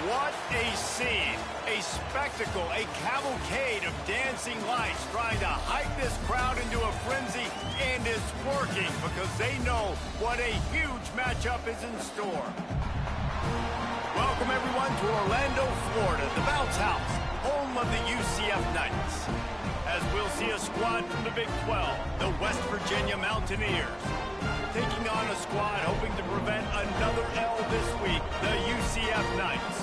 What a scene, a spectacle, a cavalcade of dancing lights trying to hype this crowd into a frenzy, and it's working because they know what a huge matchup is in store. Welcome everyone to Orlando, Florida, the Bounce House, home of the UCF Knights. As we'll see a squad from the Big 12, the West Virginia Mountaineers, taking on a squad hoping to prevent another L this week, the UCF Knights.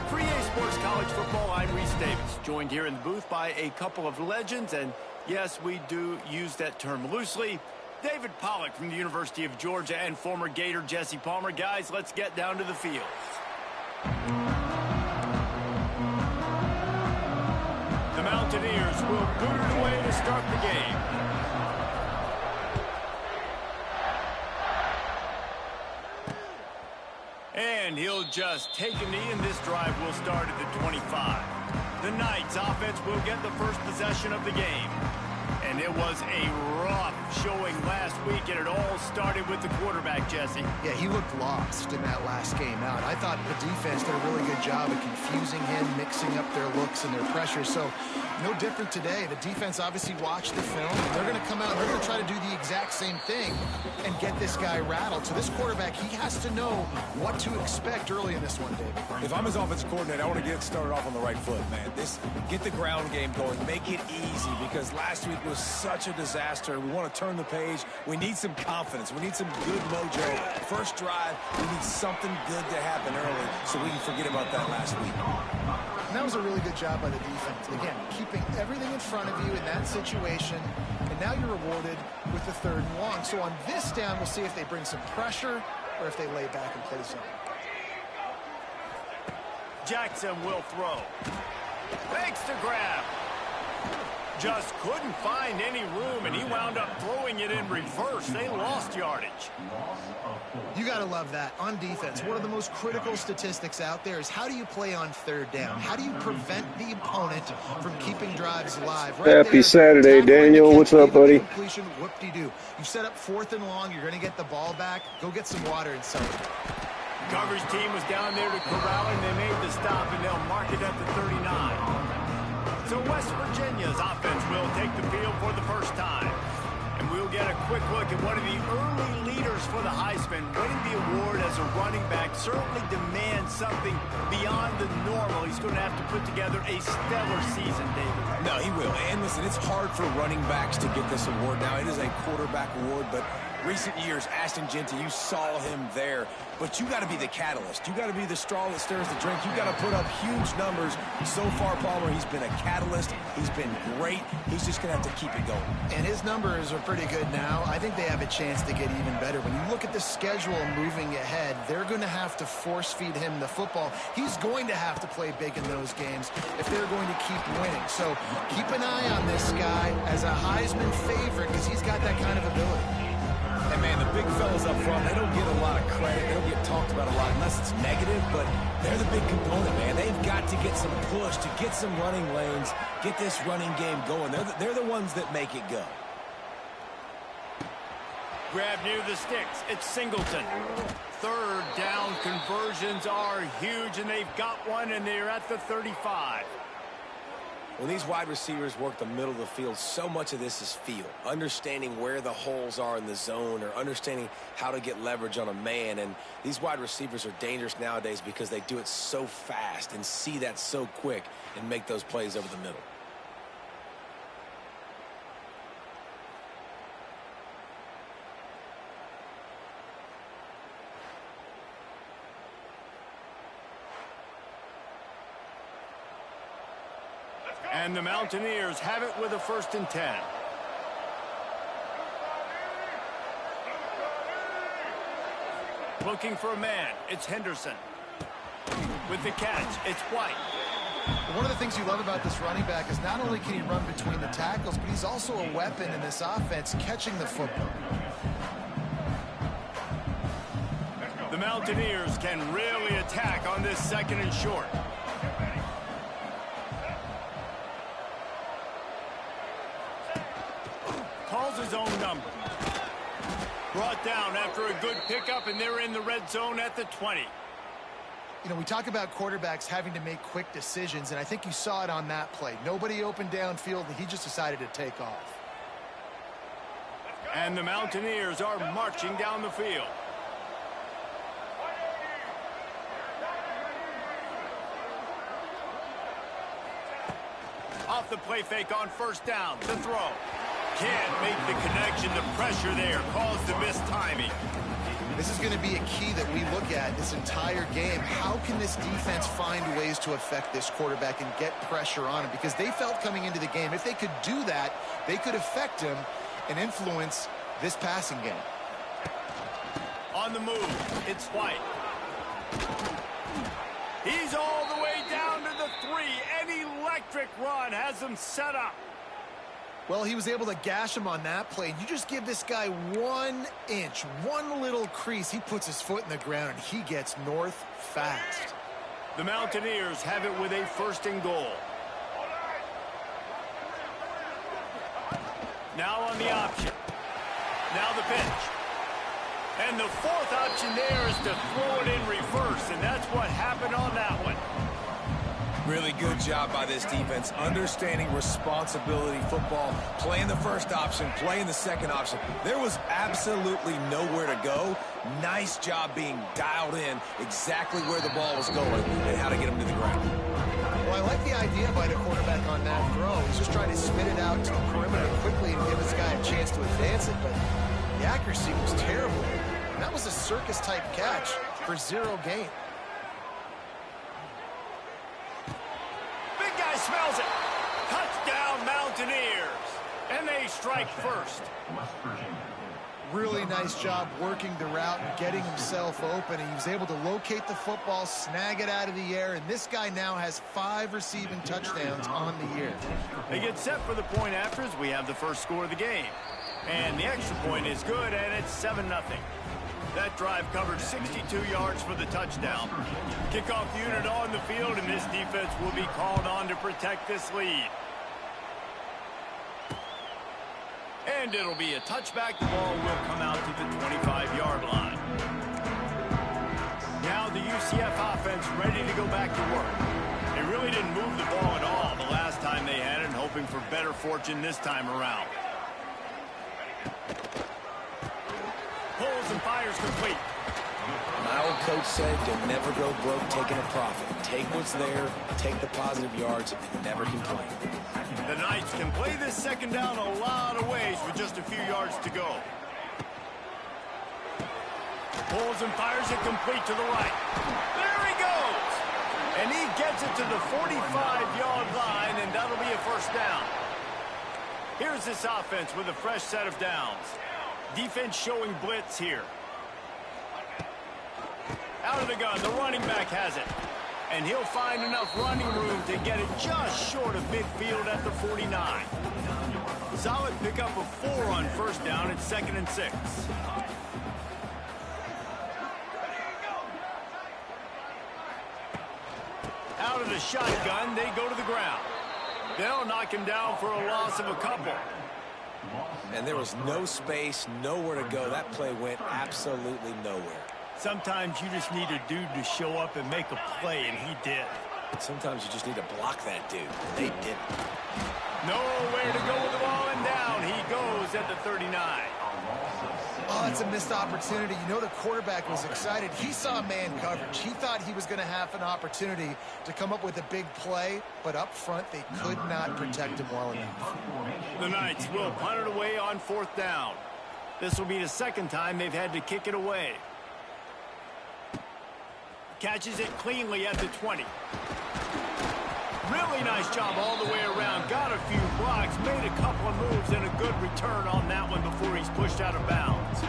For EA Sports College Football, I'm Reese Davis, joined here in the booth by a couple of legends, and yes, we do use that term loosely. David Pollack from the University of Georgia and former Gator Jesse Palmer. Guys, let's get down to the field. The Mountaineers will boot it away to start the game. And he'll just take a knee, and this drive will start at the 25. The Knights offense will get the first possession of the game. And it was a rough showing last week, and it all started with the quarterback, Jesse. Yeah, he looked lost in that last game out. I thought the defense did a really good job of confusing him, mixing up their looks and their pressure. So no different today. The defense obviously watched the film, and they're going to come out and they're going to try to do the exact same thing and get this guy rattled. So this quarterback, he has to know what to expect early in this one, David. If I'm his offensive coordinator, I want to get started off on the right foot, man. Get the ground game going. Make it easy, because last week was such a disaster. We want to turn the page. We need some confidence. We need some good mojo. First drive, we need something good to happen early so we can forget about that last week. And that was a really good job by the defense. Again, keeping everything in front of you in that situation, and now you're rewarded with the 3rd and long. So on this down, we'll see if they bring some pressure or if they lay back and play zone. Jackson will throw. Fakes to grab. Just couldn't find any room, and he wound up throwing it in reverse. They lost yardage. You got to love that. On defense, one of the most critical statistics out there is how do you play on 3rd down? How do you prevent the opponent from keeping drives alive? Right Happy there, Saturday, Daniel. What's up, buddy? Completion, whoop-de-doo. You set up 4th and long. You're going to get the ball back. Go get some water and celebrate. Coverage team was down there to corral him. They made the stop, and they'll mark it at the 39. So West Virginia's offense will take the field for the first time. And we'll get a quick look at one of the early leaders for the Heisman. Winning the award as a running back certainly demands something beyond the normal. He's going to have to put together a stellar season, David. No, he will. And listen, it's hard for running backs to get this award now. It is a quarterback award, but recent years, Ashton Jeanty, you saw him there. But you got to be the catalyst. You got to be the straw that stirs the drink. You got to put up huge numbers. So far, Palmer, he's been a catalyst. He's been great. He's just going to have to keep it going. And his numbers are pretty good now. I think they have a chance to get even better. When you look at the schedule moving ahead, they're going to have to force feed him the football. He's going to have to play big in those games if they're going to keep winning. So keep an eye on this guy as a Heisman favorite, because he's got that kind of ability. And, man, the big fellas up front, they don't get a lot of credit. They don't get talked about a lot unless it's negative, but they're the big component, man. They've got to get some push, to get some running lanes, get this running game going. They're the ones that make it go. Grab near the sticks. It's Singleton. 3rd down conversions are huge, and they've got one, and they're at the 35. When these wide receivers work the middle of the field, so much of this is feel. Understanding where the holes are in the zone, or understanding how to get leverage on a man. And these wide receivers are dangerous nowadays because they do it so fast and see that so quick and make those plays over the middle. And the Mountaineers have it with a 1st and 10. Looking for a man. It's Henderson. With the catch, it's White. One of the things you love about this running back is not only can he run between the tackles, but he's also a weapon in this offense, catching the football. The Mountaineers can really attack on this 2nd and short. Calls his own number. Brought down after a good pickup, and they're in the red zone at the 20. You know, we talk about quarterbacks having to make quick decisions, and I think you saw it on that play. Nobody open downfield, and he just decided to take off. And the Mountaineers are marching down the field. Off the play fake on first down. The throw. Can't make the connection. The pressure there caused the mistiming. This is going to be a key that we look at this entire game. How can this defense find ways to affect this quarterback and get pressure on him? Because they felt coming into the game, if they could do that, they could affect him and influence this passing game. On the move, it's White. He's all the way down to the 3. An electric run has him set up. Well, he was able to gash him on that play. You just give this guy 1 inch, one little crease. He puts his foot in the ground, and he gets north fast. The Mountaineers have it with a 1st and goal. Now on the option. Now the pitch. And the 4th option there is to throw it in reverse, and that's what happened on that one. Really good job by this defense, understanding responsibility football, playing the 1st option, playing the 2nd option. There was absolutely nowhere to go. Nice job being dialed in exactly where the ball was going and how to get him to the ground. Well, I like the idea by the quarterback on that throw. He's just trying to spit it out to the perimeter quickly and give this guy a chance to advance it, but the accuracy was terrible. And that was a circus-type catch for 0 gain. Smells it. Touchdown, Mountaineers. And they strike first. Really nice job working the route and getting himself open. He was able to locate the football, snag it out of the air, and this guy now has 5 receiving touchdowns on the year. They get set for the point after as we have the first score of the game. And the extra point is good, and it's 7-0. That drive covered 62 yards for the touchdown. Kickoff unit on the field, and this defense will be called on to protect this lead. And it'll be a touchback. The ball will come out to the 25-yard line. Now the UCF offense ready to go back to work. They really didn't move the ball at all the last time they had it, and hoping for better fortune this time around. Pulls and fires complete. My old coach said you'll never go broke taking a profit. Take what's there, take the positive yards, and never complain. The Knights can play this 2nd down a lot of ways with just a few yards to go. Pulls and fires it complete to the right. There he goes! And he gets it to the 45-yard line, and that'll be a 1st down. Here's this offense with a fresh set of downs. Defense showing blitz here. Out of the gun, the running back has it. And he'll find enough running room to get it just short of midfield at the 49. Solid pickup of 4 on 1st down. It's 2nd and 6. Out of the shotgun, they go to the ground. They'll knock him down for a loss of a couple. And there was no space, nowhere to go. That play went absolutely nowhere. Sometimes you just need a dude to show up and make a play, and he did. Sometimes you just need to block that dude. They didn't. Nowhere to go with the ball, and down he goes at the 39. Oh, it's a missed opportunity. You know the quarterback was excited. He saw man coverage. He thought he was going to have an opportunity to come up with a big play, but up front they could not protect him well enough. The Knights will punt it away on 4th down. This will be the 2nd time they've had to kick it away. Catches it cleanly at the 20. Really nice job all the way around. Got a few blocks, made a couple of moves, and a good return on that one before he's pushed out of bounds.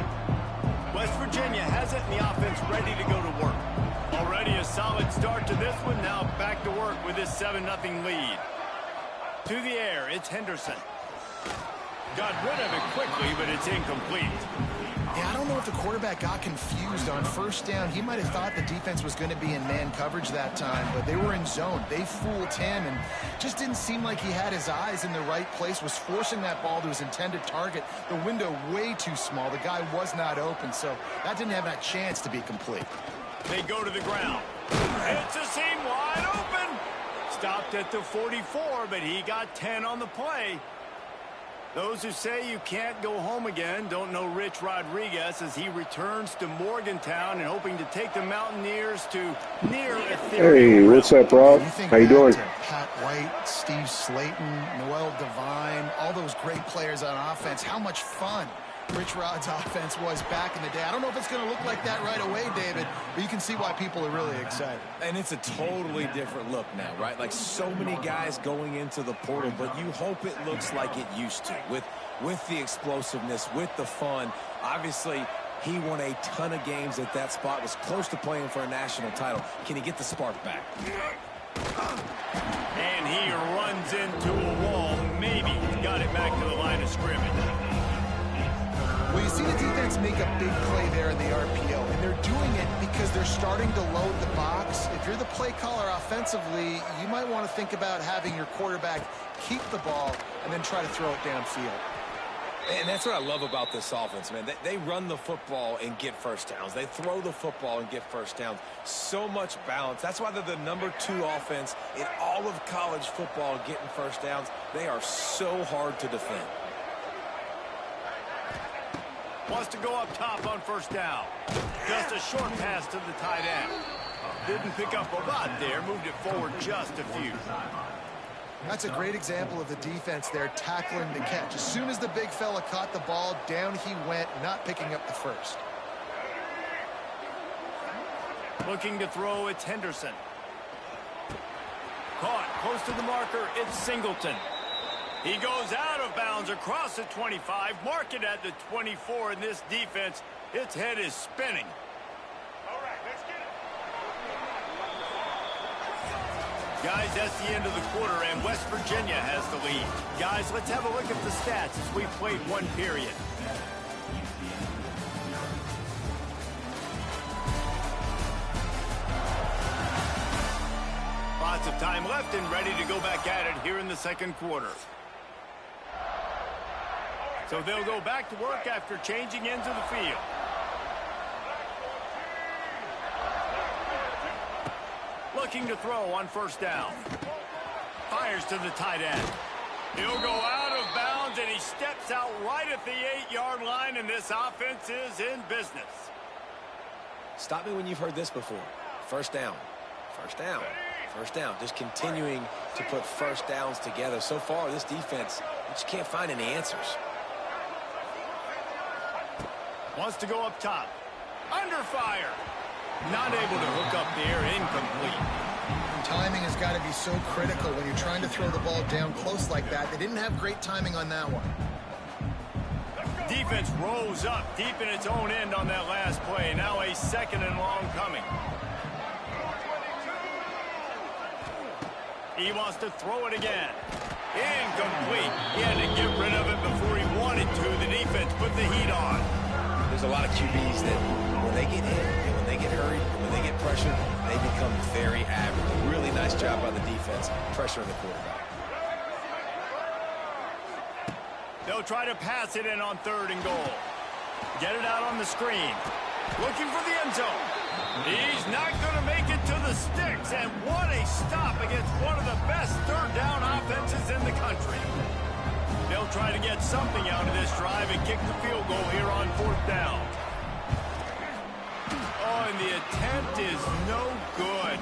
West Virginia has it, and the offense ready to go to work. Already a solid start to this one. Now back to work with this 7-0 lead. To the air, it's Henderson. Got rid of it quickly, but it's incomplete. Yeah, I don't know if the quarterback got confused on 1st down. He might have thought the defense was going to be in man coverage that time, but they were in zone. They fooled him and just didn't seem like he had his eyes in the right place, was forcing that ball to his intended target. The window way too small. The guy was not open, so that didn't have that chance to be complete. They go to the ground. It's a seam wide open. Stopped at the 44, but he got 10 on the play. Those who say you can't go home again don't know Rich Rodriguez as he returns to Morgantown and hoping to take the Mountaineers to near ethereal. Hey, what's up, Rob? How you doing? Pat White, Steve Slayton, Noel Devine, all those great players on offense. How much fun Rich Rod's offense was back in the day. I don't know if it's going to look like that right away, David, but you can see why people are really excited. And it's a totally different look now, right? Like so many guys going into the portal, but you hope it looks like it used to with the explosiveness, with the fun. Obviously, he won a ton of games at that spot, was close to playing for a national title. Can he get the spark back? And he runs into a wall. Maybe got it back to the line of scrimmage. Well, you see the defense make a big play there in the RPO, and they're doing it because they're starting to load the box. If you're the play caller offensively, you might want to think about having your quarterback keep the ball and then try to throw it downfield. And that's what I love about this offense, man. They run the football and get first downs. They throw the football and get first downs. So much balance. That's why they're the #2 offense in all of college football getting first downs. They are so hard to defend. Wants to go up top on first down. Just a short pass to the tight end. Didn't pick up a lot there. Moved it forward just a few. That's a great example of the defense there tackling the catch. As soon as the big fella caught the ball, down he went, not picking up the first. Looking to throw, it's Henderson. Caught close to the marker, it's Singleton. He goes out of bounds across the 25, mark it at the 24 in this defense. Its head is spinning. All right, let's get it. Guys, that's the end of the quarter, and West Virginia has the lead. Guys, let's have a look at the stats as we played one period. Lots of time left and ready to go back at it here in the second quarter. So they'll go back to work after changing into the field. Looking to throw on first down. Fires to the tight end. He'll go out of bounds, and he steps out right at the 8-yard line, and this offense is in business. Stop me when you've heard this before. First down. First down. First down. Just continuing to put first downs together. So far, this defense, you just can't find any answers. Wants to go up top. Under fire. Not able to hook up there. Incomplete. Timing has got to be so critical when you're trying to throw the ball down close like that. They didn't have great timing on that one. Defense rose up deep in its own end on that last play. Now a second and long coming. He wants to throw it again. Incomplete. He had to get rid of it before he wanted to. The defense put the heat on. There's a lot of QBs that when they get hit, and when they get hurried, and when they get pressured, they become very average. Really nice job by the defense, pressuring the quarterback. They'll try to pass it in on 3rd and goal. Get it out on the screen. Looking for the end zone. He's not going to make it to the sticks, and what a stop against one of the best 3rd down offenses in the country. They'll try to get something out of this drive and kick the field goal here on 4th down. Oh, and the attempt is no good.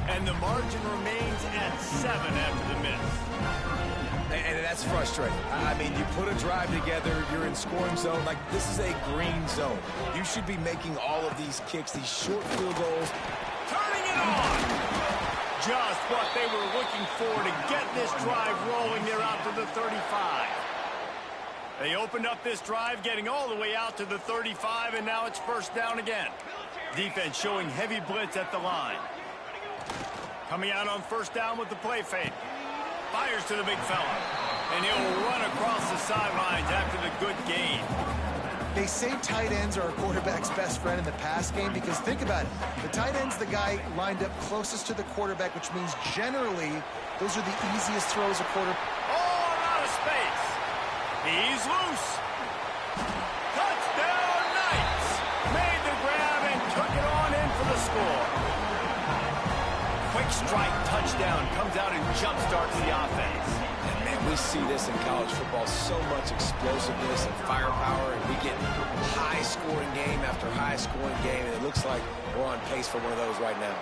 And the margin remains at 7 after the miss. And that's frustrating. I mean, you put a drive together, you're in scoring zone. Like, this is a green zone. You should be making all of these kicks, these short field goals. Turning it on! Just what they were looking for to get this drive rolling. They're out to the 35. They opened up this drive, getting all the way out to the 35, and now it's first down again. Defense showing heavy blitz at the line. Coming out on first down with the play fake. Fires to the big fella. And he'll run across the sidelines after the good gain. They say tight ends are a quarterback's best friend in the pass game because think about it. The tight end's the guy lined up closest to the quarterback, which means generally those are the easiest throws a quarterback. Oh, out of space. He's loose. Touchdown, Knights. Made the grab and took it on in for the score. strike touchdown comes out and jump-starts the offense. And, man, we see this in college football, so much explosiveness and firepower, and we get high-scoring game after high-scoring game, and it looks like we're on pace for one of those right now.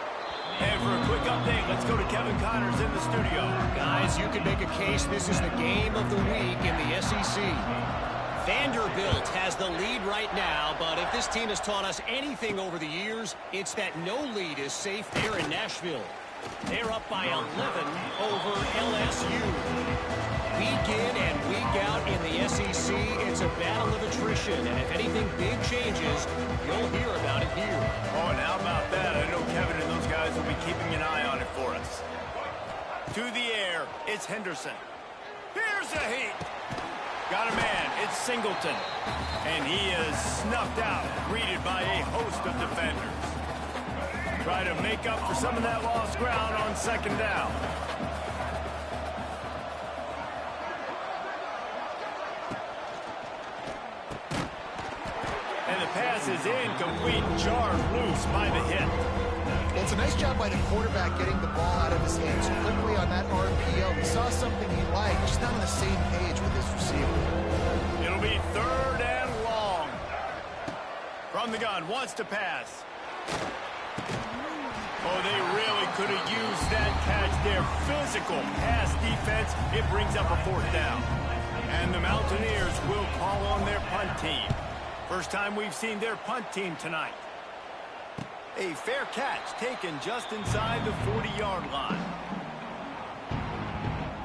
And for a quick update, let's go to Kevin Connors in the studio. Guys, you can make a case this is the game of the week in the SEC. Vanderbilt has the lead right now, but if this team has taught us anything over the years, it's that no lead is safe there in Nashville. They're up by 11 over LSU. Week in and week out in the SEC, it's a battle of attrition, and if anything big changes, you'll hear about it here. Oh, and how about that? I know Kevin and those guys will be keeping an eye on it for us. To the air, it's Henderson. Here's a heat. Got a man, it's Singleton. And he is snuffed out, greeted by a host of defenders. Try to make up for some of that lost ground on second down. And the pass is incomplete, jarred loose by the hit. Well, it's a nice job by the quarterback getting the ball out of his hands quickly on that RPO. He saw something he liked, just not on the same page with his receiver. It'll be third and long. From the gun, wants to pass. Oh, they really could have used that catch there. Physical pass defense. It brings up a fourth down. And the Mountaineers will call on their punt team. First time we've seen their punt team tonight. A fair catch taken just inside the 40-yard line.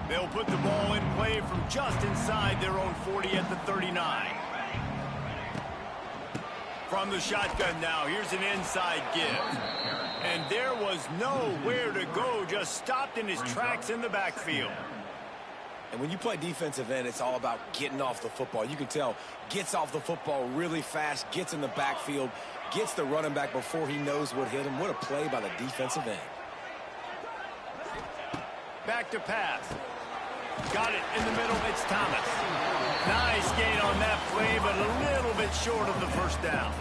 They'll put the ball in play from just inside their own 40 at the 39. From the shotgun now, here's an inside give. And there was nowhere to go, just stopped in his tracks in the backfield. And when you play defensive end, it's all about getting off the football. You can tell, gets off the football really fast, gets in the backfield, gets the running back before he knows what hit him. What a play by the defensive end. Back to pass. Got it in the middle, it's Thomas. Nice gain on that play, but a little bit short of the first down.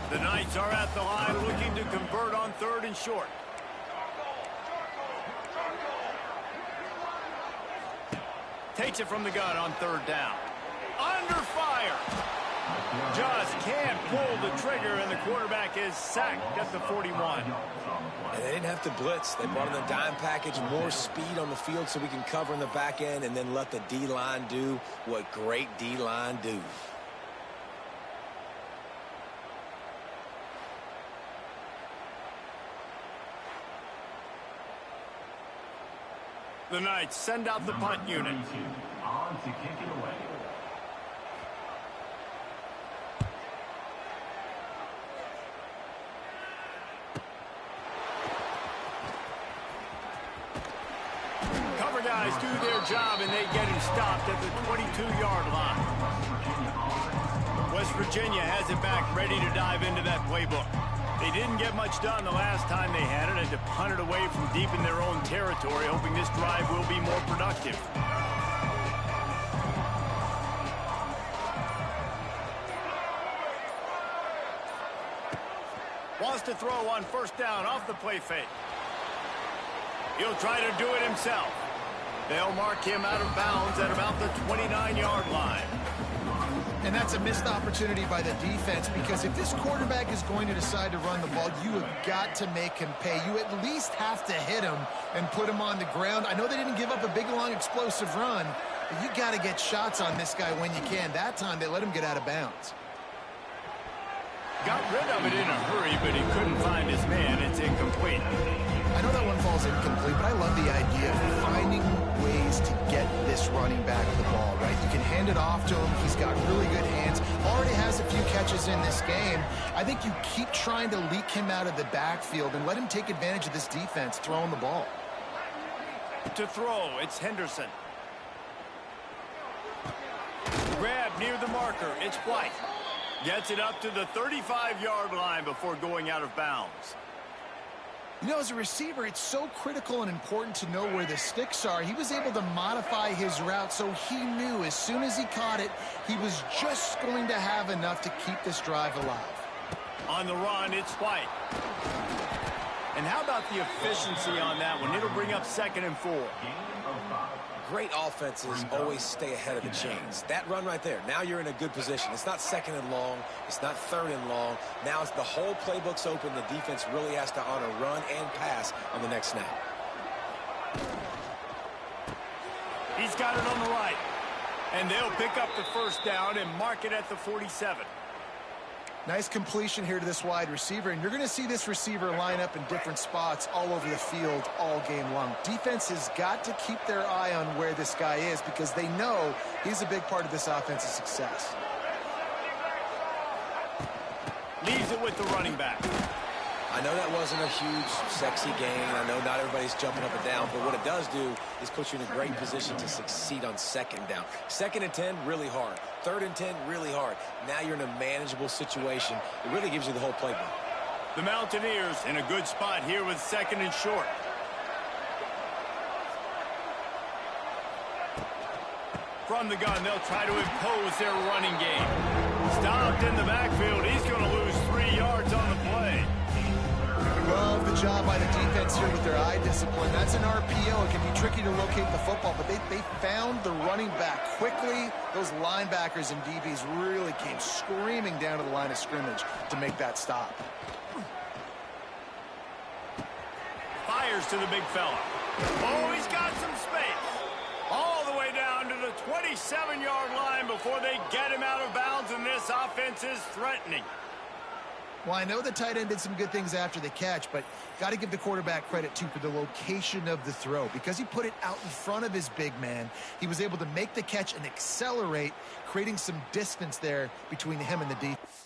The Knights are at the line looking to convert on third and short. Takes it from the gun on third down. Under fire. Just can't pull the trigger, and the quarterback is sacked at the 41. And they didn't have to blitz. They brought in the dime package, more speed on the field so we can cover in the back end and then let the D-line do what great D-line do. The Knights send out the punt unit. On to kick it away. Cover guys do their job, and they get him stopped at the 22-yard line. West Virginia has it back, ready to dive into that playbook. They didn't get much done the last time they had it, and to punt it away from deep in their own territory, hoping this drive will be more productive. Wants to throw on first down off the play fake. He'll try to do it himself. They'll mark him out of bounds at about the 29-yard line. And that's a missed opportunity by the defense, because if this quarterback is going to decide to run the ball, you have got to make him pay. You at least have to hit him and put him on the ground. I know they didn't give up a big, long, explosive run, but you got to get shots on this guy when you can. That time, they let him get out of bounds. Got rid of it in a hurry, but he couldn't find his man. It's incomplete. I know that one falls incomplete, but I love the idea of finding ways to get this running back the ball, right? You can hand it off to him. He's got really good hands. Already has a few catches in this game. I think you keep trying to leak him out of the backfield and let him take advantage of this defense throwing the ball. To throw, it's Henderson. Grab near the marker, it's White. Gets it up to the 35-yard line before going out of bounds. You know, as a receiver, it's so critical and important to know where the sticks are. He was able to modify his route, so he knew as soon as he caught it, he was just going to have enough to keep this drive alive. On the run, it's White. And how about the efficiency on that one? It'll bring up 2nd and 4. Great offenses always stay ahead of the chains. That run right there, now you're in a good position. It's not 2nd and long. It's not 3rd and long. Now it's the whole playbook's open. The defense really has to honor run and pass on the next snap. He's got it on the right. And they'll pick up the 1st down and mark it at the 47. Nice completion here to this wide receiver, and you're going to see this receiver line up in different spots all over the field all game long. Defense has got to keep their eye on where this guy is because they know he's a big part of this offense's success. Leaves it with the running back. I know that wasn't a huge, sexy gain. I know not everybody's jumping up and down, but what it does do is put you in a great position to succeed on 2nd down. 2nd and 10, really hard. 3rd and 10, really hard. Now you're in a manageable situation. It really gives you the whole playbook. The Mountaineers in a good spot here with 2nd and short. From the gun, they'll try to impose their running game. Stopped in the backfield. He's going to lose 3 yards on the play. Love the job by the defense here with their eye discipline. That's an RPO. It can be tricky to locate the football, but they found the running back quickly. Those linebackers and DBs really came screaming down to the line of scrimmage to make that stop. Fires to the big fella. Oh, he's got some space. All the way down to the 27-yard line before they get him out of bounds, and this offense is threatening. Well, I know the tight end did some good things after the catch, but got to give the quarterback credit, too, for the location of the throw. Because he put it out in front of his big man, he was able to make the catch and accelerate, creating some distance there between him and the defense.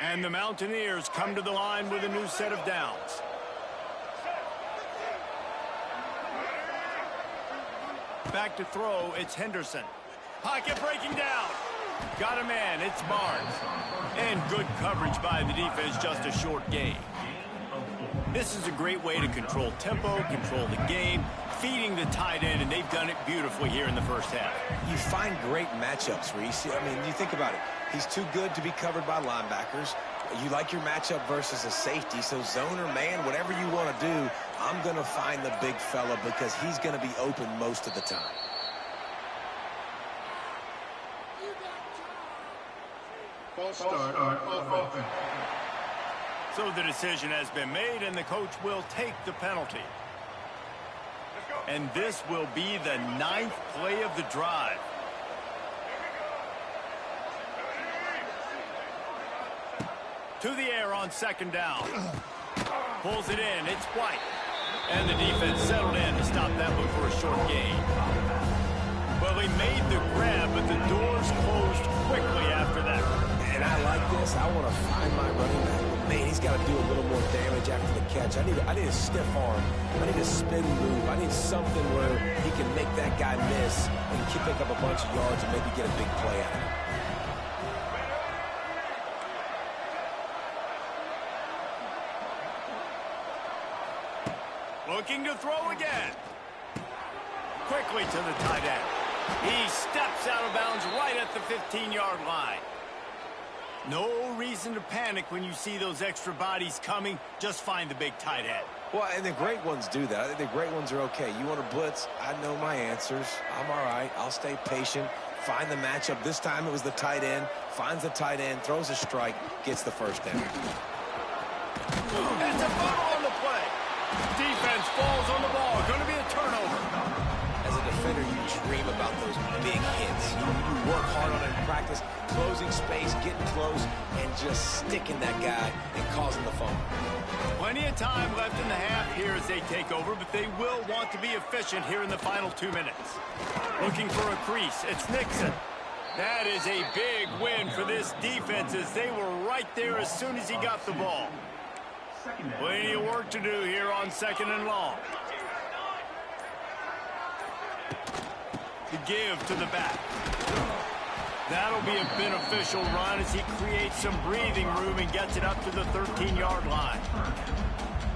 And the Mountaineers come to the line with a new set of downs. Back to throw, it's Henderson. Pocket breaking down. Got a man, it's Barnes. And good coverage by the defense, just a short gain. This is a great way to control tempo, control the game, feeding the tight end, and they've done it beautifully here in the first half. You find great matchups, Reese. I mean, you think about it. He's too good to be covered by linebackers. You like your matchup versus a safety, so zone or man, whatever you want to do, I'm going to find the big fella because he's going to be open most of the time. False start on offense. So the decision has been made, and the coach will take the penalty. And this will be the 9th play of the drive. To the air on 2nd down. Pulls it in. It's White. And the defense settled in to stop that one for a short gain. Well, he made the grab, but the doors closed quickly after that. And I like this. I want to find my running back. Man, he's got to do a little more damage after the catch. I need a stiff arm. I need a spin move. I need something where he can make that guy miss and pick up a bunch of yards and maybe get a big play out of it. Looking to throw again. Quickly to the tight end. He steps out of bounds right at the 15-yard line. No reason to panic when you see those extra bodies coming. Just find the big tight end. Well, and the great ones do that. I think the great ones are okay. You want to blitz? I know my answers. I'm all right. I'll stay patient. Find the matchup. This time it was the tight end. Finds the tight end, throws a strike, gets the first down. It's a fumble on the play. Defense falls on the ball. Going to be a turnover. As a defender, you dream about those big hits. You work hard on it in practice, closing space, getting close, and just sticking that guy and causing the fumble. Plenty of time left in the half here as they take over, but they will want to be efficient here in the final 2 minutes. Looking for a crease. It's Nixon. That is a big win for this defense as they were right there as soon as he got the ball. Plenty of work to do here on 2nd and long. The give to the back. That'll be a beneficial run as he creates some breathing room and gets it up to the 13-yard line.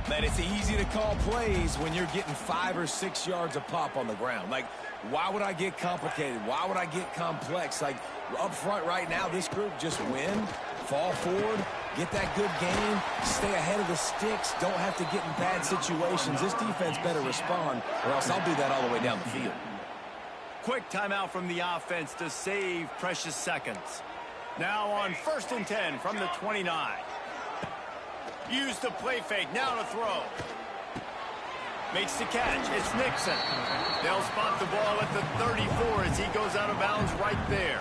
Man, it's easy to call plays when you're getting 5 or 6 yards a pop on the ground. Like, why would I get complicated? Why would I get complex? Like, up front right now, this group just win, fall forward, get that good game, stay ahead of the sticks, don't have to get in bad situations. This defense better respond, or else I'll do that all the way down the field. Quick timeout from the offense to save precious seconds. Now on 1st and 10 from the 29. Use the play fake, now to throw. Makes the catch, it's Nixon. They'll spot the ball at the 34 as he goes out of bounds right there.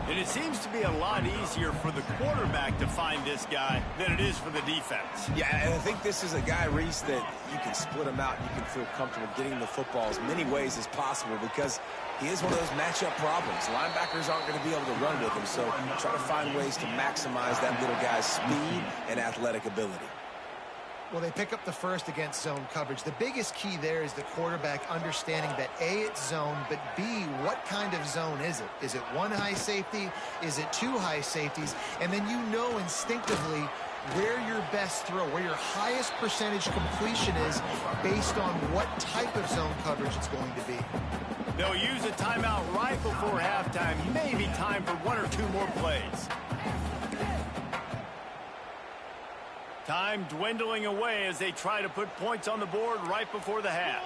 And it seems to be a lot easier for the quarterback to find this guy than it is for the defense. Yeah, and I think this is a guy, Reese, that you can split him out and you can feel comfortable getting the football as many ways as possible because he is one of those matchup problems. Linebackers aren't going to be able to run with him, so try to find ways to maximize that little guy's speed and athletic ability. Well, they pick up the first against zone coverage. The biggest key there is the quarterback understanding that A, it's zone, but B, what kind of zone is it? Is it one high safety? Is it two high safeties? And then you know instinctively where your best throw, where your highest percentage completion is based on what type of zone coverage it's going to be. They'll use a timeout right before halftime. Maybe time for 1 or 2 more plays. Time dwindling away as they try to put points on the board right before the half.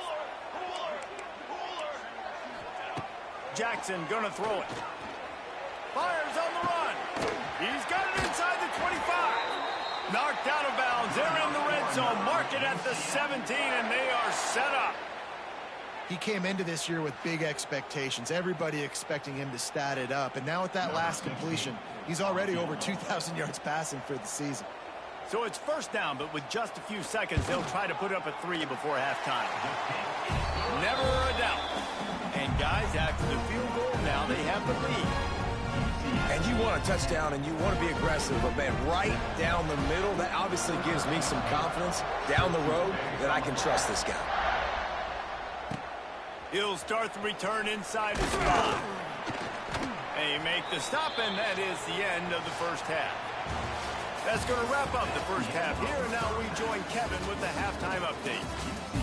Jackson gonna throw it. Fires on the run. He's got it inside the 25. Knocked out of bounds. They're in the red zone. Mark it at the 17, and they are set up. He came into this year with big expectations. Everybody expecting him to stat it up. And now with that last completion, he's already over 2,000 yards passing for the season. So it's first down, but with just a few seconds, they'll try to put up a 3 before halftime. Never a doubt. And guys, after the field goal, now they have the lead. And you want a touchdown and you want to be aggressive, but man, right down the middle, that obviously gives me some confidence down the road that I can trust this guy. He'll start the return inside his 5. They make the stop, and that is the end of the first half. That's going to wrap up the first half here, and now we join Kevin with the halftime update.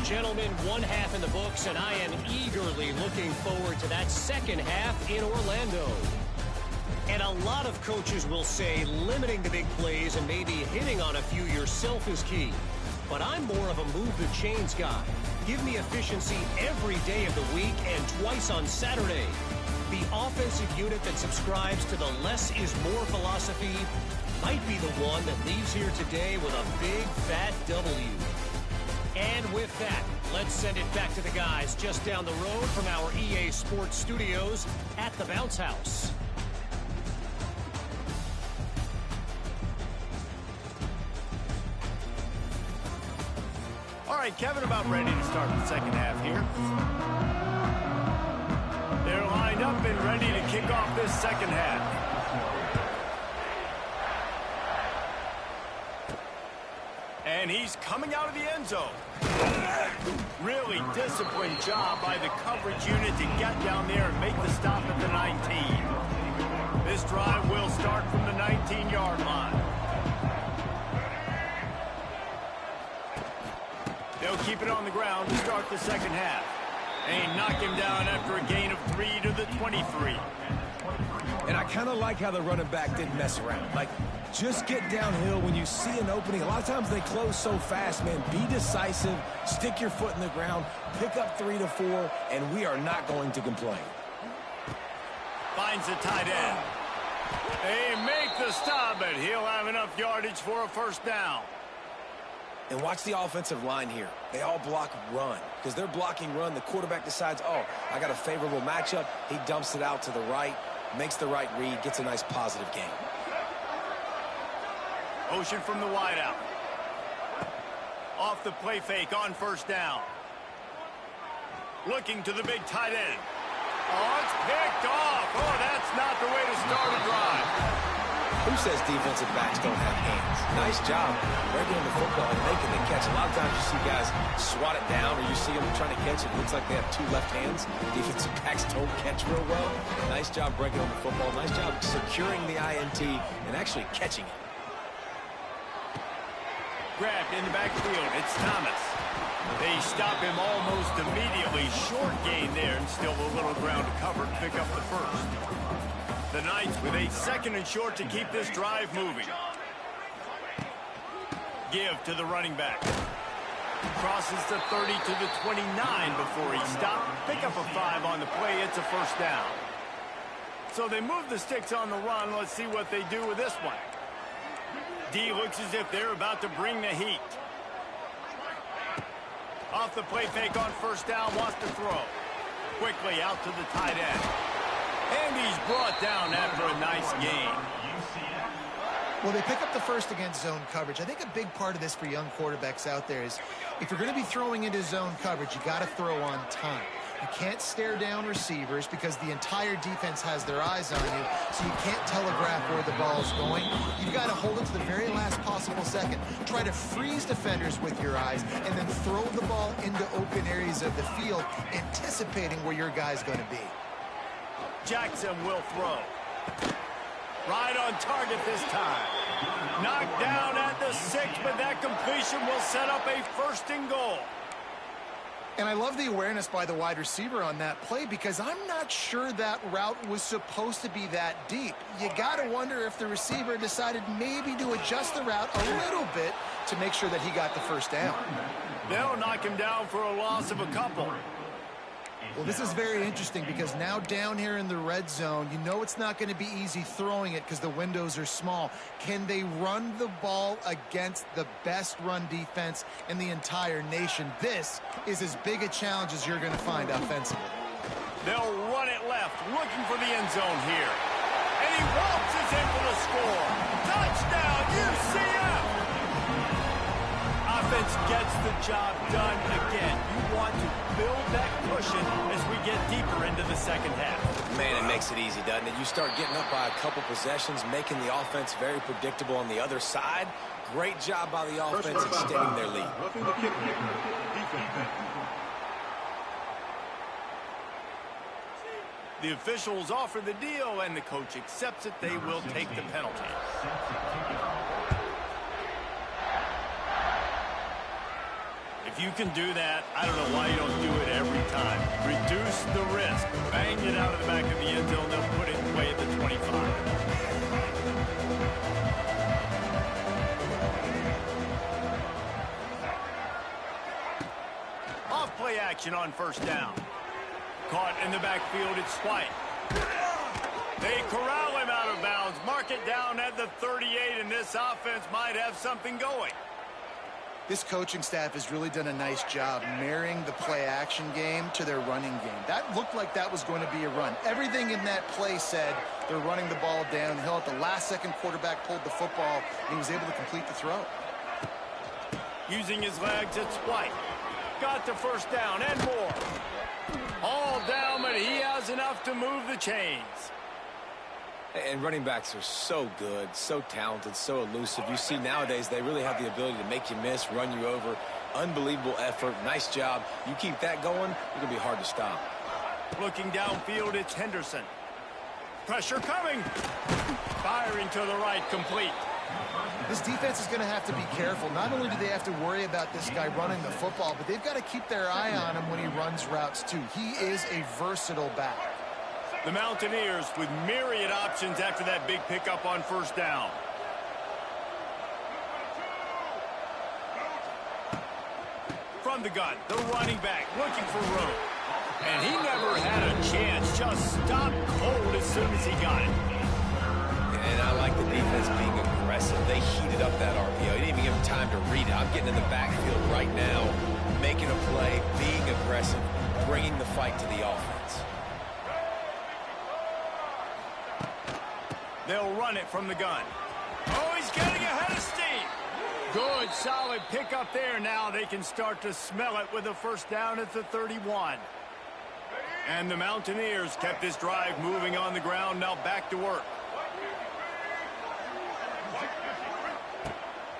Gentlemen, 1 half in the books, and I am eagerly looking forward to that second half in Orlando. And a lot of coaches will say limiting the big plays and maybe hitting on a few yourself is key. But I'm more of a move the chains guy. Give me efficiency every day of the week and twice on Saturday. The offensive unit that subscribes to the less is more philosophy might be the one that leaves here today with a big fat W. And with that, let's send it back to the guys just down the road from our EA Sports Studios at the Bounce House. All right, Kevin, about ready to start the second half here. They're lined up and ready to kick off this second half. And he's coming out of the end zone. Really disciplined job by the coverage unit to get down there and make the stop at the 19. This drive will start from the 19-yard line. They'll keep it on the ground to start the second half. They knock him down after a gain of 3 to the 23. And I kind of like how the running back didn't mess around. Like, just get downhill when you see an opening. A lot of times they close so fast, man. Be decisive, stick your foot in the ground, pick up 3 to 4, and we are not going to complain. Finds the tight end. They make the stop, but he'll have enough yardage for a first down. And watch the offensive line here. They all block run. Because they're blocking run, the quarterback decides, oh, I got a favorable matchup. He dumps it out to the right, makes the right read, gets a nice positive gain. Motion from the wideout. Off the play fake on first down. Looking to the big tight end. Oh, it's picked off. Oh, that's not the way to start a drive. Who says defensive backs don't have hands? Nice job breaking the football and making the catch. A lot of times you see guys swat it down or you see them trying to catch it. It looks like they have 2 left hands. Defensive backs don't catch real well. Nice job breaking on the football. Nice job securing the INT and actually catching it. Grabbed in the backfield. It's Thomas. They stop him almost immediately. Short gain there and still a little ground to cover to pick up the first. The Knights with a 2nd and short to keep this drive moving. Give to the running back. Crosses the 30 to the 29 before he stopped. Pick up a 5 on the play. It's a first down. So they move the sticks on the run. Let's see what they do with this one. D looks as if they're about to bring the heat. Off the play fake on first down, wants to throw. Quickly out to the tight end. And he's brought down after a nice gain. Well, they pick up the first against zone coverage. I think a big part of this for young quarterbacks out there is if you're going to be throwing into zone coverage, you got to throw on time. You can't stare down receivers because the entire defense has their eyes on you, so you can't telegraph where the ball's going. You've got to hold it to the very last possible second. Try to freeze defenders with your eyes and then throw the ball into open areas of the field, anticipating where your guy's going to be. Jackson will throw. Right on target this time. Knocked down at the 6, but that completion will set up a 1st and goal. And I love the awareness by the wide receiver on that play because I'm not sure that route was supposed to be that deep. You got to wonder if the receiver decided maybe to adjust the route a little bit to make sure that he got the first down. They'll knock him down for a loss of a couple. Well, this is very interesting because now down here in the red zone, you know it's not going to be easy throwing it because the windows are small. Can they run the ball against the best run defense in the entire nation? This is as big a challenge as you're going to find offensively. They'll run it left, looking for the end zone here. And he waltzes in for the score. Touchdown, UCF! Offense gets the job done again. You want to build that cushion as we get deeper into the second half. Man, it makes it easy, doesn't it? You start getting up by a couple possessions, making the offense very predictable on the other side. Great job by the offense extending their lead. Roughing the kick. Defense. The officials offer the deal, and the coach accepts it. They will take the penalty. If you can do that, I don't know why you don't do it every time. Reduce the risk. Bang it out of the back of the end zone. They'll put it away at the 25. Off play action on first down. Caught in the backfield, it's White. They corral him out of bounds. Mark it down at the 38, and this offense might have something going. This coaching staff has really done a nice job marrying the play-action game to their running game. That looked like that was going to be a run. Everything in that play said they're running the ball downhill. At the last second, quarterback pulled the football, and he was able to complete the throw. Using his legs, it's White. Got the first down and more. All down, but he has enough to move the chains. And running backs are so good, so talented, so elusive. You see nowadays they really have the ability to make you miss, run you over. Unbelievable effort. Nice job. You keep that going, it's going to be hard to stop. Looking downfield, it's Henderson. Pressure coming. Firing to the right, complete. This defense is going to have to be careful. Not only do they have to worry about this guy running the football, but they've got to keep their eye on him when he runs routes too. He is a versatile back. The Mountaineers with myriad options after that big pickup on first down. From the gun, the running back looking for room. And he never had a chance. Just stopped cold as soon as he got it. And I like the defense being aggressive. They heated up that RPO. He didn't even give him time to read it. I'm getting in the backfield right now, making a play, being aggressive, bringing the fight to the offense. They'll run it from the gun. Oh, he's getting ahead of steam. Good, solid pickup there. Now they can start to smell it with a first down at the 31. And the Mountaineers kept this drive moving on the ground. Now back to work.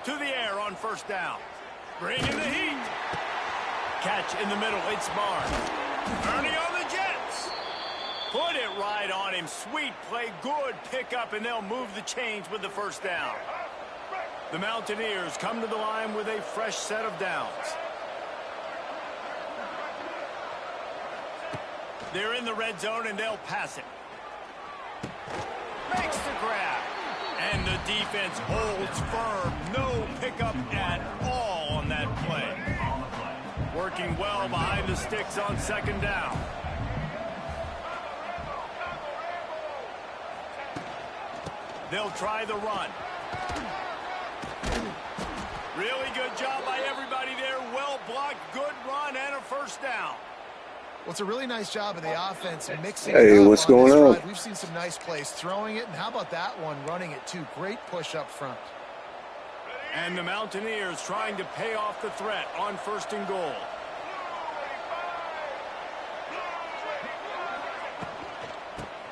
To the air on first down. Bring in the heat. Catch in the middle. It's Barnes. Ernie on the Jets. Put it right on him. Sweet play. Good pickup, and they'll move the chains with the first down. The Mountaineers come to the line with a fresh set of downs. They're in the red zone, and they'll pass it. Makes the grab. And the defense holds firm. No pickup at all on that play. Working well behind the sticks on second down. They'll try the run. Really good job by everybody there. Well blocked, good run, and a first down. Well, it's a really nice job of the offense mixing Hey, it up what's on this going on? drive. We've seen some nice plays throwing it, and how about that one running it too? Great push up front. And the Mountaineers trying to pay off the threat on first and goal.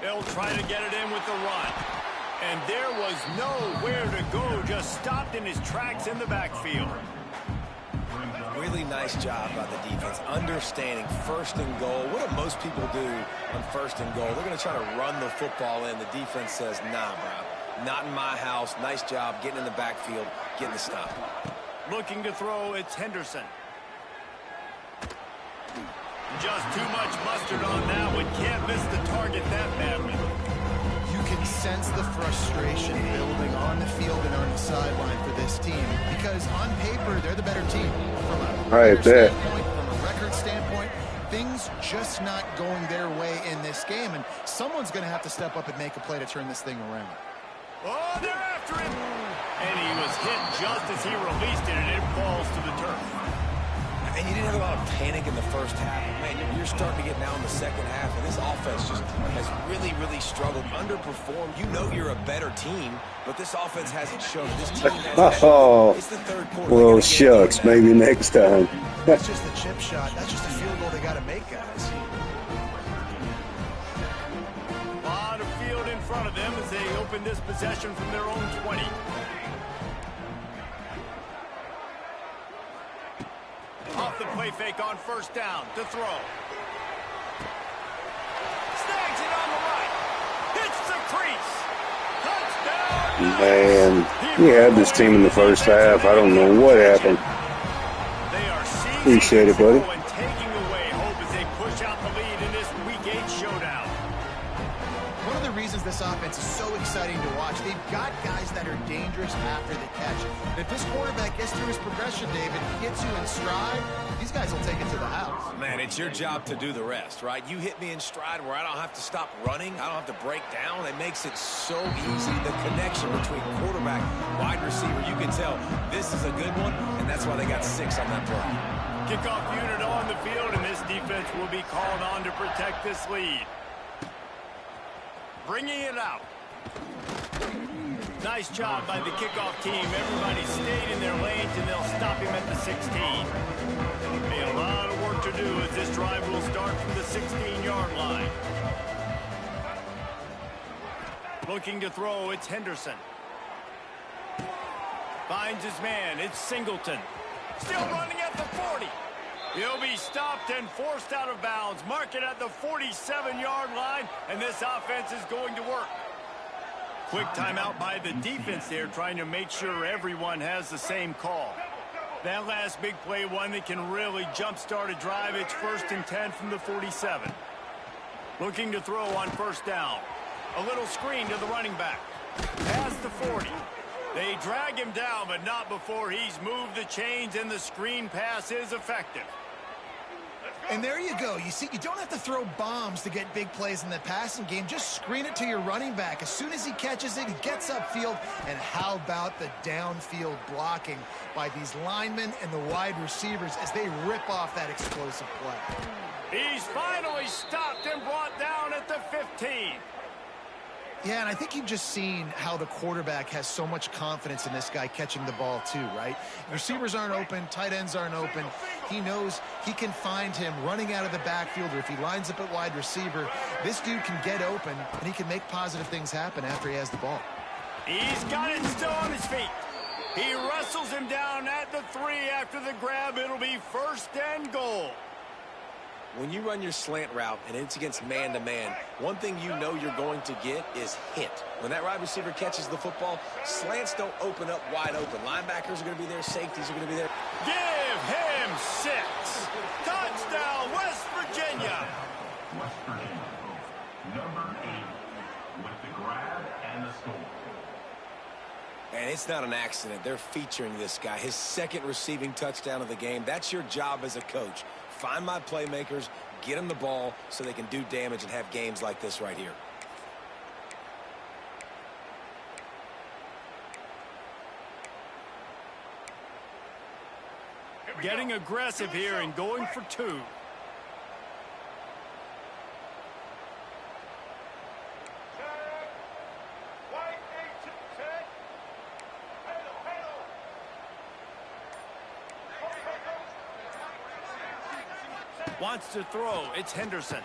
They'll try to get it in with the run. And there was nowhere to go, just stopped in his tracks in the backfield. Really nice job by the defense, understanding first and goal. What do most people do on first and goal? They're going to try to run the football in. The defense says, nah, bro, not in my house. Nice job getting in the backfield, getting the stop. Looking to throw, it's Henderson. Just too much mustard on that one. Can't miss the target that badly. You can sense the frustration building on the field and on the sideline for this team because on paper they're the better team. From a standpoint, from a record standpoint, things just not going their way in this game, and someone's going to have to step up and make a play to turn this thing around. Oh, they're after him. And he was hit just as he released it, and it falls to the turf. And you didn't have a lot of panic in the first half. Man, you're starting to get now in the second half, and this offense just has really, really struggled, underperformed. You know you're a better team, but this offense hasn't shown. This team has it's the third quarter. Well, shucks, maybe next time. That's just a chip shot. That's just a field goal they got to make, guys. A lot of field in front of them as they open this possession from their own 20. Off the play fake on first down to throw. Snags it on the right. Hits the crease. Touchdown. Man, we had this team in the first half. I don't know what happened. They are Appreciate it, buddy. and taking away hope as they push out the lead in this Week 8 showdown. One of the reasons this offense is so exciting to watch, they've got guys that are dangerous after the catch. And if this quarterback gets through his progression, David, gets you in stride, these guys will take it to the house. Man, it's your job to do the rest, right? You hit me in stride where I don't have to stop running. I don't have to break down. It makes it so easy. The connection between quarterback, wide receiver, you can tell this is a good one, and that's why they got 6 on that play. Kickoff unit on the field, and this defense will be called on to protect this lead. Bringing it out. Nice job by the kickoff team. Everybody stayed in their lanes, and they'll stop him at the 16. A lot of work to do as this drive will start from the 16-yard line. Looking to throw, it's Henderson. Finds his man, it's Singleton. Still running at the 40. He'll be stopped and forced out of bounds. Mark it at the 47-yard line, and this offense is going to work. Quick timeout by the defense there, trying to make sure everyone has the same call. That last big play, one that can really jumpstart a drive. It's 1st and 10 from the 47. Looking to throw on first down. A little screen to the running back. Past the 40. They drag him down, but not before he's moved the chains, and the screen pass is effective. And there you go. You see, you don't have to throw bombs to get big plays in the passing game. Just screen it to your running back. As soon as he catches it, he gets upfield. And how about the downfield blocking by these linemen and the wide receivers as they rip off that explosive play? He's finally stopped and brought down at the 15. Yeah, and I think you've just seen how the quarterback has so much confidence in this guy catching the ball too, right? Receivers aren't open, tight ends aren't open. He knows he can find him running out of the backfield, or if he lines up at wide receiver, this dude can get open, and he can make positive things happen after he has the ball. He's got it still on his feet. He wrestles him down at the 3 after the grab. It'll be 1st and goal. When you run your slant route and it's against man-to-man, one thing you know you're going to get is hit. When that wide receiver catches the football, slants don't open up wide open. Linebackers are going to be there. Safeties are going to be there. Give him 6. Touchdown, West Virginia. West Virginia, number 8, with the grab and the score. And it's not an accident. They're featuring this guy. His 2nd receiving touchdown of the game. That's your job as a coach. Find my playmakers, get them the ball so they can do damage and have games like this right here. Getting aggressive here and going for 2. Wants to throw. It's Henderson.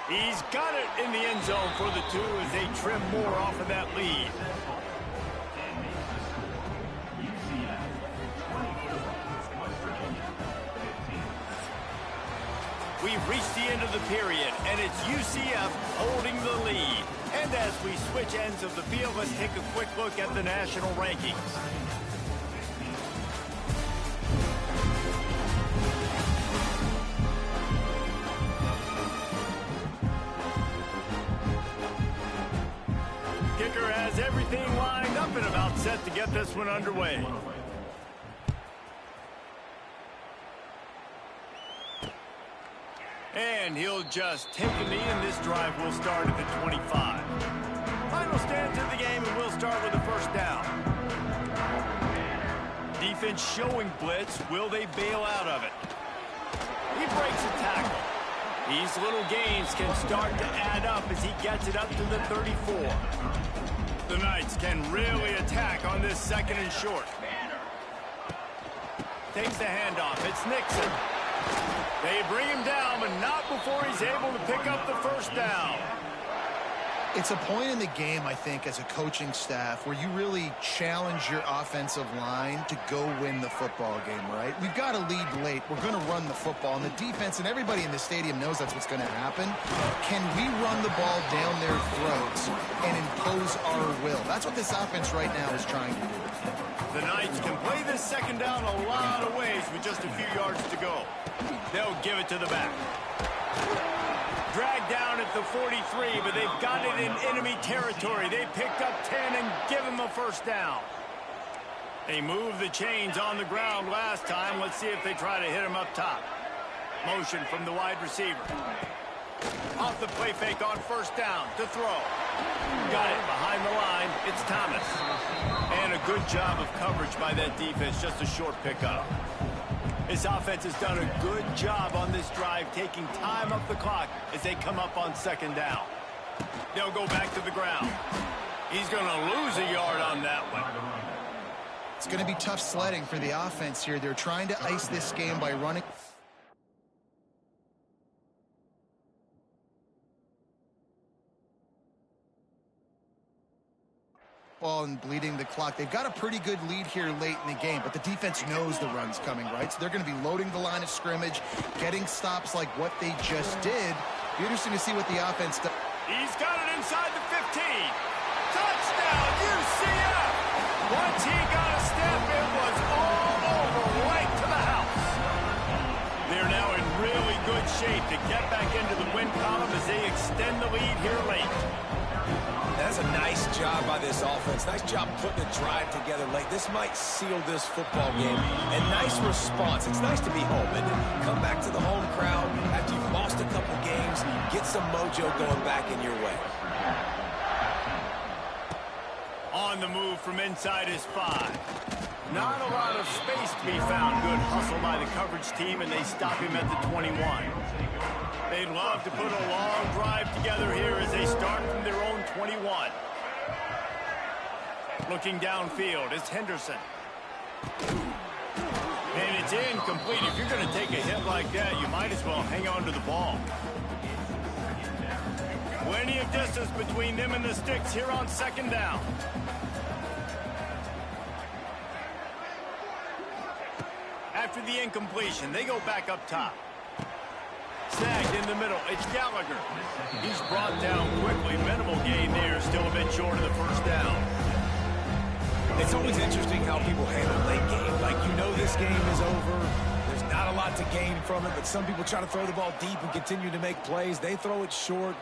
He's got it in the end zone for the 2 as they trim more off of that lead. We've reached the end of the period, and it's UCF holding the lead. And as we switch ends of the field, let's take a quick look at the national rankings. Kicker has everything lined up and about set to get this one underway. And he'll just take a knee, and this drive will start at the 25. Final stands of the game, and we'll start with the first down. Defense showing blitz. Will they bail out of it? He breaks a tackle. These little gains can start to add up as he gets it up to the 34. The Knights can really attack on this 2nd and short. Takes the handoff. It's Nixon. They bring him down, but not before he's able to pick up the first down. It's a point in the game, I think, as a coaching staff where you really challenge your offensive line to go win the football game, right? We've got to lead late. We're going to run the football, and the defense and everybody in the stadium knows that's what's going to happen. Can we run the ball down their throats and impose our will? That's what this offense right now is trying to do. The Knights can play this 2nd down a lot of ways with just a few yards to go. They'll give it to the back. Dragged down at the 43, but they've got it in enemy territory. They picked up 10 and give him a first down. They moved the chains on the ground last time. Let's see if they try to hit him up top. Motion from the wide receiver. Off the play fake on first down to throw. Got it behind the line. It's Thomas. And a good job of coverage by that defense. Just a short pickup. This offense has done a good job on this drive, taking time off the clock as they come up on 2nd down. They'll go back to the ground. He's going to lose a yard on that one. It's going to be tough sledding for the offense here. They're trying to ice this game by running. Ball and bleeding the clock. They've got a pretty good lead here late in the game, but the defense knows the run's coming, right? So they're going to be loading the line of scrimmage, getting stops like what they just did. Be interesting to see what the offense does. He's got it inside the 15. Touchdown, UCF! Once he got a step, it was all over, right to the house. They're now in really good shape to get back into the win column as they extend the lead here late. That's a nice job by this offense. Nice job putting a drive together late. This might seal this football game. And nice response. It's nice to be home, and come back to the home crowd after you've lost a couple games. Get some mojo going back in your way. On the move from inside his 5. Not a lot of space to be found. Good hustle by the coverage team, and they stop him at the 21. They'd love to put a long drive together here as they start from their own 21. Looking downfield, it's Henderson. And it's incomplete. If you're going to take a hit like that, you might as well hang on to the ball. Plenty of distance between them and the sticks here on second down. After the incompletion, they go back up top. Snagged in the middle, it's Gallagher. He's brought down quickly. Minimal gain there, still a bit short of the first down. It's always interesting how people handle late game. Like, you know this game is over. There's not a lot to gain from it, but some people try to throw the ball deep and continue to make plays. They throw it short.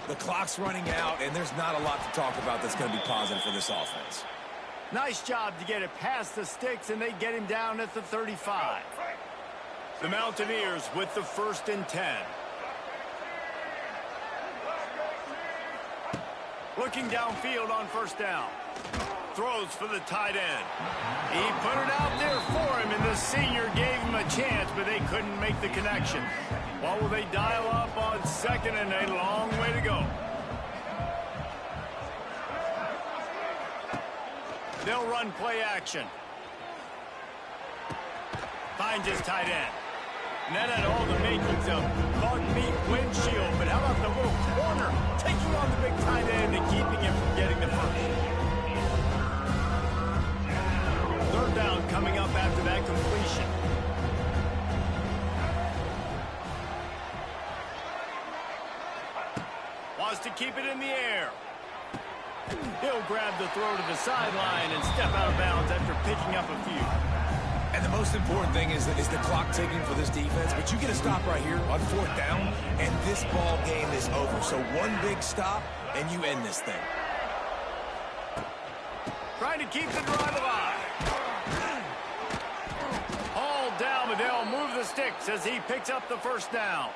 The clock's running out, and there's not a lot to talk about that's going to be positive for this offense. Nice job to get it past the sticks, and they get him down at the 35. The Mountaineers with the 1st and 10. Looking downfield on first down. Throws for the tight end. He put it out there for him, and the senior gave him a chance, but they couldn't make the connection. What will they dial up on second, and a long way to go. They'll run play action. Finds his tight end. And that had all the makings of bug meat windshield, but how about the little corner taking on the big tight end and keeping him from getting the first? Third down coming up after that completion. Wants to keep it in the air. He'll grab the throw to the sideline and step out of bounds after picking up a few. And the most important thing is the clock ticking for this defense. But you get a stop right here on 4th down, and this ball game is over. So one big stop, and you end this thing. Trying to keep the drive alive. All down, but they'll move the sticks as he picks up the first down.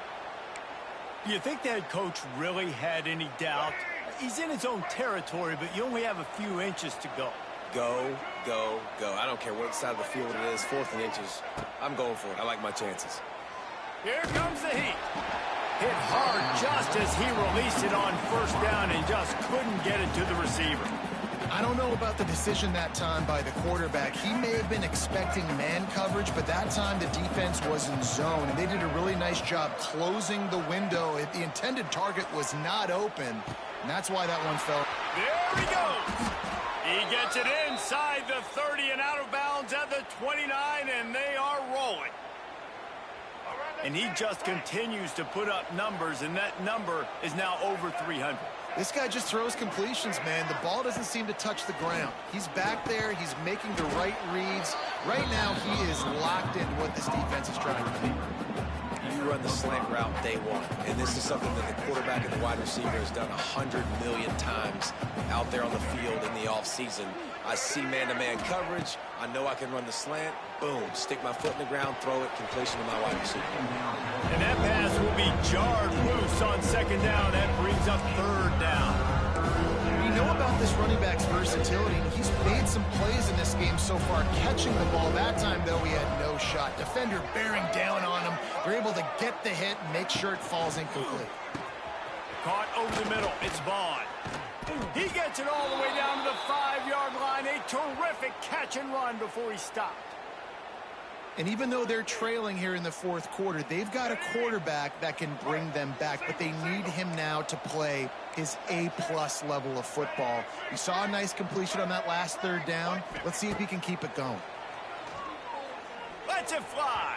Do you think the head coach really had any doubt? He's in his own territory, but you only have a few inches to go. Go, go, go. I don't care what side of the field it is, 4th and inches. I'm going for it. I like my chances. Here comes the heat. Hit hard just as he released it on first down and just couldn't get it to the receiver. I don't know about the decision that time by the quarterback. He may have been expecting man coverage, but that time the defense was in zone, and they did a really nice job closing the window. The intended target was not open, and that's why that one fell. There he goes. He gets it inside the 30 and out of bounds at the 29, and they are rolling. And he just continues to put up numbers, and that number is now over 300. This guy just throws completions, man. The ball doesn't seem to touch the ground. He's back there. He's making the right reads. Right now, he is locked into what this defense is trying to do. You run the slant route day one, and this is something that the quarterback and the wide receiver has done 100 million times out there on the field in the offseason. I see man-to-man coverage. I know I can run the slant. Boom. Stick my foot in the ground, throw it, completion to my wide receiver. And that pass will be jarred loose on second down. That brings up third down. We know about this running back's versatility. He's made some plays in this game so far, catching the ball. That time, though, he had no shot. Defender bearing down on him. They're able to get the hit and make sure it falls incomplete. Caught over the middle. It's Vaughn. He gets it all the way down to the 5-yard line. A terrific catch and run before he stopped. And even though they're trailing here in the 4th quarter, they've got a quarterback that can bring them back, but they need him now to play his A-plus level of football. We saw a nice completion on that last third down. Let's see if he can keep it going. Lets it fly.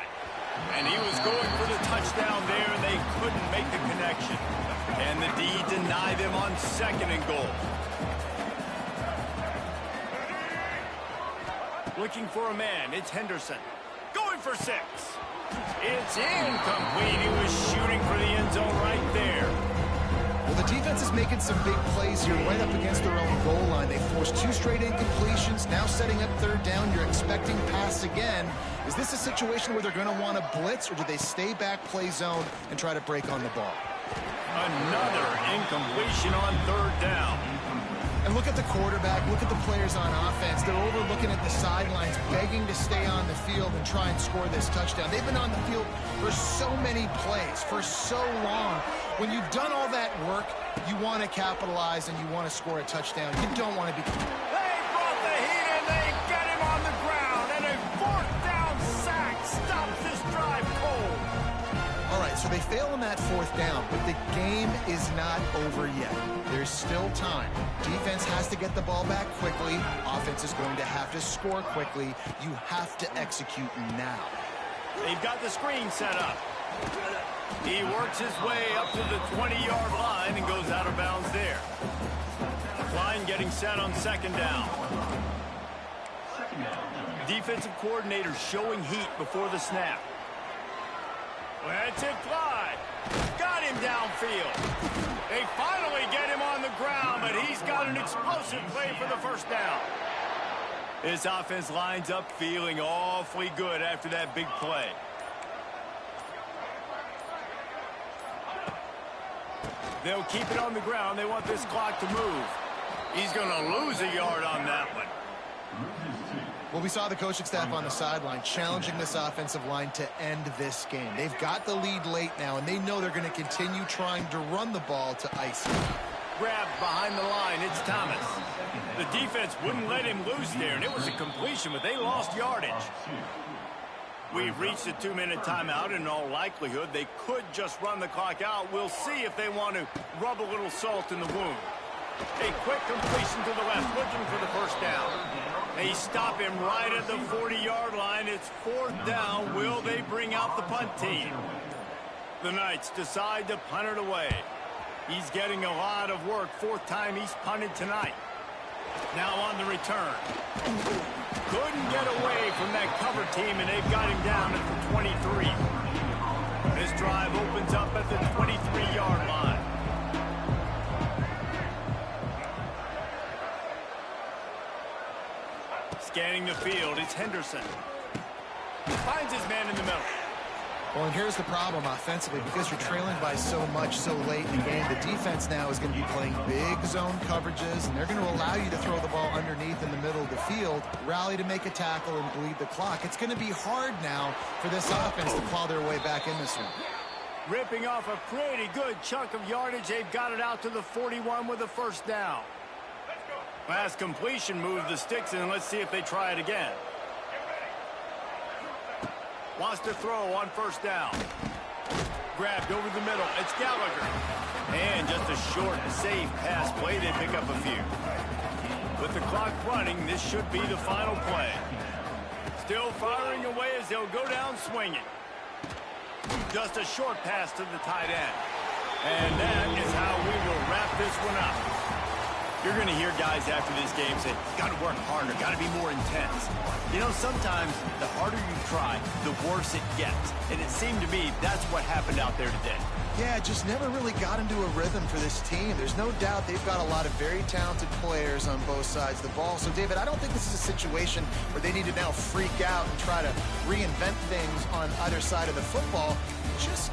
And he was going for the touchdown there, and they couldn't make the connection. And the D deny them on second and goal. Looking for a man, it's Henderson. Going for 6. It's incomplete. He was shooting for the end zone right there. Well, the defense is making some big plays here right up against their own goal line. They forced 2 straight incompletions, now setting up 3rd down. You're expecting pass again. Is this a situation where they're going to want to blitz, or do they stay back, play zone, and try to break on the ball? Another incompletion on 3rd down. And look at the quarterback, look at the players on offense. They're overlooking at the sidelines, begging to stay on the field and try and score this touchdown. They've been on the field for so many plays, for so long. When you've done all that work, you want to capitalize and you want to score a touchdown. You don't want to be... They brought the heat and they get him on the ground. And a 4th down sack stops this drive cold. All right, so they fail on that 4th down, but the game is not over yet. There's still time. Defense has to get the ball back quickly. Offense is going to have to score quickly. You have to execute now. They've got the screen set up. He works his way up to the 20-yard line and goes out of bounds there. Line getting set on 2nd down. Defensive coordinator showing heat before the snap. Let's it fly. Got him downfield. They finally get him on the ground, but he's got an explosive play for the 1st down. This offense lines up feeling awfully good after that big play. They'll keep it on the ground. They want this clock to move. He's going to lose a yard on that one. Well, we saw the coaching staff on the sideline challenging this offensive line to end this game. They've got the lead late now, and they know they're going to continue trying to run the ball to ice it. Grabbed behind the line. It's Thomas. The defense wouldn't let him loose there, and it was a completion, but they lost yardage. We've reached a 2-minute timeout, and in all likelihood, they could just run the clock out. We'll see if they want to rub a little salt in the wound. A quick completion to the left, looking for the 1st down. They stop him right at the 40-yard line. It's 4th down. Will they bring out the punt team? The Knights decide to punt it away. He's getting a lot of work. 4th time he's punted tonight. Now on the return. Couldn't get away from that cover team, and they've got him down at the 23. This drive opens up at the 23-yard line. Scanning the field, it's Henderson. Finds his man in the middle. Well, and here's the problem offensively. Because you're trailing by so much so late in the game, the defense now is going to be playing big zone coverages, and they're going to allow you to throw the ball underneath in the middle of the field, rally to make a tackle, and bleed the clock. It's going to be hard now for this offense to claw their way back in this one. Ripping off a pretty good chunk of yardage. They've got it out to the 41 with a 1st down. Last completion moved the sticks, and let's see if they try it again. Wants to throw on 1st down. Grabbed over the middle. It's Gallagher. And just a short, safe pass play. They pick up a few. With the clock running, this should be the final play. Still firing away as they'll go down swinging. Just a short pass to the tight end. And that is how we will wrap this one up. You're going to hear guys after this game say, got to work harder, got to be more intense. You know, sometimes the harder you try, the worse it gets. And it seemed to me that's what happened out there today. Yeah, just never really got into a rhythm for this team. There's no doubt they've got a lot of very talented players on both sides of the ball. So, David, I don't think this is a situation where they need to now freak out and try to reinvent things on either side of the football. Just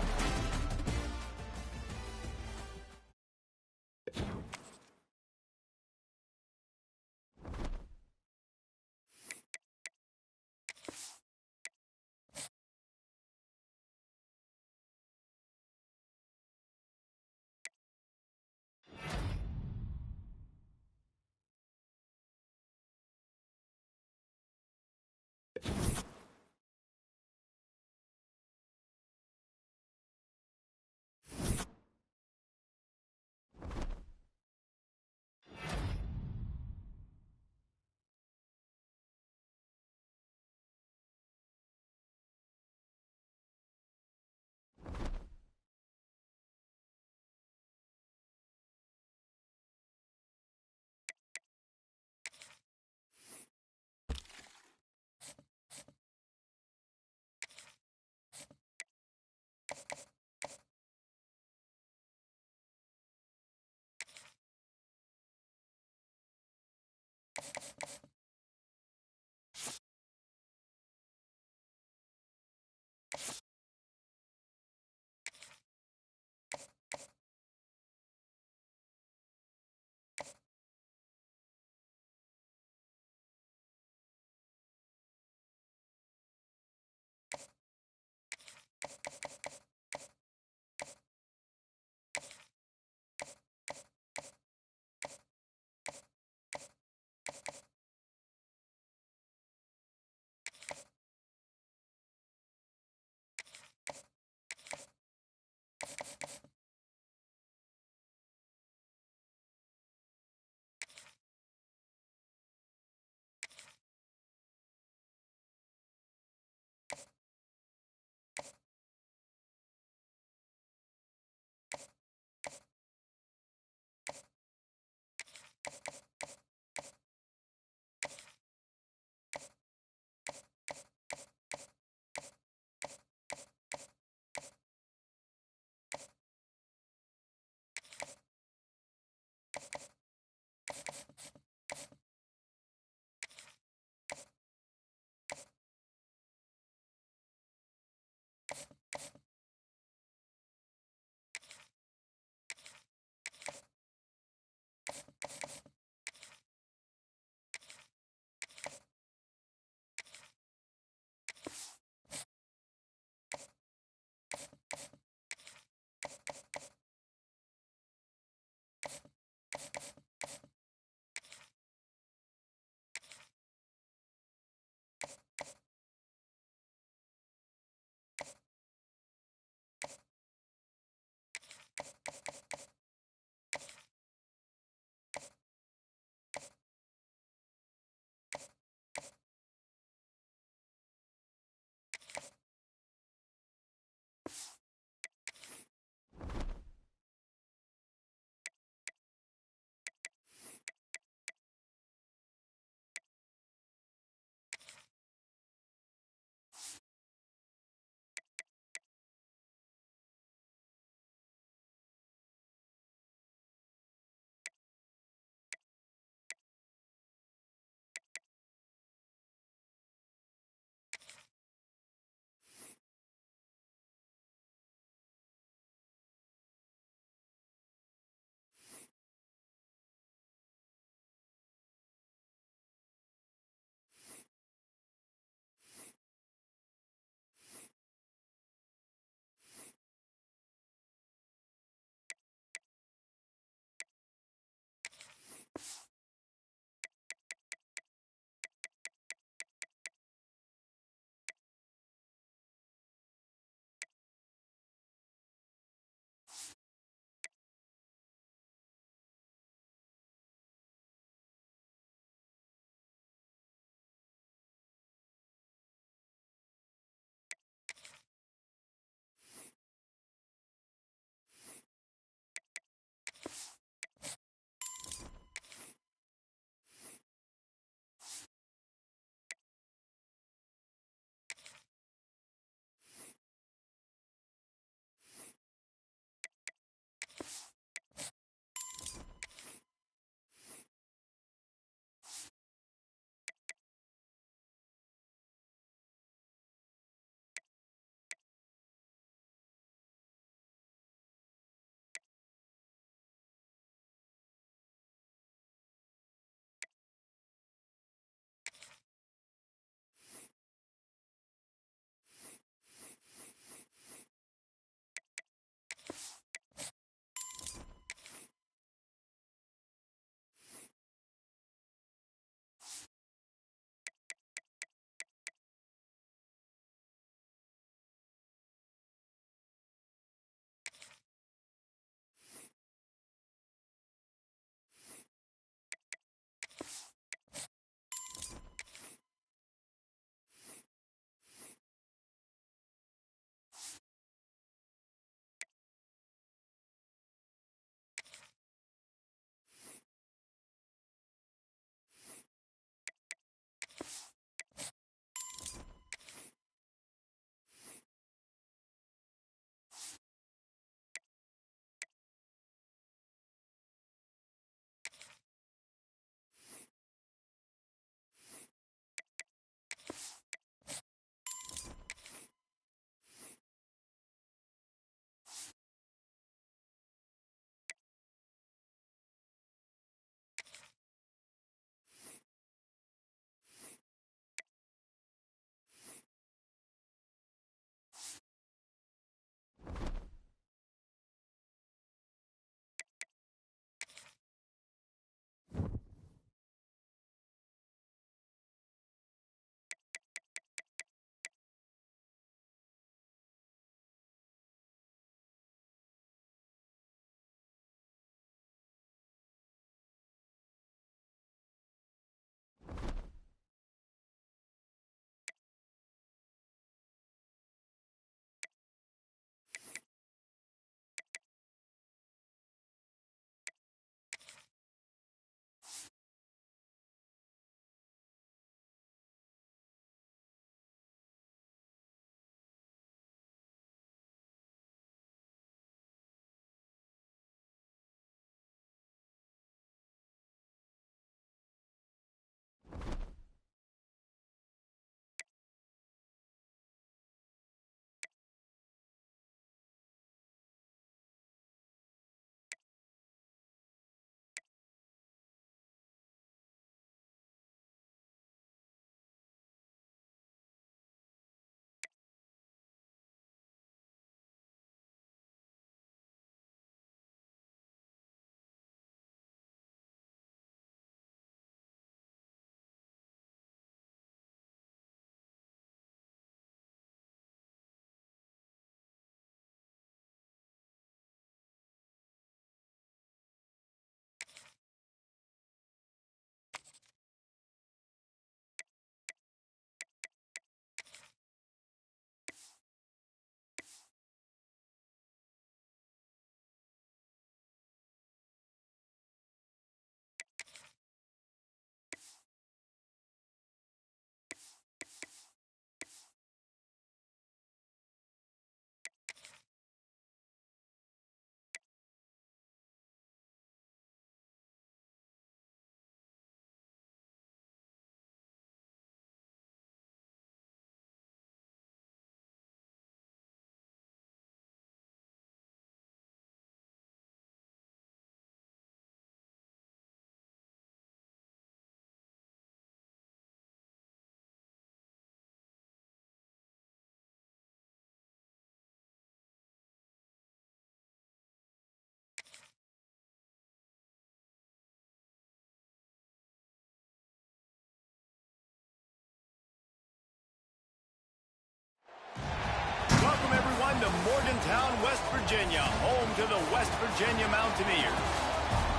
of Morgantown, West Virginia, home to the West Virginia Mountaineers.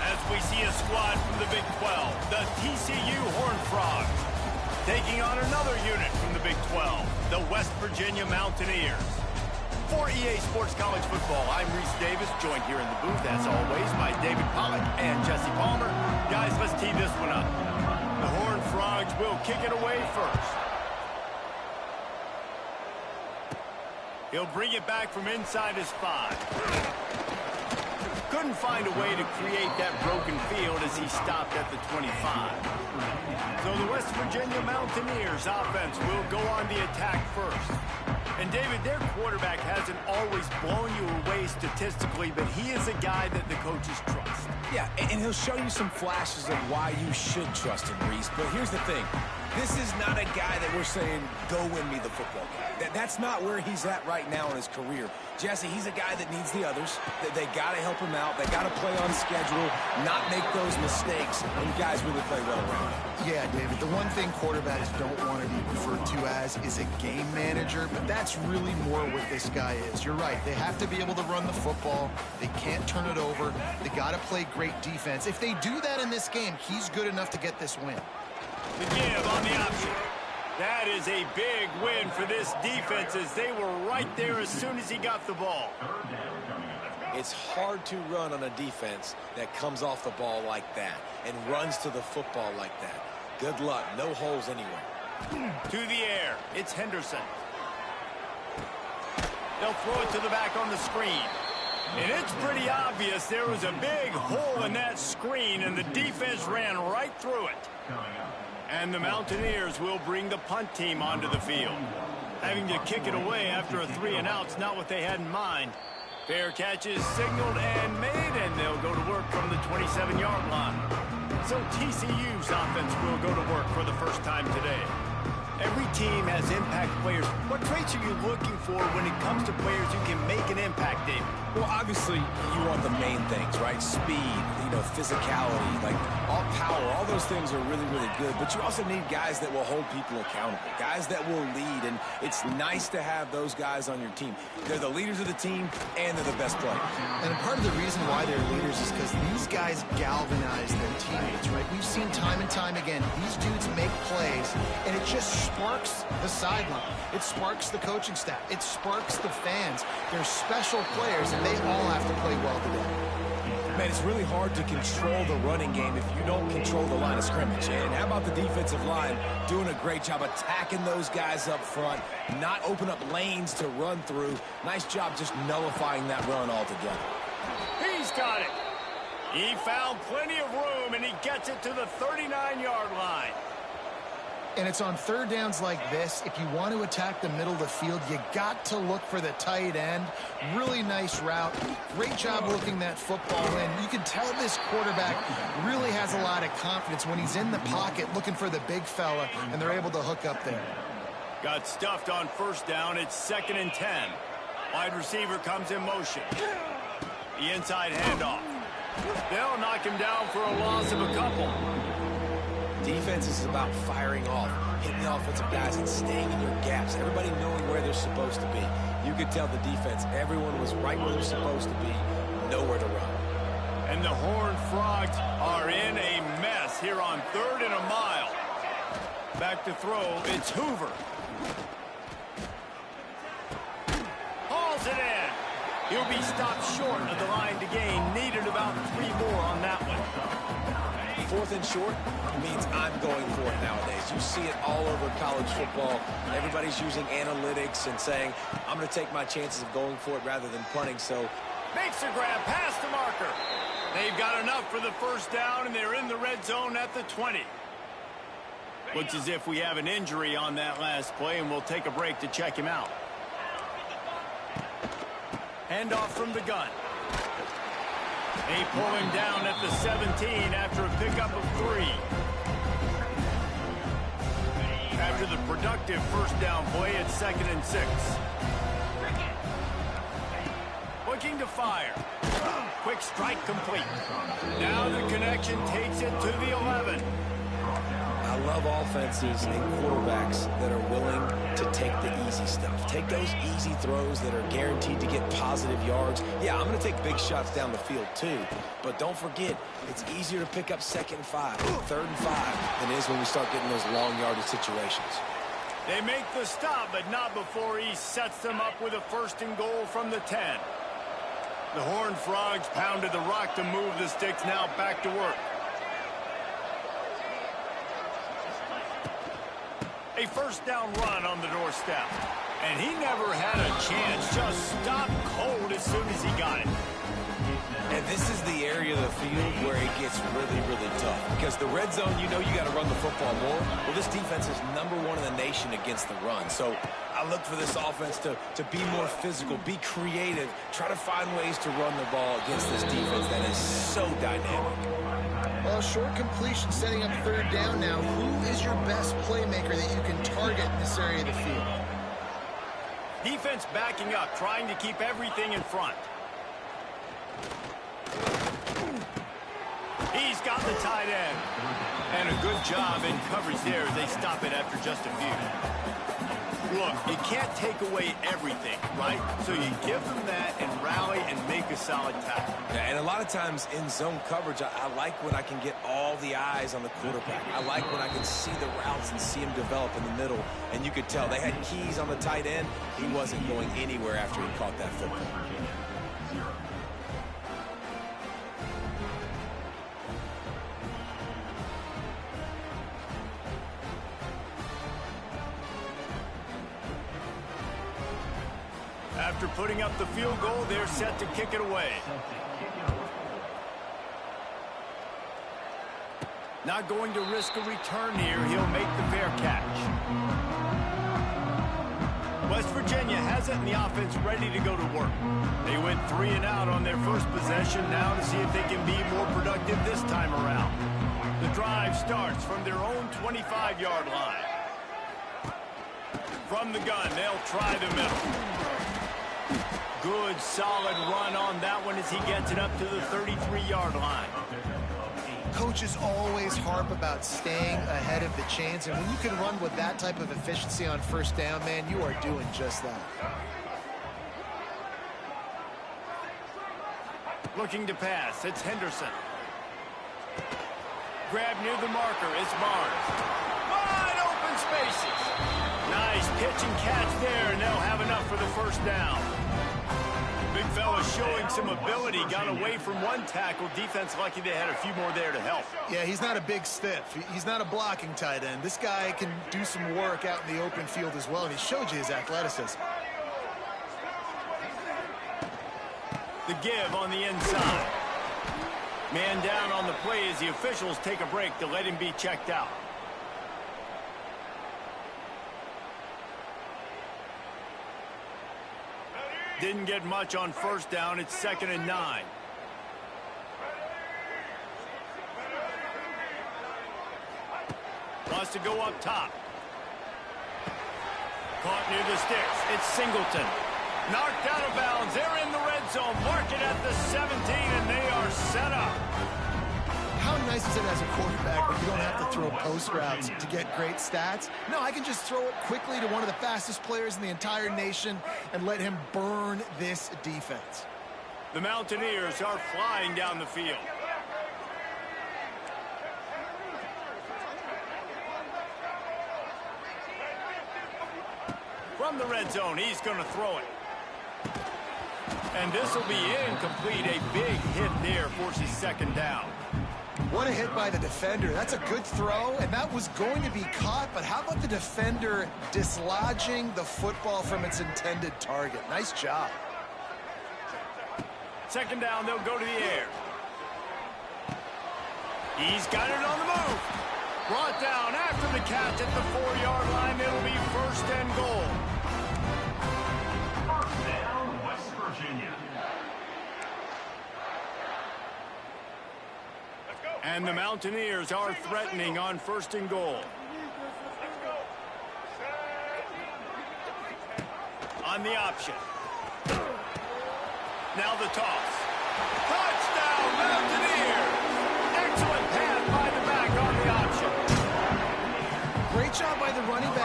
As we see a squad from the Big 12, the TCU Horned Frogs, taking on another unit from the Big 12, the West Virginia Mountaineers. For EA Sports College Football, I'm Reese Davis, joined here in the booth, as always, by David Pollack and Jesse Palmer. Guys, let's tee this one up. The Horned Frogs will kick it away first. He'll bring it back from inside his 5. Couldn't find a way to create that broken field as he stopped at the 25. So the West Virginia Mountaineers offense will go on the attack first. And David, their quarterback hasn't always blown you away statistically, but he is a guy that the coaches trust. Yeah, and he'll show you some flashes of why you should trust him, Reese. But here's the thing. This is not a guy that we're saying, go win me the football game. That's not where he's at right now in his career. Jesse, he's a guy that needs the others. They got to help him out. They got to play on schedule, not make those mistakes when guys really play well around him. Yeah, David, the one thing quarterbacks don't want to be referred to as is a game manager, but that's really more what this guy is. You're right. They have to be able to run the football. They can't turn it over. They got to play great defense. If they do that in this game, he's good enough to get this win. The give on the option. That is a big win for this defense as they were right there as soon as he got the ball. It's hard to run on a defense that comes off the ball like that and runs to the football like that. Good luck. No holes anywhere. To the air. It's Henderson. They'll throw it to the back on the screen. And it's pretty obvious there was a big hole in that screen, and the defense ran right through it. And the Mountaineers will bring the punt team onto the field. Having to kick it away after a 3-and-out's not what they had in mind. Fair catch is signaled and made, and they'll go to work from the 27-yard line. So TCU's offense will go to work for the first time today. Every team has impact players. What traits are you looking for when it comes to players who can make an impact, David? Well, obviously, you want the main things, right? Speed, physicality, like all power, all those things are really, really good. But you also need guys that will hold people accountable, guys that will lead. And it's nice to have those guys on your team. They're the leaders of the team, and they're the best players. And part of the reason why they're leaders is because these guys galvanize their teammates, right? We've seen time and time again, these dudes make plays, and it just sparks the sideline. It sparks the coaching staff. It sparks the fans. They're special players, and they all have to play well today. Man, it's really hard to control the running game if you don't control the line of scrimmage. And how about the defensive line doing a great job attacking those guys up front, not open up lanes to run through. Nice job just nullifying that run altogether. He's got it. He found plenty of room, and he gets it to the 39-yard line. And it's on third downs like this. If you want to attack the middle of the field, you got to look for the tight end. Really nice route. Great job looking that football in. You can tell this quarterback really has a lot of confidence when he's in the pocket looking for the big fella, and they're able to hook up there. Got stuffed on first down. It's 2nd and 10. Wide receiver comes in motion. The inside handoff. They'll knock him down for a loss of a couple. Defense is about firing off, hitting the offensive guys and staying in your gaps. Everybody knowing where they're supposed to be. You could tell the defense, everyone was right where they're supposed to be, nowhere to run. And the Horned Frogs are in a mess here on 3rd and a mile. Back to throw, it's Hoover. Hauls it in. He'll be stopped short of the line to gain. Needed about 3 more on that one. 4th and short means I'm going for it nowadays. You see it all over college football. Everybody's using analytics and saying, I'm going to take my chances of going for it rather than punting. So makes a grab past the marker. They've got enough for the first down, and they're in the red zone at the 20. Looks as if we have an injury on that last play, and we'll take a break to check him out. Handoff from the gun. They pull him down at the 17 after a pickup of 3. After the productive first down play, it's 2nd and 6. Looking to fire. Quick strike complete. Now the connection takes it to the 11. I love offenses and quarterbacks that are willing to take the easy stuff. Take those easy throws that are guaranteed to get positive yards. Yeah, I'm going to take big shots down the field too, but don't forget, it's easier to pick up 2nd and 5, 3rd and 5 than it is when we start getting those long yardage situations. They make the stop, but not before he sets them up with a 1st and goal from the 10. The Horned Frogs pounded the rock to move the sticks, now back to work. A 1st down run on the doorstep. And he never had a chance, just stopped cold as soon as he got it. And this is the area of the field where it gets really, really tough. Because the red zone, you know you got to run the football more. Well, this defense is #1 in the nation against the run. So I look for this offense to be more physical, be creative, try to find ways to run the ball against this defense that is so dynamic. Well, short completion setting up 3rd down now. Who is your best playmaker that you can target in this area of the field? Defense backing up, trying to keep everything in front. He's got the tight end. And a good job in coverage there as they stop it after just a few. Look, you can't take away everything, right? So you give them that and rally and make a solid tackle. Yeah, and a lot of times in zone coverage, I like when I can get all the eyes on the quarterback. I like when I can see the routes and see him develop in the middle. And you could tell they had keys on the tight end. He wasn't going anywhere after he caught that football. After putting up the field goal, they're set to kick it away. Not going to risk a return here. He'll make the fair catch. West Virginia has it in the offense ready to go to work. They went 3 and out on their first possession, now to see if they can be more productive this time around. The drive starts from their own 25-yard line. From the gun, they'll try the middle. Good, solid run on that one as he gets it up to the 33-yard line. Coaches always harp about staying ahead of the chains, and when you can run with that type of efficiency on 1st down, man, you are doing just that. Looking to pass, it's Henderson. Grab near the marker, it's Barnes. Wide open spaces. Nice pitch and catch there, and they'll have enough for the 1st down. Big fella showing some ability, got away from one tackle. Defense lucky they had a few more there to help. Yeah, he's not a big stiff. He's not a blocking tight end. This guy can do some work out in the open field as well, and he showed you his athleticism. The give on the inside. Man down on the play as the officials take a break to let him be checked out. Didn't get much on 1st down. It's 2nd and 9. Wants to go up top. Caught near the sticks. It's Singleton. Knocked out of bounds. They're in the red zone. Mark it at the 17, and they are set up. How nice is it as a quarterback when you don't have to throw post routes to get great stats? No, I can just throw it quickly to one of the fastest players in the entire nation and let him burn this defense. The Mountaineers are flying down the field. From the red zone, he's going to throw it. And this will be incomplete. A big hit there forces 2nd down. What a hit by the defender. That's a good throw, and that was going to be caught, but how about the defender dislodging the football from its intended target? Nice job. 2nd down, they'll go to the air. He's got it on the move. Brought down after the catch at the 4-yard line. It'll be 1st and goal. 1st down, West Virginia. And the Mountaineers are threatening on 1st and goal. On the option. Now the toss. Touchdown, Mountaineers! Excellent pass by the back on the option.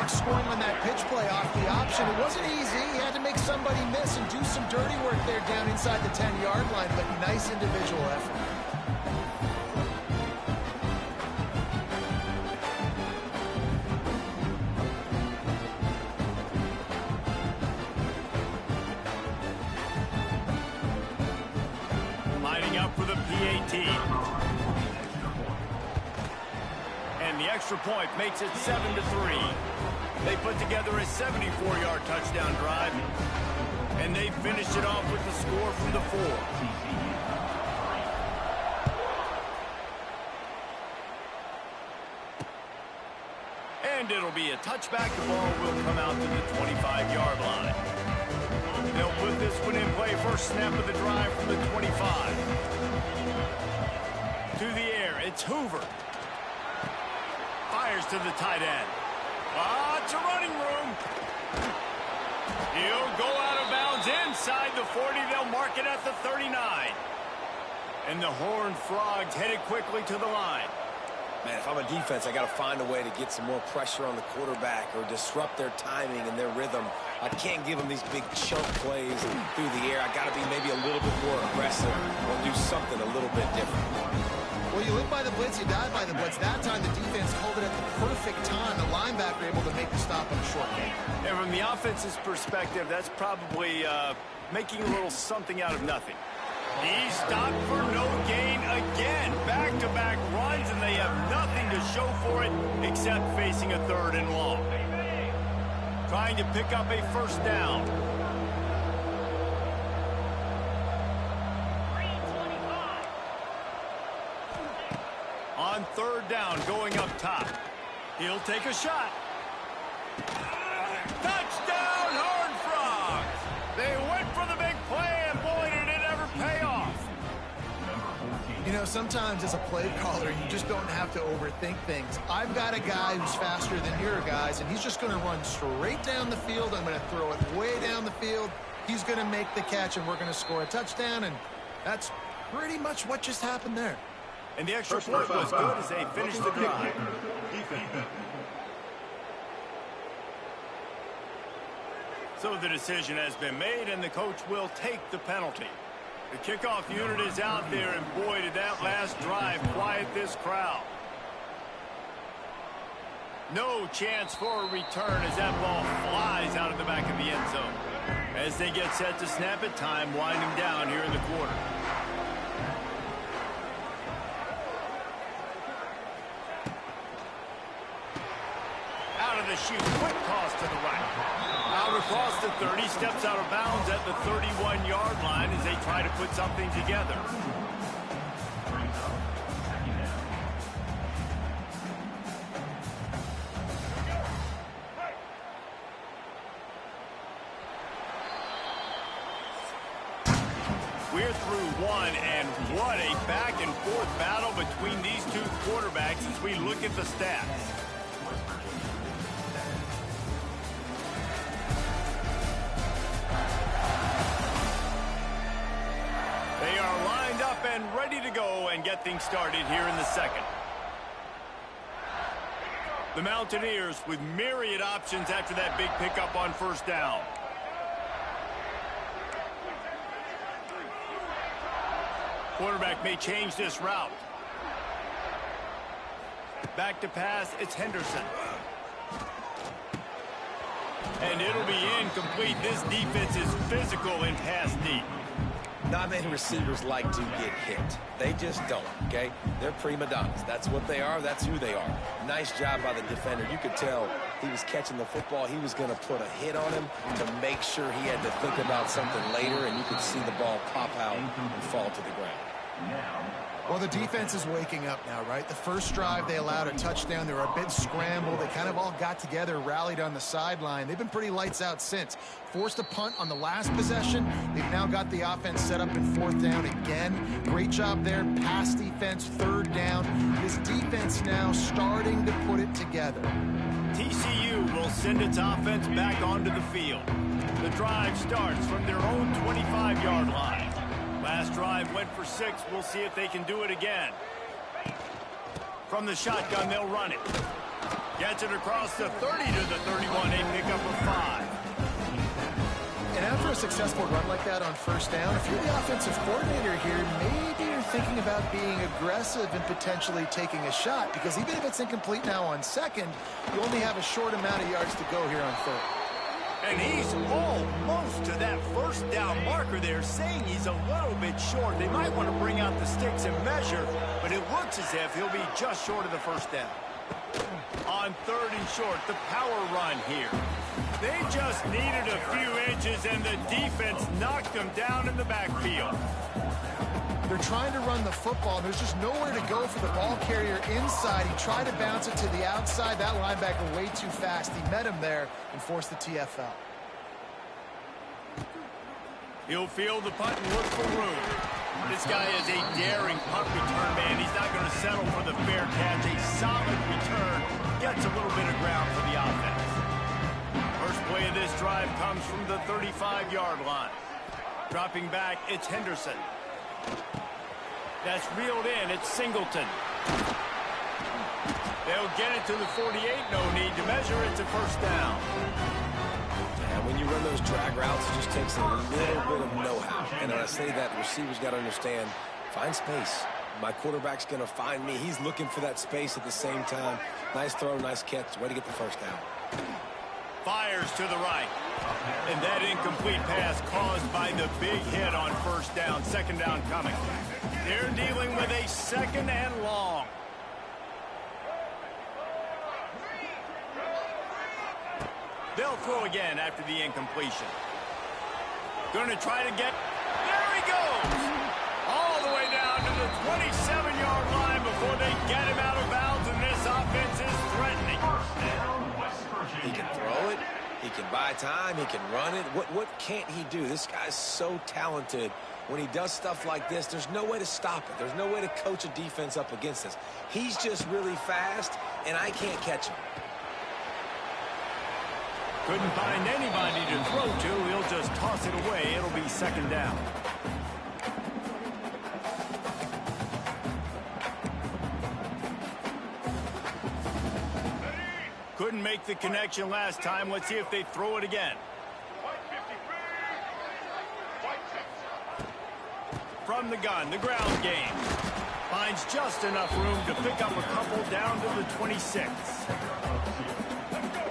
quarterback scoring on that pitch play off the option. It wasn't easy. He had to make somebody miss and do some dirty work there down inside the 10-yard line, but nice individual effort. Lining up for the PAT. And the extra point makes it 7-3. They put together a 74-yard touchdown drive, and they finished it off with the score from the 4. And it'll be a touchback. The ball will come out to the 25-yard line. They'll put this one in play. First snap of the drive from the 25. To the air, it's Hoover. Fires to the tight end. Lots of running room. He'll go out of bounds inside the 40. They'll mark it at the 39. And the Horned Frogs headed quickly to the line. Man, if I'm a defense, I got to find a way to get some more pressure on the quarterback or disrupt their timing and their rhythm. I can't give them these big chunk plays through the air. I got to be maybe a little bit more aggressive or do something a little bit different. Well, you live by the blitz, you die by the blitz. That time the defense called it at the perfect time. The linebacker able to make the stop on a short game. And from the offense's perspective, that's probably making a little something out of nothing. He stopped for no gain again. Back-to-back runs, and they have nothing to show for it except facing a 3rd and long. Trying to pick up a first down. On 3rd down, going up top. He'll take a shot. Touchdown, Horned Frogs! They went for the big play, and boy, did it ever pay off. You know, sometimes as a play caller, you just don't have to overthink things. I've got a guy who's faster than your guys, and he's just going to run straight down the field. I'm going to throw it way down the field. He's going to make the catch, and we're going to score a touchdown, and that's pretty much what just happened there. And the extra point was good as they finished the drive. So the decision has been made, and the coach will take the penalty. The kickoff unit is out there, and boy, did that last drive quiet this crowd. No chance for a return as that ball flies out of the back of the end zone. As they get set to snap it, time winding down here in the quarter. Out of the chute, quick toss to the right. Out across the 30, steps out of bounds at the 31-yard line as they try to put something together. We're through one, and what a back-and-forth battle between these two quarterbacks as we look at the stats. They are lined up and ready to go and get things started here in the second. The Mountaineers with myriad options after that big pickup on first down. Quarterback may change this route. Back to pass, it's Henderson. And it'll be incomplete. This defense is physical in pass deep. Not many receivers like to get hit. They just don't, okay? They're prima donnas. That's what they are. That's who they are. Nice job by the defender. You could tell he was catching the football. He was going to put a hit on him to make sure he had to think about something later, and you could see the ball pop out and fall to the ground. Well, the defense is waking up now, right? The first drive, they allowed a touchdown. They were a bit scrambled. They kind of all got together, rallied on the sideline. They've been pretty lights out since. Forced a punt on the last possession. They've now got the offense set up in 4th down again. Great job there. Pass defense, 3rd down. This defense now starting to put it together. TCU will send its offense back onto the field. The drive starts from their own 25-yard line. Last drive went for 6. We'll see if they can do it again. From the shotgun, they'll run it. Gets it across the 30 to the 31, a pickup of 5. And after a successful run like that on first down, if you're the offensive coordinator here, maybe you're thinking about being aggressive and potentially taking a shot, because even if it's incomplete now on second, you only have a short amount of yards to go here on third. And he's almost to that first down marker there, saying he's a little bit short. They might want to bring out the sticks and measure, but it looks as if he'll be just short of the first down. On third and short, the power run here. They just needed a few inches, and the defense knocked them down in the backfield. They're trying to run the football, and there's just nowhere to go for the ball carrier inside. He tried to bounce it to the outside. That linebacker way too fast. He met him there and forced the TFL. He'll field the punt and look for room. This guy is a daring punt return man. He's not going to settle for the fair catch. A solid return gets a little bit of ground for the offense. First play of this drive comes from the 35-yard line. Dropping back, it's Henderson. That's reeled in. It's Singleton. They'll get it to the 48. No need to measure. It's a first down. And when you run those drag routes, it just takes a little bit of know-how. And when I say that, the receiver's got to understand, find space. My quarterback's going to find me. He's looking for that space at the same time. Nice throw, nice catch. Way to get the first down. Fires to the right. And that incomplete pass caused by the big hit on first down. Second down coming. They're dealing with a second and long. They'll throw again after the incompletion. Going to try to get... There he goes! All the way down to the 27-yard line before they get him out of bounds, and this offense is threatening. He can throw it. He can buy time. He can run it. What can't he do? This guy's so talented. When he does stuff like this, there's no way to stop it. There's no way to coach a defense up against this. He's just really fast, and I can't catch him. Couldn't find anybody to throw to. He'll just toss it away. It'll be second down. Couldn't make the connection last time. Let's see if they throw it again. From the gun, the ground game. Finds just enough room to pick up a couple down to the 26.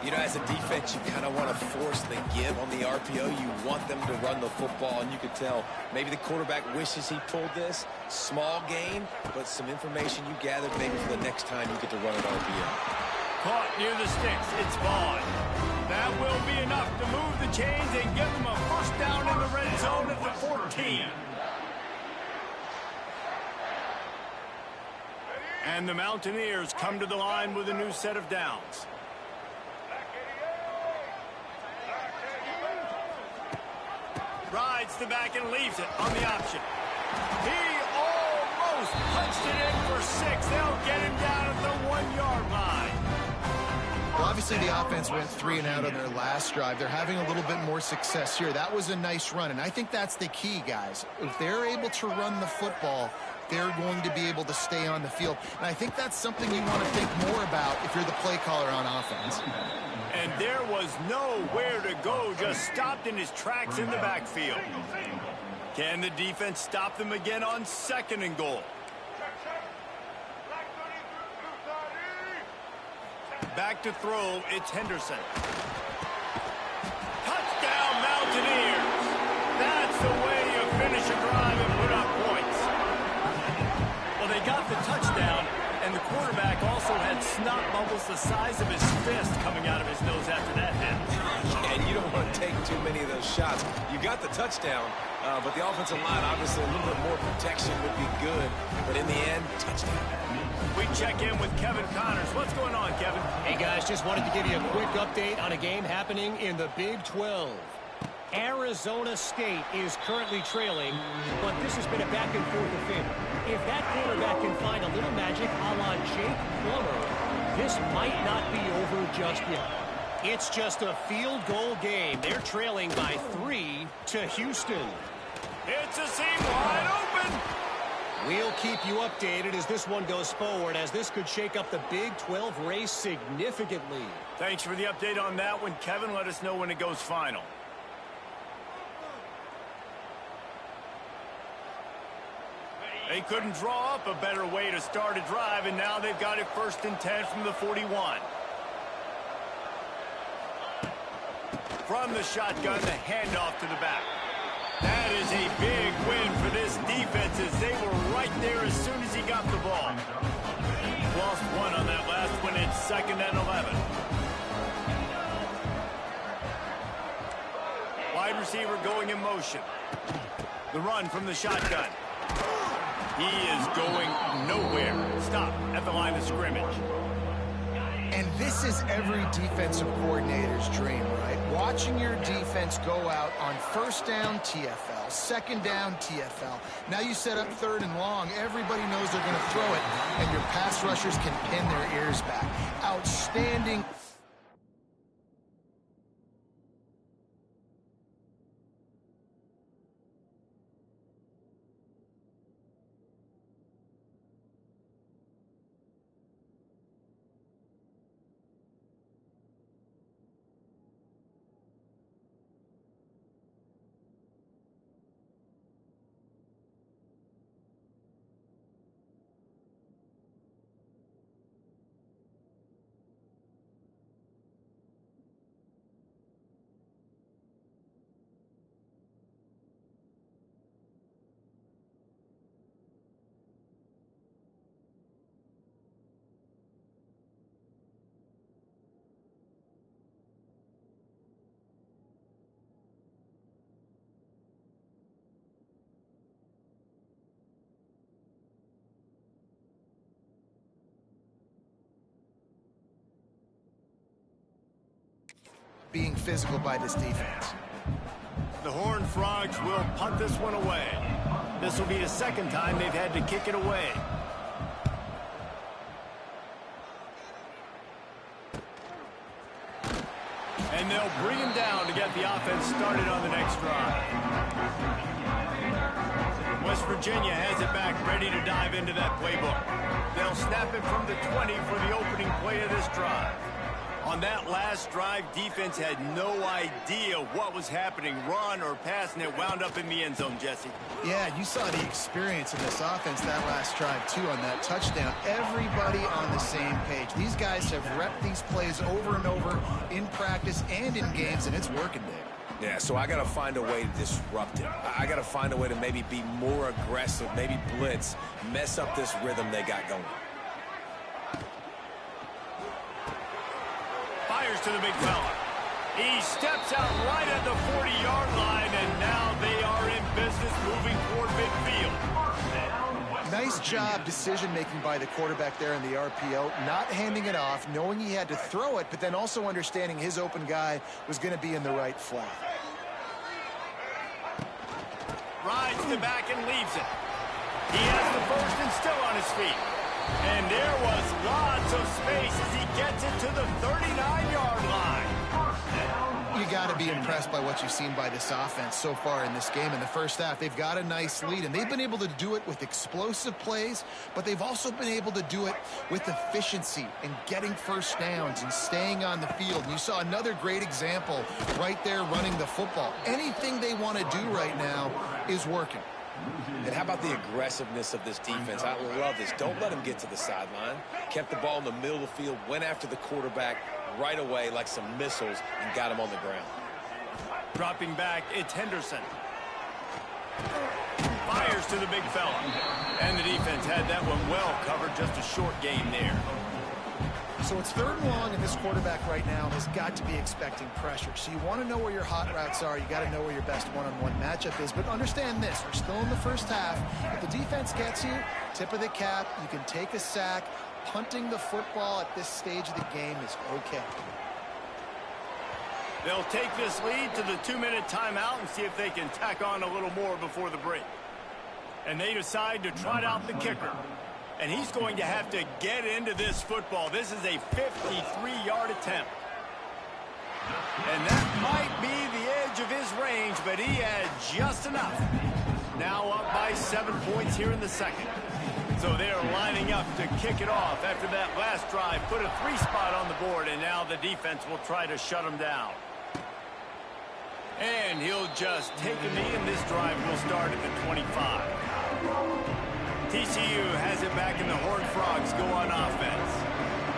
You know, as a defense, you kind of want to force the give on the RPO. You want them to run the football, and you could tell maybe the quarterback wishes he pulled this. Small gain, but some information you gathered maybe for the next time you get to run an RPO. Caught near the sticks. It's Vaughn. That will be enough to move the chains and give them a first down in the red zone at the 14. And the Mountaineers come to the line with a new set of downs. Rides the back and leaves it on the option. He almost punched it in for 6. They'll get him down at the 1-yard line. Well, obviously the offense went 3 and out on their last drive. They're having a little bit more success here. That was a nice run, and I think that's the key, guys. If they're able to run the football, they're going to be able to stay on the field. And I think that's something you want to think more about if you're the play caller on offense. And there was nowhere to go, just stopped in his tracks in the backfield. Can the defense stop them again on second and goal? Back to throw, it's Henderson. Touchdown, Mountaineers! That's the way you finish a drive and put up points. Well, they got the touchdown, and the quarterback also had snot bubbles the size of his fist coming out of his nose after that hit. And you don't want to take too many of those shots. You got the touchdown, but the offensive line, obviously, a little bit more protection would be good. But in the end, touchdown. We check in with Kevin Connors. What's going on, Kevin? Hey, guys, just wanted to give you a quick update on a game happening in the Big 12. Arizona State is currently trailing, but this has been a back-and-forth affair. If that quarterback can find a little magic a la Jake Plummer, this might not be over just yet. It's just a field goal game. They're trailing by 3 to Houston. It's a seam wide open. We'll keep you updated as this one goes forward, as this could shake up the Big 12 race significantly. Thanks for the update on that one, Kevin. Let us know when it goes final. They couldn't draw up a better way to start a drive, and now they've got it 1st and 10 from the 41. From the shotgun, the handoff to the back. That is a big win for this defense, as they were right there as soon as he got the ball. Lost one on that last one. It's 2nd and 11. Wide receiver going in motion. The run from the shotgun. He is going nowhere. Stop at the line of scrimmage. And this is every defensive coordinator's dream, right? Watching your defense go out on 1st down, TFL, 2nd down, TFL. Now you set up 3rd and long. Everybody knows they're going to throw it, and your pass rushers can pin their ears back. Outstanding. Being physical by this defense. The Horned Frogs will punt this one away. This will be the 2nd time they've had to kick it away. And they'll bring him down to get the offense started on the next drive. West Virginia has it back, ready to dive into that playbook. They'll snap it from the 20 for the opening play of this drive. On that last drive, defense had no idea what was happening, run or pass, and it wound up in the end zone, Jesse. Yeah, you saw the experience in this offense that last drive, too, on that touchdown. Everybody on the same page. These guys have repped these plays over and over in practice and in games, and it's working there. Yeah, so I got to find a way to disrupt it. I got to find a way to maybe be more aggressive, maybe blitz, mess up this rhythm they got going. Fires to the big fella. He steps out right at the 40-yard line, and now they are in business moving toward midfield. Nice job decision-making by the quarterback there in the RPO, not handing it off, knowing he had to throw it, but then also understanding his open guy was going to be in the right flat. Rides the back and leaves it. He has the 1st and still on his feet. And there was lots of space as he gets it to the 39-yard line. You got to be impressed by what you've seen by this offense so far in this game. In the first half, they've got a nice lead, and they've been able to do it with explosive plays, but they've also been able to do it with efficiency and getting 1st downs and staying on the field. And you saw another great example right there running the football. Anything they want to do right now is working. And how about the aggressiveness of this defense? I love this. Don't let them get to the sideline. Kept the ball in the middle of the field, went after the quarterback right away like some missiles and got him on the ground. Dropping back, it's Henderson. Fires to the big fella. And the defense had that one well covered, just a short game there. So it's 3rd and long, and this quarterback right now has got to be expecting pressure. So you want to know where your hot routes are. You got to know where your best one-on-one matchup is. But understand this, we're still in the first half. If the defense gets you, tip of the cap, you can take a sack. Punting the football at this stage of the game is okay. They'll take this lead to the 2-minute timeout and see if they can tack on a little more before the break. And they decide to trot out the kicker. And he's going to have to get into this football. This is a 53-yard attempt. And that might be the edge of his range, but he had just enough. Now up by 7 points here in the second. So they're lining up to kick it off after that last drive. Put a 3 spot on the board, and now the defense will try to shut them down. And he'll just take a knee, and this drive will start at the 25. TCU has it back, and the Horned Frogs go on offense.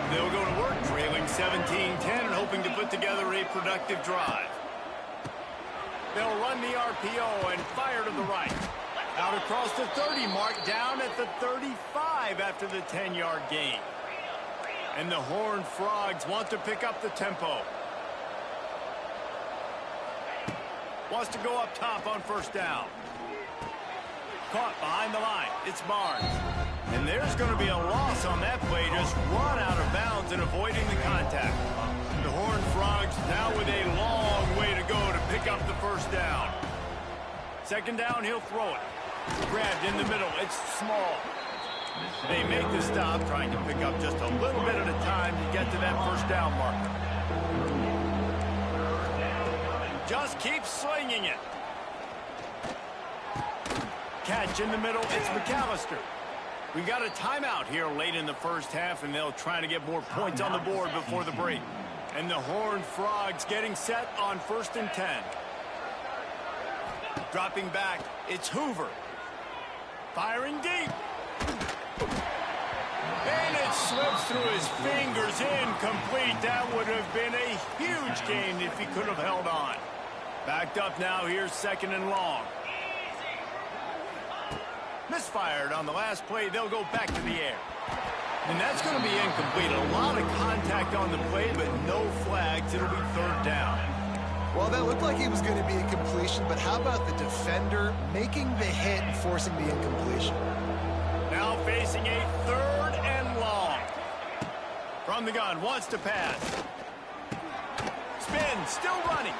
They'll go to work trailing 17-10 and hoping to put together a productive drive. They'll run the RPO and fire to the right. Out across the 30 mark, down at the 35 after the 10-yard gain. And the Horned Frogs want to pick up the tempo. Wants to go up top on first down. Caught behind the line. It's Barnes. And there's going to be a loss on that play. Just run out of bounds and avoiding the contact. The Horned Frogs now with a long way to go to pick up the first down. Second down, he'll throw it. Grabbed in the middle. It's small. They make the stop, trying to pick up just a little bit at a time to get to that first down marker. Just keep slinging it. Catch in the middle. It's McAllister. We got a timeout here late in the first half, and they'll try to get more points on the board before the break. And the Horned Frogs getting set on 1st and 10. Dropping back, it's Hoover. Firing deep. And it slips through his fingers, incomplete. That would have been a huge gain if he could have held on. Backed up now, here's 2nd and long. Misfired on the last play. They'll go back to the air. And that's going to be incomplete. A lot of contact on the play, but no flags. It'll be 3rd down. Well, that looked like it was going to be a completion, but how about the defender making the hit and forcing the incompletion? Now facing a 3rd and long. From the gun, wants to pass. Spin, still running.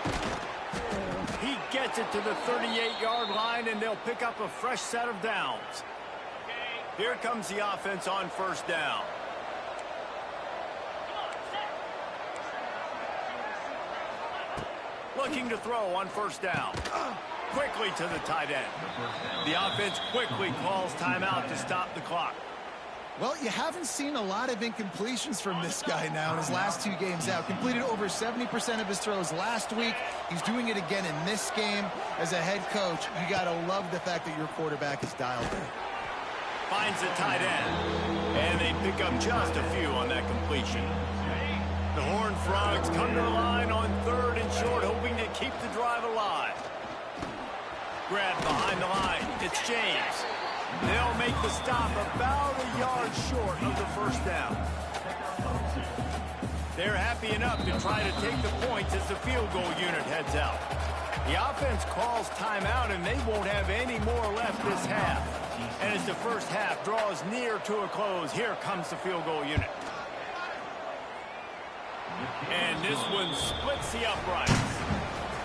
He gets it to the 38-yard line, and they'll pick up a fresh set of downs. Here comes the offense on 1st down. Looking to throw on 1st down. Quickly to the tight end. The offense quickly calls timeout to stop the clock. Well, you haven't seen a lot of incompletions from this guy now in his last 2 games out. Completed over 70% of his throws last week. He's doing it again in this game. As a head coach, you got to love the fact that your quarterback is dialed in. Finds the tight end. And they pick up just a few on that completion. The Horned Frogs come to the line on 3rd and short, hoping to keep the drive alive. Grabbed behind the line. It's James. They'll make the stop about a yard short of the 1st down. They're happy enough to try to take the points as the field goal unit heads out. The offense calls timeout, and they won't have any more left this half. And as the first half draws near to a close, here comes the field goal unit. And this one splits the uprights.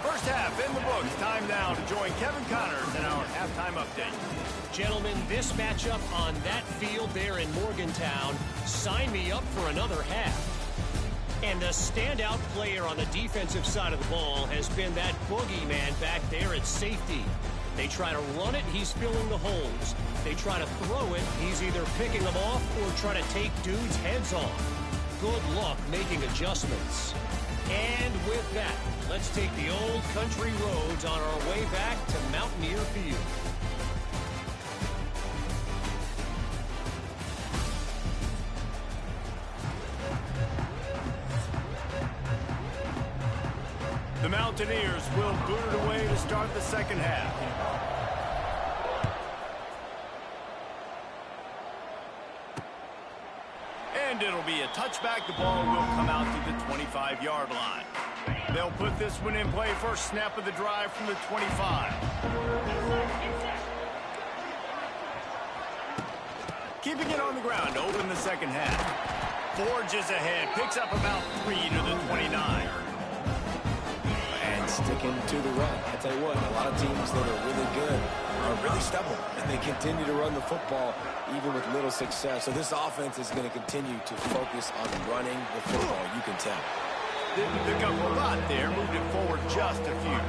First half in the books. Time now to join Kevin Connors in our halftime update. Gentlemen, this matchup on that field there in Morgantown, sign me up for another half. And the standout player on the defensive side of the ball has been that boogeyman back there at safety. They try to run it, he's filling the holes. They try to throw it, he's either picking them off or trying to take dudes' heads off. Good luck making adjustments. And with that, let's take the old country roads on our way back to Mountaineer Field. The Mountaineers will boot it away to start the second half. And it'll be a touchback. The ball will come out to the 25-yard line. They'll put this one in play. First snap of the drive from the 25. Keeping it on the ground to open the second half. Forges ahead. Picks up about 3 to the 29. Sticking to the run. I tell you what, a lot of teams that are really good are really stubborn, and they continue to run the football even with little success. So this offense is going to continue to focus on running the football. You can tell. Didn't pick up a lot there. Moved it forward just a few.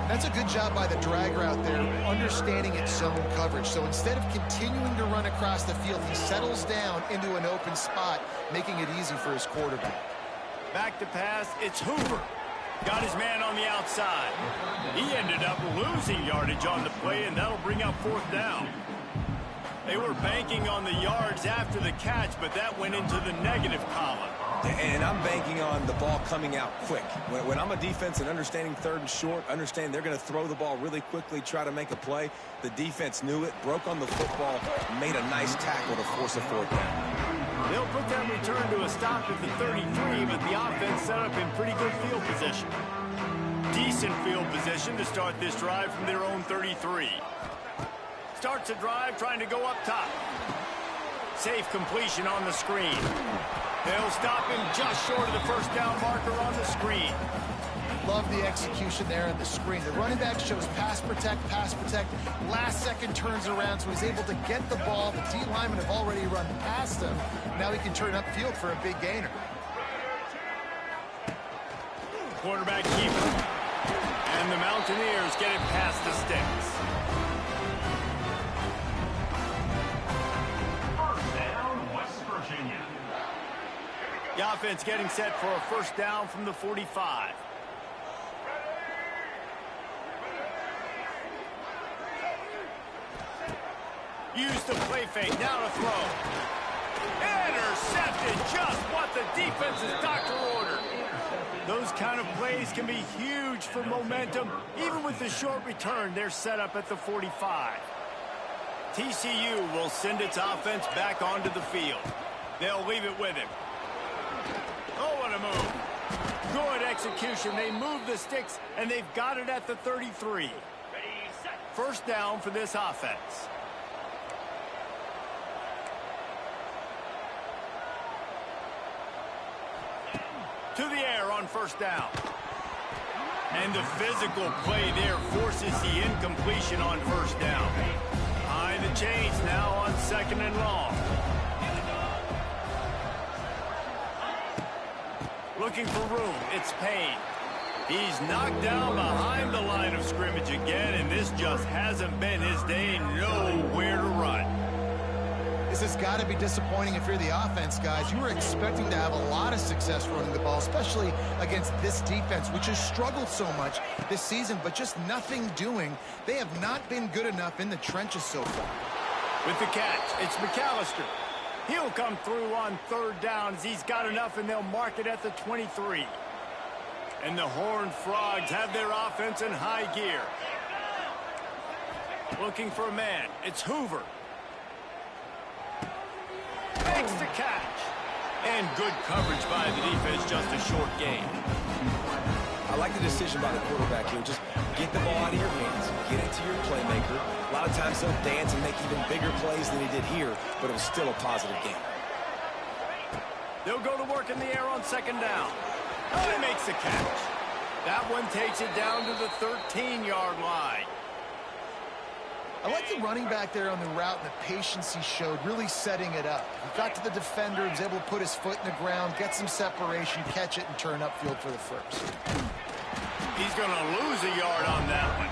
That's a good job by the drag route there, understanding its zone coverage. So instead of continuing to run across the field, he settles down into an open spot, making it easy for his quarterback. Back to pass, it's Hoover. Got his man on the outside. He ended up losing yardage on the play, and that'll bring up 4th down. They were banking on the yards after the catch, but that went into the negative column. And I'm banking on the ball coming out quick. When I'm a defense and understanding 3rd and short, understand they're going to throw the ball really quickly, try to make a play. The defense knew it, broke on the football, made a nice tackle to force a 4th down. They'll put that return to a stop at the 33, but the offense set up in pretty good field position. Decent field position to start this drive from their own 33. Starts a drive trying to go up top. Safe completion on the screen. They'll stop him just short of the 1st down marker on the screen. Love the execution there on the screen. The running back shows pass protect, last second turns around, so he's able to get the ball. The D linemen have already run past him. Now he can turn upfield for a big gainer. Quarterback keeper. And the Mountaineers get it past the sticks. First down, West Virginia. The offense getting set for a 1st down from the 45. Use the play fake, now to throw. Intercepted, just what the defense's doctor ordered. Those kind of plays can be huge for momentum. Even with the short return, they're set up at the 45. TCU will send its offense back onto the field. They'll leave it with him. Oh, what a move. Good execution. They move the sticks, and they've got it at the 33. 1st down for this offense. To the air on 1st down. And the physical play there forces the incompletion on 1st down. High the chains now on 2nd and long. Looking for room, it's Payne. He's knocked down behind the line of scrimmage again, and this just hasn't been his day. Nowhere to run. This has got to be disappointing if you're the offense, guys. You were expecting to have a lot of success running the ball, especially against this defense, which has struggled so much this season, but just nothing doing. They have not been good enough in the trenches so far. With the catch, it's McAllister. He'll come through on 3rd down as he's got enough, and they'll mark it at the 23. And the Horned Frogs have their offense in high gear. Looking for a man. It's Hoover. Makes the catch. And good coverage by the defense, just a short gain. I like the decision by the quarterback here. Just get the ball out of your hands. Get it to your playmaker. A lot of times he'll dance and make even bigger plays than he did here, but it was still a positive game. They'll go to work in the air on 2nd down. Oh, he makes the catch. That one takes it down to the 13-yard line. I like the running back there on the route and the patience he showed, really setting it up. He got to the defender, he was able to put his foot in the ground, get some separation, catch it, and turn upfield for the 1st. He's going to lose a yard on that one.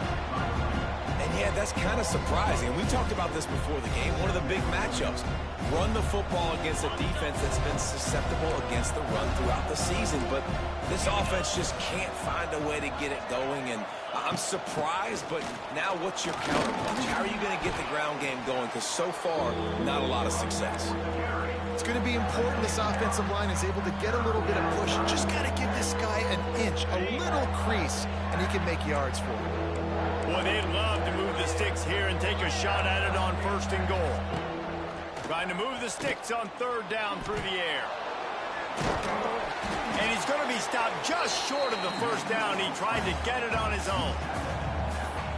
And yeah, that's kind of surprising. We talked about this before the game. One of the big matchups. Run the football against a defense that's been susceptible against the run throughout the season. But this offense just can't find a way to get it going. And I'm surprised, but now what's your counterpunch? How are you going to get the ground game going? Because so far, not a lot of success. It's going to be important this offensive line is able to get a little bit of push. Just got to give this guy an inch, a little crease, and he can make yards for you. Boy, they'd love to move the sticks here and take a shot at it on 1st and goal. Trying to move the sticks on 3rd down through the air. And he's going to be stopped just short of the 1st down. He tried to get it on his own.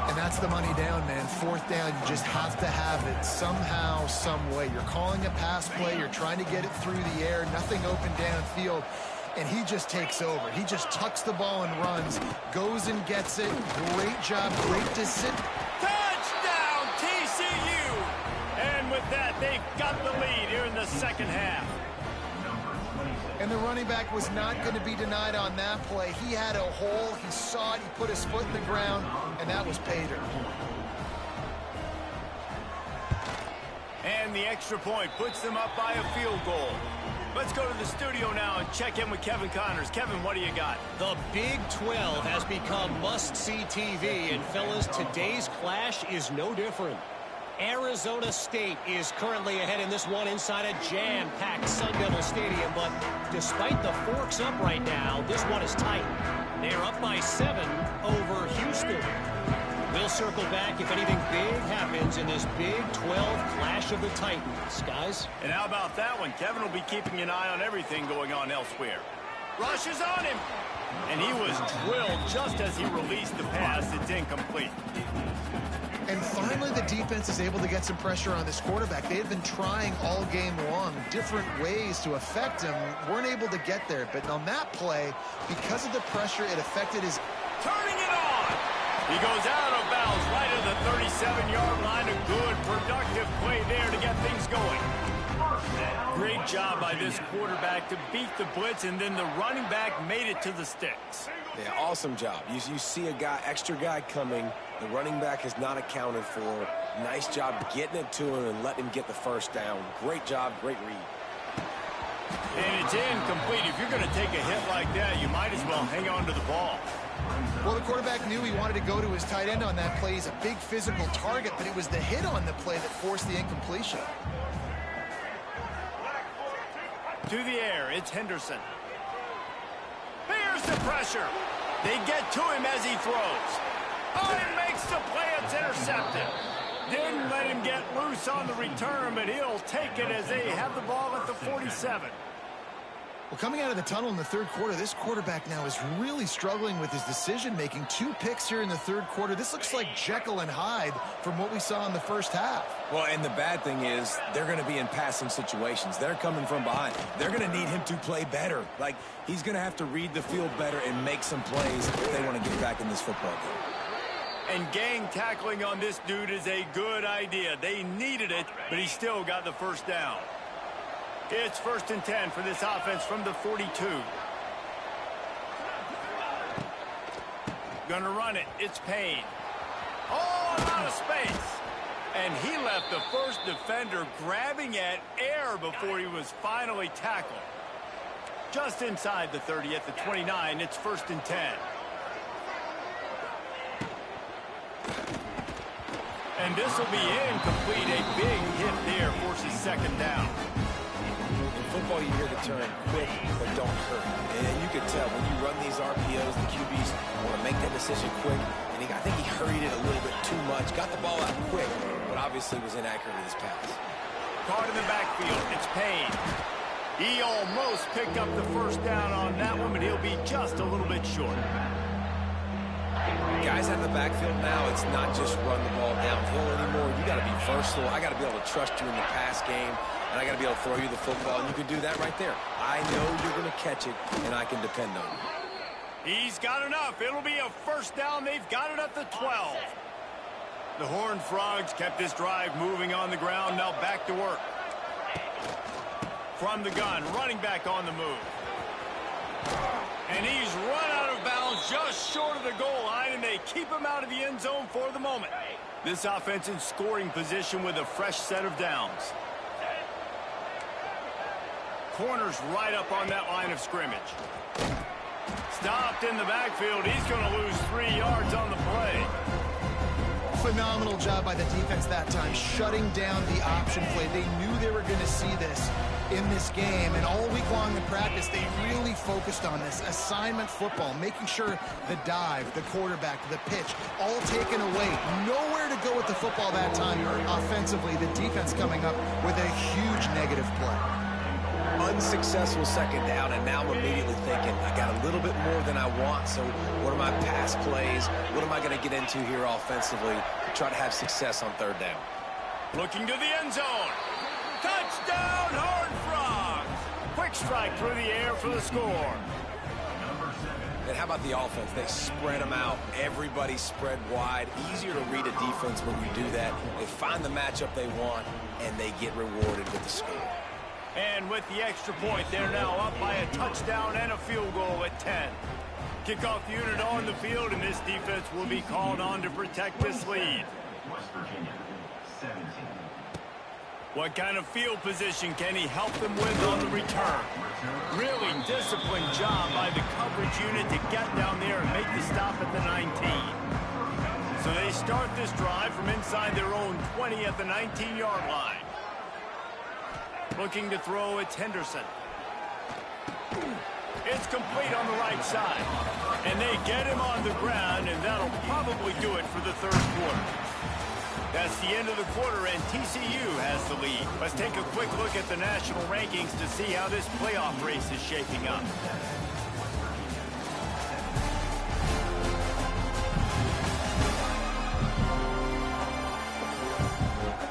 And that's the money down, man. 4th down, you just have to have it somehow, some way. You're calling a pass play. You're trying to get it through the air. Nothing open downfield. And he just takes over. He just tucks the ball and runs, goes and gets it. Great job, great decision. Touchdown, TCU! And with that, they've got the lead here in the 2nd half. And the running back was not going to be denied on that play. He had a hole, he saw it, he put his foot in the ground, and that was pay dirt. And the extra point puts them up by a field goal. Let's go to the studio now and check in with Kevin Connors. Kevin, what do you got? The Big 12 has become must-see TV, and fellas, today's clash is no different. Arizona State is currently ahead in this one inside a jam-packed Sun Devil Stadium, but despite the forks up right now, this one is tight. They're up by 7 over Houston. We'll circle back if anything big happens in this Big 12 clash of the Titans, guys. And how about that one? Kevin will be keeping an eye on everything going on elsewhere. Rush is on him. And he was drilled just as he released the pass. It's incomplete. And finally, the defense is able to get some pressure on this quarterback. They had been trying all game long different ways to affect him. Weren't able to get there. But on that play, because of the pressure, it affected his... Turning it on. He goes out of bounds right at the 37-yard line. A good, productive play there to get things going. Great job by this quarterback to beat the blitz, and then the running back made it to the sticks. Yeah, awesome job. You see a guy, extra guy coming. The running back is not accounted for. Nice job getting it to him and letting him get the first down. Great job, great read. And it's incomplete. If you're going to take a hit like that, you might as well hang on to the ball. Well, the quarterback knew he wanted to go to his tight end on that play. He's a big physical target, but it was the hit on the play that forced the incompletion. To the air, it's Henderson. Here's the pressure. They get to him as he throws. Oh, he makes the play. It's intercepted. Didn't let him get loose on the return, but he'll take it as they have the ball at the 47. Well, coming out of the tunnel in the third quarter, this quarterback now is really struggling with his decision-making. 2 picks here in the third quarter. This looks like Jekyll and Hyde from what we saw in the first half. Well, and the bad thing is they're going to be in passing situations. They're coming from behind. They're going to need him to play better. Like, he's going to have to read the field better and make some plays if they want to get back in this football game. And gang tackling on this dude is a good idea. They needed it, but he still got the first down. It's 1st and 10 for this offense from the 42. Gonna run it. It's Payne. Oh, out of space. And he left the first defender grabbing at air before he was finally tackled. Just inside the 30 at the 29. It's 1st and 10. And this will be incomplete. A big hit there forces 2nd down. In football, you hear the term quick but don't hurt. And you can tell when you run these RPOs, the QBs want to make that decision quick. And I think he hurried it a little bit too much. Got the ball out quick, but obviously was inaccurate with his pass. Caught in the backfield. It's Payne. He almost picked up the first down on that one, but he'll be just a little bit short. Guys out of the backfield now, it's not just run the ball downhill anymore. You got to be versatile. I got to be able to trust you in the pass game, and I got to be able to throw you the football, and you can do that right there. I know you're going to catch it, and I can depend on you. He's got enough. It'll be a first down. They've got it at the 12. The Horned Frogs kept this drive moving on the ground. Now back to work. From the gun, running back on the move. And he's run out of bounds just short of the goal line, and they keep him out of the end zone for the moment. This offense in scoring position with a fresh set of downs. Corners right up on that line of scrimmage. Stopped in the backfield. He's going to lose 3 yards on the play. Phenomenal job by the defense that time, shutting down the option play. They knew they were going to see this in this game, and all week long in practice, they really focused on this assignment football, making sure the dive, the quarterback, the pitch, all taken away. Nowhere to go with the football that time offensively. The defense coming up with a huge negative play. Unsuccessful 2nd down, and now I'm immediately thinking, I got a little bit more than I want, so what are my pass plays? What am I going to get into here offensively to try to have success on 3rd down? Looking to the end zone. Touchdown, Horned Frogs! Quick strike through the air for the score. And how about the offense? They spread them out. Everybody spread wide. Easier to read a defense when you do that. They find the matchup they want, and they get rewarded with the score. And with the extra point, they're now up by a touchdown and a field goal at 10. Kickoff unit on the field, and this defense will be called on to protect this lead. West Virginia, 17. What kind of field position can he help them with on the return? Really disciplined job by the coverage unit to get down there and make the stop at the 19. So they start this drive from inside their own 20 at the 19-yard line. Looking to throw, it's Henderson. It's complete on the right side. And they get him on the ground, and that'll probably do it for the third quarter. That's the end of the quarter, and TCU has the lead. Let's take a quick look at the national rankings to see how this playoff race is shaping up.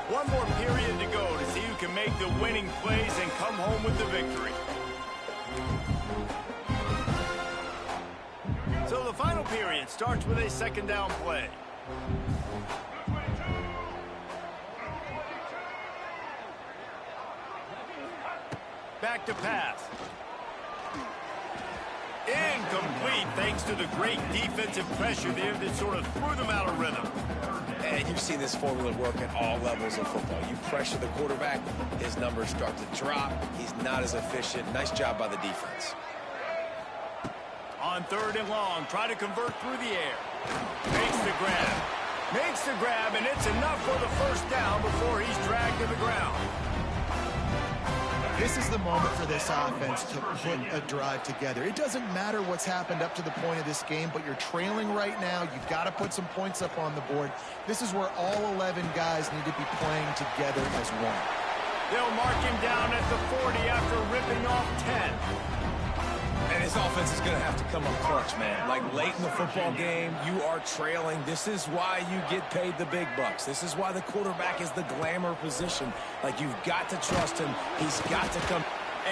One more period to go to see who can make the winning plays and come home with the victory. So the final period starts with a second down play. Back to pass. Incomplete thanks to the great defensive pressure there that sort of threw them out of rhythm. And you've seen this formula work at all levels of football. You pressure the quarterback, his numbers start to drop. He's not as efficient. Nice job by the defense. On third and long, try to convert through the air. Makes the grab. Makes the grab, and it's enough for the first down before he's dragged to the ground. This is the moment for this offense to put a drive together. It doesn't matter what's happened up to the point of this game, but you're trailing right now. You've got to put some points up on the board. This is where all 11 guys need to be playing together as one. They'll mark him down at the 40 after ripping off 10. And his offense is going to have to come up clutch, man. Like late in the football game, you are trailing. This is why you get paid the big bucks. This is why the quarterback is the glamour position. Like, you've got to trust him. He's got to come.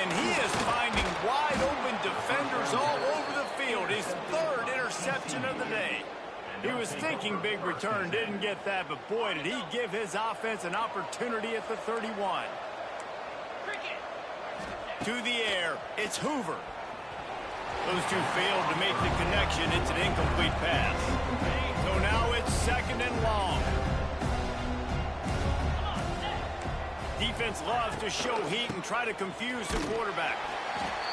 And he is finding wide open defenders all over the field. His third interception of the day. He was thinking big return, didn't get that, but boy, did he give his offense an opportunity at the 31. To the air, it's Hoover. Those two failed to make the connection. It's an incomplete pass. So now it's second and long. Defense loves to show heat and try to confuse the quarterback.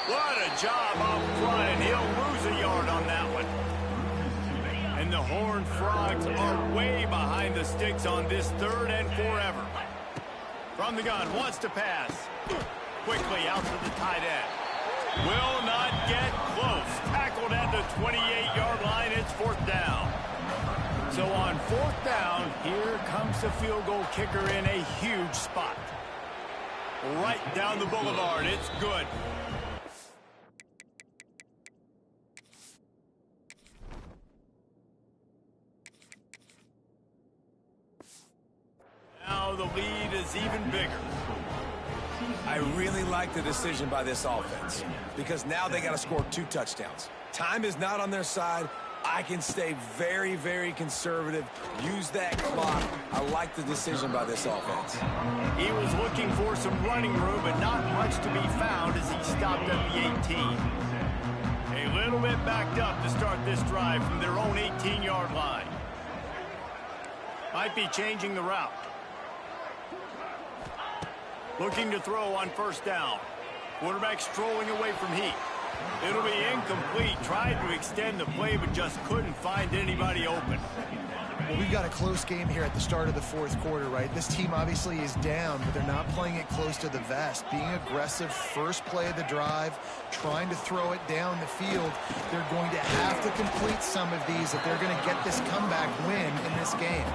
What a job up front, and he'll lose a yard on that one. And the Horned Frogs are way behind the sticks on this third and forever. From the gun, wants to pass. Quickly out to the tight end. Will not get close. Tackled at the 28-yard line. It's fourth down. So on fourth down, here comes the field goal kicker in a huge spot. Right down the boulevard. It's good. Now the lead is even bigger. I really like the decision by this offense because now they got to score 2 touchdowns. Time is not on their side. I can stay very, very conservative. Use that clock. I like the decision by this offense. He was looking for some running room, but not much to be found as he stopped at the 18. A little bit backed up to start this drive from their own 18-yard line. Might be changing the route. Looking to throw on first down. Quarterback strolling away from heat. It'll be incomplete. Tried to extend the play, but just couldn't find anybody open. Well, we've got a close game here at the start of the fourth quarter, right? This team obviously is down, but they're not playing it close to the vest. Being aggressive, first play of the drive, trying to throw it down the field. They're going to have to complete some of these if they're going to get this comeback win in this game.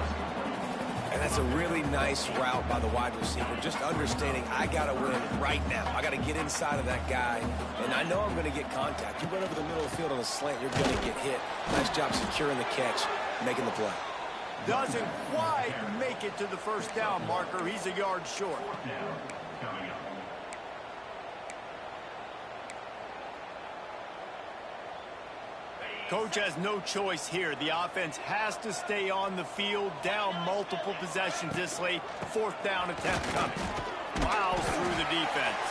And that's a really nice route by the wide receiver, just understanding I got to win right now. I got to get inside of that guy, and I know I'm going to get contact. You run over the middle of the field on a slant, you're going to get hit. Nice job securing the catch, making the play. Doesn't quite make it to the first down marker. He's a yard short. Coach has no choice here. The offense has to stay on the field, down multiple possessions this late. Fourth down attempt coming. Plows through the defense.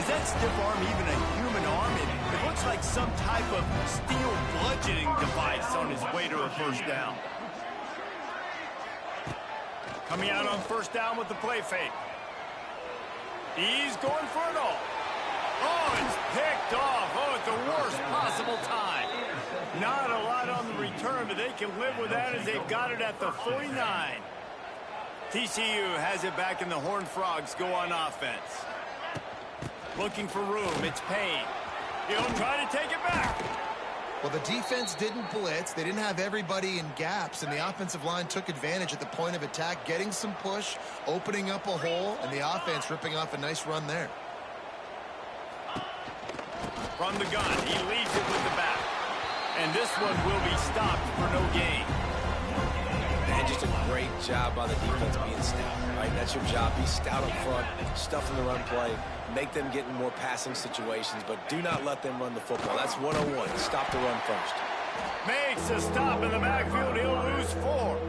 that stiff arm even a human arm? It looks like some type of steel bludgeoning device on his way to a first down. Coming out on first down with the play fake. He's going for it all. Oh, it's picked off. Oh, at the worst possible time. Not a lot on the return, but they can live with that as they've got it at the 49. TCU has it back and the Horned Frogs go on offense. Looking for room. It's Payne. He'll try to take it back. Well, the defense didn't blitz. They didn't have everybody in gaps, and the offensive line took advantage at the point of attack, getting some push, opening up a hole, and the offense ripping off a nice run there. From the gun, he leaves it with the back. And this one will be stopped for no gain. And just a great job by the defense being stout, right? That's your job. Be stout up front, stuff in the run play, make them get in more passing situations, but do not let them run the football. That's 101. Stop the run first. Makes a stop in the backfield. He'll lose 4.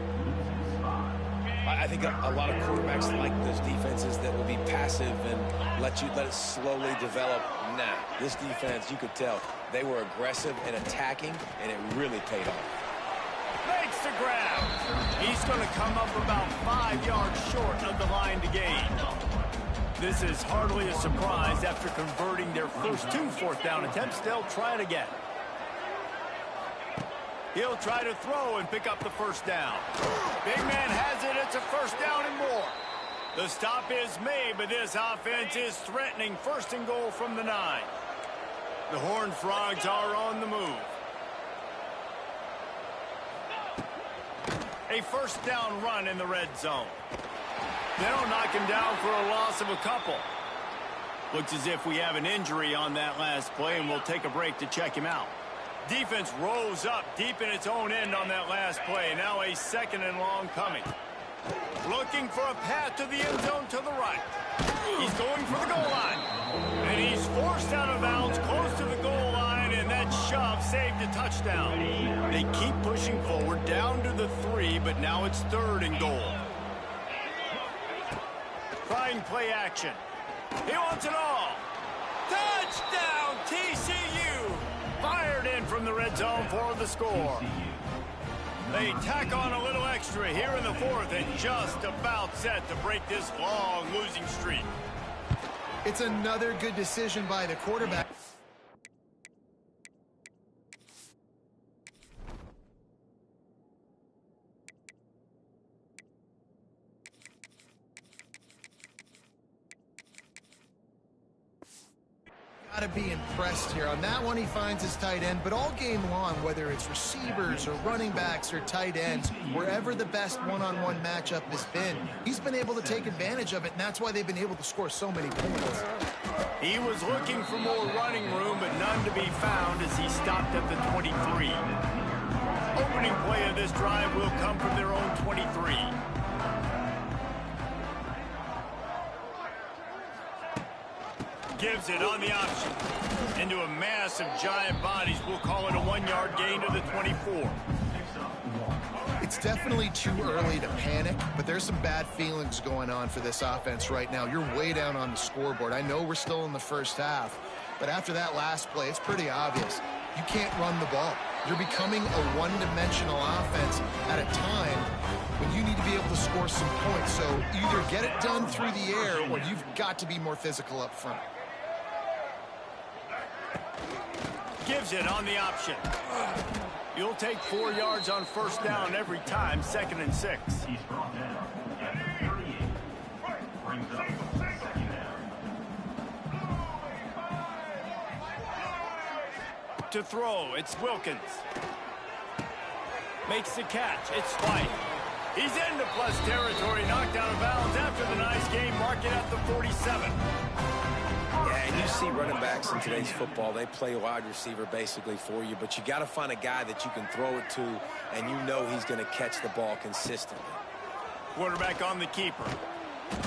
I think a lot of quarterbacks like those defenses that will be passive and let it slowly develop. Nah, this defense, you could tell, they were aggressive and attacking, and it really paid off. Makes the grab. He's going to come up about 5 yards short of the line to gain. This is hardly a surprise after converting their first 2 fourth down attempts. They'll try it again. He'll try to throw and pick up the first down. Big man has it. It's a first down and more. The stop is made, but this offense is threatening first and goal from the 9. The Horned Frogs are on the move. A first down run in the red zone. They'll knock him down for a loss of a couple. Looks as if we have an injury on that last play, and we'll take a break to check him out. Defense rose up deep in its own end on that last play. Now a second and long coming. Looking for a path to the end zone to the right. He's going for the goal line. And he's forced out of bounds close to the goal line, and that shove saved a touchdown. They keep pushing forward down to the 3, but now it's 3rd and goal. Trying play action. He wants it all. Touchdown, TCU! Fired in from the red zone for the score. They tack on a little extra here in the 4th and just about set to break this long losing streak. It's another good decision by the quarterback. Got to be impressed here. On that one, he finds his tight end, but all game long, whether it's receivers or running backs or tight ends, wherever the best one-on-one matchup has been, he's been able to take advantage of it, and that's why they've been able to score so many points. He was looking for more running room, but none to be found as he stopped at the 23. Opening play of this drive will come from their own 23. Gives it on the option. Into a mass of giant bodies. We'll call it a 1-yard gain to the 24. It's definitely too early to panic, but there's some bad feelings going on for this offense right now. You're way down on the scoreboard. I know we're still in the first half, but after that last play, it's pretty obvious. You can't run the ball. You're becoming a one-dimensional offense at a time when you need to be able to score some points. So either get it done through the air or you've got to be more physical up front. Gives it on the option. You'll take 4 yards on first down every time, 2nd and 6. He's brought down at 38. Brings up second down. To throw, it's Wilkins. Makes the catch, it's White. He's into plus territory, knocked out of bounds after the nice game, mark it at the 47. Yeah, and you see running backs in today's football, they play wide receiver basically for you, but you got to find a guy that you can throw it to, and you know he's going to catch the ball consistently. Quarterback on the keeper.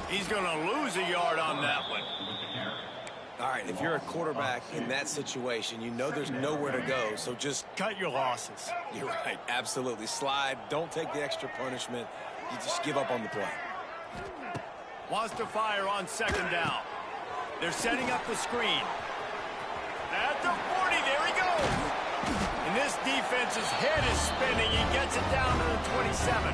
He's going to lose a yard on that one. All right, if you're a quarterback in that situation, you know there's nowhere to go, so just cut your losses. You're right, absolutely. Slide, don't take the extra punishment. You just give up on the play. Wants to fire on 2nd down. They're setting up the screen. At the 40, there he goes. And this defense's head is spinning. He gets it down to the 27.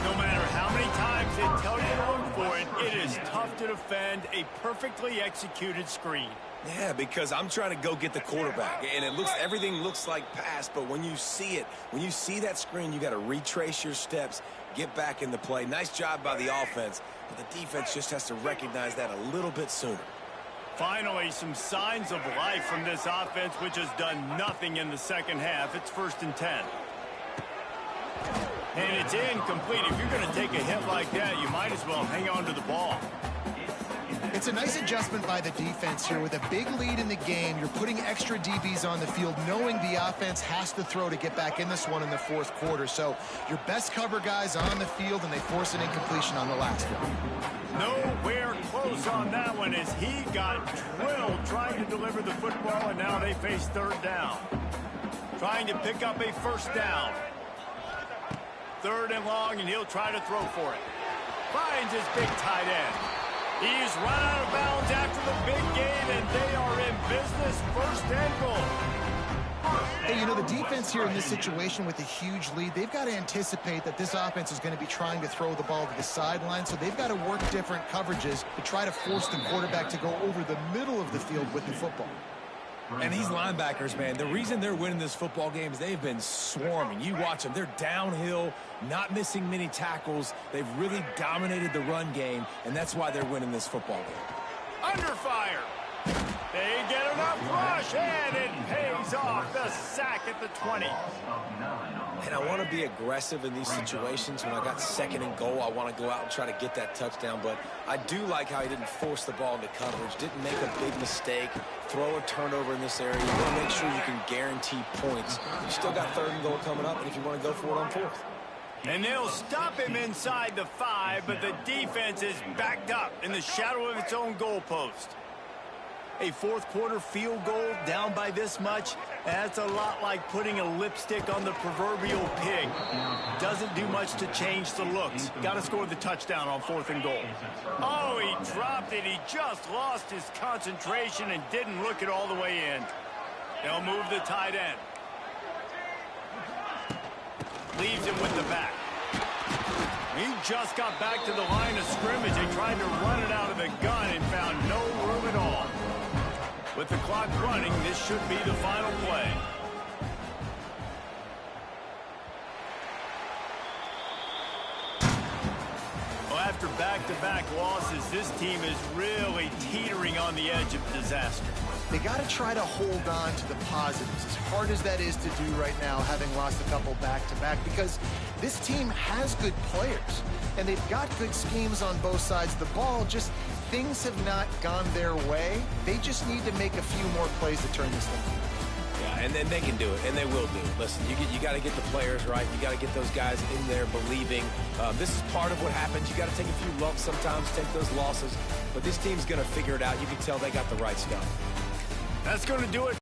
No matter how many times they tell you to look for it, it is tough to defend a perfectly executed screen. Yeah, because I'm trying to go get the quarterback, and everything looks like pass, but when you see it, when you see that screen, you got to retrace your steps, get back in the play. Nice job by the offense, but the defense just has to recognize that a little bit sooner. Finally, some signs of life from this offense, which has done nothing in the second half. It's 1st and 10. And it's incomplete. If you're going to take a hit like that, you might as well hang on to the ball. It's a nice adjustment by the defense here. With a big lead in the game, you're putting extra DBs on the field, knowing the offense has to throw to get back in this one in the 4th quarter. So your best cover guys on the field, and they force an incompletion on the last one. Nowhere close on that one as he got drilled trying to deliver the football, and now they face 3rd down. Trying to pick up a 1st down. 3rd and long, and he'll try to throw for it. Finds his big tight end. He's run out of bounds after the big gain, and they are in business. 1st and goal. Hey, you know, the defense here in this situation with a huge lead, they've got to anticipate that this offense is going to be trying to throw the ball to the sideline, so they've got to work different coverages to try to force the quarterback to go over the middle of the field with the football. And these linebackers, man, the reason they're winning this football game is they've been swarming. You watch them. They're downhill, not missing many tackles. They've really dominated the run game, and that's why they're winning this football game. Under fire. They get enough rush, and it pays off. The sack at the 20. And I want to be aggressive in these situations. When I got 2nd and goal, I want to go out and try to get that touchdown. But I do like how he didn't force the ball into coverage, didn't make a big mistake, throw a turnover in this area. You want to make sure you can guarantee points. You still got 3rd and goal coming up, and if you want to go for it on 4th. And they'll stop him inside the 5, but the defense is backed up in the shadow of its own goalpost. A 4th quarter field goal down by this much, that's a lot like putting a lipstick on the proverbial pig. Doesn't do much to change the looks. Got to score the touchdown on 4th and goal. Oh, he dropped it. He just lost his concentration and didn't look it all the way in. They'll move the tight end. Leaves him with the back. He just got back to the line of scrimmage. They tried to run it out of the gun and found no room at all. With the clock running, this should be the final play. Well, after back-to-back losses, this team is really teetering on the edge of disaster. They got to try to hold on to the positives, as hard as that is to do right now, having lost a couple back-to-back, because this team has good players, and they've got good schemes on both sides of the ball. Just things have not gone their way. They just need to make a few more plays to turn this thing around. Yeah, and then they can do it, and they will do it. Listen, you got to get the players right. You got to get those guys in there believing. This is part of what happens. You got to take a few lumps sometimes, take those losses. But this team's going to figure it out. You can tell they got the right stuff. That's going to do it.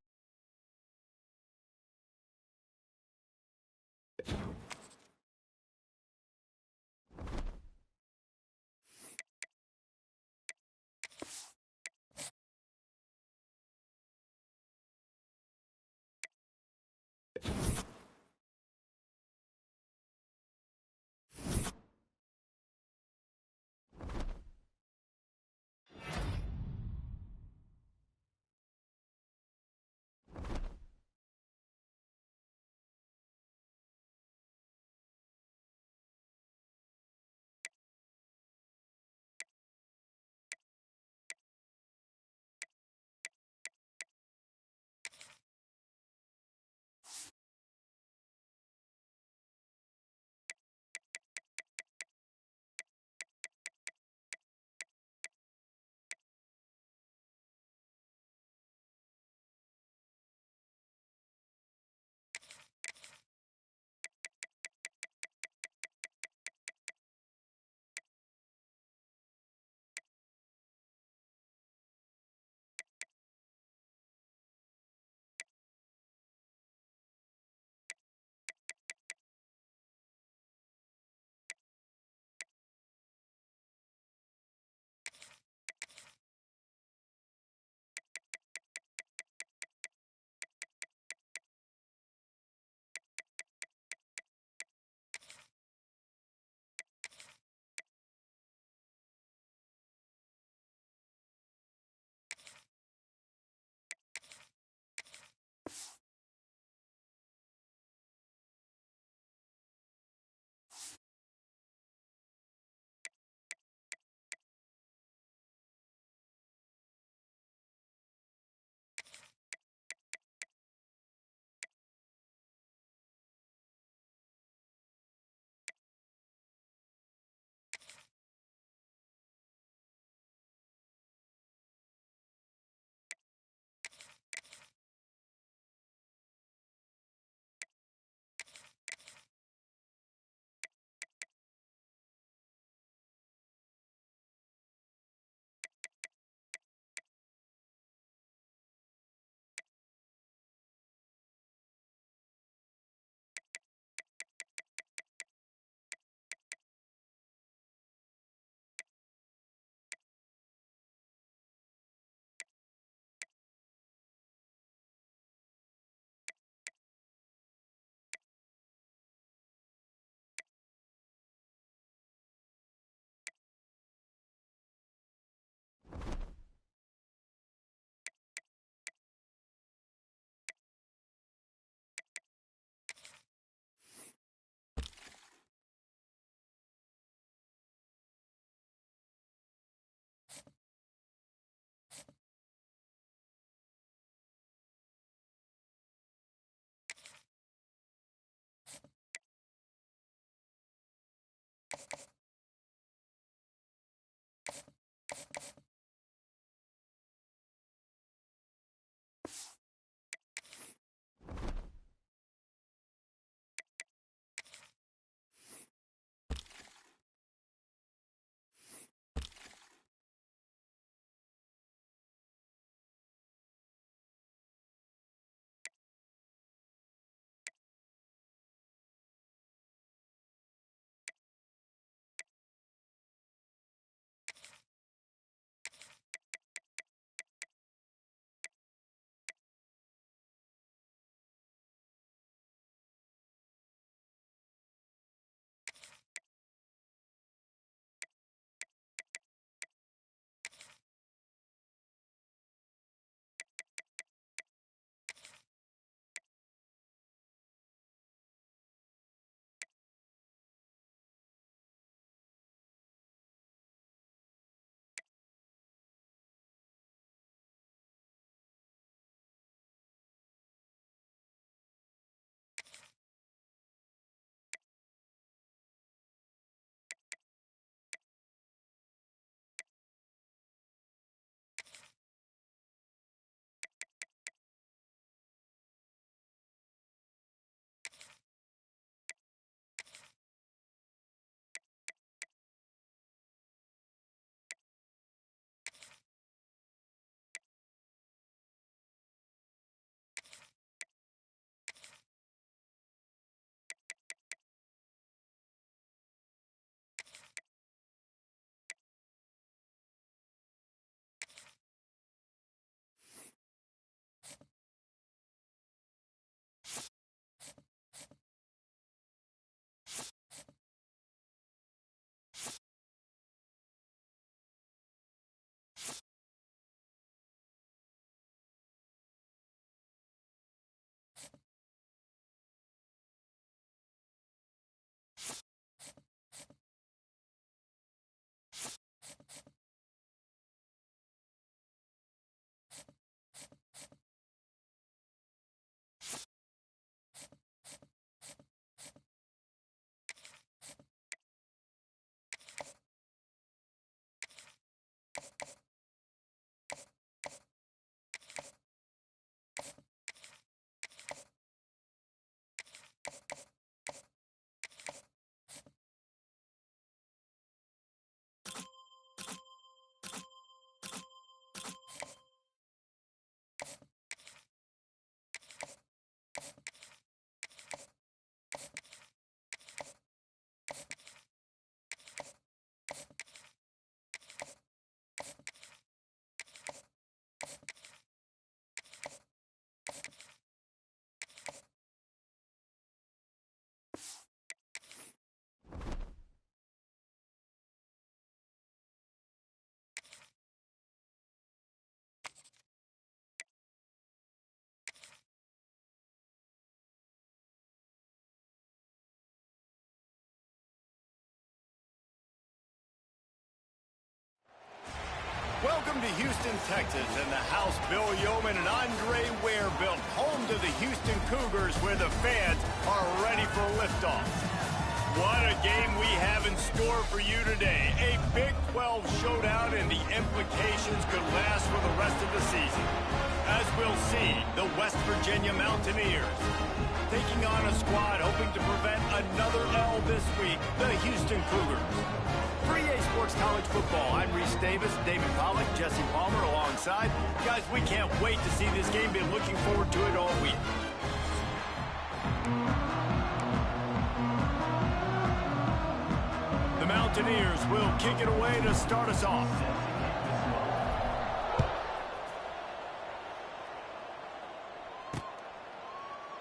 Welcome to Houston, Texas, and the house Bill Yeoman and Andre Ware built, home to the Houston Cougars, where the fans are ready for liftoff. What a game we have in store for you today. A Big 12 showdown, and the implications could last for the rest of the season. As we'll see, the West Virginia Mountaineers taking on a squad hoping to prevent another L this week, the Houston Cougars. For EA Sports College Football, I'm Reese Davis, David Pollack, Jesse Palmer alongside. Guys, we can't wait to see this game. Been looking forward to it all week. The Mountaineers will kick it away to start us off.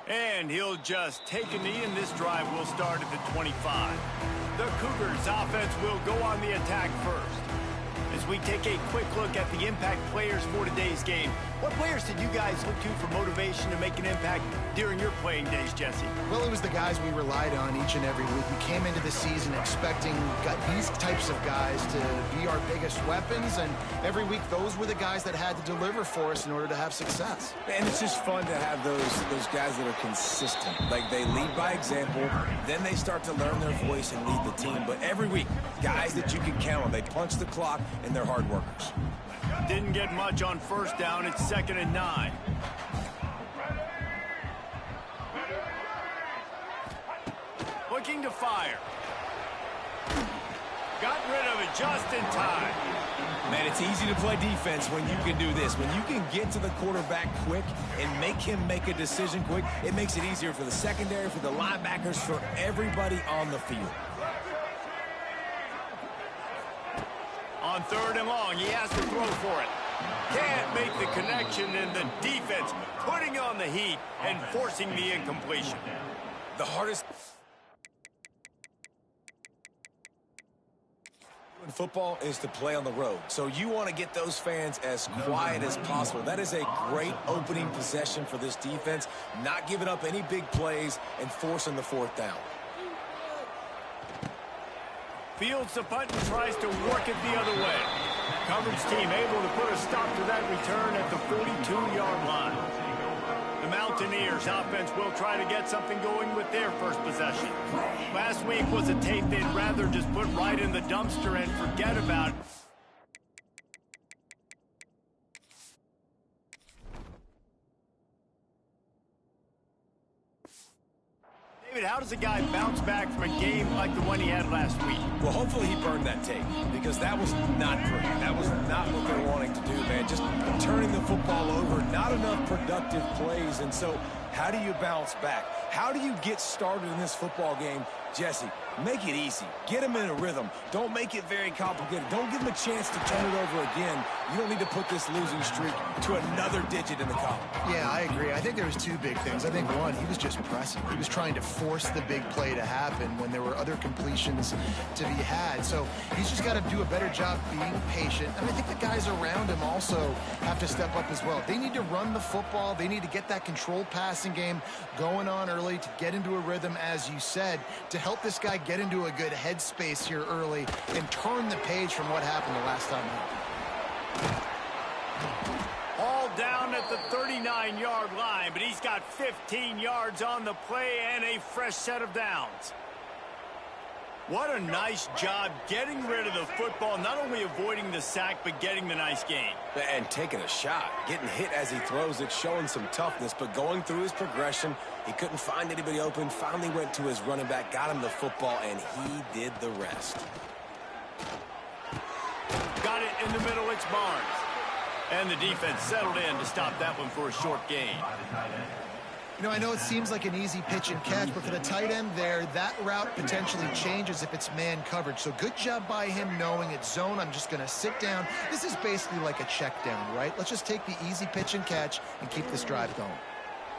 And he'll just take a knee, and this drive will start at the 25. The Cougars offense will go on the attack first. As we take a quick look at the impact players for today's game, what players did you guys look to for motivation to make an impact during your playing days, Jesse? Well, it was the guys we relied on each and every week. We came into the season expecting these types of guys to be our biggest weapons, and every week those were the guys that had to deliver for us in order to have success. And it's just fun to have those guys that are consistent. Like, they lead by example, then they start to learn their voice and lead the team. But every week, guys that you can count on, they punch the clock, and and they're hard workers. Didn't get much on first down. It's 2nd and 9. Looking to fire. Got rid of it just in time. Man, it's easy to play defense when you can do this. When you can get to the quarterback quick and make him make a decision quick, it makes it easier for the secondary, for the linebackers, for everybody on the field. On 3rd and long, he has to throw for it. Can't make the connection, and the defense putting on the heat and forcing the incompletion. The hardest in football is to play on the road. So you want to get those fans as quiet as possible. That is a great opening possession for this defense, not giving up any big plays and forcing the 4th down. Fields the punt and tries to work it the other way. Coverage team able to put a stop to that return at the 42-yard line. The Mountaineers offense will try to get something going with their first possession. Last week was a tape they'd rather just put right in the dumpster and forget about. David, how does a guy bounce back from a game like the one he had last week? Well, hopefully he burned that tape, because that was not pretty. That was not what they're wanting to do, man. Just turning the football over, not enough productive plays. And so how do you bounce back? How do you get started in this football game? Jesse, make it easy. Get him in a rhythm. Don't make it very complicated. Don't give him a chance to turn it over again. You don't need to put this losing streak to another digit in the column. Yeah, I agree. I think there was 2 big things. I think one, he was just pressing. He was trying to force the big play to happen when there were other completions to be had. So he's just got to do a better job being patient. And I think the guys around him also have to step up as well. They need to run the football. They need to get that controlled passing game going on early to get into a rhythm, as you said, to help this guy get into a good headspace here early and turn the page from what happened the last time out. All down at the 39-yard line, but he's got 15 yards on the play and a fresh set of downs. What a nice job getting rid of the football, not only avoiding the sack, but getting the nice gain. And taking a shot, getting hit as he throws it, showing some toughness, but going through his progression, he couldn't find anybody open, finally went to his running back, got him the football, and he did the rest. Got it in the middle, it's Barnes. And the defense settled in to stop that one for a short gain. You know, I know it seems like an easy pitch and catch, but for the tight end there, that route potentially changes if it's man coverage. So good job by him knowing it's zone. I'm just going to sit down. This is basically like a check down, right? Let's just take the easy pitch and catch and keep this drive going.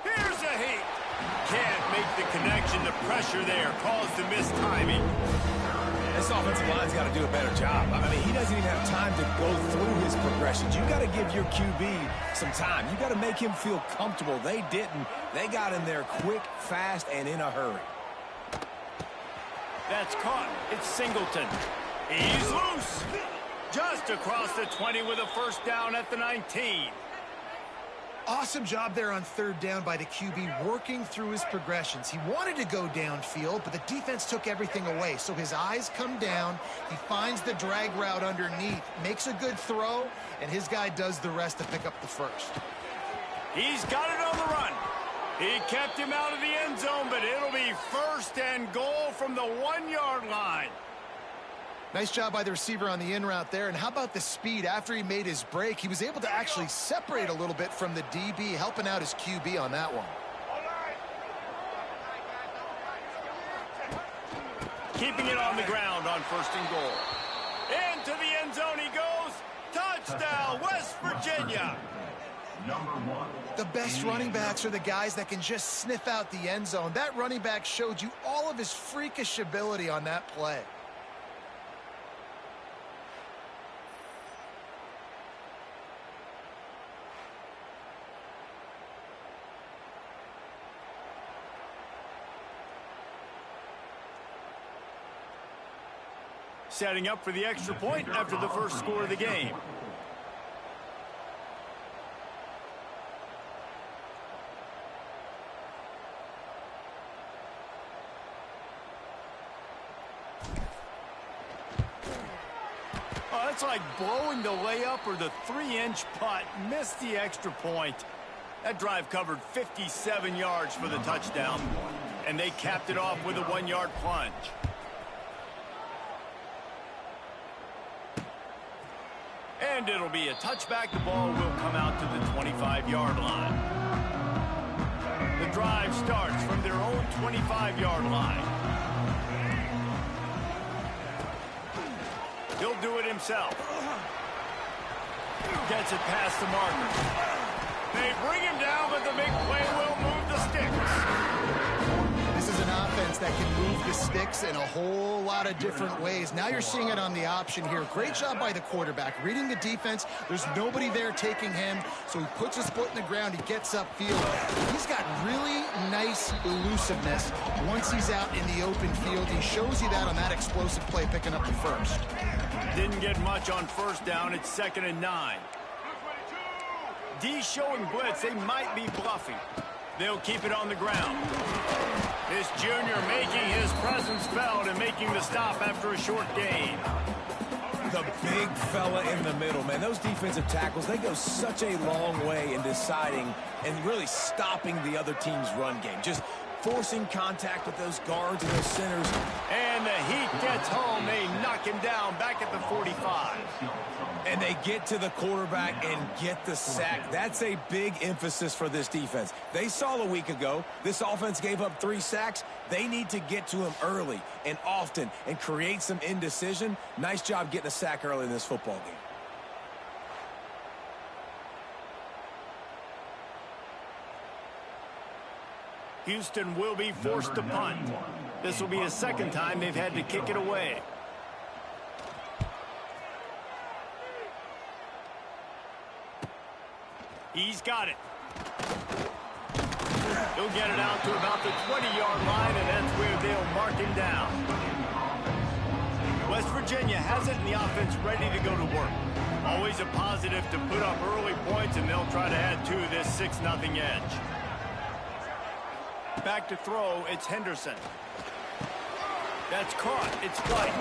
Here's a heat. Can't make the connection. The pressure there caused the mistiming. This offensive line's got to do a better job. I mean, he doesn't even have time to go through his progressions. You got to give your QB some time. You got to make him feel comfortable. They didn't. They got in there quick, fast, and in a hurry. That's caught. It's Singleton. He's loose. Just across the 20 with a first down at the 19. Awesome job there on 3rd down by the QB, working through his progressions. He wanted to go downfield, but the defense took everything away. So his eyes come down. He finds the drag route underneath, makes a good throw, and his guy does the rest to pick up the first. He's got it on the run. He kept him out of the end zone, but it'll be 1st and goal from the 1-yard line. Nice job by the receiver on the in route there. And how about the speed? After he made his break, he was able to actually separate a little bit from the DB, helping out his QB on that one. Keeping it on the ground on 1st and goal. Into the end zone he goes. Touchdown, West Virginia. The best running backs are the guys that can just sniff out the end zone. That running back showed you all of his freakish ability on that play. Setting up for the extra point after the first score of the game. Well, that's like blowing the layup or the 3-inch putt. Missed the extra point. That drive covered 57 yards for the touchdown. And they capped it off with a 1-yard plunge. And it'll be a touchback. The ball will come out to the 25-yard line. The drive starts from their own 25-yard line. He'll do it himself. Gets it past the marker. They bring him down, but the big play will move the sticks. This is an offense that can move the sticks in a whole lot of different ways. Now you're seeing it on the option here. Great job by the quarterback. Reading the defense. There's nobody there taking him, so he puts his foot in the ground. He gets upfield. He's got really nice elusiveness once he's out in the open field. He shows you that on that explosive play, picking up the first. Didn't get much on first down. It's 2nd and 9. D showing blitz. They might be bluffing. They'll keep it on the ground. This junior making his presence felt and making the stop after a short gain. The big fella in the middle, man. Those defensive tackles, they go such a long way in deciding and really stopping the other team's run game. Just forcing contact with those guards and those centers. And the heat gets home. They knock him down back at the 45. And they get to the quarterback and get the sack. That's a big emphasis for this defense. They saw a week ago, this offense gave up 3 sacks. They need to get to him early and often and create some indecision. Nice job getting a sack early in this football game. Houston will be forced to punt. This will be a 2nd time they've had to kick it away. He's got it. He'll get it out to about the 20-yard line, and that's where they'll mark him down. West Virginia has it, and the offense ready to go to work. Always a positive to put up early points, and they'll try to add to this 6-0 edge. Back to throw, it's Henderson. That's caught, it's White.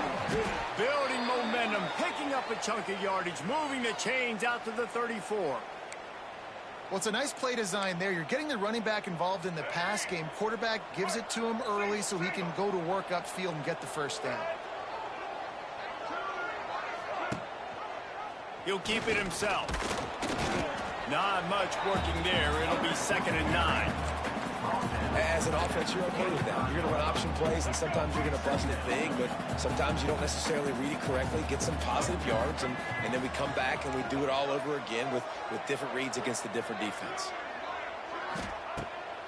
Building momentum, picking up a chunk of yardage, moving the chains out to the 34. Well, it's a nice play design there. You're getting the running back involved in the pass game. Quarterback gives it to him early so he can go to work upfield and get the first down. He'll keep it himself. Not much working there. It'll be 2nd and 9. As an offense, you're okay with that. You're going to run option plays, and sometimes you're going to bust it big, but sometimes you don't necessarily read it correctly, get some positive yards, and then we come back and we do it all over again with different reads against a different defense.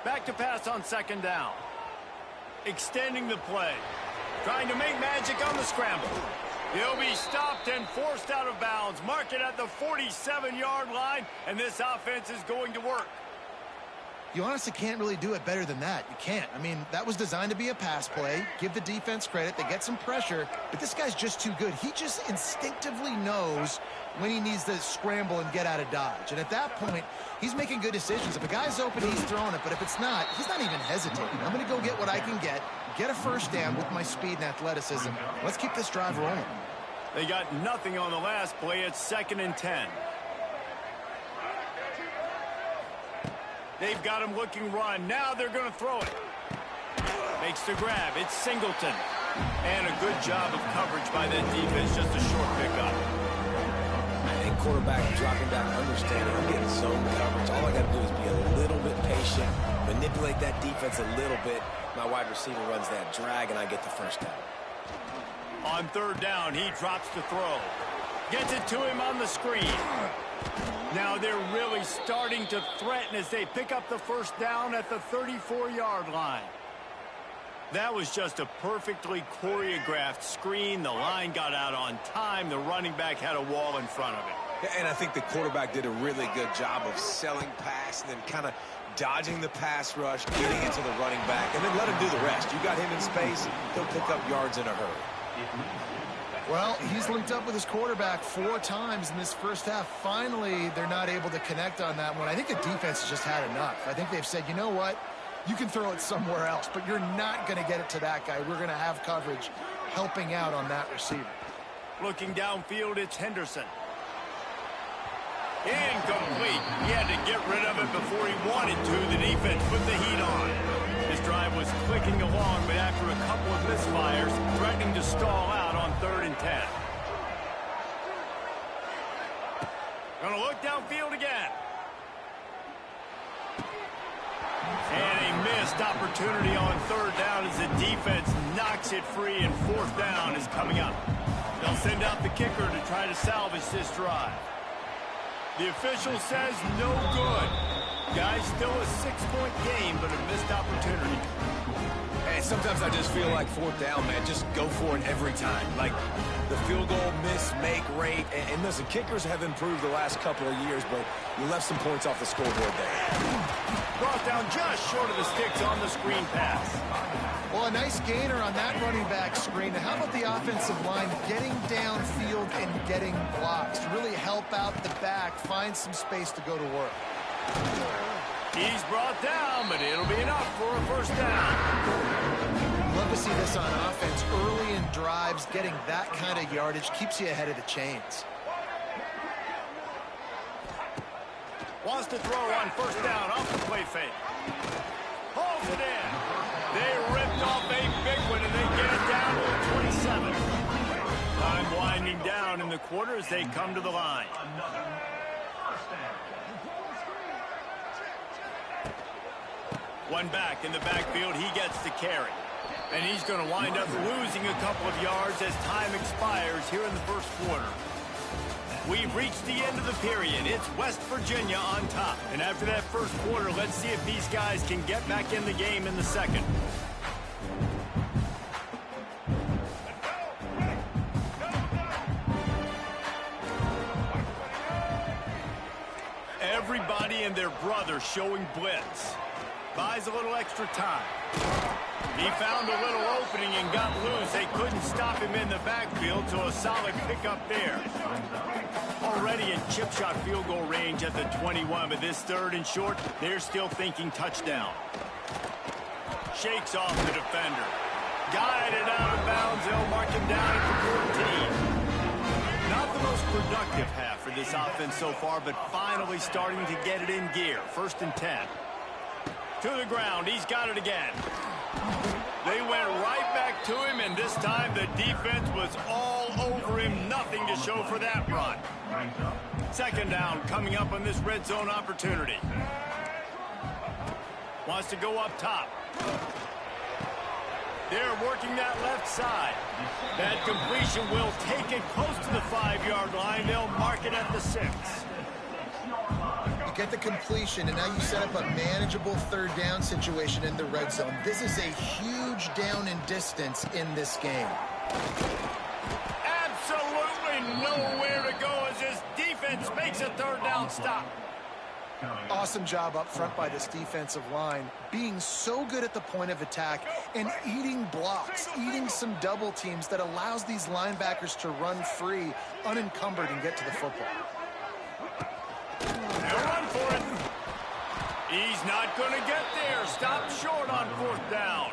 Back to pass on 2nd down. Extending the play. Trying to make magic on the scramble. He'll be stopped and forced out of bounds. Mark it at the 47-yard line, and this offense is going to work. You honestly can't really do it better than that. You can't. I mean, that was designed to be a pass play. Give the defense credit. They get some pressure, but this guy's just too good. He just instinctively knows when he needs to scramble and get out of dodge. And at that point, he's making good decisions. If a guy's open, he's throwing it. But if it's not, he's not even hesitating. I'm going to go get what I can get a first down with my speed and athleticism. Let's keep this drive rolling. They got nothing on the last play. It's 2nd and 10. They've got him looking run. Now they're going to throw it. Makes the grab. It's Singleton. And a good job of coverage by that defense. Just a short pickup. I think quarterback dropping back, understanding I'm getting zone coverage. All I got to do is be a little bit patient, manipulate that defense a little bit. My wide receiver runs that drag, and I get the first down. On 3rd down, he drops the throw. Gets it to him on the screen. Now they're really starting to threaten as they pick up the first down at the 34-yard line. That was just a perfectly choreographed screen. The line got out on time. The running back had a wall in front of it. And I think the quarterback did a really good job of selling pass and then kind of dodging the pass rush, getting into the running back, and then let him do the rest. You got him in space, he'll pick up yards in a hurry. Well, he's linked up with his quarterback 4 times in this first half. Finally, they're not able to connect on that one. I think the defense has just had enough. I think they've said, you know what? You can throw it somewhere else, but you're not going to get it to that guy. We're going to have coverage helping out on that receiver. Looking downfield, it's Henderson. Incomplete. He had to get rid of it before he wanted to. The defense put the heat on. His drive was clicking along, but after a couple of misfires, threatening to stall out on 3rd and 10. Gonna look downfield again. And a missed opportunity on 3rd down as the defense knocks it free, and 4th down is coming up. They'll send out the kicker to try to salvage this drive. The official says no good. Guys, still a 6-point game, but a missed opportunity. Hey, sometimes I just feel like 4th down, man. Just go for it every time. Like the field goal miss-make rate. And listen, kickers have improved the last couple of years, but you left some points off the scoreboard there. Brought down just short of the sticks on the screen pass. Well, a nice gainer on that running back screen. How about the offensive line getting downfield and getting blocks to really help out the back, find some space to go to work? He's brought down, but it'll be enough for a 1st down. Love to see this on offense. Early in drives, getting that kind of yardage keeps you ahead of the chains. Wants to throw on 1st down off the play fake. Holds it in. They ripped off a big one, and they get it down to the 27. Time winding down in the quarter as they come to the line. One back in the backfield, he gets the carry. And he's going to wind up losing a couple of yards as time expires here in the 1st quarter. We've reached the end of the period. It's West Virginia on top. And after that 1st quarter, let's see if these guys can get back in the game in the 2nd. Everybody and their brother showing blitz. Buys a little extra time. He found a little opening and got loose. They couldn't stop him in the backfield, so a solid pickup there. Already in chip shot field goal range at the 21, but this 3rd and short, they're still thinking touchdown. Shakes off the defender. Guided out of bounds. They'll mark him down at the 14. Not the most productive half for this offense so far, but finally starting to get it in gear. 1st and 10. To the ground. He's got it again. They went right back to him, and this time the defense was all over him. Nothing to show for that run. 2nd down coming up on this red zone opportunity. Wants to go up top. They're working that left side. That completion will take it close to the 5-yard line. They'll mark it at the 6. Get the completion, and now you set up a manageable 3rd down situation in the red zone. This is a huge down in distance in this game. Absolutely nowhere to go as this defense makes a 3rd down stop. Awesome job up front by this defensive line, being so good at the point of attack and eating blocks, eating some double teams that allows these linebackers to run free, unencumbered, and get to the football. They'll run for it. He's not going to get there. Stopped short on 4th down.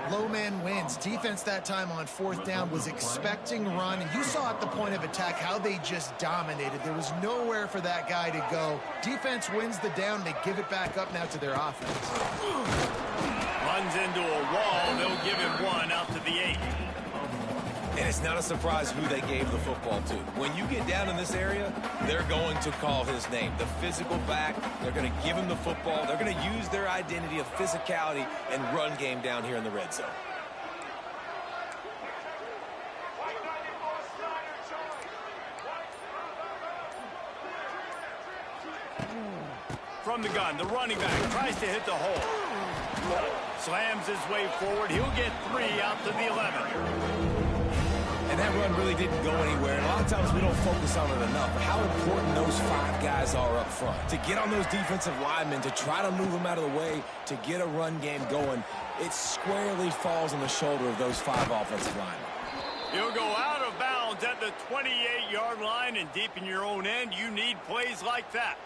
Low man wins. Defense that time on 4th down was expecting run. You saw at the point of attack how they just dominated. There was nowhere for that guy to go. Defense wins the down. They give it back up now to their offense. Runs into a wall. They'll give him one out to the 8. And it's not a surprise who they gave the football to. When you get down in this area, they're going to call his name. The physical back, they're going to give him the football. They're going to use their identity of physicality and run game down here in the red zone. From the gun, the running back tries to hit the hole. Slams his way forward. He'll get 3 out to the 11. And that run really didn't go anywhere. And a lot of times we don't focus on it enough. But how important those 5 guys are up front. To get on those defensive linemen, to try to move them out of the way, to get a run game going, it squarely falls on the shoulder of those 5 offensive linemen. You'll go out of bounds at the 28-yard line, and deep in your own end, you need plays like that.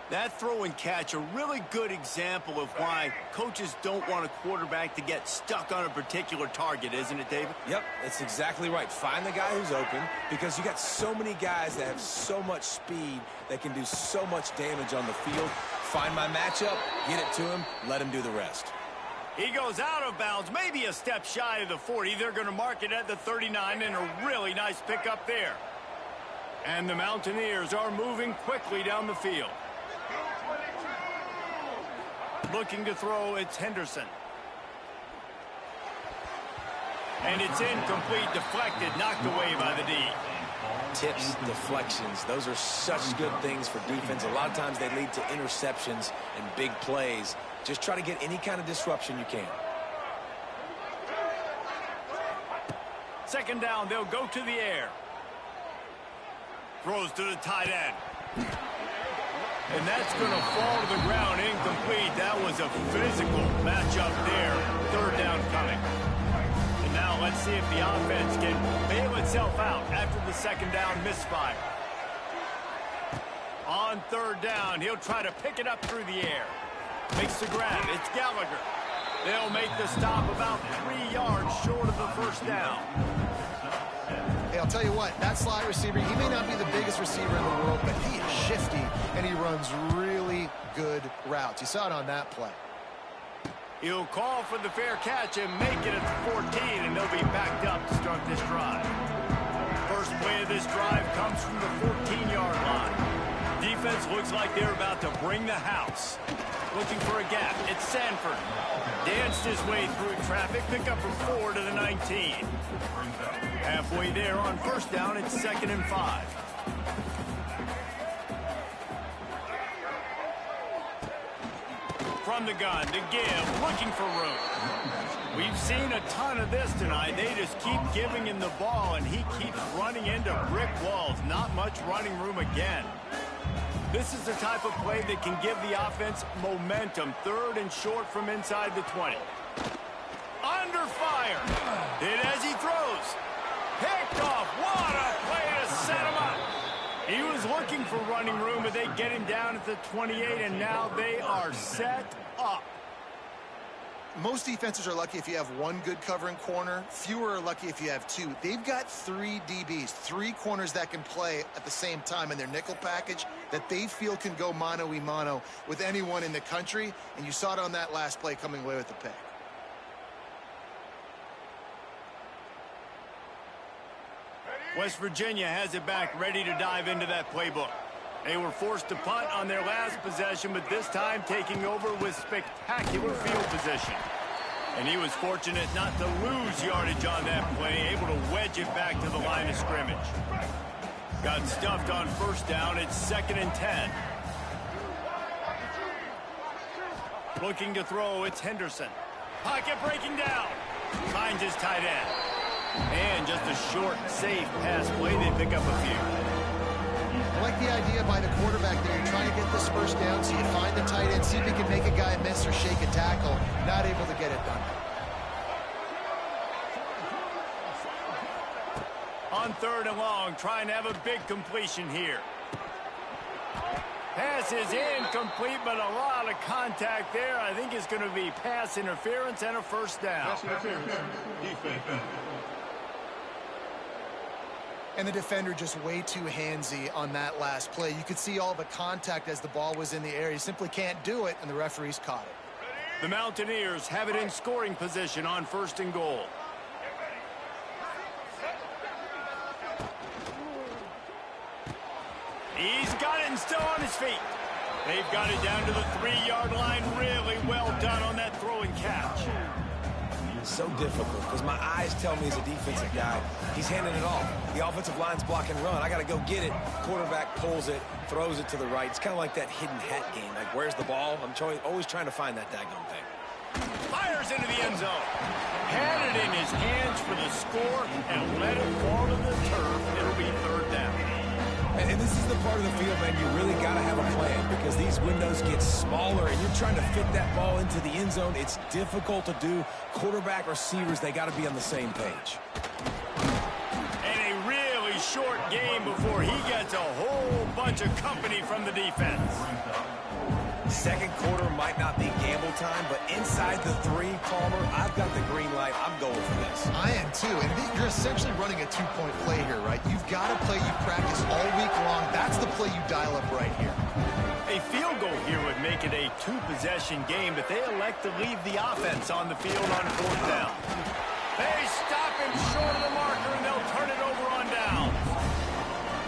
That throw and catch, a really good example of why coaches don't want a quarterback to get stuck on a particular target, isn't it, David? Yep, it's exactly right. Find the guy who's open, because you got so many guys that have so much speed that can do so much damage on the field. Find my matchup, get it to him, let him do the rest. He goes out of bounds, maybe a step shy of the 40. They're going to mark it at the 39, and a really nice pickup there. And the Mountaineers are moving quickly down the field. Looking to throw, it's Henderson. And it's incomplete, deflected, knocked away by the D. Tips, deflections, those are such good things for defense. A lot of times they lead to interceptions and big plays. Just try to get any kind of disruption you can. Second down, they'll go to the air. Throws to the tight end. And that's going to fall to the ground, incomplete. That was a physical matchup there. Third down coming. And now let's see if the offense can bail itself out after the second down misfire. On third down, he'll try to pick it up through the air. Makes the grab. It's Gallagher. They'll make the stop about 3 yards short of the first down. Hey, I'll tell you what, that slot receiver, he may not be the biggest receiver in the world, but he is shifty, and he runs really good routes. You saw it on that play. He'll call for the fair catch and make it at the 14, and they'll be backed up to start this drive. First play of this drive comes from the 14-yard line. Defense looks like they're about to bring the house. Looking for a gap. It's Sanford. Danced his way through traffic. Pick up from 4 to the 19. Halfway there on first down. It's 2nd and 5. From the gun to give. Looking for room. We've seen a ton of this tonight. They just keep giving him the ball, and he keeps running into brick walls. Not much running room again. This is the type of play that can give the offense momentum. Third and short from inside the 20. Under fire. Hit as he throws. Picked off. What a play to set him up. He was looking for running room, but they get him down at the 28, and now they are set up. Most defenses are lucky if you have one good covering corner. Fewer are lucky if you have two. They've got 3 DBs, 3 corners that can play at the same time in their nickel package that they feel can go mano-a-mano with anyone in the country, and you saw it on that last play coming away with the pick. West Virginia has it back, ready to dive into that playbook. They were forced to punt on their last possession, but this time taking over with spectacular field position. And he was fortunate not to lose yardage on that play, able to wedge it back to the line of scrimmage. Got stuffed on first down. It's 2nd and 10. Looking to throw, it's Henderson. Pocket breaking down. Finds his tight end. And just a short, safe pass play. They pick up a few. I like the idea by the quarterback there. You're trying to get this first down, so you find the tight end, see if you can make a guy miss or shake a tackle. Not able to get it done. On 3rd and long, trying to have a big completion here. Pass is incomplete, but a lot of contact there. I think it's going to be pass interference and a first down. Pass interference. Defense. And the defender just way too handsy on that last play. You could see all the contact as the ball was in the air. You simply can't do it, and the referees caught it. The Mountaineers have it in scoring position on 1st and goal. He's got it and still on his feet. They've got it down to the 3-yard line. Really well done on that throw and catch. So difficult because my eyes tell me as a defensive guy, he's handing it off. The offensive line's block and run. I got to go get it. Quarterback pulls it, throws it to the right. It's kind of like that hidden hat game. Like, where's the ball? I'm always trying to find that daggone thing. Fires into the end zone. Had it in his hands for the score and let it fall to the turf. It'll be 3rd down. And this is the part of the field, man, you really got to have a plan because these windows get smaller and you're trying to fit that ball into the end zone. It's difficult to do. Quarterback, receivers, they got to be on the same page. And a really short game before he gets a whole bunch bunch of company from the defense. Second quarter might not be gamble time, but inside the 3, Palmer, I've got the green light. I'm going for this. I am too, and you're essentially running a 2-point play here, right? You've got a play you practice all week long. That's the play you dial up right here. A field goal here would make it a 2-possession game, but they elect to leave the offense on the field on 4th down. They stop him short of the marker, and they'll turn it over on down.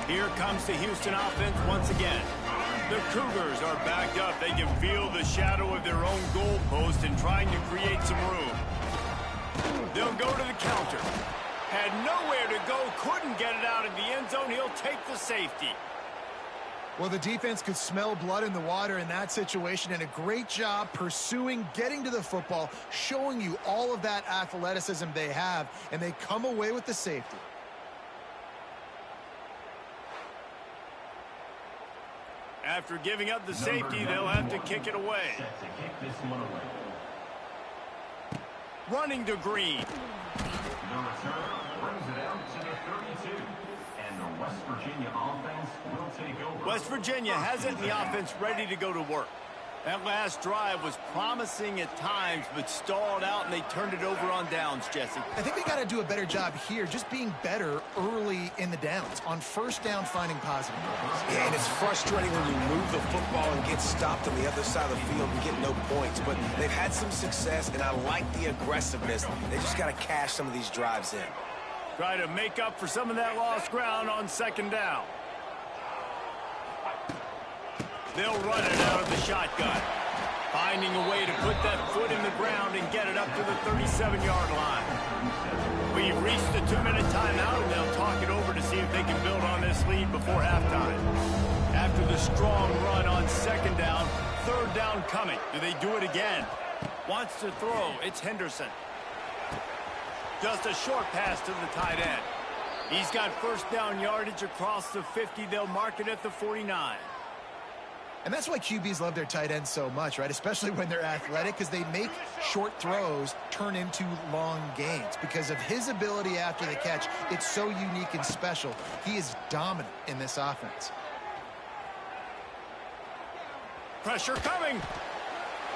Here comes the Houston offense once again. The Cougars are backed up. They can feel the shadow of their own goalpost and trying to create some room. They'll go to the counter. Had nowhere to go, couldn't get it out of the end zone. He'll take the safety. Well, the defense could smell blood in the water in that situation, and a great job pursuing, getting to the football, showing you all of that athleticism they have, and they come away with the safety. After giving up the safety, they'll have to kick it away. Running to Green. The return brings it out to the 32. And the West Virginia offense will take over. West Virginia has it in the offense ready to go to work. That last drive was promising at times, but stalled out, and they turned it over on downs, Jesse. I think they got to do a better job here, just being better early in the downs. On 1st down, finding positive plays. Yeah, and it's frustrating when you move the football and get stopped on the other side of the field and get no points. But they've had some success, and I like the aggressiveness. They just got to cash some of these drives in. Try to make up for some of that lost ground on 2nd down. They'll run it out of the shotgun. Finding a way to put that foot in the ground and get it up to the 37-yard line. We've reached the 2-minute timeout, and they'll talk it over to see if they can build on this lead before halftime. After the strong run on 2nd down, 3rd down coming. Do they do it again? Wants to throw. It's Henderson. Just a short pass to the tight end. He's got 1st down yardage across the 50. They'll mark it at the 49. And that's why QBs love their tight ends so much, right? Especially when they're athletic, because they make short throws turn into long gains. Because of his ability after the catch, it's so unique and special. He is dominant in this offense. Pressure coming.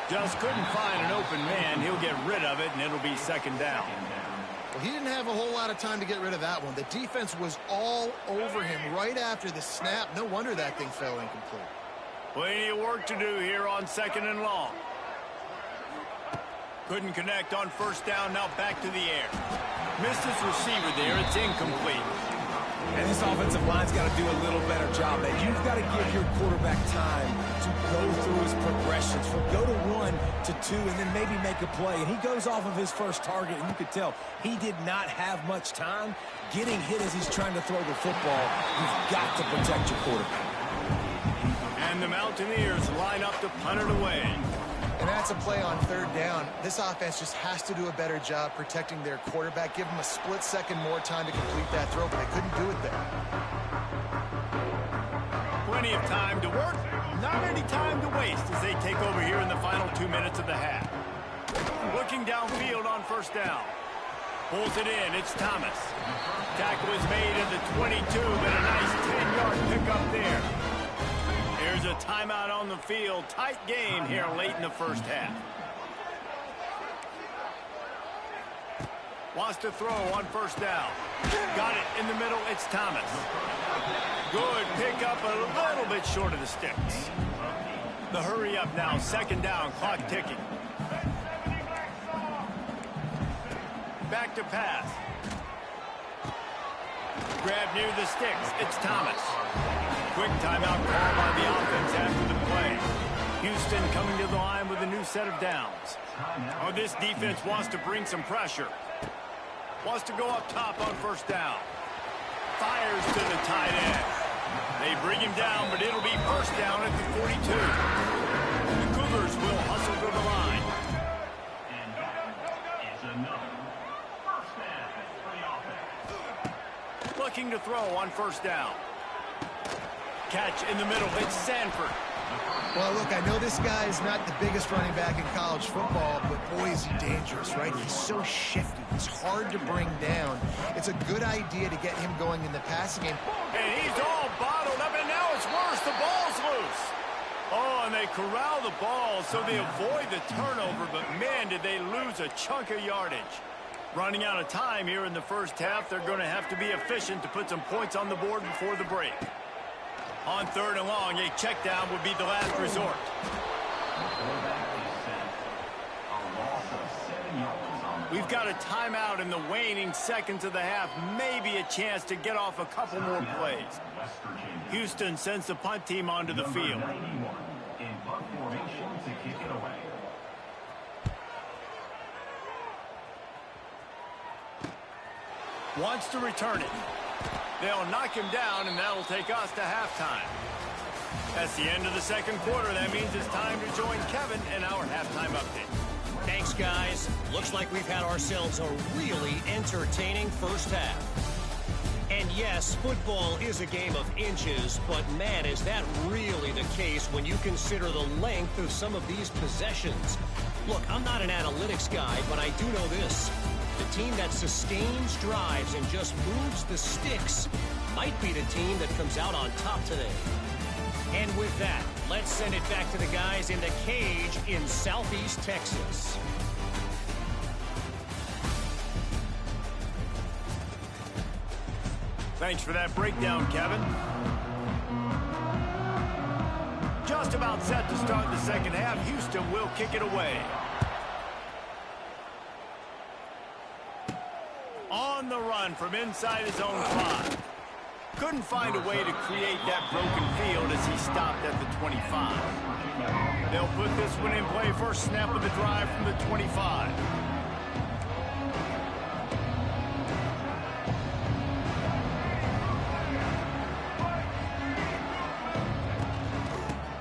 Just couldn't find an open man. He'll get rid of it, and it'll be 2nd down. Well, he didn't have a whole lot of time to get rid of that one. The defense was all over him right after the snap. No wonder that thing fell incomplete. Plenty of work to do here on 2nd and long. Couldn't connect on 1st down. Now back to the air. Missed his receiver there. It's incomplete. And this offensive line's got to do a little better job. That you've got to give your quarterback time to go through his progressions. From go to 1 to 2 and then maybe make a play. And he goes off of his first target, and you could tell he did not have much time getting hit as he's trying to throw the football. You've got to protect your quarterback. And the Mountaineers line up to punt it away. And that's a play on 3rd down. This offense just has to do a better job protecting their quarterback. Give them a split second more time to complete that throw, but they couldn't do it there. Plenty of time to work, not any time to waste as they take over here in the final 2 minutes of the half. Looking downfield on 1st down. Pulls it in. It's Thomas. Tackle is made at the 22, but a nice 10-yard pickup there. There's a timeout on the field. Tight game here late in the 1st half. Wants to throw on 1st down. Got it in the middle. It's Thomas. Good pickup, a little bit short of the sticks. The hurry up now. 2nd down. Clock ticking. Back to pass. Grab near the sticks. It's Thomas. Quick timeout call by the offense after the play. Houston coming to the line with a new set of downs. Oh, this defense wants to bring some pressure. Wants to go up top on 1st down. Fires to the tight end. They bring him down, but it'll be 1st down at the 42. The Cougars will hustle to the line. And that is another 1st down for the offense. Looking to throw on 1st down. Catch in the middle. It's Sanford. Well, look, I know this guy is not the biggest running back in college football, but boy, is he dangerous, right? He's so shifty. He's hard to bring down. It's a good idea to get him going in the passing game. And he's all bottled up, and now it's worse. corral the ball so they avoid the turnover, but man, did they lose a chunk of yardage. Running out of time here in the first half, they're going to have to be efficient to put some points on the board before the break. On 3rd and long, a check down would be the last resort. We've got a timeout in the waning seconds of the half, maybe a chance to get off a couple more plays. Houston sends the punt team onto the field. Wants to return it. They'll knock him down, and that'll take us to halftime. That's the end of the second quarter. That means it's time to join Kevin in our halftime update. Thanks, guys. Looks like we've had ourselves a really entertaining first half. And yes, football is a game of inches, but man, is that really the case when you consider the length of some of these possessions. Look, I'm not an analytics guy, but I do know this. The team that sustains drives and just moves the sticks might be the team that comes out on top today. And with that, let's send it back to the guys in the cage in Southeast Texas. Thanks for that breakdown, Kevin. Just about set to start the second half. Houston will kick it away. On the run from inside his own 5. Couldn't find a way to create that broken field as he stopped at the 25. They'll put this one in play first snap of the drive from the 25.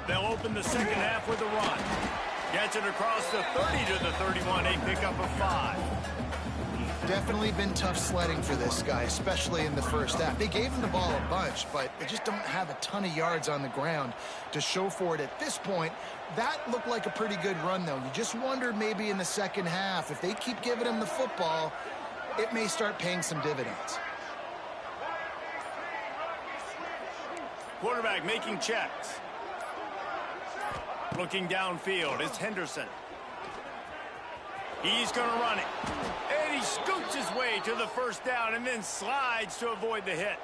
They'll open the second half with a run. Gets it across the 30 to the 31, a pickup of 5. Definitely been tough sledding for this guy, especially in the first half. They gave him the ball a bunch, but they just don't have a ton of yards on the ground to show for it at this point. That looked like a pretty good run, though. You just wonder maybe in the second half, if they keep giving him the football, it may start paying some dividends. Quarterback making checks. Looking downfield is Henderson. He's going to run it. And he scoots his way to the first down and then slides to avoid the hit.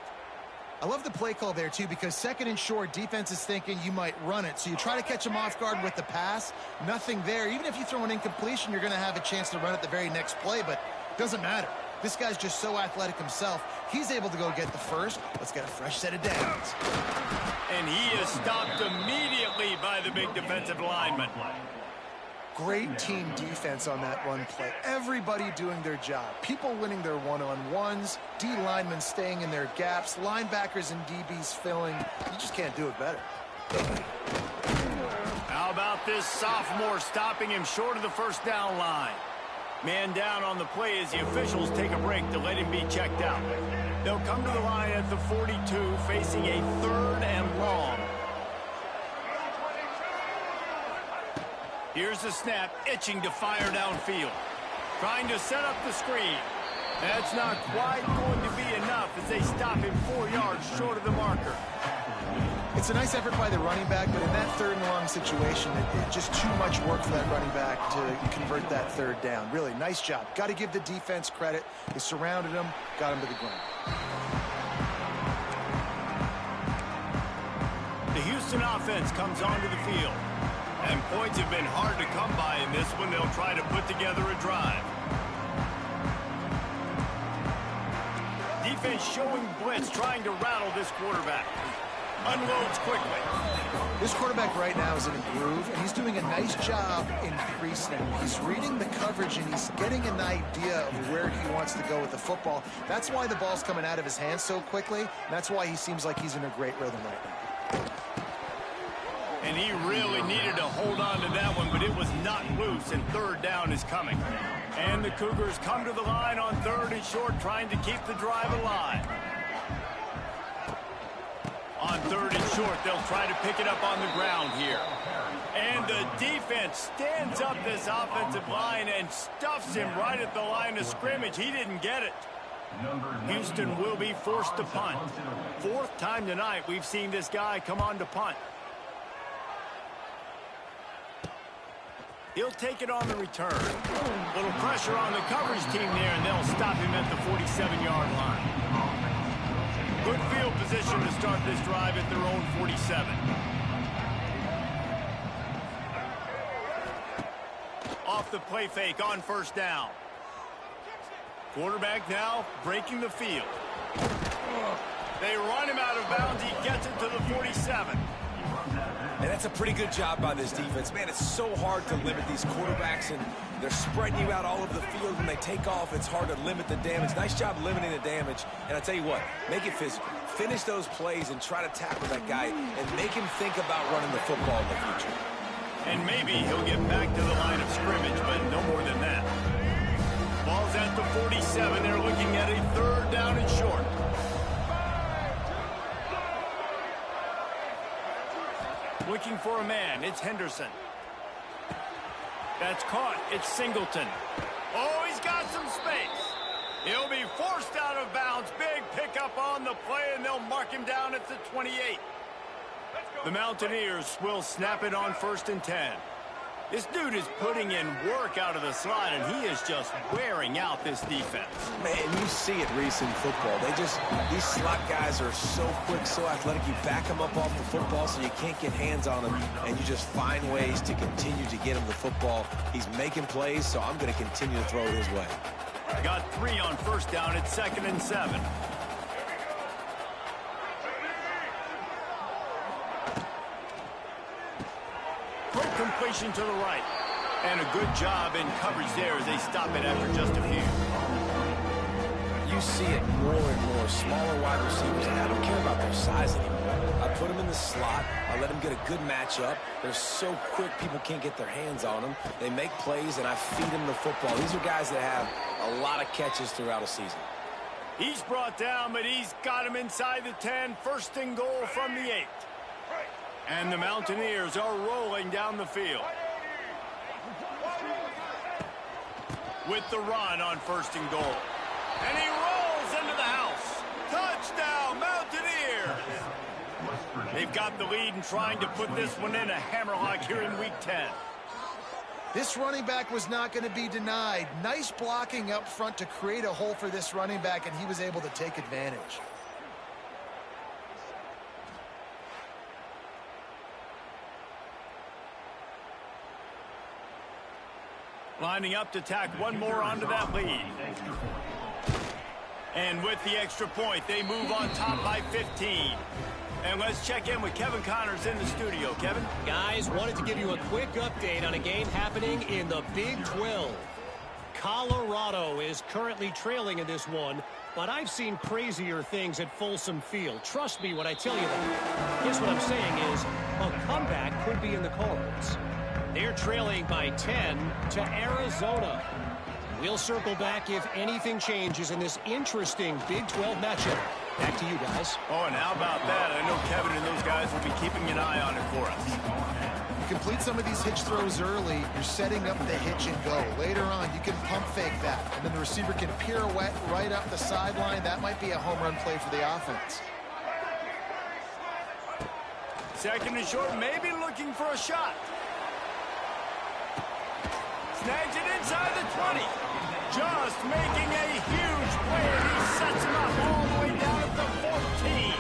I love the play call there, too, because 2nd and short, defense is thinking you might run it. So you try to catch him off guard with the pass. Nothing there. Even if you throw an incompletion, you're going to have a chance to run it the very next play, but it doesn't matter. This guy's just so athletic himself. He's able to go get the first. Let's get a fresh set of downs. And he is stopped immediately by the big defensive lineman. Great team defense on that run play. Everybody doing their job. People winning their one-on-ones, D linemen staying in their gaps, linebackers and DBs filling. You just can't do it better. How about this sophomore stopping him short of the first down line? Man down on the play as the officials take a break to let him be checked out. They'll come to the line at the 42, facing a 3rd and long. Here's the snap, itching to fire downfield. Trying to set up the screen. That's not quite going to be enough as they stop him 4 yards short of the marker. It's a nice effort by the running back, but in that 3rd and long situation, it's just too much work for that running back to convert that 3rd down. Really, nice job. Got to give the defense credit. They surrounded him, got him to the ground. The Houston offense comes onto the field. And points have been hard to come by in this one. They'll try to put together a drive. Defense showing blitz, trying to rattle this quarterback. Unloads quickly. This quarterback right now is in a groove, and he's doing a nice job in pre-snap. He's reading the coverage, and he's getting an idea of where he wants to go with the football. That's why the ball's coming out of his hands so quickly, and that's why he seems like he's in a great rhythm right now. And he really needed to hold on to that one, but it was not loose, and 3rd down is coming. And the Cougars come to the line on 3rd and short, trying to keep the drive alive. On 3rd and short, they'll try to pick it up on the ground here. And the defense stands up this offensive line and stuffs him right at the line of scrimmage. He didn't get it. Houston will be forced to punt. 4th time tonight we've seen this guy come on to punt. He'll take it on the return. Little pressure on the coverage team there, and they'll stop him at the 47-yard line. Good field position to start this drive at their own 47. Off the play fake on first down. Quarterback now breaking the field. They run him out of bounds. He gets it to the 47. And that's a pretty good job by this defense. Man, it's so hard to limit these quarterbacks, and they're spreading you out all over the field. When they take off, it's hard to limit the damage. Nice job limiting the damage. And I tell you what, make it physical. Finish those plays and try to tackle that guy and make him think about running the football in the future. And maybe he'll get back to the line of scrimmage, but no more than that. Ball's at the 47. They're looking at a third down and short. Looking for a man. It's Henderson. That's caught. It's Singleton. Oh, he's got some space. He'll be forced out of bounds. Big pickup on the play, and they'll mark him down at the 28. The Mountaineers will snap it on 1st and 10. This dude is putting in work out of the slot, and he is just wearing out this defense. Man, you see it, Reese, in football. These slot guys are so quick, so athletic. You back them up off the football so you can't get hands on them, and you just find ways to continue to get him the football. He's making plays, so I'm going to continue to throw it his way. Got 3 on first down at 2nd and 7. Quick completion to the right. And a good job in coverage there as they stop it after just a few. You see it more and more. Smaller wide receivers, and I don't care about their size anymore. I put them in the slot. I let them get a good matchup. They're so quick, people can't get their hands on them. They make plays, and I feed them the football. These are guys that have a lot of catches throughout a season. He's brought down, but he's got him inside the 10. 1st and goal from the 8. And the Mountaineers are rolling down the field. With the run on 1st and goal. And he rolls into the house. Touchdown, Mountaineers! They've got the lead and trying to put this one in a hammerlock here in Week 10. This running back was not going to be denied. Nice blocking up front to create a hole for this running back, and he was able to take advantage. Lining up to tack one more onto that lead. And with the extra point, they move on top by 15. And let's check in with Kevin Connors in the studio. Kevin? Guys, wanted to give you a quick update on a game happening in the Big 12. Colorado is currently trailing in this one, but I've seen crazier things at Folsom Field. Trust me when I tell you that. Guess what I'm saying is a comeback could be in the cards. They're trailing by 10 to Arizona. We'll circle back if anything changes in this interesting Big 12 matchup. Back to you guys. Oh, and how about that? I know Kevin and those guys will be keeping an eye on it for us. You complete some of these hitch throws early, you're setting up the hitch and go. Later on, you can pump fake that, and then the receiver can pirouette right up the sideline. That might be a home run play for the offense. 2nd and short, maybe looking for a shot. Snags it inside the 20. Just making a huge play, and he sets him up all the way down at the 14.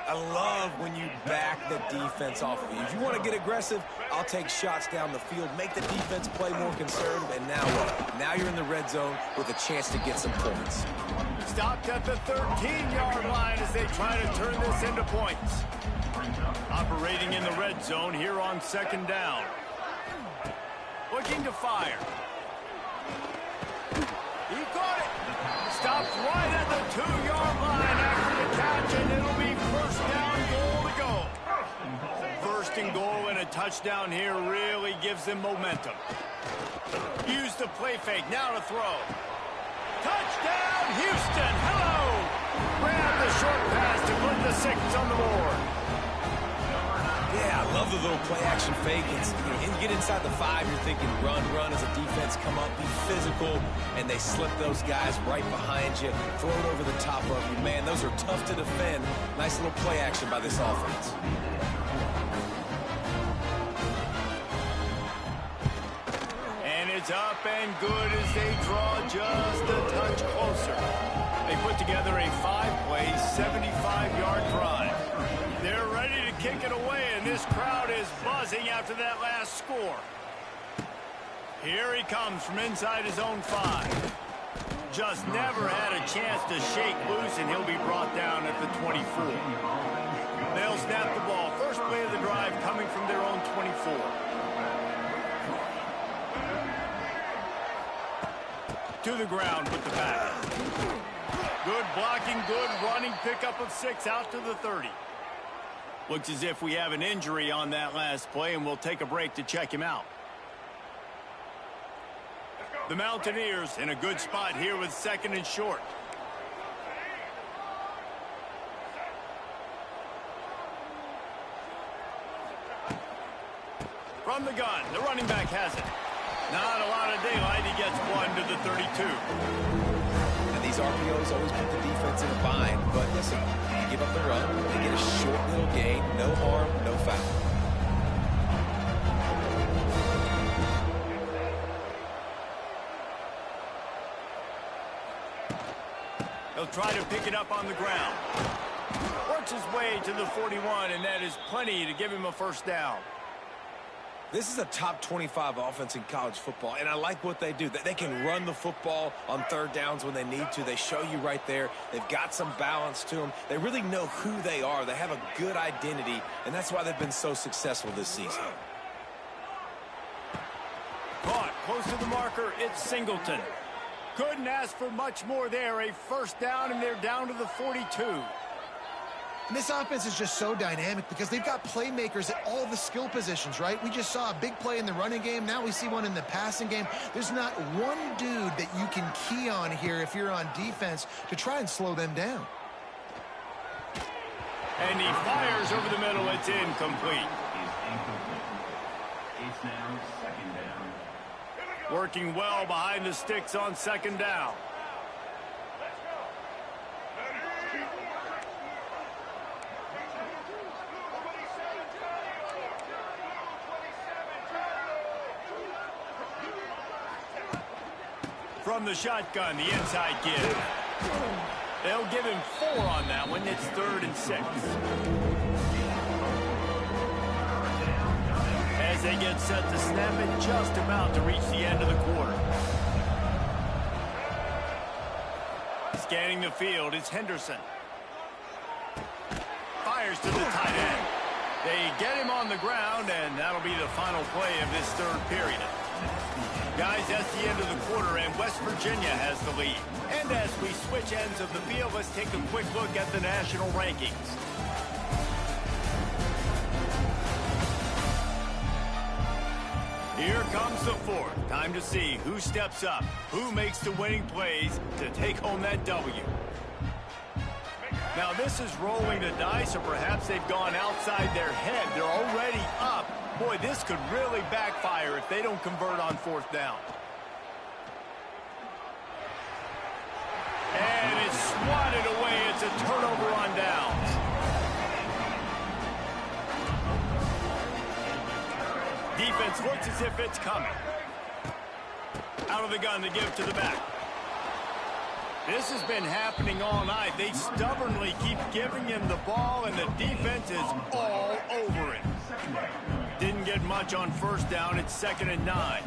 I love when you back the defense off of you. If you want to get aggressive, I'll take shots down the field, make the defense play more conservative, and now what? Now you're in the red zone with a chance to get some points. Stopped at the 13-yard line as they try to turn this into points. Operating in the red zone here on 2nd down. Looking to fire. He caught it. Stopped right at the 2-yard line after the catch, and it'll be 1st down, goal to go. 1st and goal and a touchdown here really gives them momentum. Use the play fake, now to throw. Touchdown, Houston, hello! Grab the short pass to put the 6 on the board. Yeah, I love the little play-action fake. It's, you get inside the 5, you're thinking run as a defense, come up, be physical, and they slip those guys right behind you, throw it over the top of you. Man, those are tough to defend. Nice little play action by this offense. It's up and good as they draw just a touch closer. They put together a 5-play, 75-yard drive. They're ready to kick it away, and this crowd is buzzing after that last score. Here he comes from inside his own 5. Just never had a chance to shake loose, and he'll be brought down at the 24. They'll snap the ball. First play of the drive coming from their own 24. To the ground with the back. Good blocking, good running, pickup of 6 out to the 30. Looks as if we have an injury on that last play, and we'll take a break to check him out. The Mountaineers in a good spot here with 2nd and short. From the gun, the running back has it. Not a lot of daylight. He gets 1 to the 32. And these RPOs always put the defense in a bind. But listen, you give up the run, they get a short little gain, no harm, no foul. He'll try to pick it up on the ground. Works his way to the 41, and that is plenty to give him a first down. This is a top 25 offense in college football, and I like what they do. They can run the football on 3rd downs when they need to. They show you right there. They've got some balance to them. They really know who they are. They have a good identity, and that's why they've been so successful this season. Caught close to the marker. It's Singleton. Couldn't ask for much more there. A first down, and they're down to the 42. And this offense is just so dynamic because they've got playmakers at all the skill positions, right? We just saw a big play in the running game. Now we see one in the passing game. There's not one dude that you can key on here if you're on defense to try and slow them down. And he fires over the middle. It's incomplete. It's now 2nd down. Working well behind the sticks on 2nd down. From the shotgun, the inside give. They'll give him 4 on that one. It's 3rd and 6. As they get set to snap it, just about to reach the end of the quarter. Scanning the field, it's Henderson. Fires to the tight end. They get him on the ground, and that'll be the final play of this 3rd period. Guys, that's the end of the quarter, and West Virginia has the lead. And as we switch ends of the field, let's take a quick look at the national rankings. Here comes the 4th. Time to see who steps up, who makes the winning plays to take home that W. Now, this is rolling the dice, or perhaps they've gone outside their head. They're already up. Boy, this could really backfire if they don't convert on 4th down. And it's swatted away. It's a turnover on downs. Defense looks as if it's coming. Out of the gun to give to the back. This has been happening all night. They stubbornly keep giving him the ball, and the defense is all over it. Didn't get much on 1st down. It's 2nd and 9.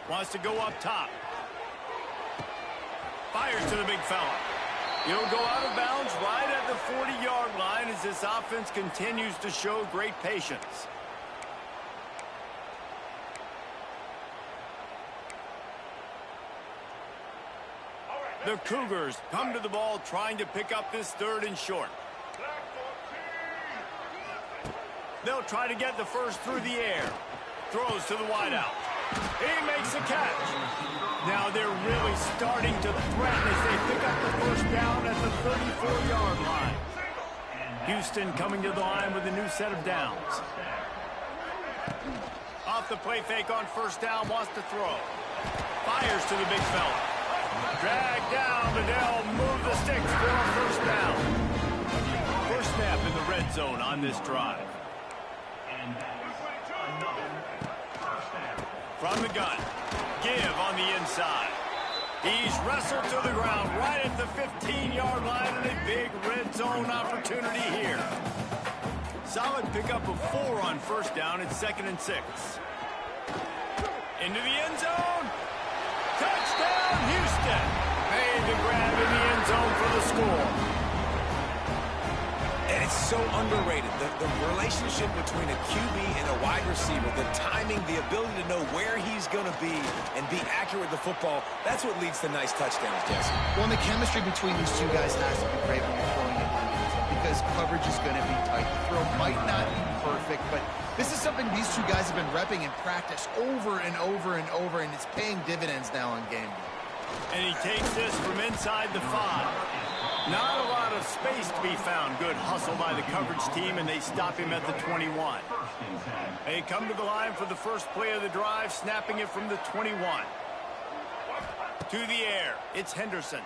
Wants to go up top. Fires to the big fella. He'll go out of bounds right at the 40-yard line as this offense continues to show great patience. The Cougars come to the ball trying to pick up this 3rd and short. They'll try to get the first through the air. Throws to the wideout. He makes the catch. Now they're really starting to threaten as they pick up the first down at the 34-yard line. Houston coming to the line with a new set of downs. Off the play fake on 1st down, wants to throw. Fires to the big fella. Dragged down, but they'll move the sticks for a 1st down. First snap in the red zone on this drive. From the gun, give on the inside. He's wrestled to the ground right at the 15-yard line, and a big red zone opportunity here. Solid pickup of 4 on first down. It's 2nd and 6. Into the end zone. Touchdown, Houston. Made the grab in the end zone for the score. And it's so underrated. The relationship between a QB and a wide receiver, the timing, the ability to know where he's going to be and be accurate with the football, that's what leads to nice touchdowns, Jesse. Well, and the chemistry between these two guys has to be great when you're throwing it because coverage is going to be tight. The throw might not be perfect, but this is something these two guys have been repping in practice over and over and over, and it's paying dividends now on game day. And he takes this from inside the 5. Not a lot of space to be found. Good hustle by the coverage team, and they stop him at the 21. They come to the line for the first play of the drive, snapping it from the 21. To the air, it's Henderson.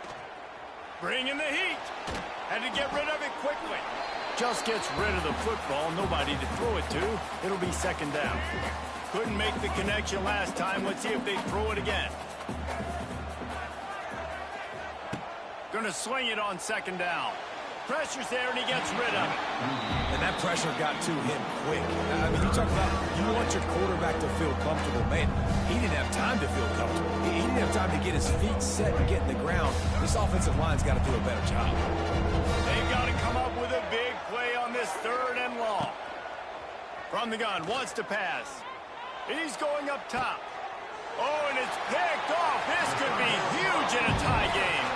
Bringing the heat. Had to get rid of it quickly. Just gets rid of the football. Nobody to throw it to. It'll be 2nd down. Couldn't make the connection last time. Let's see if they throw it again. Going to sling it on 2nd down. Pressure's there, and he gets rid of it. And that pressure got to him quick. I mean, you talk about you want your quarterback to feel comfortable. Man, he didn't have time to feel comfortable. He didn't have time to get his feet set and get in the ground. This offensive line's got to do a better job. They've got to come up with a big play on this 3rd and long. From the gun, wants to pass. He's going up top. Oh, and it's picked off. This could be huge in a tie game.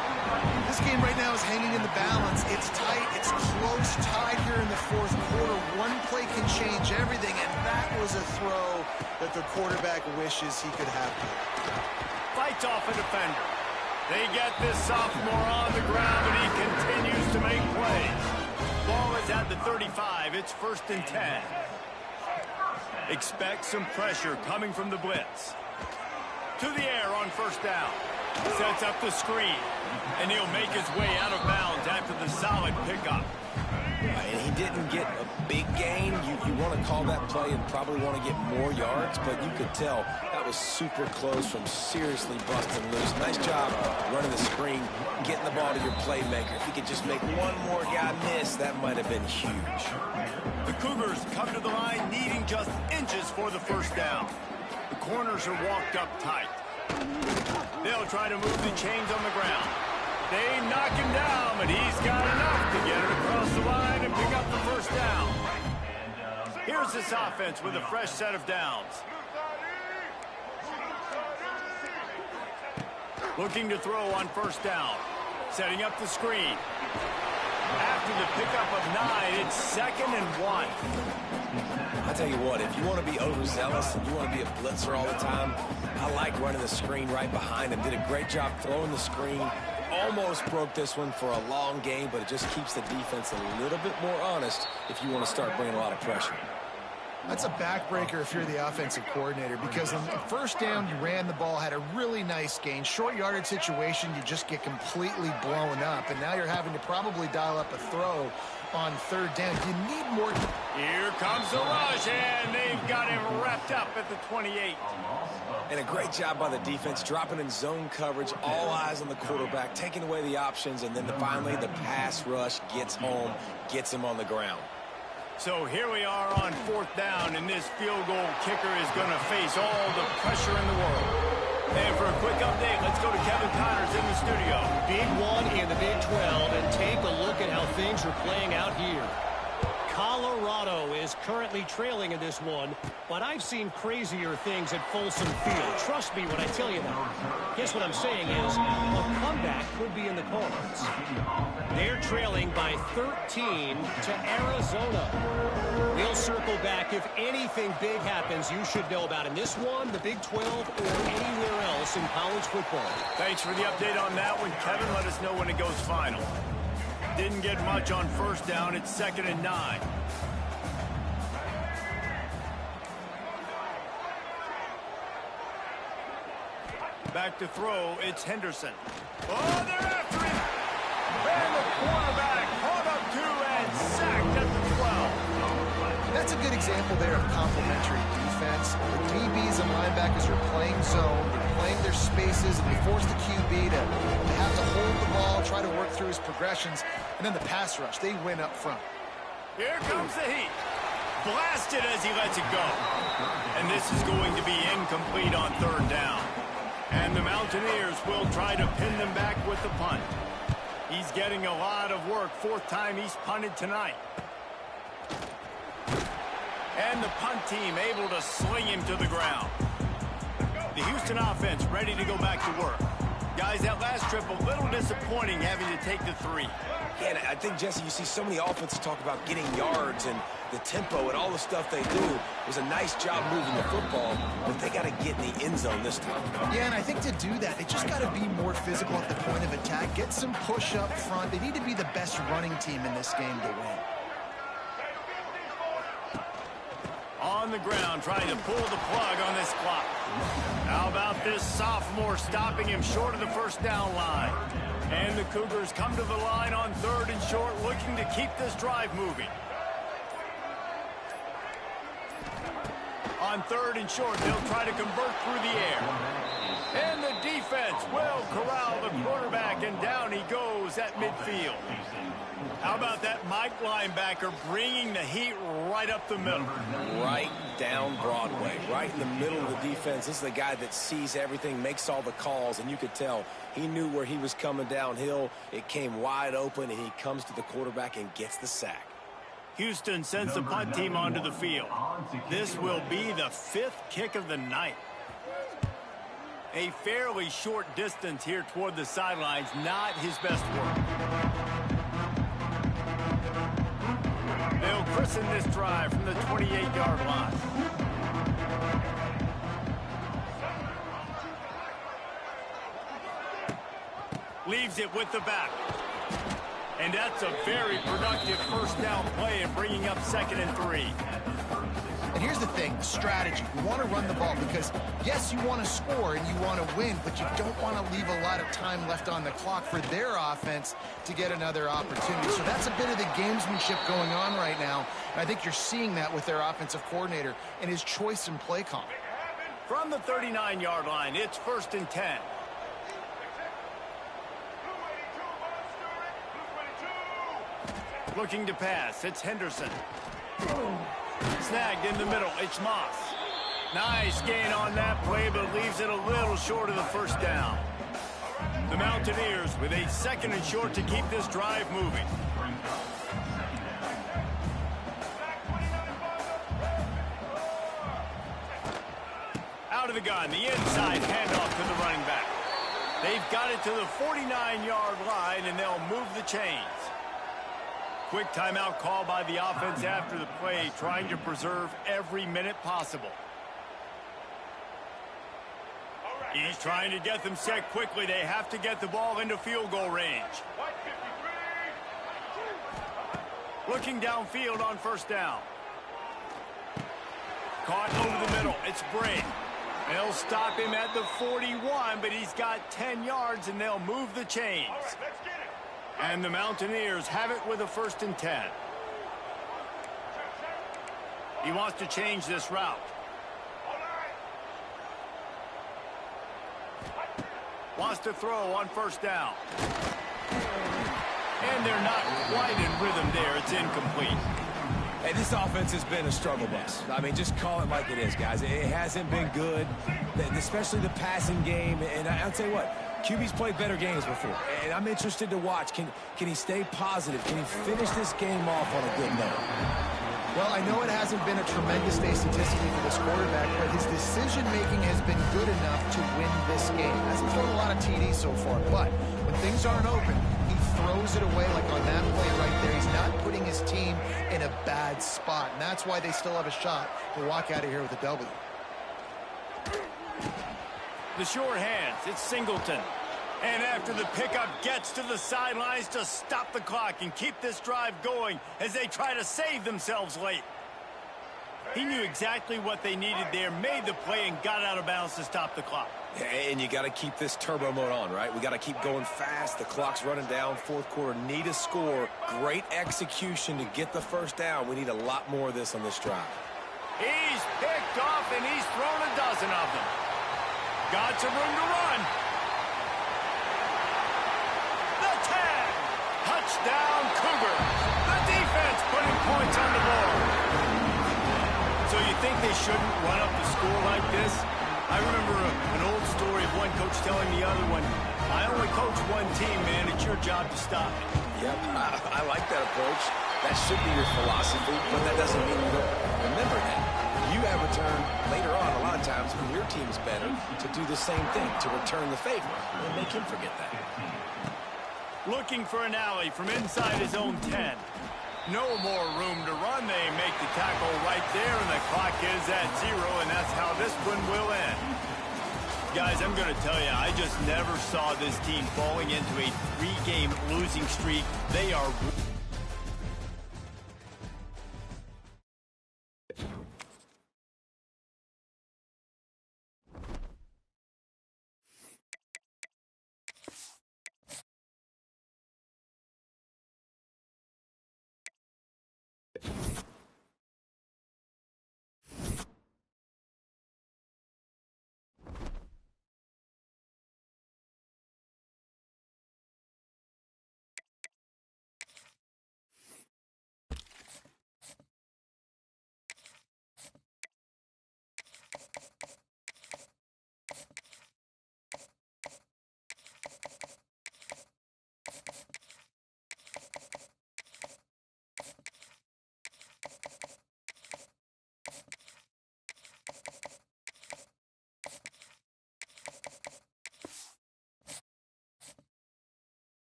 This game right now is hanging in the balance. It's tight. It's close, tied here in the 4th quarter. One play can change everything, and that was a throw that the quarterback wishes he could have. Fights off a defender. They get this sophomore on the ground, and he continues to make plays. Ball is at the 35. It's 1st and 10. Expect some pressure coming from the blitz. To the air on 1st down. Sets up the screen. And he'll make his way out of bounds after the solid pickup. And he didn't get a big gain. You want to call that play and probably want to get more yards, but you could tell that was super close from seriously busting loose. Nice job running the screen, getting the ball to your playmaker. If he could just make one more guy miss, that might have been huge. The Cougars come to the line needing just inches for the 1st down. The corners are walked up tight. They'll try to move the chains on the ground. They knock him down, but he's got enough to get it across the line and pick up the 1st down. Here's this offense with a fresh set of downs. Looking to throw on 1st down. Setting up the screen. After the pickup of 9, it's 2nd and 1. I tell you what, if you want to be overzealous and you want to be a blitzer all the time, I like running the screen right behind him. Did a great job throwing the screen. Almost broke this one for a long game, but it just keeps the defense a little bit more honest if you want to start bringing a lot of pressure. That's a backbreaker if you're the offensive coordinator, because on the 1st down, you ran the ball, had a really nice gain. Short yardage situation, you just get completely blown up, and now you're having to probably dial up a throw on 3rd down. You need more. Here comes the rush, and they've got him wrapped up at the 28. And a great job by the defense, dropping in zone coverage, all eyes on the quarterback, taking away the options, and then finally the pass rush gets home, gets him on the ground. So here we are on 4th down, and this field goal kicker is going to face all the pressure in the world. And for a quick update, let's go to Kevin Connors in the studio. Big one in the Big 12, and take a look at how things are playing out here. Colorado is currently trailing in this one, but I've seen crazier things at Folsom Field. Trust me when I tell you that. Guess what I'm saying is a comeback could be in the cards. They're trailing by 13 to Arizona. We'll circle back if anything big happens you should know about in this one, the Big 12, or anywhere else in college football. Thanks for the update on that one, Kevin. Let us know when it goes final. Didn't get much on 1st down. It's 2nd and 9. Back to throw. It's Henderson. Oh, they're after him. And the quarterback caught up 2 and sacked at the 12. That's a good example there of complementary defense. defense. The DBs and linebackers are playing zone. They're playing their spaces, and they force the QB to have to hold the ball, try to work through his progressions. And then the pass rush, they win up front. Here comes the heat. Blasted as he lets it go. And this is going to be incomplete on third down. And the Mountaineers will try to pin them back with the punt. He's getting a lot of work. Fourth time he's punted tonight. And the punt team able to sling him to the ground. The Houston offense ready to go back to work. Guys, that last trip a little disappointing having to take the 3. Yeah, and I think, Jesse, you see so many offenses talk about getting yards and the tempo and all the stuff they do. It was a nice job moving the football, but they got to get in the end zone this time. Yeah, and I think to do that, they just got to be more physical at the point of attack, get some push up front. They need to be the best running team in this game to win. On the ground, trying to pull the plug on this clock. How about this sophomore stopping him short of the first down line? And the Cougars come to the line on 3rd and short, looking to keep this drive moving. On 3rd and short, they'll try to convert through the air. And the defense will corral the quarterback, and down he goes at midfield. How about that Mike linebacker bringing the heat right up the middle? Right down Broadway, right in the middle of the defense. This is the guy that sees everything, makes all the calls, and you could tell he knew where he was coming downhill. It came wide open, and he comes to the quarterback and gets the sack. Houston sends the punt team onto the field. This will be the 5th kick of the night. A fairly short distance here toward the sidelines, not his best work. They'll christen this drive from the 28-yard line. Leaves it with the back. And that's a very productive first down play in bringing up 2nd and 3. And here's the thing, strategy. You want to run the ball because, yes, you want to score and you want to win, but you don't want to leave a lot of time left on the clock for their offense to get another opportunity. So that's a bit of the gamesmanship going on right now. And I think you're seeing that with their offensive coordinator and his choice in play call. From the 39-yard line, it's 1st and 10. Looking to pass, it's Henderson. Snagged in the middle, it's Moss. Nice gain on that play, but leaves it a little short of the first down. The Mountaineers with a 2nd and short to keep this drive moving. Out of the gun, the inside handoff to the running back. They've got it to the 49-yard line, and they'll move the chains. Quick timeout call by the offense after the play, trying to preserve every minute possible. He's trying to get them set quickly. They have to get the ball into field goal range. Looking downfield on 1st down. Caught over the middle. It's Bray. They'll stop him at the 41, but he's got 10 yards, and they'll move the chains. And the Mountaineers have it with a 1st and 10. He wants to change this route. Wants to throw on 1st down. And they're not quite in rhythm there. It's incomplete. Hey, this offense has been a struggle bus. I mean, just call it like it is, guys. It hasn't been good, especially the passing game. And I'll tell you what, QB's played better games before, and I'm interested to watch. Can he stay positive? Can he finish this game off on a good note? Well, I know it hasn't been a tremendous day statistically for this quarterback, but his decision-making has been good enough to win this game. Hasn't thrown a lot of TDs so far, but when things aren't open, he throws it away like on that play right there. He's not putting his team in a bad spot, and that's why they still have a shot to walk out of here with a W. The short hands, it's Singleton. And after the pickup, gets to the sidelines to stop the clock and keep this drive going as they try to save themselves late. He knew exactly what they needed there, made the play, and got out of bounds to stop the clock. And you got to keep this turbo mode on, right? We got to keep going fast. The clock's running down. 4th quarter, need a score. Great execution to get the 1st down. We need a lot more of this on this drive. He's picked off, and he's thrown a dozen of them. Got some room to run. The 10. Touchdown, Cougars. The defense putting points on the board. So you think they shouldn't run up the score like this? I remember an old story of one coach telling the other one, I only coach one team, man. It's your job to stop it. Yep, I like that approach. That should be your philosophy, but that doesn't mean you don't remember that. You have a turn later on a lot of times when your team's better to do the same thing, to return the favor, and make him forget that. Looking for an alley from inside his own 10. No more room to run. They make the tackle right there, and the clock is at 0, and that's how this one will end. Guys, I'm going to tell you, I just never saw this team falling into a 3-game losing streak. They are...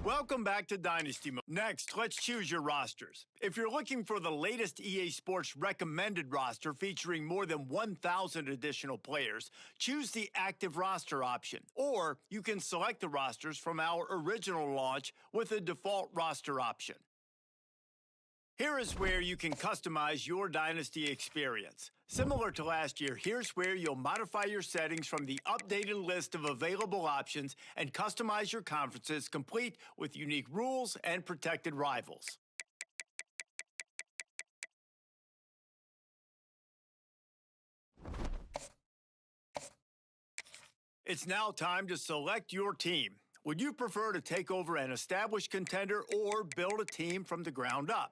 Welcome back to Dynasty Mode. Next, let's choose your rosters. If you're looking for the latest EA Sports recommended roster featuring more than 1,000 additional players, choose the active roster option. Or you can select the rosters from our original launch with a default roster option. Here is where you can customize your Dynasty experience. Similar to last year, here's where you'll modify your settings from the updated list of available options and customize your conferences complete with unique rules and protected rivals. It's now time to select your team. Would you prefer to take over an established contender or build a team from the ground up?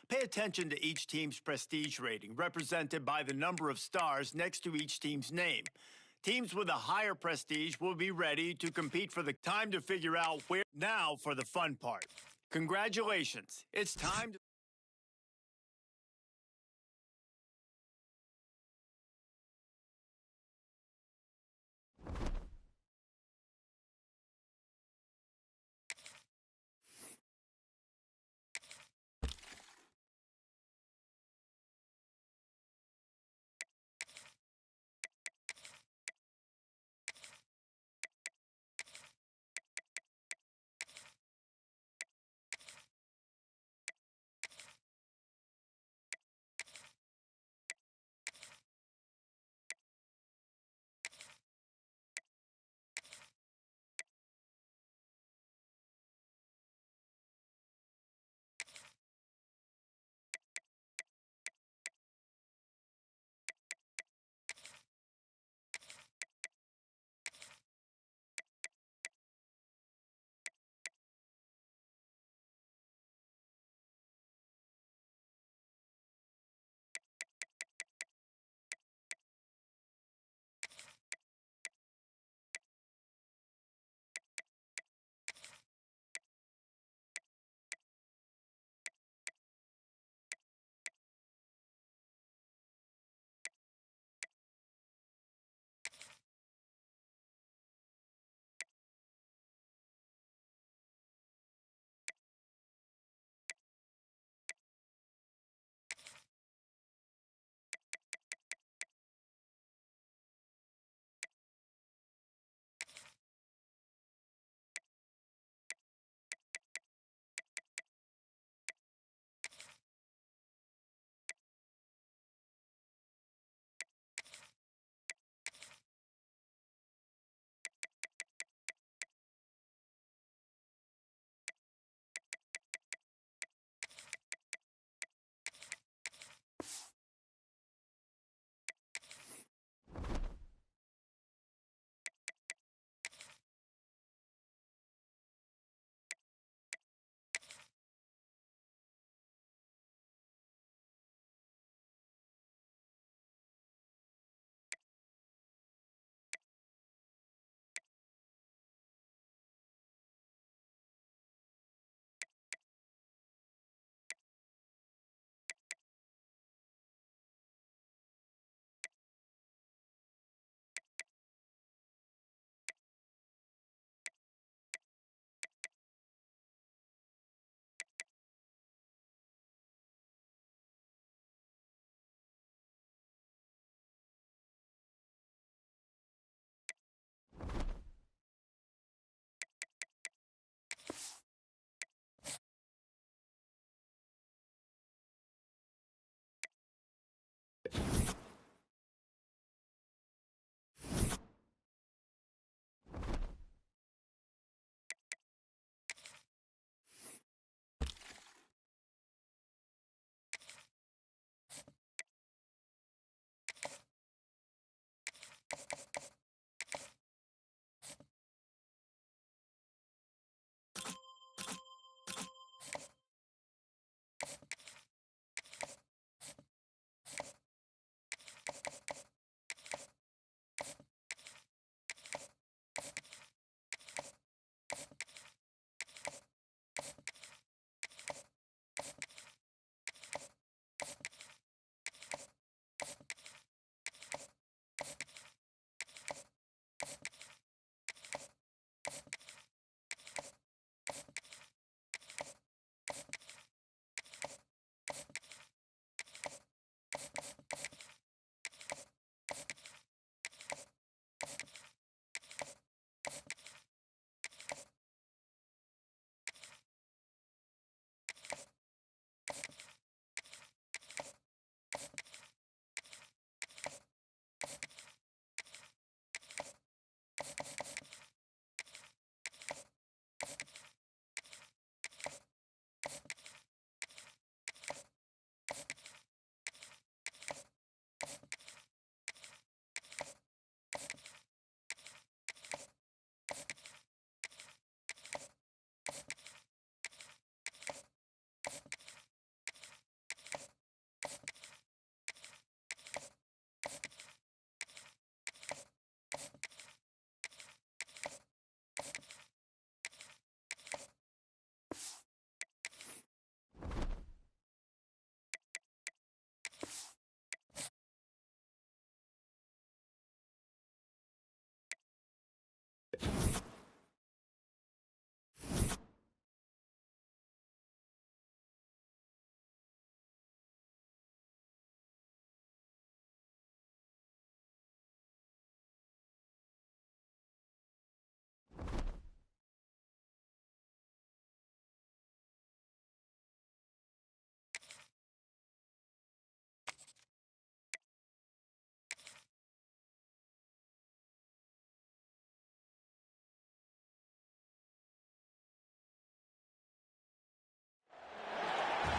Pay attention to each team's prestige rating, represented by the number of stars next to each team's name. Teams with a higher prestige will be ready to compete for the time to figure out where. Now for the fun part. Congratulations. It's time to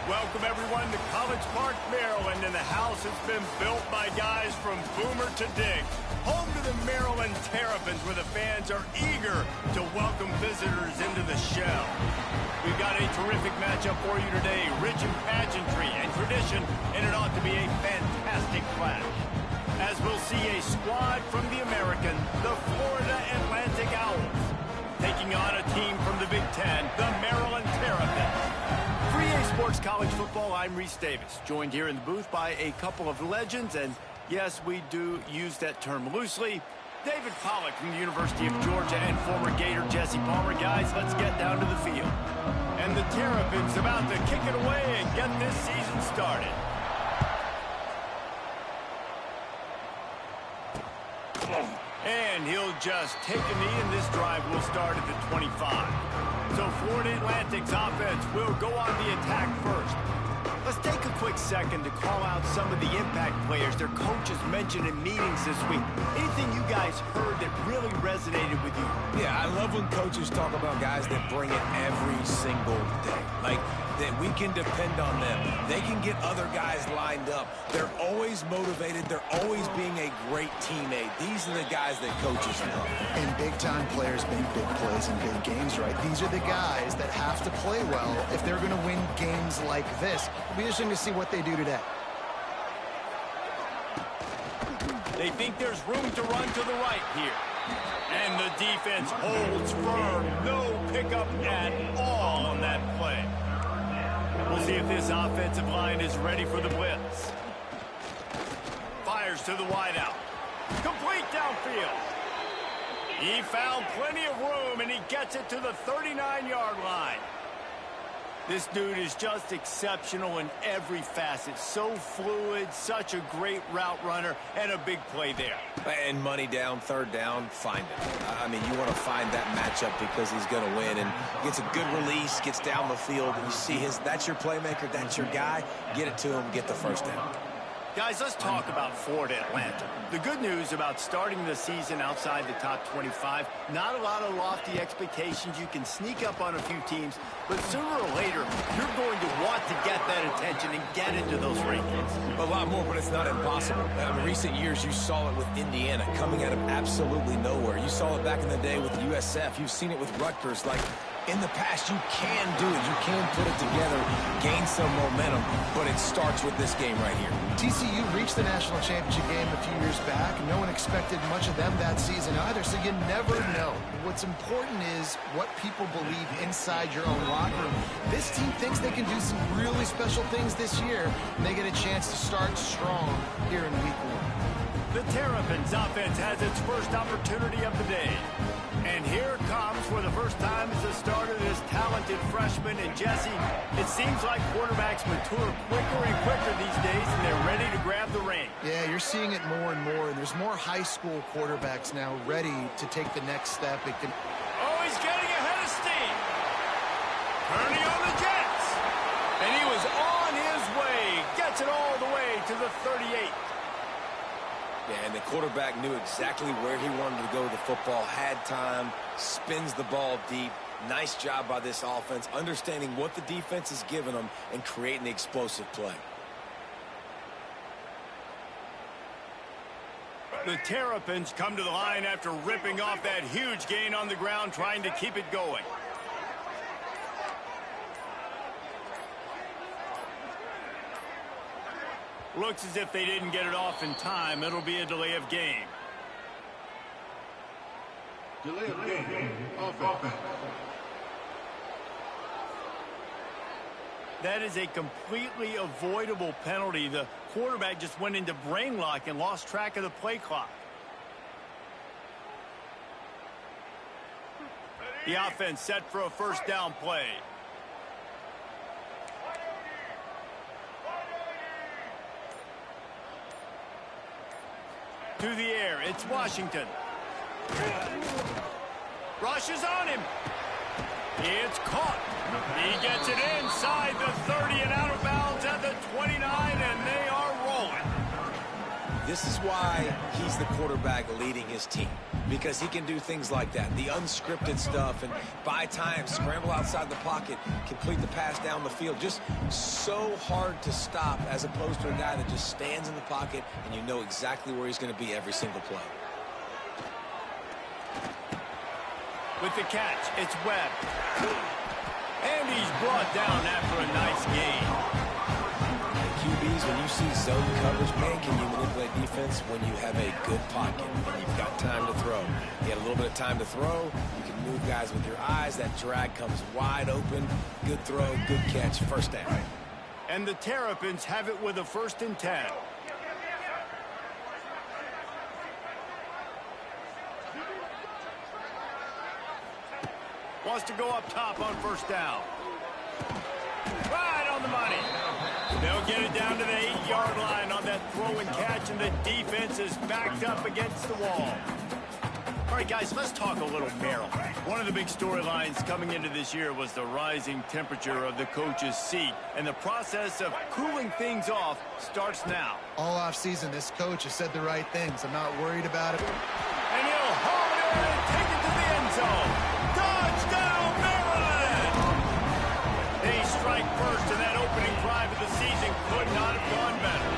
Welcome, everyone, to College Park, Maryland, and the house has been built by guys from Boomer to Dig. Home to the Maryland Terrapins, where the fans are eager to welcome visitors into the shell. We've got a terrific matchup for you today, rich in pageantry and tradition, and it ought to be a fantastic clash. As we'll see a squad from the American, the Florida Atlantic Owls, taking on a team from the Big Ten, the Maryland Terrapins. For EA Sports College Football, I'm Reese Davis, joined here in the booth by a couple of legends, and yes, we do use that term loosely. David Pollack from the University of Georgia and former Gator Jesse Palmer. Guys, let's get down to the field. And the Terrapins about to kick it away and get this season started. And he'll just take a knee, and this drive will start at the 25. So Florida Atlantic's offense will go on the attack first. Let's take a quick second to call out some of the impact players their coaches mentioned in meetings this week. Anything you guys heard that really resonated with you? Yeah, I love when coaches talk about guys that bring it every single day. Like, that we can depend on them. They can get other guys lined up. They're always motivated. They're always being a great teammate. These are the guys that coaches love. And big-time players make big plays in big games, right? These are the guys that have to play well if they're going to win games like this. It'll be interesting to see what they do today. They think there's room to run to the right here. And the defense holds firm. No pickup at all on that play. We'll see if this offensive line is ready for the blitz. Fires to the wideout. Complete downfield. He found plenty of room, and he gets it to the 39-yard line. This dude is just exceptional in every facet. So fluid, such a great route runner, and a big play there. And money down, third down, find it. I mean, you want to find that matchup because he's going to win. And gets a good release, gets down the field. You see that's your playmaker, that's your guy. Get it to him, get the first down. Guys, let's talk about Florida Atlanta. The good news about starting the season outside the top 25, not a lot of lofty expectations. You can sneak up on a few teams, but sooner or later, you're going to want to get that attention and get into those rankings. A lot more, but it's not impossible. In recent years, you saw it with Indiana coming out of absolutely nowhere. You saw it back in the day with USF. You've seen it with Rutgers. Like, in the past, you can do it. You can put it together, gain some momentum, but it starts with this game right here. TCU reached the national championship game a few years back. No one expected much of them that season either, so you never know. What's important is what people believe inside your own locker room. This team thinks they can do some really special things this year, and they get a chance to start strong here in week 1. The Terrapins offense has its first opportunity of the day. And here it comes for the first time as the starter, this talented freshman. And Jesse, it seems like quarterbacks mature quicker and quicker these days, and they're ready to grab the reins. Yeah, you're seeing it more and more, and there's more high school quarterbacks now ready to take the next step. Oh, he's getting ahead of steam. Turning on the Jets. And he was on his way. Gets it all the way to the 38. Yeah, and the quarterback knew exactly where he wanted to go with the football, had time, spins the ball deep. Nice job by this offense, understanding what the defense is giving them and creating the explosive play. The Terrapins come to the line after ripping off that huge gain on the ground, trying to keep it going. Looks as if they didn't get it off in time. It'll be a delay of game. Delay of game. Offense. That is a completely avoidable penalty. The quarterback just went into brain lock and lost track of the play clock. The offense set for a first down play. To the air, it's Washington. Rushes on him. It's caught. He gets it inside the 30 and out of bounds at the 29, and they are rolling. This is why he's the quarterback leading his team, because he can do things like that, the unscripted stuff, and buy time, scramble outside the pocket, complete the pass down the field. Just so hard to stop as opposed to a guy that just stands in the pocket and you know exactly where he's going to be every single play. With the catch, it's Webb. And he's brought down after a nice gain. QBs, when you see zone coverage, man, can you manipulate defense when you have a good pocket and you've got time to throw? You get a little bit of time to throw, you can move guys with your eyes, that drag comes wide open, good throw, good catch, first down. And the Terrapins have it with a 1st and 10. Wants to go up top on 1st down. Right on the money. They'll get it down to the 8-yard line on that throw and catch, and the defense is backed up against the wall. All right, guys, let's talk a little Merrill. One of the big storylines coming into this year was the rising temperature of the coach's seat, and the process of cooling things off starts now. All offseason, this coach has said the right things. I'm not worried about it. And he'll haul it in and take it to the end zone. Touchdown, Maryland! They strike first, and that opening drive of the season could not have gone better.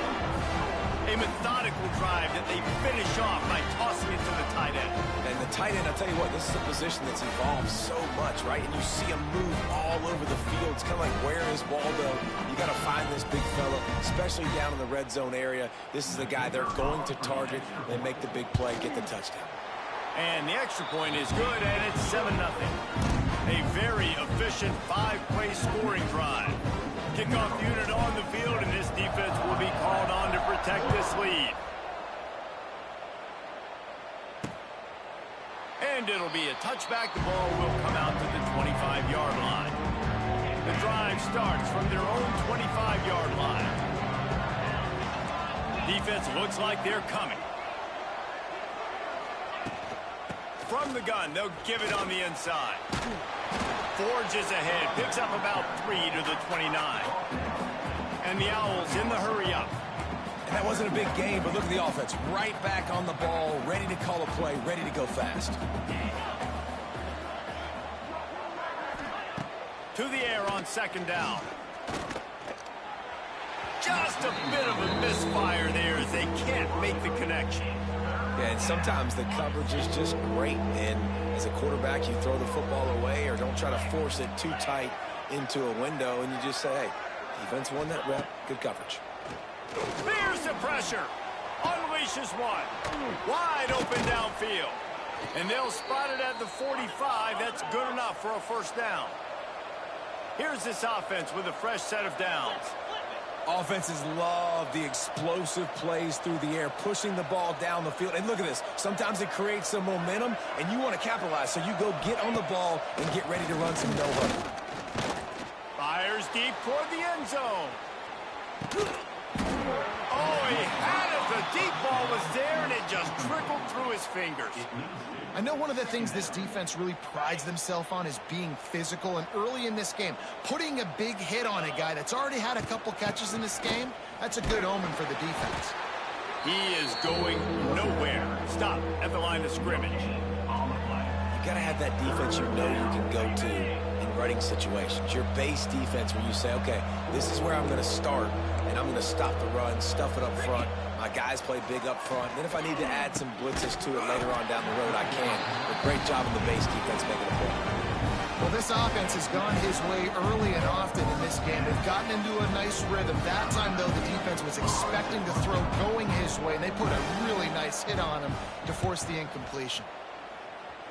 A methodical drive that they finish off by tossing it to the tight end. And the tight end, I'll tell you what, this is a position that's evolved so much, right? And you see him move all over the field. It's kind of like, where is Waldo? You got to find this big fella, especially down in the red zone area. This is the guy they're going to target. They make the big play, get the touchdown. And the extra point is good, and it's 7-0. A very efficient 5-play scoring drive. Kickoff unit on the field, and this defense will be called on to protect this lead. And it'll be a touchback. The ball will come out to the 25-yard line. The drive starts from their own 25-yard line. Defense looks like they're coming. From the gun, they'll give it on the inside. Forges ahead, picks up about 3 to the 29. And the Owls in the hurry up. And that wasn't a big game, but look at the offense. Right back on the ball, ready to call a play, ready to go fast. To the air on 2nd down. Just a bit of a misfire there as they can't make the connection. Yeah, and sometimes the coverage is just great. And as a quarterback, you throw the football away or don't try to force it too tight into a window, and you just say, hey, defense won that rep, good coverage. There's the pressure. Unleashes one. Wide open downfield. And they'll spot it at the 45. That's good enough for a 1st down. Here's this offense with a fresh set of downs. Offenses love the explosive plays through the air, pushing the ball down the field. And look at this. Sometimes it creates some momentum, and you want to capitalize. So you go get on the ball and get ready to run some no-huddle. Fires deep toward the end zone. Oh, he had it. The deep ball was there, and it just trickled through his fingers. I know one of the things this defense really prides themselves on is being physical, and early in this game, putting a big hit on a guy that's already had a couple catches in this game, that's a good omen for the defense. He is going nowhere. Stop at the line of scrimmage. You got to have that defense you know you can go to in running situations. Your base defense where you say, okay, this is where I'm going to start, and I'm going to stop the run, stuff it up front. My guys play big up front. Then if I need to add some blitzes to it later on down the road, I can. But great job in the base defense making a play. Well, this offense has gone his way early and often in this game. They've gotten into a nice rhythm. That time, though, the defense was expecting to throw going his way, and they put a really nice hit on him to force the incompletion.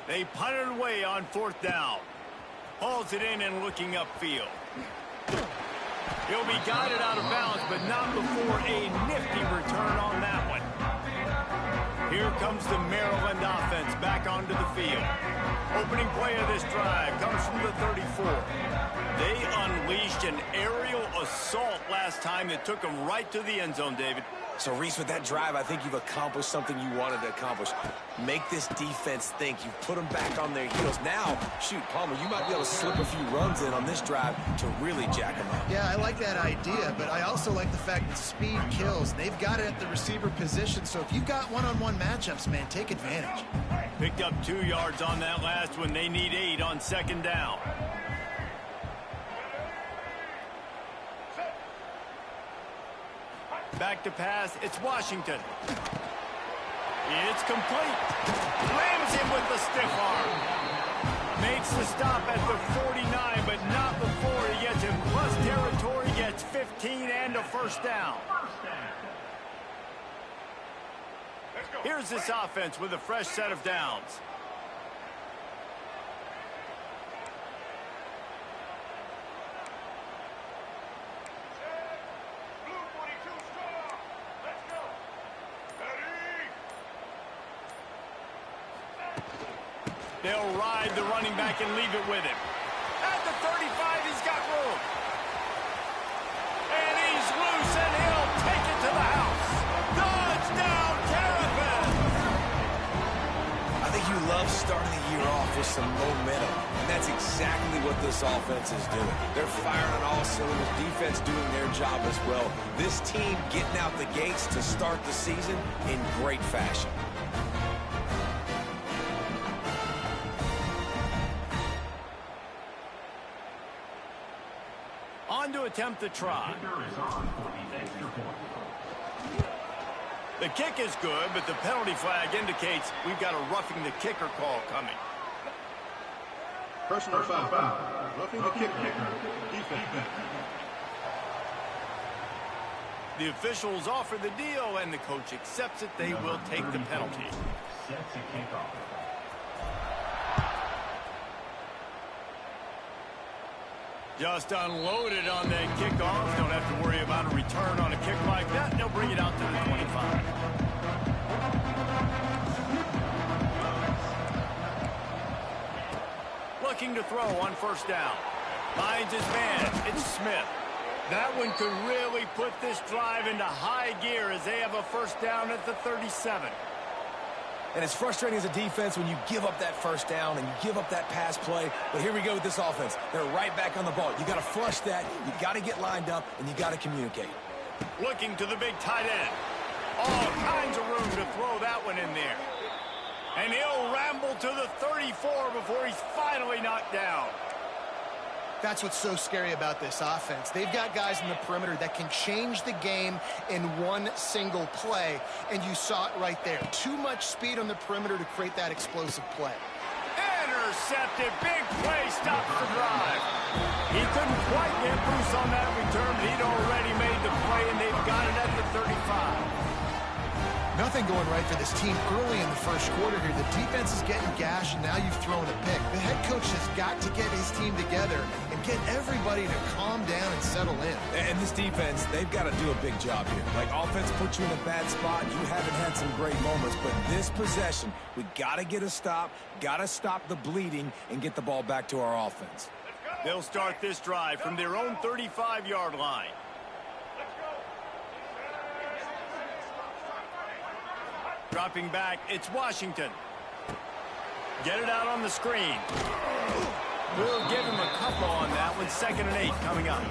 They punted away on 4th down. Hauls it in and looking upfield. He'll be guided out of bounds, but not before a nifty return on that one. Here comes the Maryland offense back onto the field. Opening play of this drive comes from the 34. They unleashed an aerial assault last time that took them right to the end zone, David. So, Reese, with that drive, I think you've accomplished something you wanted to accomplish. Make this defense think. You've put them back on their heels. Now, shoot, Palmer, you might be able to slip a few runs in on this drive to really jack them up. Yeah, I like that idea, but I also like the fact that speed kills. They've got it at the receiver position, so if you've got one-on-one matchups, man, take advantage. Picked up 2 yards on that last one. They need 8 on second down. Back to pass, it's Washington. It's complete. Rams him with the stiff arm. Makes the stop at the 49, but not before he gets in plus territory, gets 15 and a first down. Here's this offense with a fresh set of downs. They'll ride the running back and leave it with him. At the 35, he's got room. And he's loose, and he'll take it to the house. Touchdown, Terrapin! I think you love starting the year off with some momentum, and that's exactly what this offense is doing. They're firing on all cylinders, defense doing their job as well. This team getting out the gates to start the season in great fashion. On to attempt the try. The kick is good, but the penalty flag indicates we've got a roughing the kicker call coming. Personal foul. Roughing the kicker. Defense. The officials offer the deal, and the coach accepts it. They will take the penalty. Sets a kickoff. Just unloaded on that kickoff. Don't have to worry about a return on a kick like that. They'll bring it out to the 25. Looking to throw on first down. Finds his man. It's Smith. That one could really put this drive into high gear as they have a first down at the 37. And it's frustrating as a defense when you give up that first down and you give up that pass play. But here we go with this offense. They're right back on the ball. You got to flush that. You got to get lined up, and you got to communicate. Looking to the big tight end. All kinds of room to throw that one in there. And he'll ramble to the 34 before he's finally knocked down. That's what's so scary about this offense. They've got guys in the perimeter that can change the game in one single play, and you saw it right there. Too much speed on the perimeter to create that explosive play. Intercepted. Big play stops the drive. He couldn't quite get loose on that return, but he'd already made the play, and they've got it at the 35. Nothing going right for this team early in the first quarter here. The defense is getting gashed, and now you've thrown a pick. The head coach has got to get his team together and get everybody to calm down and settle in. And this defense, they've got to do a big job here. Like, offense puts you in a bad spot. You haven't had some great moments, but this possession, we got to get a stop, got to stop the bleeding, and get the ball back to our offense. They'll start this drive from their own 35-yard line. Dropping back, it's Washington. Get it out on the screen. We'll give him a couple on that one. 2nd and 8 coming up.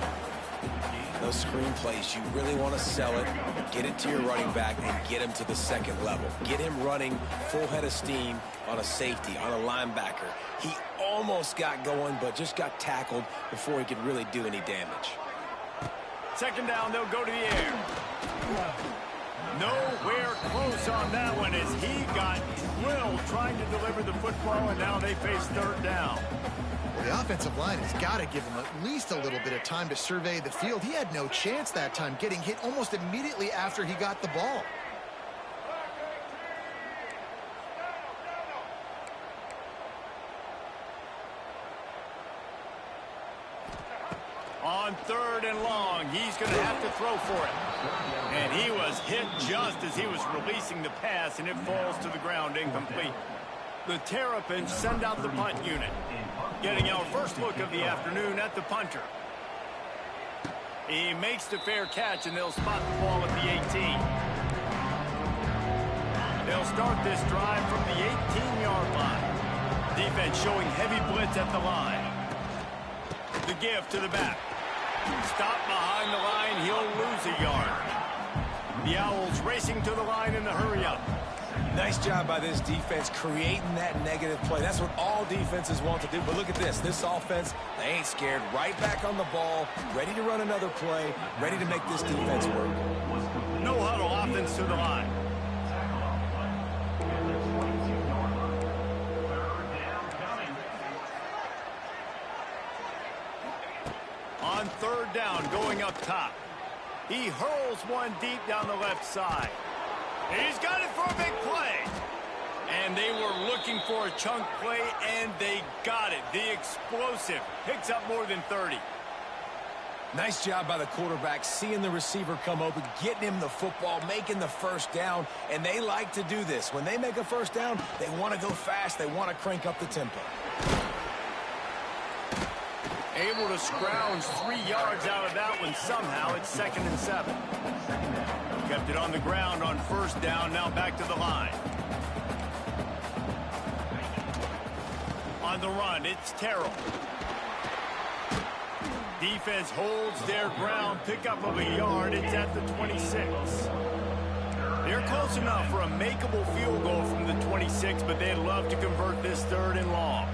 Those screen plays, you really want to sell it, get it to your running back, and get him to the second level. Get him running full head of steam on a safety, on a linebacker. He almost got going, but just got tackled before he could really do any damage. 2nd down, they'll go to the air. Nowhere close on that one as he got drilled trying to deliver the football, and now they face 3rd down. Well, the offensive line has got to give him at least a little bit of time to survey the field. He had no chance that time, getting hit almost immediately after he got the ball. On 3rd and long, he's going to have to throw for it. And he was hit just as he was releasing the pass, and it falls to the ground incomplete. The Terrapins send out the punt unit. Getting our first look of the afternoon at the punter. He makes the fair catch, and they'll spot the ball at the 18. They'll start this drive from the 18-yard line. Defense showing heavy blitz at the line. The give to the back. Stop behind the line. He'll lose a yard. The Owls racing to the line in the hurry-up. Nice job by this defense creating that negative play. That's what all defenses want to do. But look at this. This offense, they ain't scared. Right back on the ball, ready to run another play, ready to make this defense work. No huddle offense to the line. On 3rd down, going up top. He hurls one deep down the left side. He's got it for a big play. And they were looking for a chunk play, and they got it. The explosive picks up more than 30. Nice job by the quarterback, seeing the receiver come open, getting him the football, making the first down, and they like to do this. When they make a first down, they want to go fast. They want to crank up the tempo. Able to scrounge 3 yards out of that one somehow. It's 2nd and 7. Kept it on the ground on 1st down. Now back to the line. On the run, it's Terrell. Defense holds their ground. Pick up of a yard. It's at the 26. They're close enough for a makeable field goal from the 26, but they'd love to convert this 3rd and long.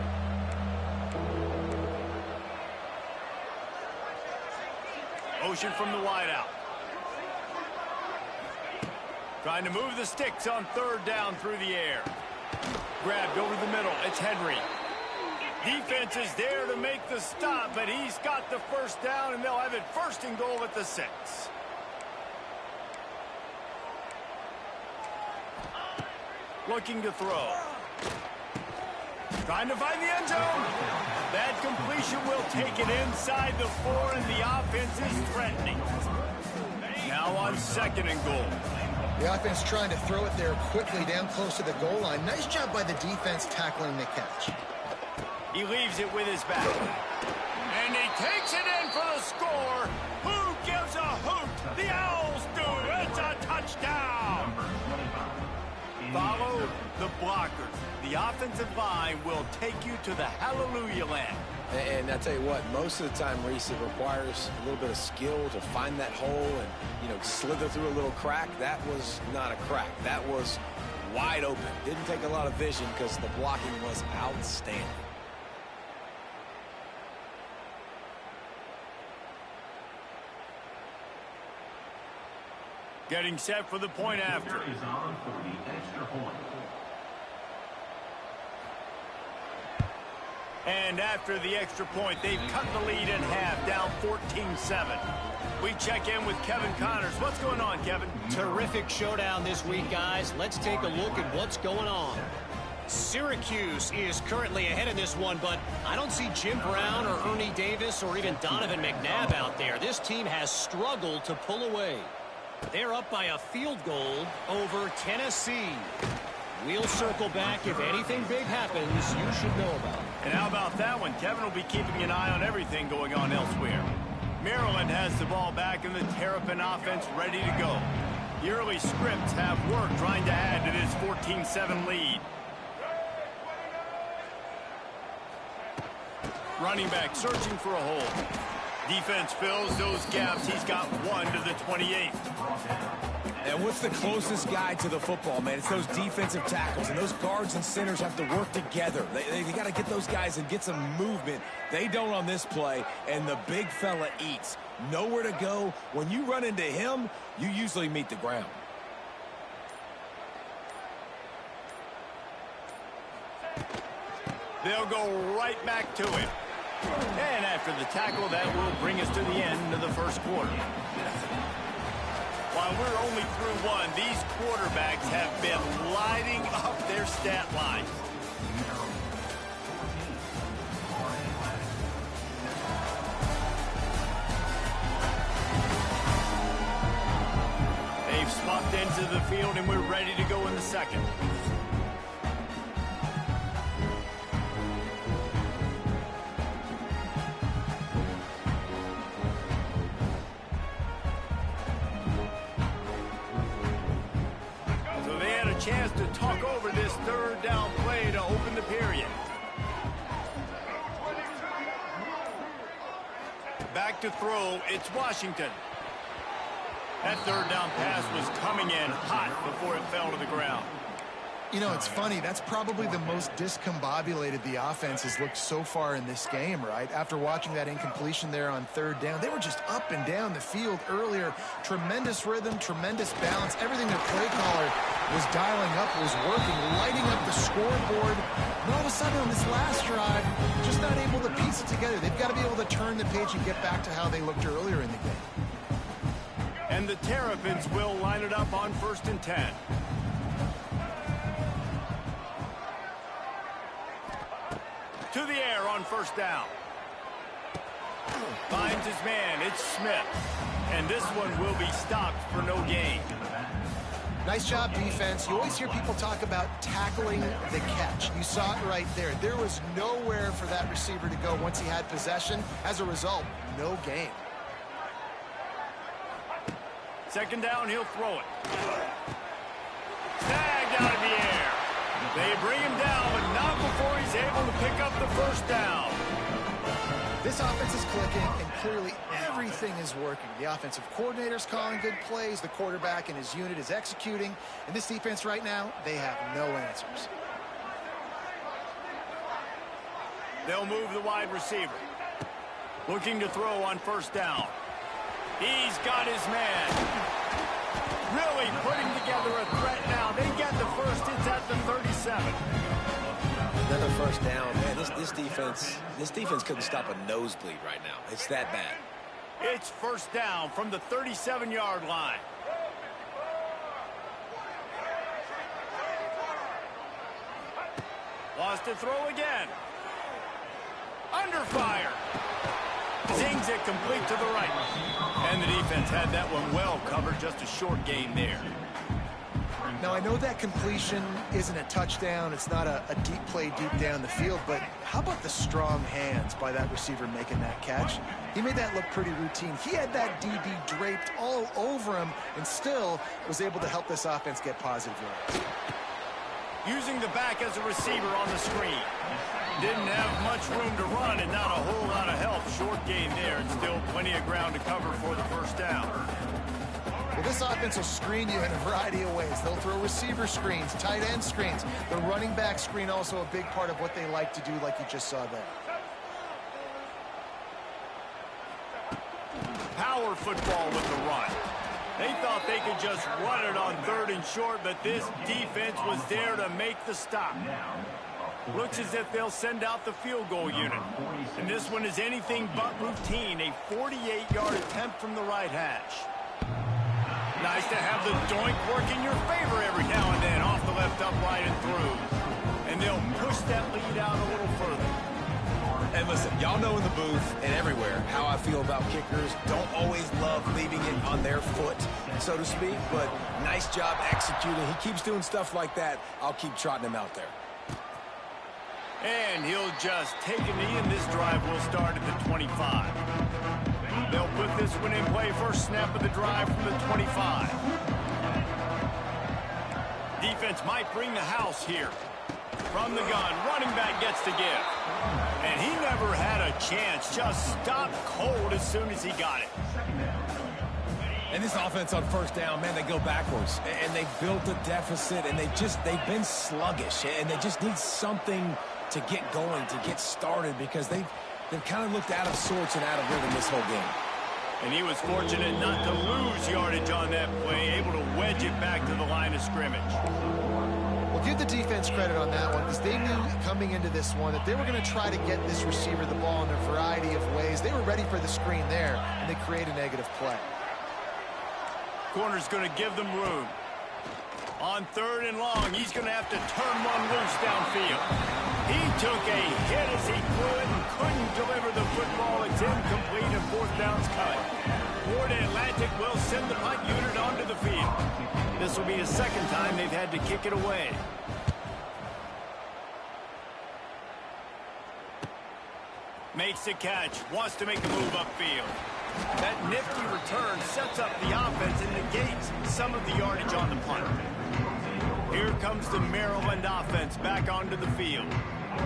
Motion from the wideout. Trying to move the sticks on 3rd down through the air. Grabbed over the middle. It's Henry. Defense is there to make the stop, but he's got the first down, and they'll have it 1st and goal at the 6. Looking to throw. Trying to find the end zone. That completion will take it inside the 4, and the offense is threatening. Now on 2nd and goal. The offense trying to throw it there quickly down close to the goal line. Nice job by the defense tackling the catch. He leaves it with his back. And he takes it in for the score. Who gives a hoot? The Owls do. It's a touchdown. Follow the blockers. The offensive line will take you to the hallelujah land. And I tell you what, most of the time, Reese, it requires a little bit of skill to find that hole and, slither through a little crack. That was not a crack. That was wide open. Didn't take a lot of vision because the blocking was outstanding. Getting set for the point after. And after the extra point, they've cut the lead in half, down 14-7. We check in with Kevin Connors. What's going on, Kevin? Terrific showdown this week, guys. Let's take a look at what's going on. Syracuse is currently ahead in this one, but I don't see Jim Brown or Ernie Davis or even Donovan McNabb out there. This team has struggled to pull away. They're up by a field goal over Tennessee. We'll circle back. If anything big happens, you should know about it. And how about that one? Kevin will be keeping an eye on everything going on elsewhere. Maryland has the ball back and the Terrapin offense ready to go. The early scripts have worked trying to add to this 14-7 lead. Running back searching for a hole. Defense fills those gaps. He's got one to the 28th. And what's the closest guy to the football, man? It's those defensive tackles, and those guards and centers have to work together. They got to get those guys and get some movement. They don't on this play, and the big fella eats. Nowhere to go. When you run into him, you usually meet the ground. They'll go right back to it. And after the tackle, that will bring us to the end of the first quarter. While we're only through one, these quarterbacks have been lighting up their stat lines. sides of the field, and we're ready to go in the second. So they had a chance to talk over this third down play to open the period. Back to throw, it's Washington. That third down pass was coming in hot before it fell to the ground. You know, it's funny. That's probably the most discombobulated the offense has looked so far in this game, right? After watching that incompletion there on third down, they were just up and down the field earlier. Tremendous rhythm, tremendous balance. Everything their play caller was dialing up was working, lighting up the scoreboard. And all of a sudden on this last drive, just not able to piece it together. They've got to be able to turn the page and get back to how they looked earlier in the game. And the Terrapins will line it up on 1st and 10. To the air on 1st down. Finds his man. It's Smith. And this one will be stopped for no gain. Nice job, defense. You always hear people talk about tackling the catch. You saw it right there. There was nowhere for that receiver to go once he had possession. As a result, no gain. 2nd down, he'll throw it. Snagged out of the air. They bring him down, but not before he's able to pick up the 1st down. This offense is clicking, and clearly everything is working. The offensive coordinator's calling good plays. The quarterback and his unit is executing. And this defense right now, they have no answers. They'll move the wide receiver. Looking to throw on 1st down. He's got his man. Really putting together a threat now. They get the first. It's at the 37. Another 1st down, man. This defense couldn't stop a nosebleed right now. It's that bad. It's 1st down from the 37-yard line. Lost to throw again. Under fire. Zings it complete to the right. And the defense had that one well covered. Just a short gain there. Now, I know that completion isn't a touchdown. It's not a deep play deep down the field. But how about the strong hands by that receiver making that catch? He made that look pretty routine. He had that DB draped all over him and still was able to help this offense get positive yards. Using the back as a receiver on the screen. Didn't have much room to run and not a whole lot of help. Short gain there and still plenty of ground to cover for the 1st down. Well, this offense will screen you in a variety of ways. They'll throw receiver screens, tight end screens. The running back screen also a big part of what they like to do, like you just saw there. Power football with the run. They thought they could just run it on 3rd and short, but this defense was there to make the stop. Looks as if they'll send out the field goal unit. And this one is anything but routine. A 48-yard attempt from the right hash. Nice to have the doink work in your favor every now and then. Off the left upright and through. And they'll push that lead out a little further. And listen, y'all know in the booth and everywhere how I feel about kickers. Don't always love leaving it on their foot, so to speak, but nice job executing. He keeps doing stuff like that. I'll keep trotting him out there. And he'll just take a knee, and this drive will start at the 25. They'll put this one in play. First snap of the drive from the 25. Defense might bring the house here. From the gun, running back gets to give. And he never had a chance. Just stopped cold as soon as he got it. And this offense on 1st down, man, they go backwards. And they built a deficit, and they've been sluggish. And they just need something to get going, to get started, because they've kind of looked out of sorts and out of rhythm this whole game. And he was fortunate not to lose yardage on that play, able to wedge it back to the line of scrimmage. Well, give the defense credit on that one, because they knew coming into this one that they were going to try to get this receiver the ball in a variety of ways. They were ready for the screen there, and they create a negative play. Corner's going to give them room. On 3rd and long, he's going to have to turn one loose downfield. He took a hit as he could and couldn't deliver the football. It's incomplete and 4th down's cut. Florida Atlantic will send the punt unit onto the field. This will be the second time they've had to kick it away. Makes the catch, wants to make a move upfield. That nifty return sets up the offense and negates some of the yardage on the punt. Here comes the Maryland offense back onto the field.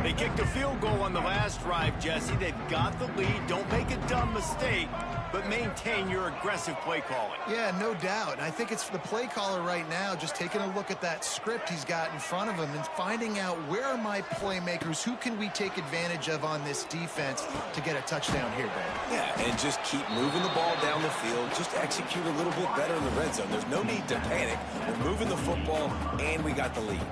They kicked a field goal on the last drive, Jesse. They've got the lead. Don't make a dumb mistake, but maintain your aggressive play calling. Yeah, no doubt. And I think it's the play caller right now just taking a look at that script he's got in front of him and finding out where are my playmakers, who can we take advantage of on this defense to get a touchdown here, Ben. Yeah, and just keep moving the ball down the field. Just execute a little bit better in the red zone. There's no need to panic. We're moving the football, and we got the lead.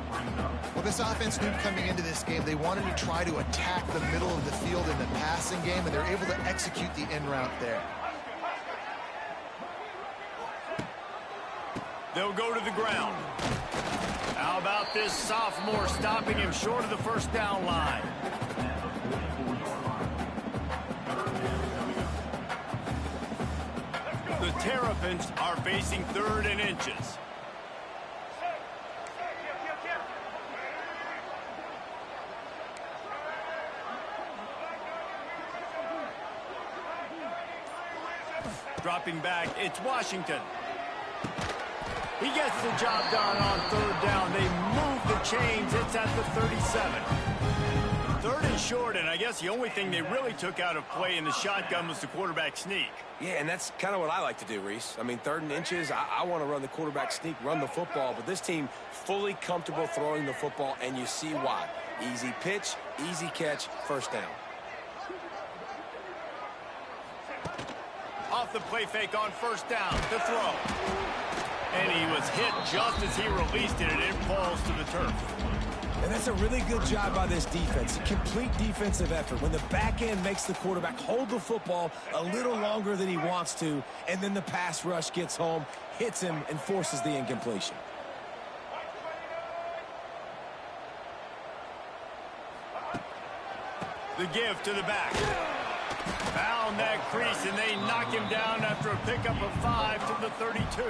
Well, this offense knew coming into this game they wanted to try to attack the middle of the field in the passing game, and they're able to execute the in route there. They'll go to the ground. How about this sophomore stopping him short of the first down line? The Terrapins are facing 3rd and inches. Dropping back, it's Washington. He gets the job done on 3rd down. They move the chains. It's at the 37. 3rd and short, and I guess the only thing they really took out of play in the shotgun was the quarterback sneak. Yeah, and that's kind of what I like to do, Reese. I mean, 3rd and inches, I want to run the quarterback sneak, run the football, but this team fully comfortable throwing the football, and you see why. Easy pitch, easy catch, first down. Off the play fake on 1st down, the throw. And he was hit just as he released it, and it falls to the turf. And that's a really good job by this defense. A complete defensive effort. When the back end makes the quarterback hold the football a little longer than he wants to, and then the pass rush gets home, hits him, and forces the incompletion. The give to the back. Found that crease, and they knock him down after a pickup of 5 to the 32.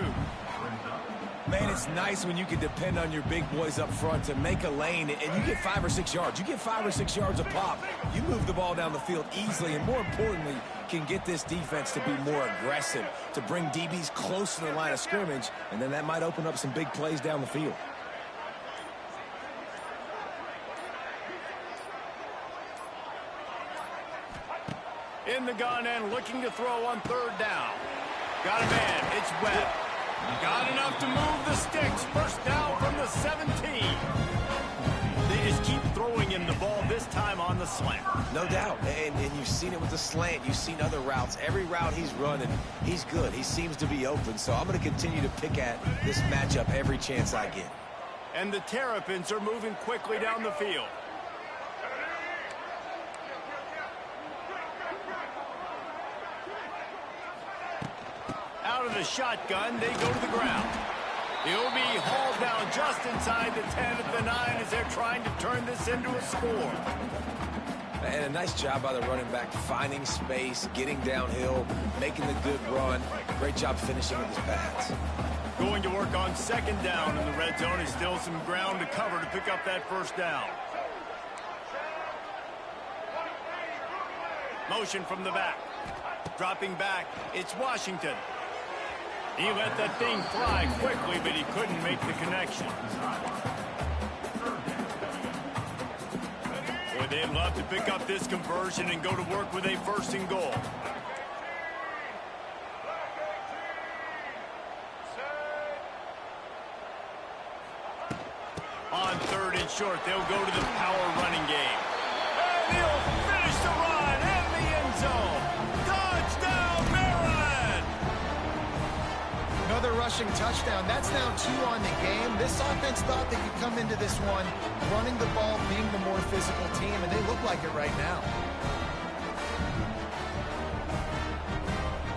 Man, it's nice when you can depend on your big boys up front to make a lane, and you get 5 or 6 yards. You get 5 or 6 yards a pop. You move the ball down the field easily, and more importantly, can get this defense to be more aggressive, to bring DBs close to the line of scrimmage, and then that might open up some big plays down the field. In the gun and looking to throw on 3rd down. Got a man. It's Webb. Got enough to move the sticks. First down from the 17. They just keep throwing him the ball, this time on the slant. No doubt. And you've seen it with the slant. You've seen other routes. Every route he's running, he's good. He seems to be open. So I'm going to continue to pick at this matchup every chance I get. And the Terrapins are moving quickly down the field. Out of the shotgun, they go to the ground. He'll be hauled down just inside the 10 at the 9 as they're trying to turn this into a score. And a nice job by the running back, finding space, getting downhill, making the good run. Great job finishing with his pads. Going to work on 2nd down in the red zone. Is still some ground to cover to pick up that first down. Motion from the back. Dropping back, it's Washington. He let that thing fly quickly, but he couldn't make the connection. Boy, they'd love to pick up this conversion and go to work with a 1st and goal. On 3rd and short, they'll go to the power running game. And he'll finish the run in the end zone. Touchdown, Maryland! Another rushing touchdown. That's now 2 on the game. This offense thought they could come into this one running the ball, being the more physical team, and they look like it right now.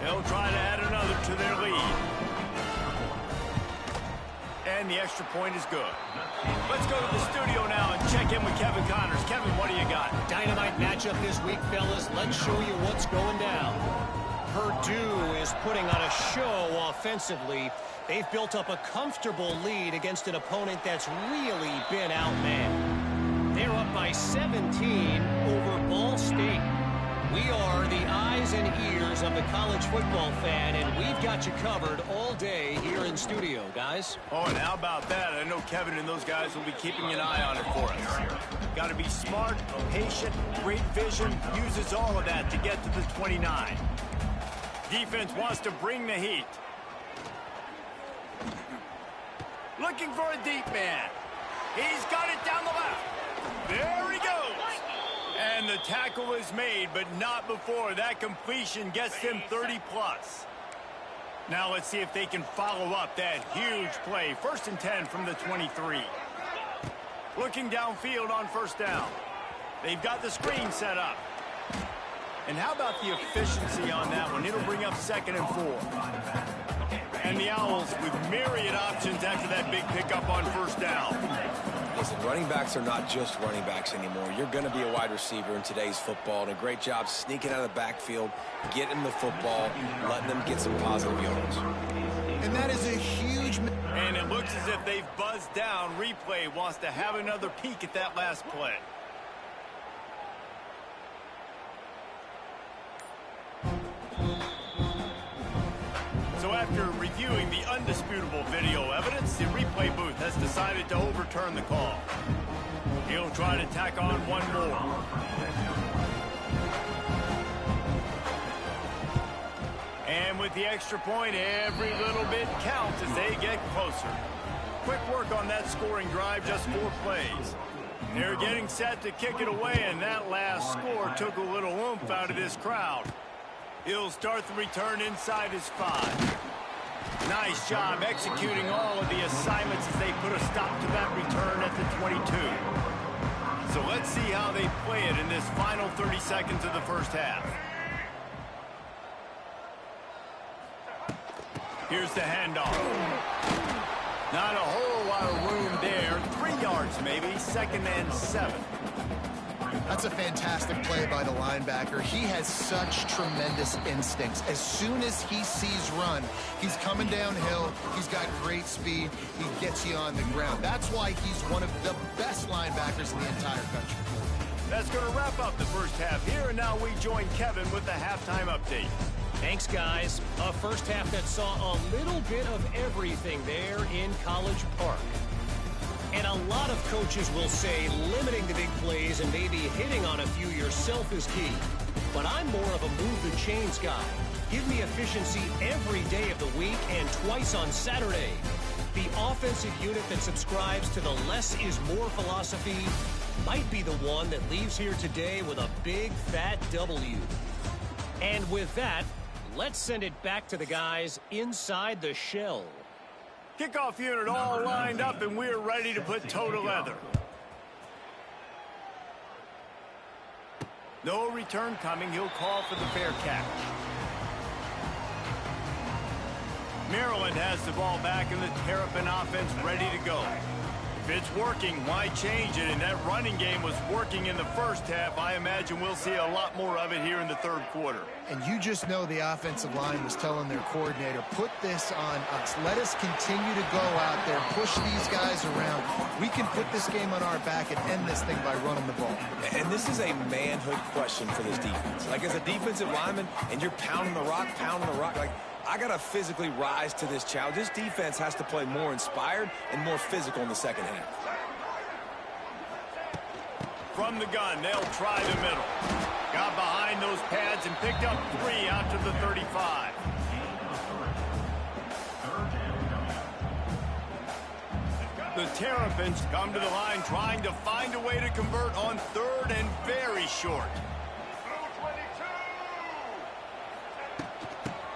They'll try to add another to their lead. And the extra point is good. Let's go to the studio now and check in with Kevin Connors. Kevin, what do you got? Dynamite matchup this week, fellas. Let's show you what's going down. Purdue is putting on a show offensively. They've built up a comfortable lead against an opponent that's really been outmanned. They're up by 17 over Ball State. We are the eyes and ears of the college football fan, and we've got you covered all day here in studio, guys. Oh, and how about that? I know Kevin and those guys will be keeping an eye on it for us. Got to be smart, patient, great vision, uses all of that to get to the 29. Defense wants to bring the heat. Looking for a deep man. He's got it down the left. There he goes. And the tackle is made, but not before that completion gets him 30-plus. Now let's see if they can follow up that huge play. 1st and 10 from the 23. Looking downfield on 1st down. They've got the screen set up. And how about the efficiency on that one? It'll bring up 2nd and 4. And the Owls with myriad options after that big pickup on 1st down. Listen, running backs are not just running backs anymore. You're going to be a wide receiver in today's football, and a great job sneaking out of the backfield, getting the football, letting them get some positive yards. And that is a huge... And it looks as if they've buzzed down. Replay wants to have another peek at that last play. So after reviewing the undisputable video evidence, the replay booth has decided to overturn the call. He'll try to tack on one more. And with the extra point, every little bit counts as they get closer. Quick work on that scoring drive, just 4 plays. They're getting set to kick it away, and that last score took a little oomph out of this crowd. He'll start the return inside his 5. Nice job executing all of the assignments as they put a stop to that return at the 22. So let's see how they play it in this final 30 seconds of the 1st half. Here's the handoff. Not a whole lot of room there. 3 yards maybe, 2nd and 7. That's a fantastic play by the linebacker. He has such tremendous instincts. As soon as he sees run, he's coming downhill. He's got great speed. He gets you on the ground. That's why he's one of the best linebackers in the entire country. That's going to wrap up the 1st half here, and now we join Kevin with the halftime update. Thanks, guys. A 1st half that saw a little bit of everything there in College Park. And a lot of coaches will say limiting the big plays and maybe hitting on a few yourself is key. But I'm more of a move the chains guy. Give me efficiency every day of the week and twice on Saturday. The offensive unit that subscribes to the less is more philosophy might be the one that leaves here today with a big fat W. And with that, let's send it back to the guys inside the shell. Kickoff unit all lined up, and we're ready to put toe to leather. No return coming. He'll call for the fair catch. Maryland has the ball back, and the Terrapin offense ready to go. If it's working, why change it? And that running game was working in the 1st half. I imagine we'll see a lot more of it here in the 3rd quarter. And you just know the offensive line was telling their coordinator, put this on us. Let us continue to go out there, push these guys around. We can put this game on our back and end this thing by running the ball. And this is a manhood question for this defense. Like, as a defensive lineman, and you're pounding the rock, like, I got to physically rise to this challenge. This defense has to play more inspired and more physical in the 2nd half. From the gun, they'll try the middle. Got behind those pads and picked up 3 out to the 35. The Terrapins come to the line trying to find a way to convert on 3rd and very short.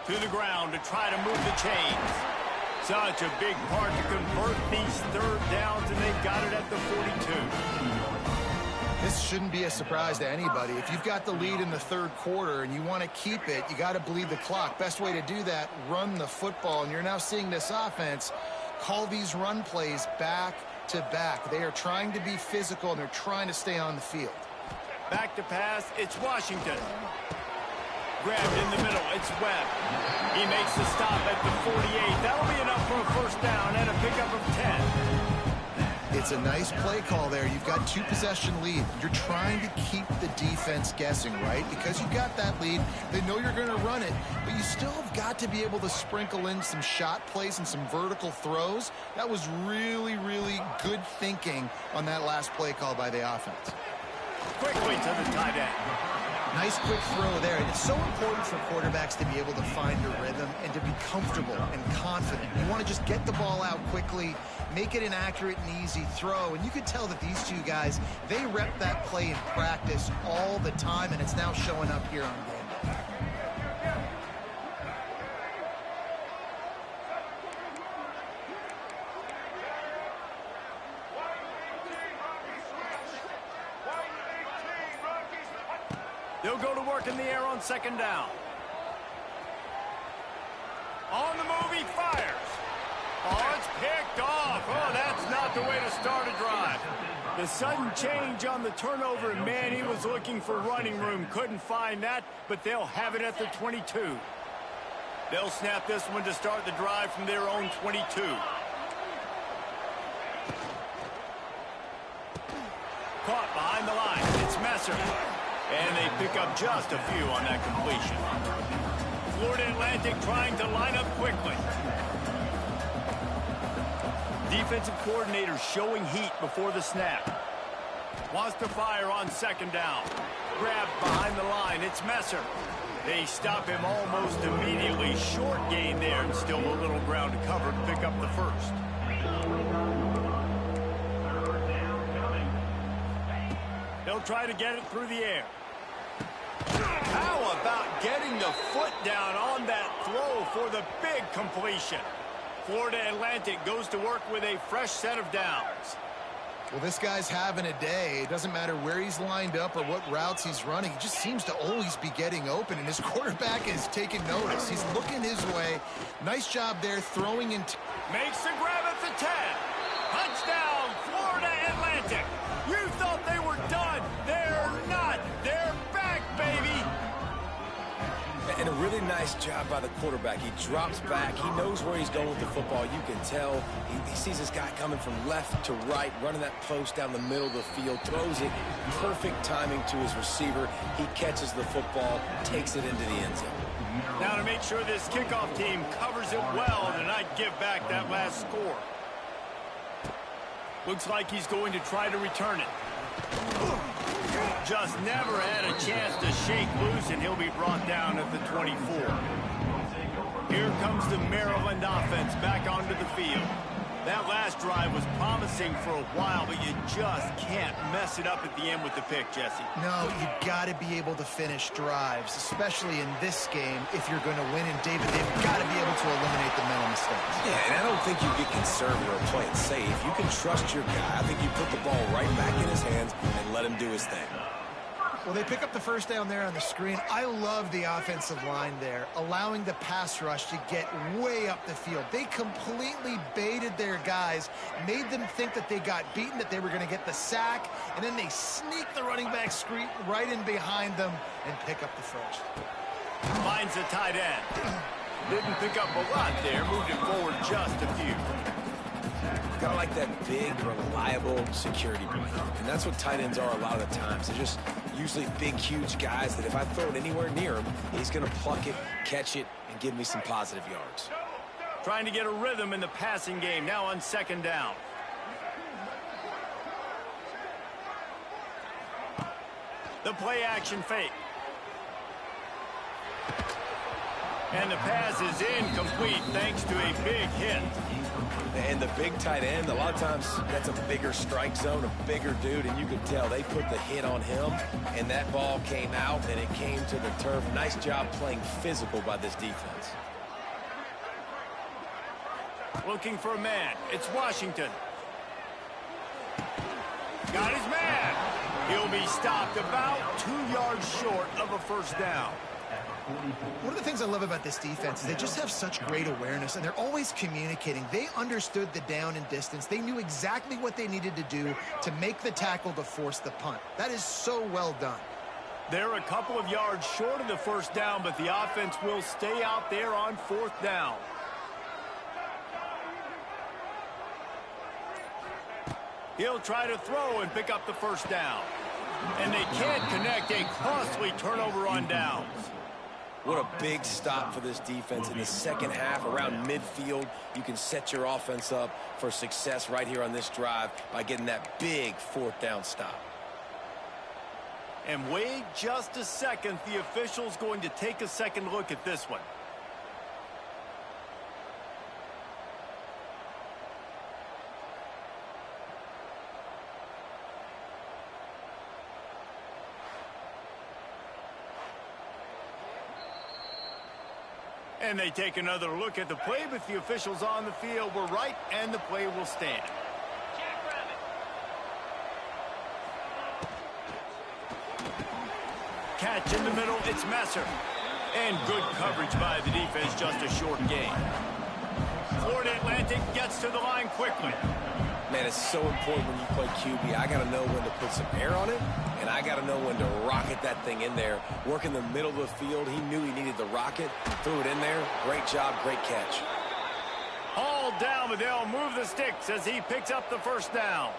To the ground to try to move the chains. Such a big part to convert these 3rd downs, and they've got it at the 42. This shouldn't be a surprise to anybody. If you've got the lead in the 3rd quarter and you want to keep it, you got to bleed the clock. Best way to do that, run the football. And you're now seeing this offense call these run plays back to back. They are trying to be physical, and they're trying to stay on the field. Back to pass, it's Washington. Grabbed in the middle. It's Webb. He makes the stop at the 48. That'll be enough for a first down and a pickup of 10. It's a nice play call there. You've got 2-possession lead. You're trying to keep the defense guessing, right? Because you got that lead. They know you're going to run it, but you still have got to be able to sprinkle in some shot plays and some vertical throws. That was really, really good thinking on that last play call by the offense. Quickly to the tight end. Nice quick throw there. And it's so important for quarterbacks to be able to find a rhythm and to be comfortable and confident. You want to just get the ball out quickly, make it an accurate and easy throw. And you could tell that these two guys, they rep that play in practice all the time, and it's now showing up here on game day. They'll go to work in the air on second down. On the move, he fires. Oh, it's picked off. Oh, that's not the way to start a drive. The sudden change on the turnover, and man, he was looking for running room. Couldn't find that, but they'll have it at the 22. They'll snap this one to start the drive from their own 22. Caught behind the line. It's Messer. And they pick up just a few on that completion. Florida Atlantic trying to line up quickly. Defensive coordinator showing heat before the snap. Wants to fire on second down. Grabbed behind the line. It's Messer. They stop him almost immediately. Short gain there and still a little ground to cover to pick up the first. They'll try to get it through the air. How about getting the foot down on that throw for the big completion? Florida Atlantic goes to work with a fresh set of downs. Well, this guy's having a day. It doesn't matter where he's lined up or what routes he's running. He just seems to always be getting open, and his quarterback is taking notice. He's looking his way. Nice job there throwing in. Makes the grab at the 10. Touchdown, Florida Atlantic. You thought they were done. They're not. They're back, baby. And a really nice job by the quarterback. He drops back. He knows where he's going with the football. You can tell. He sees this guy coming from left to right, running that post down the middle of the field, throws it. Perfect timing to his receiver. He catches the football, takes it into the end zone. Now to make sure this kickoff team covers it well to not give back that last score. Looks like he's going to try to return it. Just never had a chance to shake loose, and he'll be brought down at the 24. Here comes the Maryland offense back onto the field. That last drive was promising for a while, but you just can't mess it up at the end with the pick, Jesse. No, you've got to be able to finish drives, especially in this game if you're going to win. And David, they've got to be able to eliminate the mental mistakes. Yeah, and I don't think you get conservative or play it safe. You can trust your guy. I think you put the ball right back in his hands and let him do his thing. Well, they pick up the first down there on the screen. I love the offensive line there, allowing the pass rush to get way up the field. They completely baited their guys, made them think that they got beaten, that they were going to get the sack, and then they sneak the running back screen right in behind them and pick up the first. Finds a tight end. Didn't pick up a lot there, moved it forward just a few. Kind of like that big, reliable security blanket. And that's what tight ends are a lot of the times. They're just usually big, huge guys that if I throw it anywhere near him, he's going to pluck it, catch it, and give me some positive yards. Trying to get a rhythm in the passing game, now on second down. The play action fake. And the pass is incomplete thanks to a big hit. And the big tight end, a lot of times that's a bigger strike zone, a bigger dude, and you can tell they put the hit on him, and that ball came out, and it came to the turf. Nice job playing physical by this defense. Looking for a man. It's Washington. Got his man. He'll be stopped about 2 yards short of a first down. One of the things I love about this defense is they just have such great awareness, and they're always communicating. They understood the down and distance. They knew exactly what they needed to do to make the tackle to force the punt. That is so well done. They're a couple of yards short of the first down, but the offense will stay out there on 4th down. He'll try to throw and pick up the first down. And they can't connect. A costly turnover on downs. What a big stop for this defense in the second half. Around midfield, you can set your offense up for success right here on this drive by getting that big 4th down stop. And wait just a second. The official's going to take a second look at this one. And they take another look at the play, but the officials on the field were right, and the play will stand. Catch in the middle, it's Messer. And good coverage by the defense, just a short gain. Florida Atlantic gets to the line quickly. Man, it's so important when you play QB. I got to know when to put some air on it, and I got to know when to rocket that thing in there. Work in the middle of the field. He knew he needed the rocket, threw it in there. Great job, great catch. Hauled down, but they'll move the sticks as he picks up the first down.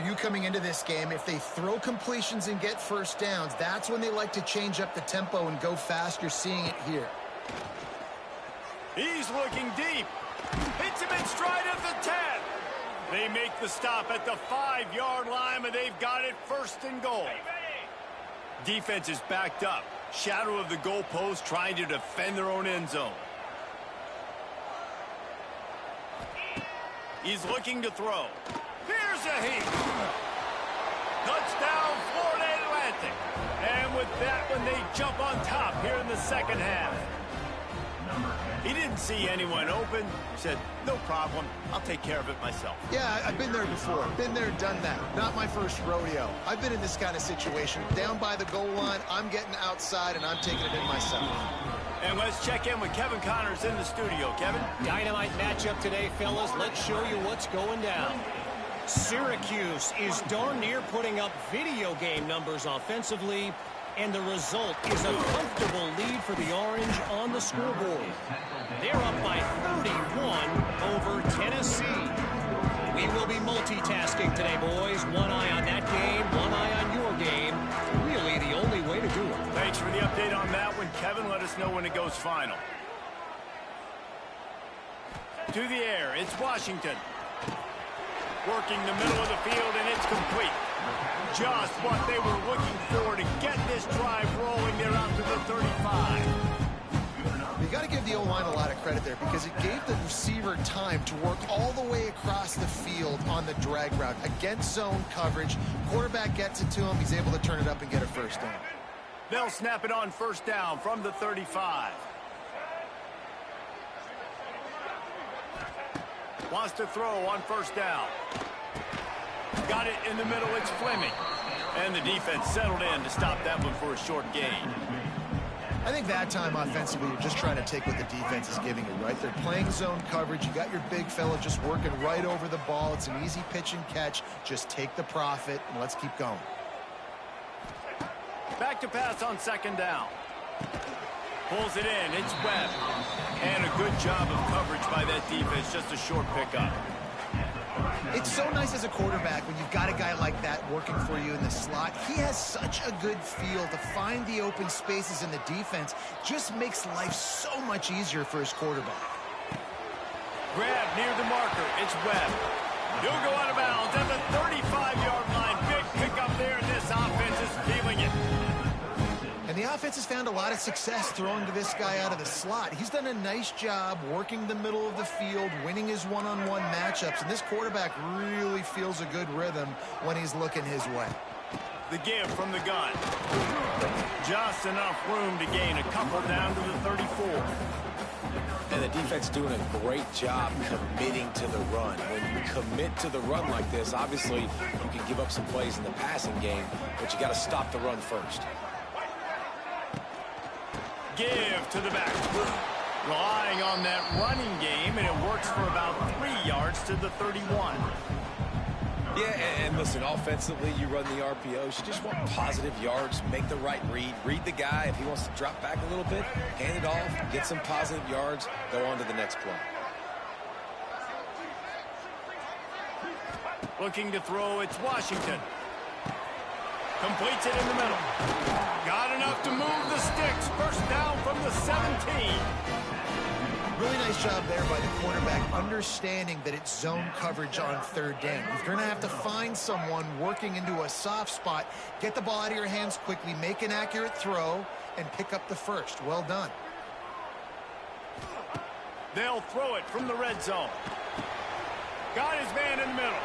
You coming into this game, if they throw completions and get first downs, that's when they like to change up the tempo and go fast. You're seeing it here. He's looking deep. Hits him in stride at the 10. They make the stop at the 5-yard line, but they've got it 1st and goal. Defense is backed up. Shadow of the goalpost, trying to defend their own end zone. He's looking to throw. Here's a heat. Touchdown, Florida Atlantic. And with that one, they jump on top here in the second half. He didn't see anyone open. Said, no problem. I'll take care of it myself. Yeah, I've been there before. Been there, done that. Not my first rodeo. I've been in this kind of situation. Down by the goal line, I'm getting outside, and I'm taking it in myself. And let's check in with Kevin Connors in the studio. Kevin? Dynamite matchup today, fellas. Let's show you what's going down. Syracuse is darn near putting up video game numbers offensively, and the result is a comfortable lead for the Orange on the scoreboard. They're up by 31 over Tennessee. We will be multitasking today, boys. One eye on that game, one eye on your game. Really the only way to do it. Thanks for the update on that one, Kevin. Let us know when it goes final. To the air, it's Washington. Working the middle of the field, and it's complete. Just what they were looking for to get this drive rolling. They're out to the 35. You got to give the O-line a lot of credit there because it gave the receiver time to work all the way across the field on the drag route. Against zone coverage, quarterback gets it to him. He's able to turn it up and get a first down. They'll snap it on first down from the 35. Wants to throw on first down. Got it in the middle, it's Fleming. And the defense settled in to stop that one for a short gain. I think that time offensively, you're just trying to take what the defense is giving you, right? They're playing zone coverage. You got your big fella just working right over the ball. It's an easy pitch and catch. Just take the profit, and let's keep going. Back to pass on second down. Pulls it in. It's Webb. And a good job of coverage by that defense. Just a short pickup. It's so nice as a quarterback when you've got a guy like that working for you in the slot. He has such a good feel to find the open spaces in the defense. Just makes life so much easier for his quarterback. Grab near the marker. It's Webb. He'll go out of bounds at the 35-yard line. Big pickup there, and this offense is feeling it. And the offense has found a lot of success throwing to this guy out of the slot. He's done a nice job working the middle of the field, winning his one-on-one matchups, and this quarterback really feels a good rhythm when he's looking his way. The give from the gun. Just enough room to gain a couple down to the 34. And the defense doing a great job committing to the run. When you commit to the run like this, obviously you can give up some plays in the passing game, but you got to stop the run first. Give to the back. Relying on that running game, and it works for about 3 yards to the 31. Yeah, and listen, offensively, you run the RPOs. You just want positive yards, make the right read the guy. If he wants to drop back a little bit, hand it off, get some positive yards, go on to the next play. Looking to throw, it's Washington. Completes it in the middle. Got enough to move the sticks. First down from the 17. Really nice job there by the quarterback, understanding that it's zone coverage on third down. If you're going to have to find someone working into a soft spot, get the ball out of your hands quickly, make an accurate throw, and pick up the first. Well done. They'll throw it from the red zone. Got his man in the middle.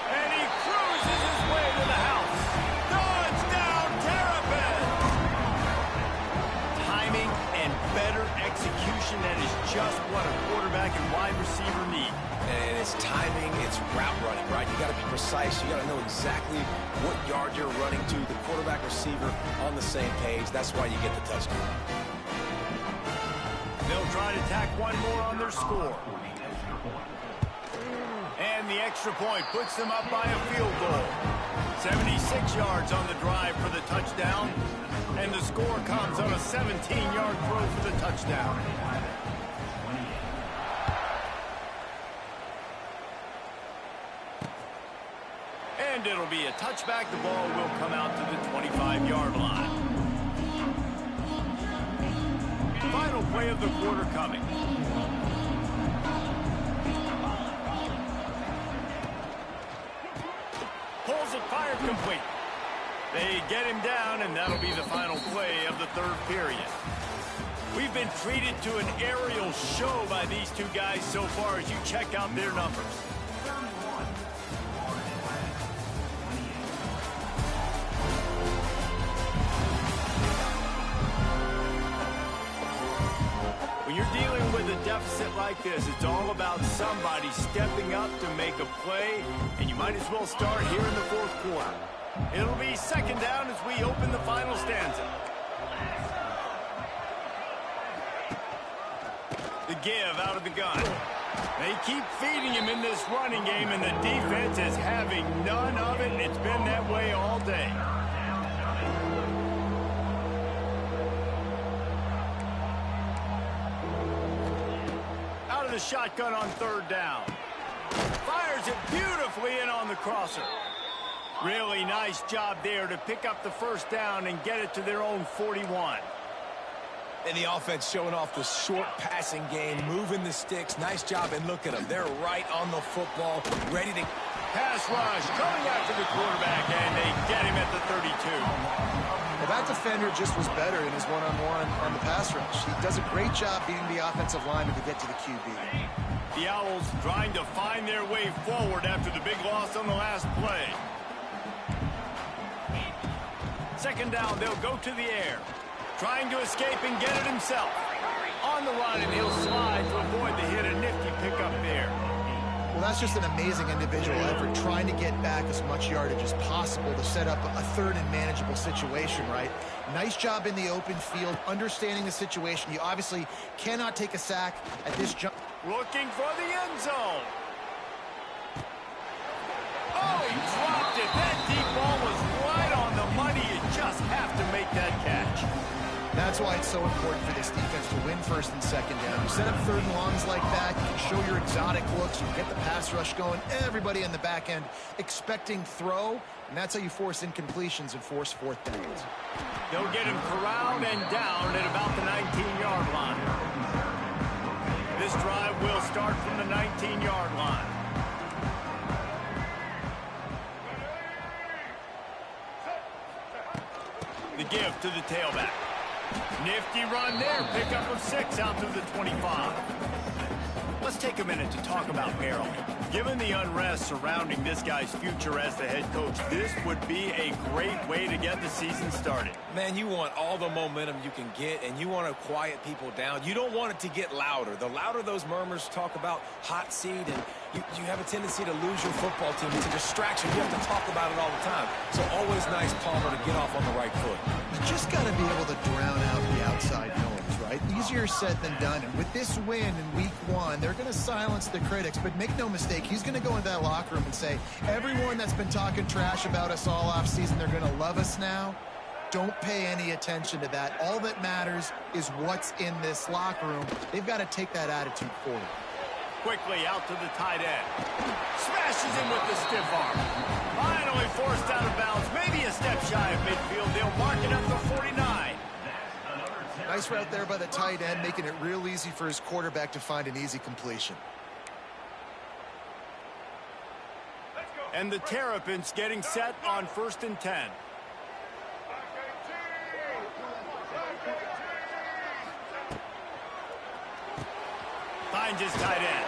And he cruises his way to the house. Touchdown, Terrapin! Timing and better execution, that is just what a quarterback and wide receiver need. And it's timing, it's route running, right? You got to be precise. You got to know exactly what yard you're running to. The quarterback receiver on the same page. That's why you get the touchdown. They'll try to tack one more on their score. And the extra point puts them up by a field goal. 76 yards on the drive for the touchdown. And the score comes on a 17-yard throw for the touchdown. And it'll be a touchback. The ball will come out to the 25-yard line. Final play of the quarter coming. Pulls it, fired, complete. They get him down, and that'll be the final play of the third period. We've been treated to an aerial show by these two guys so far as you check out their numbers. When you're dealing with a deficit like this, it's all about somebody stepping up to make a play, and you might as well start here in the fourth quarter. It'll be second down as we open the final stanza. The give out of the gun. They keep feeding him in this running game, and the defense is having none of it, and it's been that way all day. Out of the shotgun on third down. Fires it beautifully in on the crosser. Really nice job there to pick up the first down and get it to their own 41. And the offense showing off the short passing game, moving the sticks. Nice job, and look at them. They're right on the football, ready to... Pass rush coming after the quarterback, and they get him at the 32. Well, that defender just was better in his one-on-one on the pass rush. He does a great job beating the offensive lineman to get to the QB. The Owls trying to find their way forward after the big loss on the last play. Second down, they'll go to the air. Trying to escape and get it himself. On the run, and he'll slide to avoid the hit. A nifty pickup there. Well, that's just an amazing individual effort, trying to get back as much yardage as possible to set up a third and manageable situation, right? Nice job in the open field, understanding the situation. You obviously cannot take a sack at this jump. Looking for the end zone. Oh, he dropped it. That deep ball was right on the money. You just have to make that catch. That's why it's so important for this defense to win first and second down. You set up third and longs like that, you can show your exotic looks, you get the pass rush going, everybody in the back end expecting throw, and that's how you force incompletions and force fourth downs. They'll get him corralled and down at about the 19-yard line. This drive will start from the 19-yard line. The give to the tailback. Nifty run there. Pickup of 6 out to the 25. Let's take a minute to talk about Merrill. Given the unrest surrounding this guy's future as the head coach, this would be a great way to get the season started. Man, you want all the momentum you can get, and you want to quiet people down. You don't want it to get louder. The louder those murmurs talk about hot seat, and you have a tendency to lose your football team. It's a distraction. You have to talk about it all the time. So always nice, Palmer, to get off on the right foot. You just got to be able to drown out the outside noise, right? You easier said than done. And with this win in week 1, they're going to silence the critics. But make no mistake, he's going to go into that locker room and say, everyone that's been talking trash about us all offseason, they're going to love us now. Don't pay any attention to that. All that matters is what's in this locker room. They've got to take that attitude forward. Quickly out to the tight end. Smashes him with the stiff arm. Finally forced out of bounds. Maybe a step shy of midfield. They'll mark it up to 49. Nice route there by the tight end, making it real easy for his quarterback to find an easy completion. And the Terrapins getting set on 1st and 10. Finds his tight end.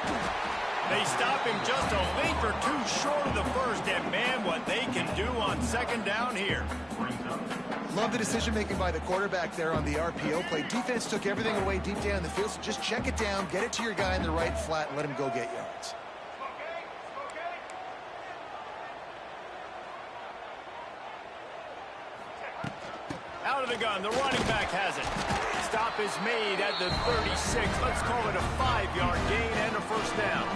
They stop him just a length or two short of the first, and man, what they can do on 2nd down here. Love the decision-making by the quarterback there on the RPO play. Defense took everything away deep down the field, so just check it down, get it to your guy in the right flat, and let him go get yards. Out of the gun, the running back has it. Stop is made at the 36. Let's call it a 5-yard gain and a 1st down.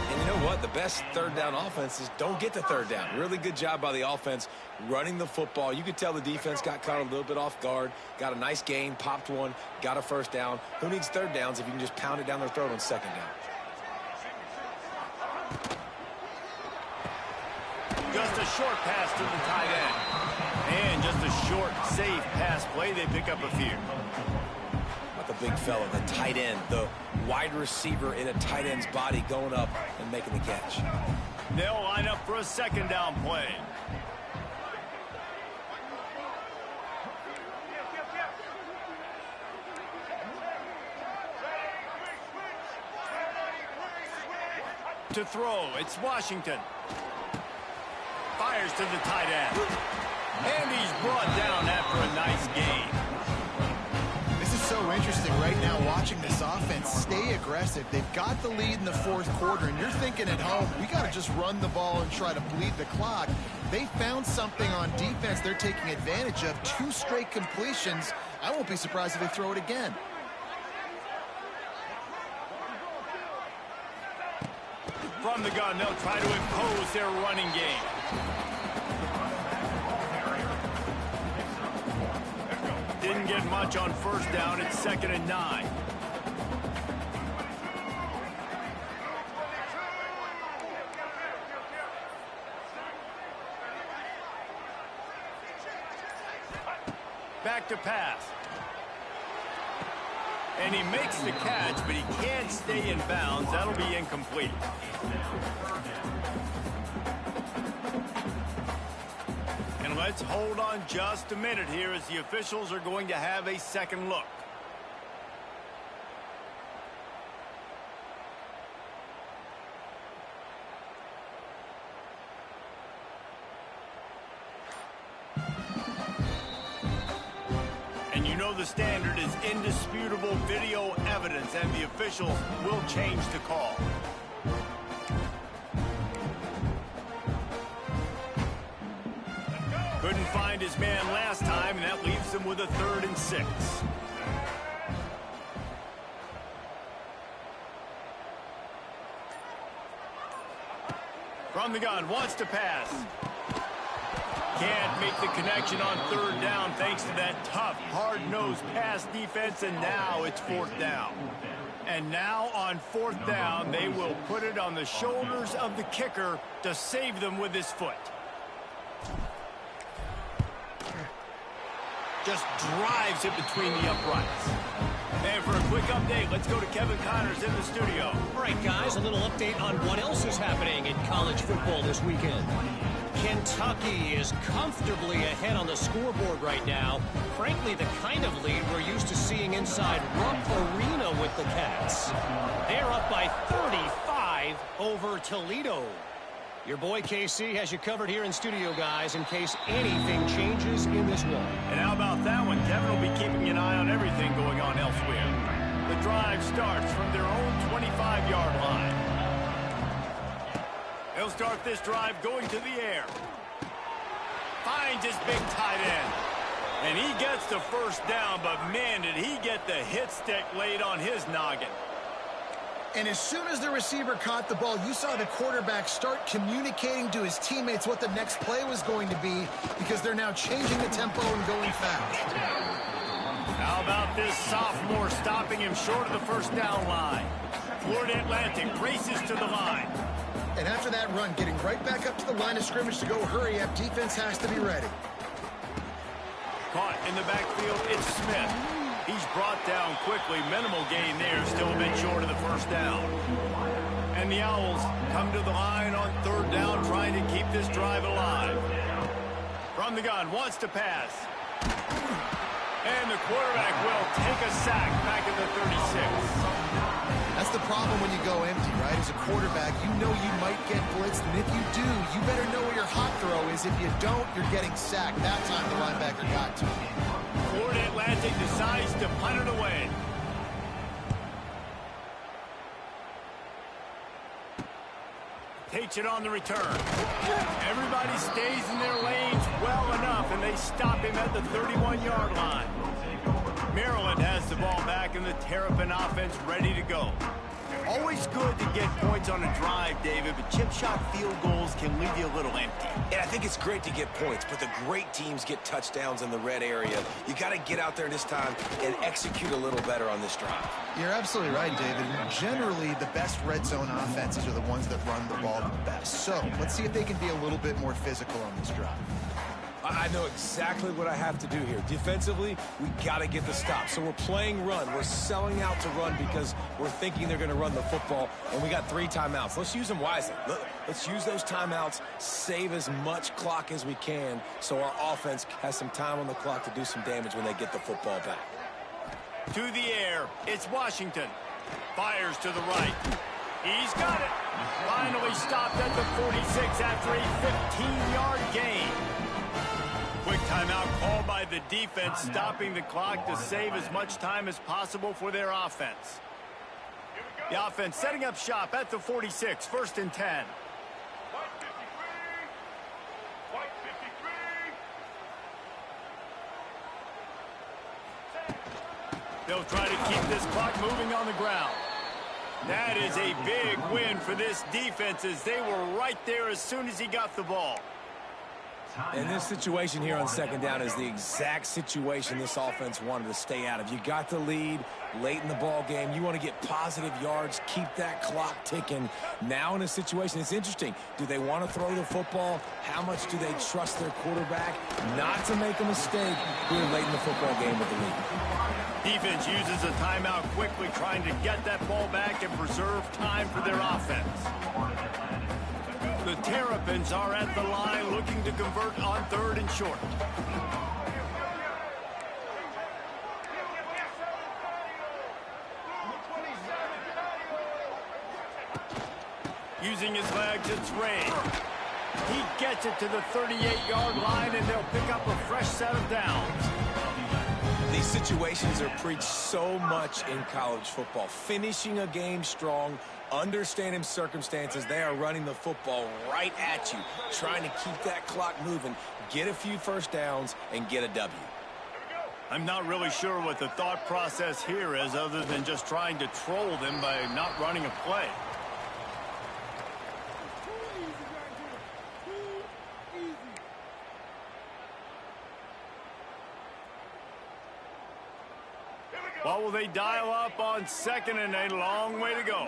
And you know what? The best 3rd down offense is don't get the 3rd down. Really good job by the offense running the football. You could tell the defense got caught a little bit off guard. Got a nice gain, popped one, got a 1st down. Who needs 3rd downs if you can just pound it down their throat on 2nd down? Just a short pass to the tight end. And just a short, safe pass play. They pick up a few. Like a big fella, the tight end, the wide receiver in a tight end's body going up and making the catch. They'll line up for a 2nd down play. To throw, it's Washington. Fires to the tight end. And he's brought down after a nice gain. This is so interesting right now watching this offense stay aggressive. They've got the lead in the 4th quarter, and you're thinking at home, we got to just run the ball and try to bleed the clock. They found something on defense they're taking advantage of. 2 straight completions. I won't be surprised if they throw it again. From the gun, they'll try to impose their running game. Didn't get much on 1st down. It's 2nd and 9. Back to pass. And he makes the catch, but he can't stay in bounds. That'll be incomplete. And let's hold on just a minute here as the officials are going to have a second look. And you know the standard is indisputable video evidence, and the officials will change the call. Couldn't find his man last time, and that leaves him with a 3rd and 6. From the gun, wants to pass. Can't make the connection on 3rd down thanks to that tough, hard-nosed pass defense, and now it's 4th down. And now on 4th down, they will put it on the shoulders of the kicker to save them with his foot. Just drives it between the uprights. And for a quick update, let's go to Kevin Connors in the studio. All right, guys, a little update on what else is happening in college football this weekend. Kentucky is comfortably ahead on the scoreboard right now. Frankly, the kind of lead we're used to seeing inside Rupp Arena with the Cats. They're up by 35 over Toledo. Your boy KC has you covered here in studio, guys, in case anything changes in this one. And how about that one? Kevin will be keeping an eye on everything going on elsewhere. The drive starts from their own 25-yard line. He'll start this drive going to the air. Finds his big tight end. And he gets the first down, but man, did he get the hit stick laid on his noggin. And as soon as the receiver caught the ball, you saw the quarterback start communicating to his teammates what the next play was going to be, because they're now changing the tempo and going fast. How about this sophomore stopping him short of the first down line? Florida Atlantic races to the line. And after that run, getting right back up to the line of scrimmage to go hurry up, defense has to be ready. Caught in the backfield, it's Smith. He's brought down quickly. Minimal gain there, still a bit short of the first down. And the Owls come to the line on third down, trying to keep this drive alive. From the gun, wants to pass. And the quarterback will take a sack back at the 36. That's the problem when you go empty, right? As a quarterback, you know you might get blitzed, and if you do, you better know where your hot throw is. If you don't, you're getting sacked. That time the linebacker got to him. Florida Atlantic decides to punt it away. Takes it on the return. Everybody stays in their lanes well enough, and they stop him at the 31-yard line. Maryland has the ball back, and the Terrapin offense ready to go. Always good to get points on a drive, David, but chip shot field goals can leave you a little empty. And I think it's great to get points, but the great teams get touchdowns in the red area. You got to get out there this time and execute a little better on this drive. You're absolutely right, David. Generally, the best red zone offenses are the ones that run the ball the best. So let's see if they can be a little bit more physical on this drive. I know exactly what I have to do here. Defensively, we got to get the stop. So we're playing run. We're selling out to run because we're thinking they're going to run the football, and we got 3 timeouts. Let's use them wisely. Let's use those timeouts, save as much clock as we can so our offense has some time on the clock to do some damage when they get the football back. To the air, it's Washington. Fires to the right. He's got it. Finally stopped at the 46 after a 15-yard gain. Quick timeout called by the defense, stopping the clock to save as much time as possible for their offense. The offense setting up shop at the 46, 1st and 10. They'll try to keep this clock moving on the ground. That is a big win for this defense, as they were right there as soon as he got the ball. And this situation here on 2nd down is the exact situation this offense wanted to stay out of. You got the lead late in the ball game. You want to get positive yards, keep that clock ticking. Now in a situation, it's interesting. Do they want to throw the football? How much do they trust their quarterback not to make a mistake here late in the football game with the lead? Defense uses a timeout quickly, trying to get that ball back and preserve time for their offense. The Terrapins are at the line looking to convert on 3rd and short. Using his legs, it's Ray. He gets it to the 38-yard line, and they'll pick up a fresh set of downs. These situations are preached so much in college football. Finishing a game strong, understanding circumstances. They are running the football right at you, trying to keep that clock moving, get a few first downs, and get a W. I'm not really sure what the thought process here is, other than just trying to troll them by not running a play. What will they dial up on 2nd and a long way to go?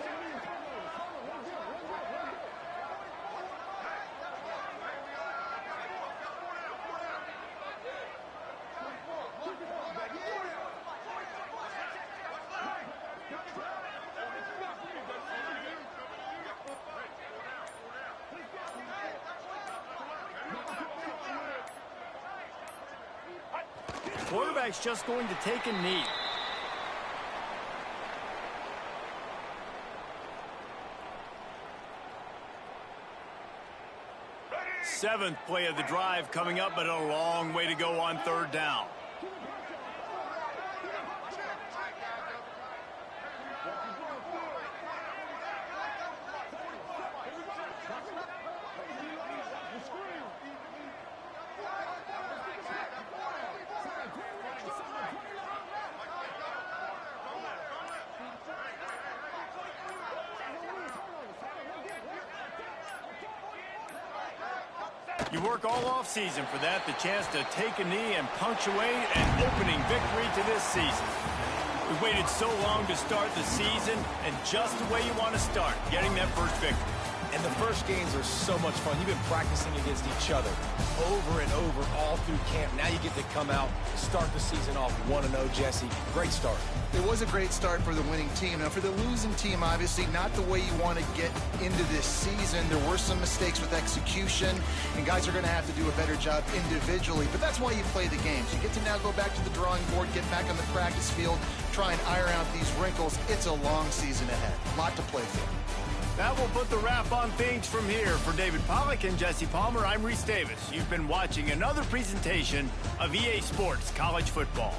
Quarterback's just going to take a knee. Seventh play of the drive coming up, but a long way to go on 3rd down. You work all off-season for that, the chance to take a knee and punctuate an opening victory to this season. We waited so long to start the season, and just the way you want to start, getting that first victory. And the first games are so much fun. You've been practicing against each other over and over all through camp. Now you get to come out, start the season off 1-0, Jesse. Great start. It was a great start for the winning team. Now, for the losing team, obviously, not the way you want to get into this season. There were some mistakes with execution, and guys are going to have to do a better job individually. But that's why you play the games. You get to now go back to the drawing board, get back on the practice field, try and iron out these wrinkles. It's a long season ahead. A lot to play for. That will put the wrap on things from here. For David Pollack and Jesse Palmer, I'm Reese Davis. You've been watching another presentation of EA Sports College Football.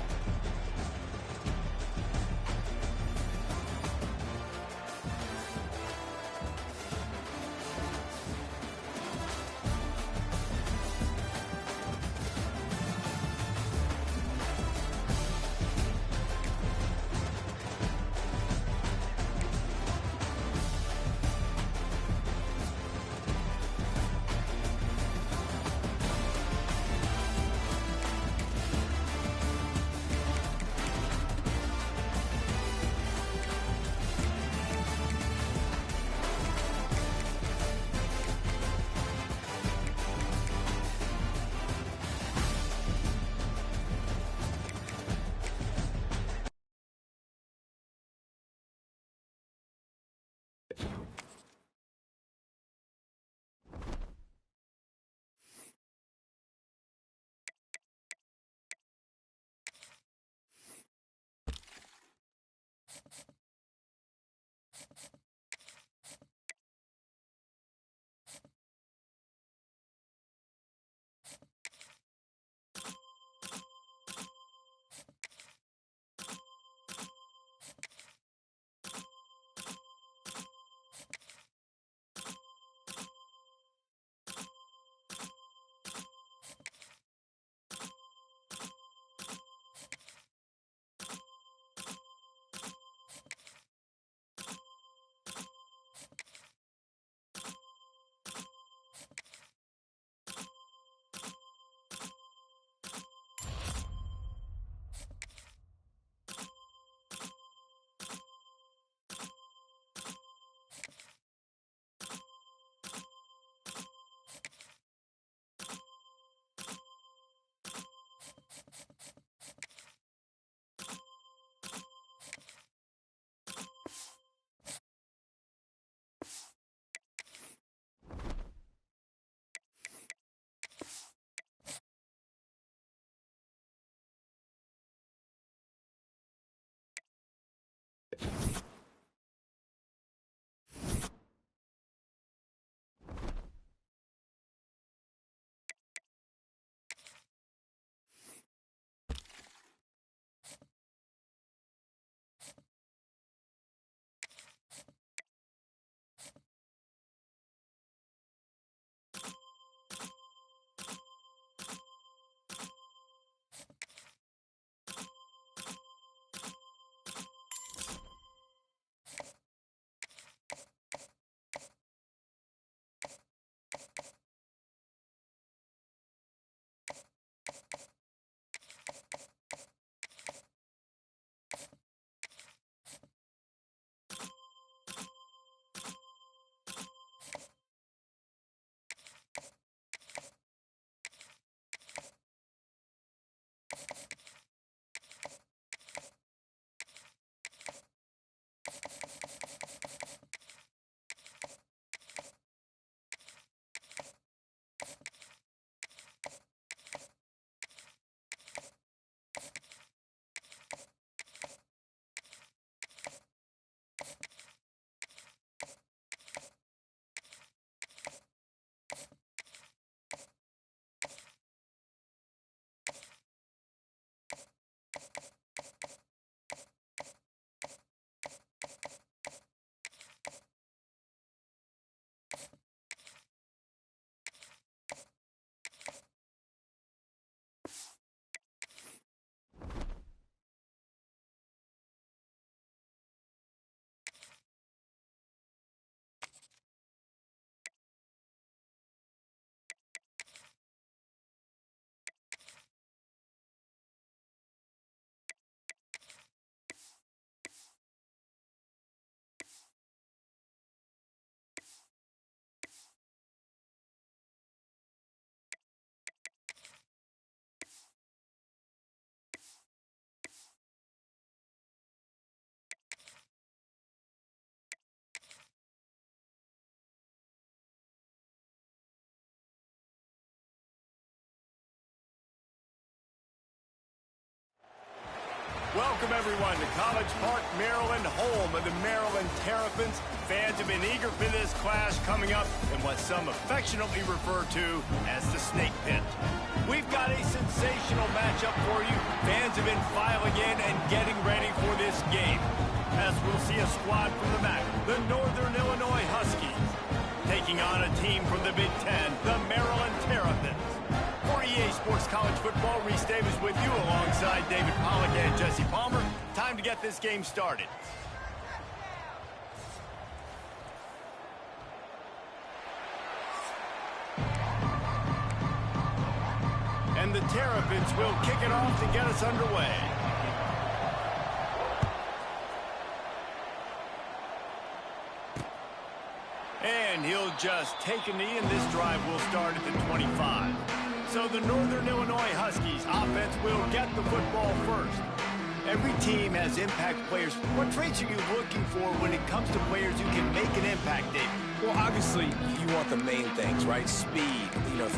Welcome, everyone, to College Park, Maryland, home of the Maryland Terrapins. Fans have been eager for this clash coming up in what some affectionately refer to as the Snake Pit. We've got a sensational matchup for you. Fans have been filing in and getting ready for this game. As we'll see a squad from the MAC, the Northern Illinois Huskies, taking on a team from the Big Ten, the Maryland Terrapins. For EA Sports College Football, Reese Davis with you alongside David Pollack and Jesse Palmer. Time to get this game started. And the Terrapins will kick it off to get us underway. And he'll just take a knee, and this drive will start at the 25. So the Northern Illinois Huskies offense will get the football first. Every team has impact players. What traits are you looking for when it comes to players who can make an impact, Dave? Well, obviously, you want the main things, right? Speed,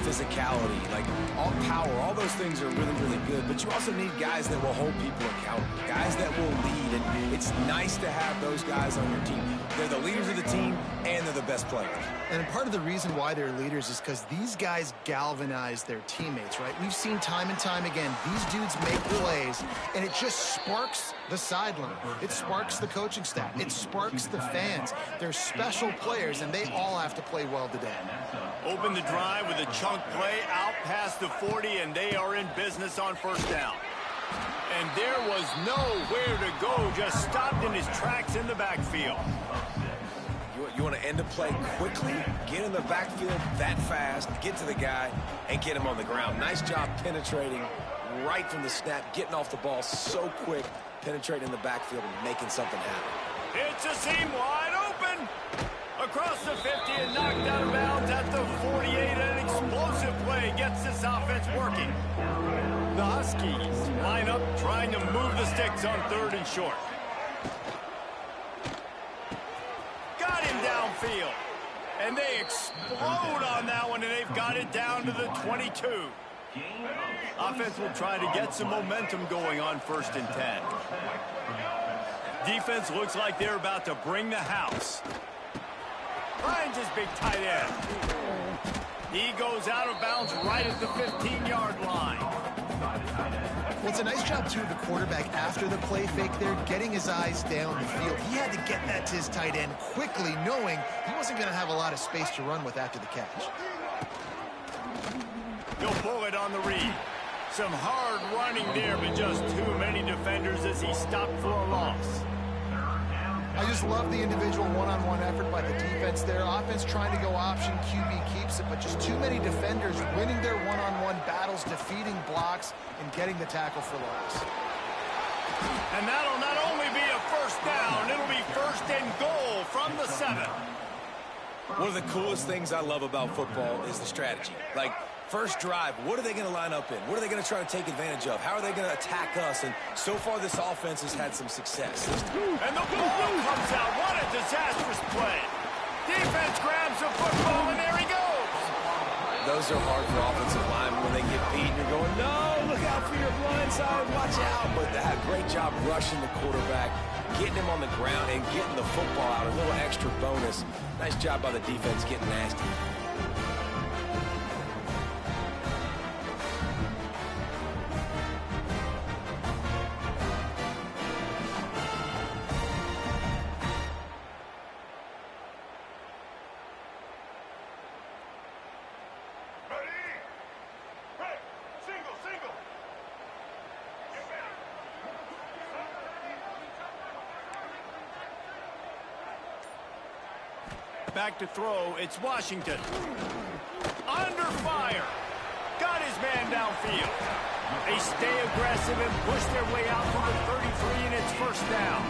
physicality, like all power, all those things are really, really good. But you also need guys that will hold people accountable, guys that will lead. And it's nice to have those guys on your team. They're the leaders of the team, and they're the best players. And part of the reason why they're leaders is because these guys galvanize their teammates, right? We've seen time and time again, these dudes make plays, and it just sparks the sideline. It sparks the coaching staff. It sparks the fans. They're special players, and they all have to play well today. Open the drive with a chunk play out past the 40, and they are in business on first down. And there was nowhere to go, just stopped in his tracks in the backfield. You want to end a play quickly, get in the backfield that fast, get to the guy, and get him on the ground. Nice job penetrating right from the snap, getting off the ball so quick, penetrating in the backfield and making something happen. It's a seam wide open. Across the 50 and knocked out of bounds at the 48. An explosive play gets this offense working. The Huskies line up trying to move the sticks on 3rd and short. Got him downfield. And they explode on that one, and they've got it down to the 22. Offense will try to get some momentum going on 1st and 10. Defense looks like they're about to bring the house. Finds his big tight end. He goes out of bounds right at the 15-yard line. Well, it's a nice job, too, of the quarterback after the play fake there, getting his eyes down the field. He had to get that to his tight end quickly, knowing he wasn't going to have a lot of space to run with after the catch. He'll pull it on the read. Some hard running there, but just too many defenders as he stopped for a loss. I just love the individual one-on-one effort by the defense there. Offense trying to go option, QB keeps it, but just too many defenders winning their one-on-one battles, defeating blocks, and getting the tackle for loss. And that'll not only be a first down, it'll be 1st and goal from the 7. One of the coolest things I love about football is the strategy. Like, first drive, what are they going to line up in? What are they going to try to take advantage of? How are they going to attack us? And so far, this offense has had some success. And the ball comes out. What a disastrous play. Defense grabs the football, and there he goes. Those are hard for offensive linemen when they get beat. You're going, no, look out for your blind side. Watch out. But they had a great job rushing the quarterback, getting him on the ground, and getting the football out. A little extra bonus. Nice job by the defense getting nasty. Back to throw, it's Washington. Under fire. Got his man downfield. They stay aggressive and push their way out to the 33, and it's 1st down.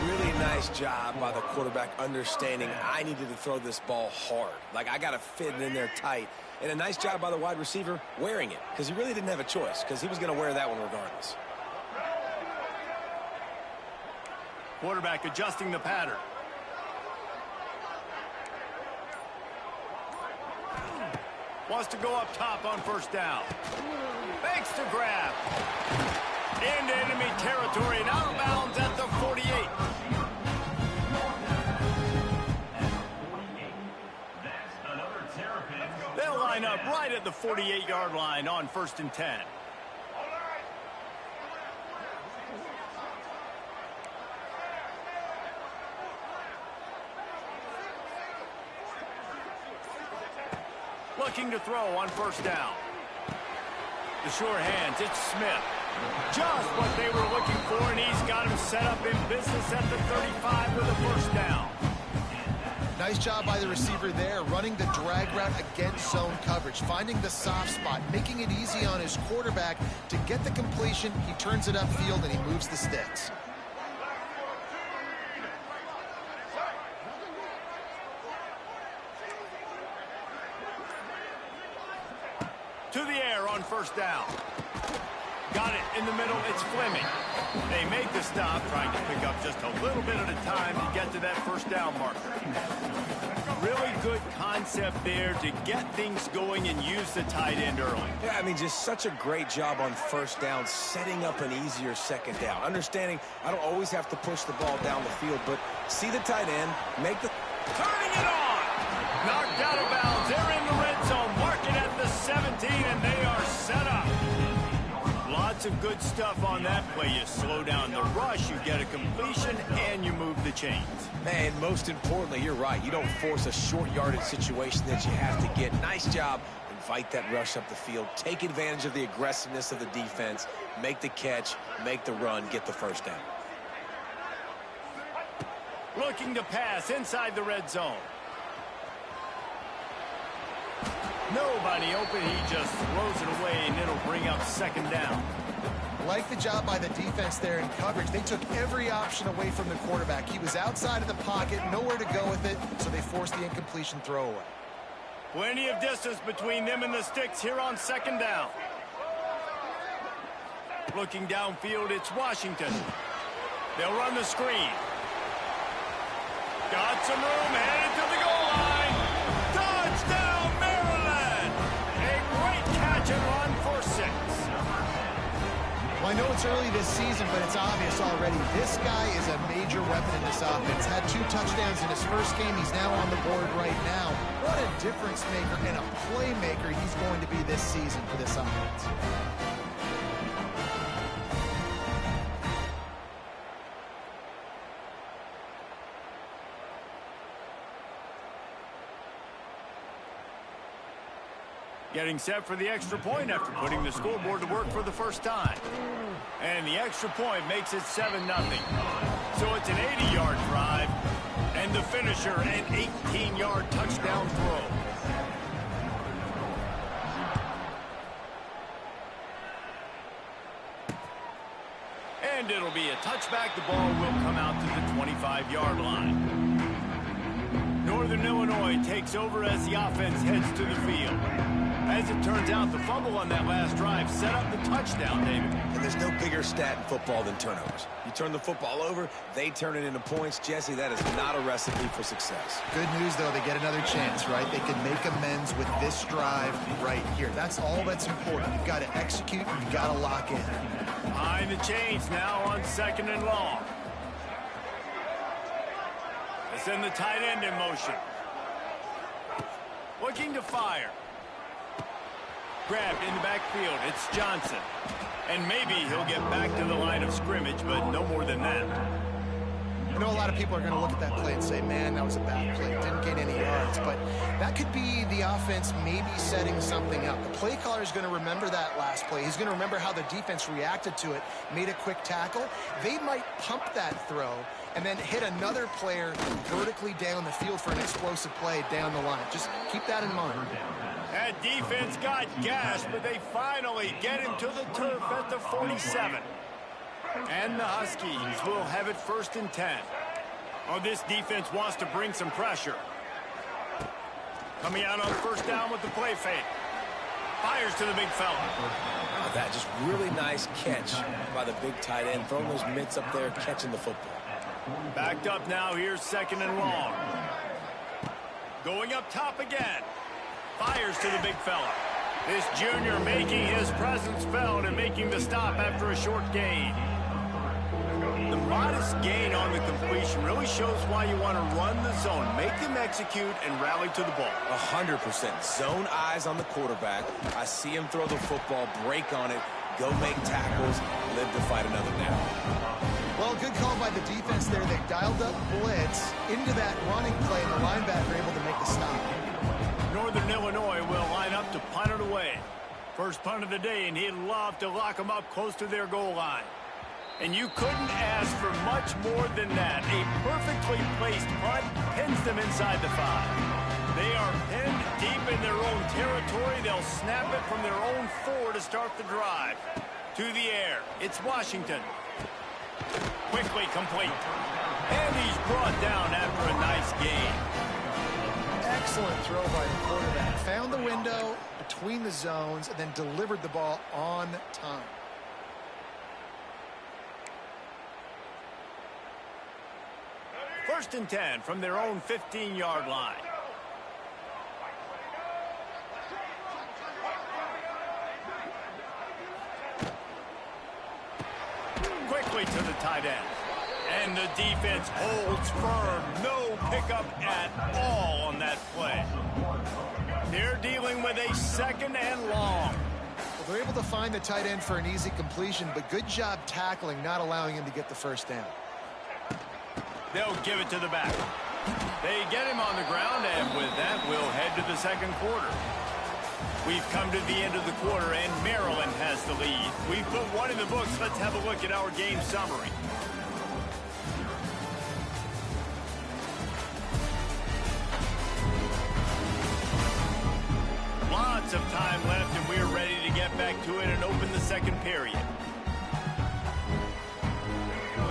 Really nice job by the quarterback understanding I needed to throw this ball hard. Like, I got to fit it in there tight. And a nice job by the wide receiver wearing it, because he really didn't have a choice, because he was going to wear that one regardless. Quarterback adjusting the pattern. Wants to go up top on 1st down. Fakes to grab. Into enemy territory and out of bounds at the 48. They'll line up right at the 48-yard line on 1st and 10. Looking to throw on 1st down. The sure hands, it's Smith. Just what they were looking for, and he's got him set up in business at the 35 with a 1st down. Nice job by the receiver there, running the drag route against zone coverage, finding the soft spot, making it easy on his quarterback to get the completion. He turns it upfield, and he moves the sticks. To the air on 1st down. Got it in the middle. It's Fleming. They make the stop, trying to pick up just a little bit at a time to get to that 1st down marker. Really good concept there to get things going and use the tight end early. Yeah, I mean, just such a great job on 1st down, setting up an easier 2nd down. Understanding I don't always have to push the ball down the field, but see the tight end, make the... Turning it on! Knocked out of bounds. They're in the red zone. Mark it at the 17, and they are set up. Lots of good stuff on that play. You slow down the rush, you get a completion, and you move the chains. Man, most importantly, you're right. You don't force a short yardage situation that you have to get. Nice job. Invite that rush up the field. Take advantage of the aggressiveness of the defense. Make the catch, make the run, get the 1st down. Looking to pass inside the red zone. Nobody open. He just throws it away, and it'll bring up 2nd down. Like the job by the defense there in coverage. They took every option away from the quarterback. He was outside of the pocket, nowhere to go with it, so they forced the incompletion throwaway. Plenty of distance between them and the sticks here on 2nd down. Looking downfield, it's Washington. They'll run the screen. Got some room, headed to the goal line. Touchdown, Maryland! A great catch and run for 6. Well, I know it's early this season, but it's obvious already. This guy is a major weapon in this offense. Had 2 touchdowns in his first game. He's now on the board right now. What a difference maker and a playmaker he's going to be this season for this offense. Getting set for the extra point after putting the scoreboard to work for the first time. And the extra point makes it 7-0. So it's an 80-yard drive, and the finisher, an 18-yard touchdown throw. And it'll be a touchback. The ball will come out to the 25-yard line. Northern Illinois takes over as the offense heads to the field. As it turns out, the fumble on that last drive set up the touchdown, David. And there's no bigger stat in football than turnovers. You turn the football over, they turn it into points. Jesse, that is not a recipe for success. Good news, though, they get another chance, right? They can make amends with this drive right here. That's all that's important. You've got to execute, you've got to lock in. Behind the chains now on 2nd and long. They send the tight end in motion. Looking to fire. Grabbed in the backfield. It's Johnson. And maybe he'll get back to the line of scrimmage, but no more than that. I know a lot of people are going to look at that play and say, man, that was a bad play. Didn't gain any yards. But that could be the offense maybe setting something up. The play caller is going to remember that last play. He's going to remember how the defense reacted to it, made a quick tackle. They might pump that throw and then hit another player vertically down the field for an explosive play down the line. Just keep that in mind. That defense got gassed, but they finally get him to the turf at the 47. And the Huskies will have it 1st and 10. Oh, this defense wants to bring some pressure. Coming out on 1st down with the play fake. Fires to the big fella. Oh, that just really nice catch by the big tight end, throwing those mitts up there, catching the football. Backed up now, here's 2nd and long. Going up top again. Fires to the big fella. This junior making his presence felt and making the stop after a short gain. modest gain on the completion really shows why you want to run the zone, make them execute, and rally to the ball. 100%. Zone eyes on the quarterback. I see him throw the football, break on it, go make tackles, live to fight another down. Well, good call by the defense there. They dialed up blitz into that running play, and the linebacker able to make the stop. Northern Illinois will line up to punt it away. First punt of the day, and he'd love to lock them up close to their goal line. And you couldn't ask for much more than that. A perfectly placed punt pins them inside the 5. They are pinned deep in their own territory. They'll snap it from their own 4 to start the drive. To the air, it's Washington. Quickly complete. And he's brought down after a nice gain. Excellent throw by the quarterback. Found the window between the zones and then delivered the ball on time. First and 10 from their own 15-yard line. Quickly to the tight end. And the defense holds firm. No pickup at all on that play. They're dealing with a second and long. Well, they're able to find the tight end for an easy completion, but good job tackling, not allowing him to get the first down. They'll give it to the back. They get him on the ground, and with that, we'll head to the second quarter. We've come to the end of the quarter, and Maryland has the lead. We've put one in the books. Let's have a look at our game summary. Lots of time left, and we're ready to get back to it and open the second period.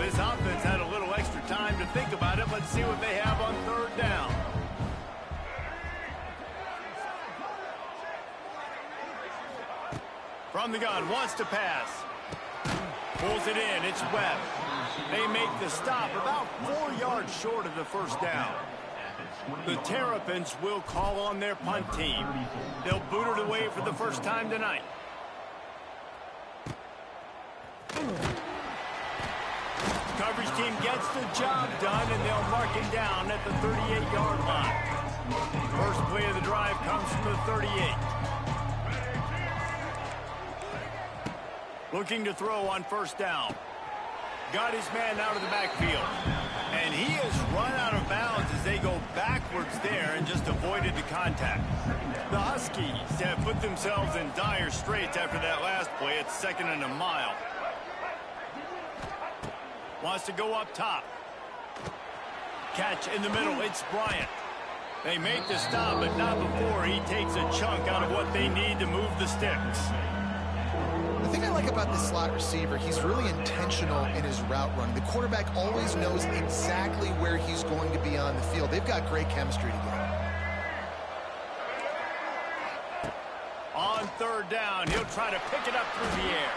This offense had a little extra time to think about it. Let's see what they have on third down. From the gun, wants to pass. Pulls it in, it's Webb. They make the stop about 4 yards short of the first down. The Terrapins will call on their punt team. They'll boot it away for the first time tonight. Coverage team gets the job done, and they'll mark him down at the 38-yard line. First play of the drive comes from the 38. Looking to throw on first down. Got his man out of the backfield. And he has run out of bounds as they go backwards there and just avoided the contact. The Huskies have put themselves in dire straits after that last play. It's second and a mile. Wants to go up top. Catch in the middle. It's Bryant. They make the stop, but not before he takes a chunk out of what they need to move the sticks. The thing I like about this slot receiver, he's really intentional in his route running. The quarterback always knows exactly where he's going to be on the field. They've got great chemistry together. On third down, he'll try to pick it up through the air.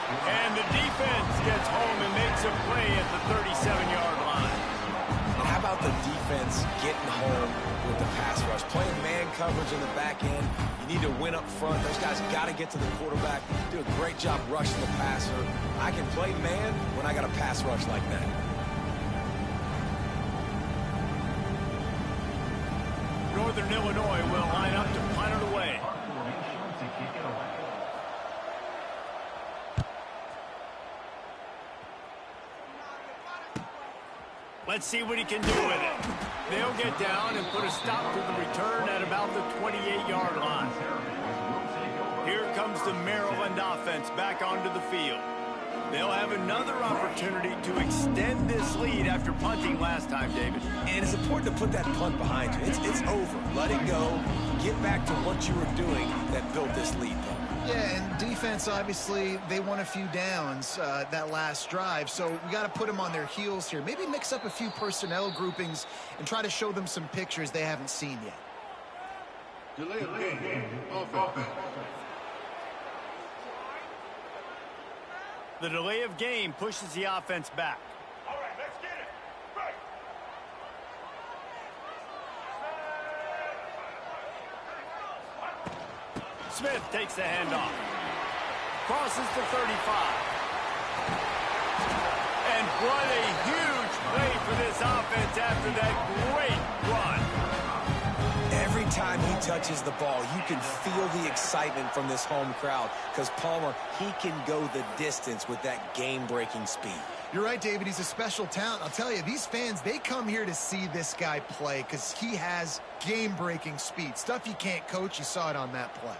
And the defense gets home and makes a play at the 37-yard line. And how about the defense getting home with the pass rush? Playing man coverage in the back end. You need to win up front. Those guys got to get to the quarterback. Do a great job rushing the passer. I can play man when I got a pass rush like that. Northern Illinois will line up to punt it away. Let's see what he can do with it. They'll get down and put a stop to the return at about the 28-yard line. Here comes the Maryland offense back onto the field. They'll have another opportunity to extend this lead after punting last time, David. And it's important to put that punt behind you. It's over. Let it go. Get back to what you were doing that built this lead, though. Yeah, and defense, obviously, they won a few downs that last drive, so we got to put them on their heels here. Maybe mix up a few personnel groupings and try to show them some pictures they haven't seen yet. Delay of game. Offense. The delay of game pushes the offense back. All right, let's get it. Right. Smith takes the handoff. Crosses the 35. And what a this offense after that great run. Every time he touches the ball, you can feel the excitement from this home crowd because Palmer, he can go the distance with that game-breaking speed. You're right, David. He's a special talent. I'll tell you, these fans, they come here to see this guy play because he has game-breaking speed. Stuff you can't coach. You saw it on that play.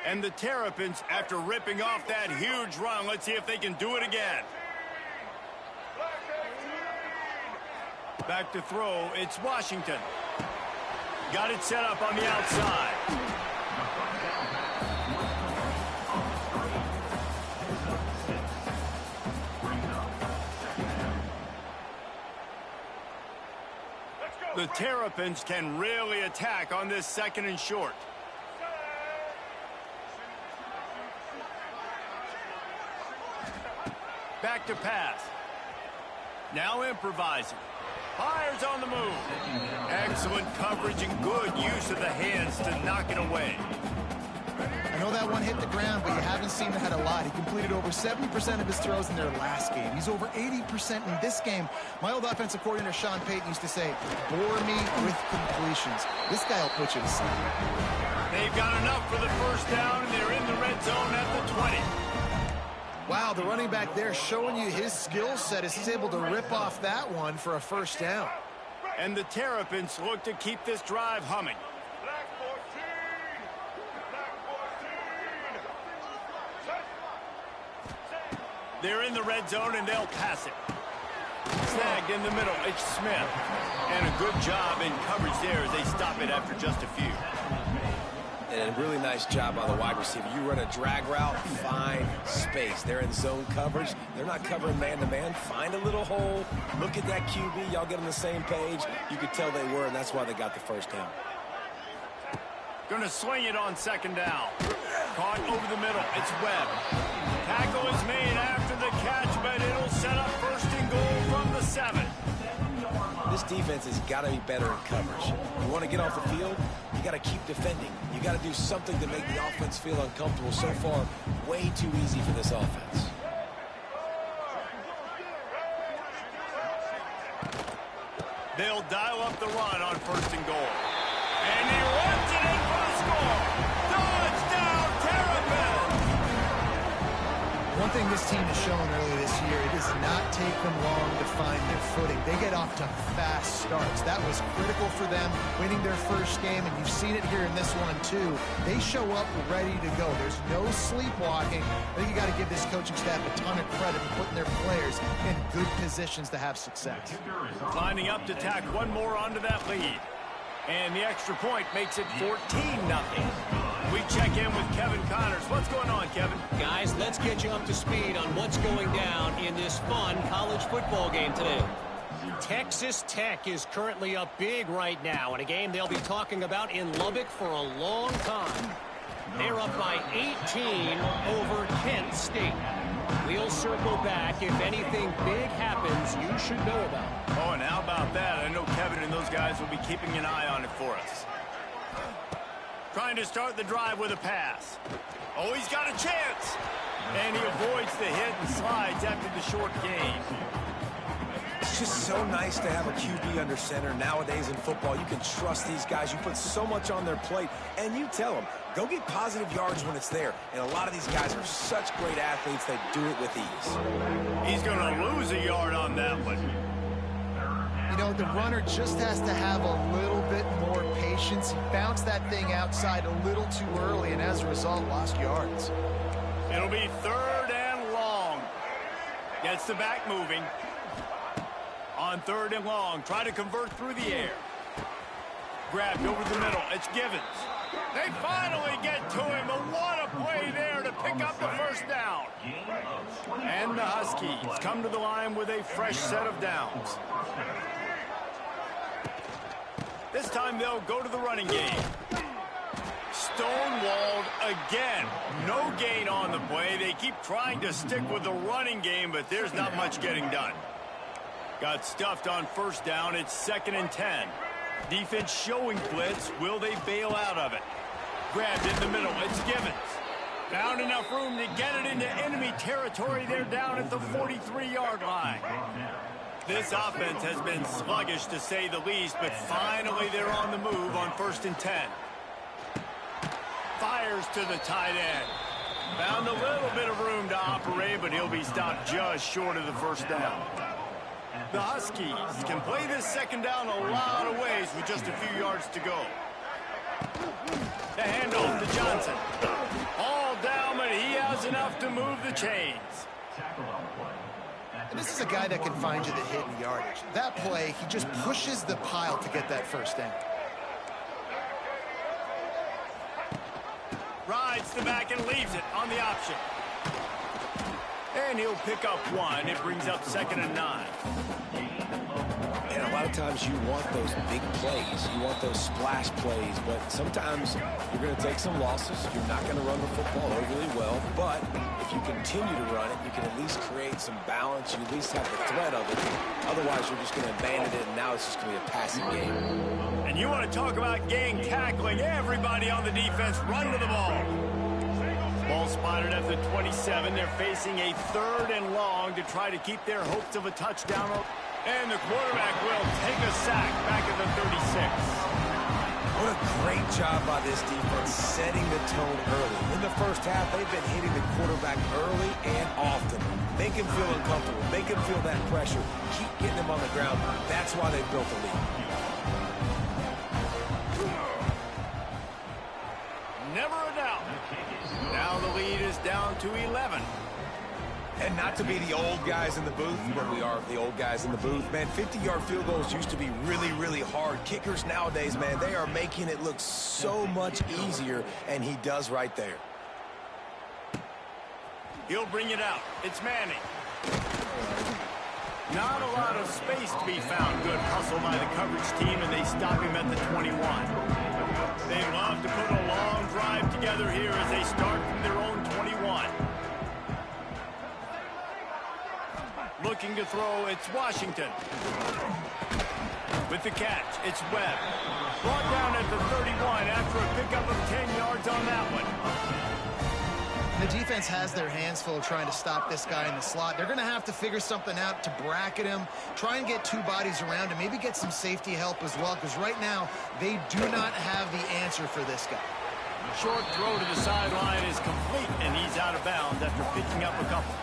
And the Terrapins, after ripping off that huge run, let's see if they can do it again. Back to throw, it's Washington. Got it set up on the outside. The Terrapins can really attack on this 2nd and short. Back to pass. Now improvising. Fires on the move. Excellent coverage and good use of the hands to knock it away. I know that one hit the ground, but you haven't seen that a lot. He completed over 70% of his throws in their last game. He's over 80% in this game. My old offensive coordinator, Sean Payton, used to say, bore me with completions. This guy will put you to sleep. They've got enough for the first down, and they're in the red zone at the 20. Wow, the running back there showing you his skill set as he's able to rip off that one for a first down. And the Terrapins look to keep this drive humming. They're in the red zone, and they'll pass it. Snagged in the middle, it's Smith. And a good job in coverage there as they stop it after just a few. And a really nice job on the wide receiver. You run a drag route, find space. They're in zone coverage. They're not covering man-to-man. Find a little hole. Look at that QB. Y'all get on the same page. You could tell they were, and that's why they got the first down. Going to swing it on 2nd down. Caught over the middle. It's Webb. Tackle is made after the catch, but it'll set up 1st and goal from the 7. This defense has got to be better in coverage. You want to get off the field, you got to keep defending. You got to do something to make the offense feel uncomfortable. So far, way too easy for this offense. They'll dial up the run on 1st and goal. And he runs it in for the score. Touchdown, Terrapins! One thing this team has shown early this year, it does not take them long to find their footing. They get off to fast starts. That was critical for them, winning their first game, and you've seen it here in this one too. They show up ready to go. There's no sleepwalking. I think you got to give this coaching staff a ton of credit for putting their players in good positions to have success. Lining up to tack one more onto that lead. And the extra point makes it 14-0. We check in with Kevin Connors. What's going on, Kevin? Guys, let's get you up to speed on what's going down in this fun college football game today. Texas Tech is currently up big right now in a game they'll be talking about in Lubbock for a long time. They're up by 18 over Kent State. We'll circle back if anything big happens you should know about. Oh, and how about that? I know Kevin and those guys will be keeping an eye on it for us. Trying to start the drive with a pass. Oh, he's got a chance. And he avoids the hit and slides after the short gain. It's just so nice to have a QB under center nowadays in football. You can trust these guys. You put so much on their plate, and you tell them, go get positive yards when it's there. And a lot of these guys are such great athletes, they do it with ease. He's going to lose a yard on that one. You know, the runner just has to have a little bit more patience. He bounced that thing outside a little too early, and as a result, lost yards. It'll be 3rd and long. Gets the back moving. On 3rd and long, try to convert through the air. Grabbed over the middle, it's Givens. They finally get to him, but what a play there to pick up the first down. And the Huskies come to the line with a fresh set of downs. This time they'll go to the running game. Stonewalled again. No gain on the play. They keep trying to stick with the running game, but there's not much getting done. Got stuffed on 1st down. It's 2nd and 10. Defense showing blitz. Will they bail out of it? Grabbed in the middle. It's Givens. Found enough room to get it into enemy territory. They're down at the 43-yard line. This offense has been sluggish, to say the least, but finally they're on the move on 1st and 10. Fires to the tight end. Found a little bit of room to operate, but he'll be stopped just short of the first down. The Huskies can play this second down a lot of ways with just a few yards to go. The handoff to Johnson. All down, but he has enough to move the chains. And this is a guy that can find you the hidden yardage. That play, he just pushes the pile to get that first down. Rides the back and leaves it on the option. And he'll pick up one. It brings up 2nd and 9. And a lot of times you want those big plays. You want those splash plays. But sometimes you're going to take some losses. You're not going to run the football overly well. But if you continue to run it, you can at least create some balance. You at least have the threat of it. Otherwise, you're just going to abandon it, and now it's just going to be a passing game. And you want to talk about gang tackling. Everybody on the defense run to the ball. Ball spotted at the 27. They're facing a 3rd and long to try to keep their hopes of a touchdown. And the quarterback will take a sack back at the 36. What a great job by this defense setting the tone early. In the first half, they've been hitting the quarterback early and often. Make him feel uncomfortable. Make him feel that pressure. Keep getting him on the ground. That's why they built the lead. Never a doubt. Now the lead is down to 11. And not to be the old guys in the booth, but we are the old guys in the booth. Man, 50-yard field goals used to be really, really hard. Kickers nowadays, man, they are making it look so much easier, and he does right there. He'll bring it out. It's Manning. Not a lot of space to be found. Good hustle by the coverage team, and they stop him at the 21. They love to put a long drive together here as they start from their own 21. Looking to throw, it's Washington. With the catch, it's Webb. Brought down at the 31 after a pickup of 10 yards on that one. The defense has their hands full trying to stop this guy in the slot. They're going to have to figure something out to bracket him, try and get 2 bodies around him, maybe get some safety help as well, because right now they do not have the answer for this guy. Short throw to the sideline is complete, and he's out of bounds after picking up a couple.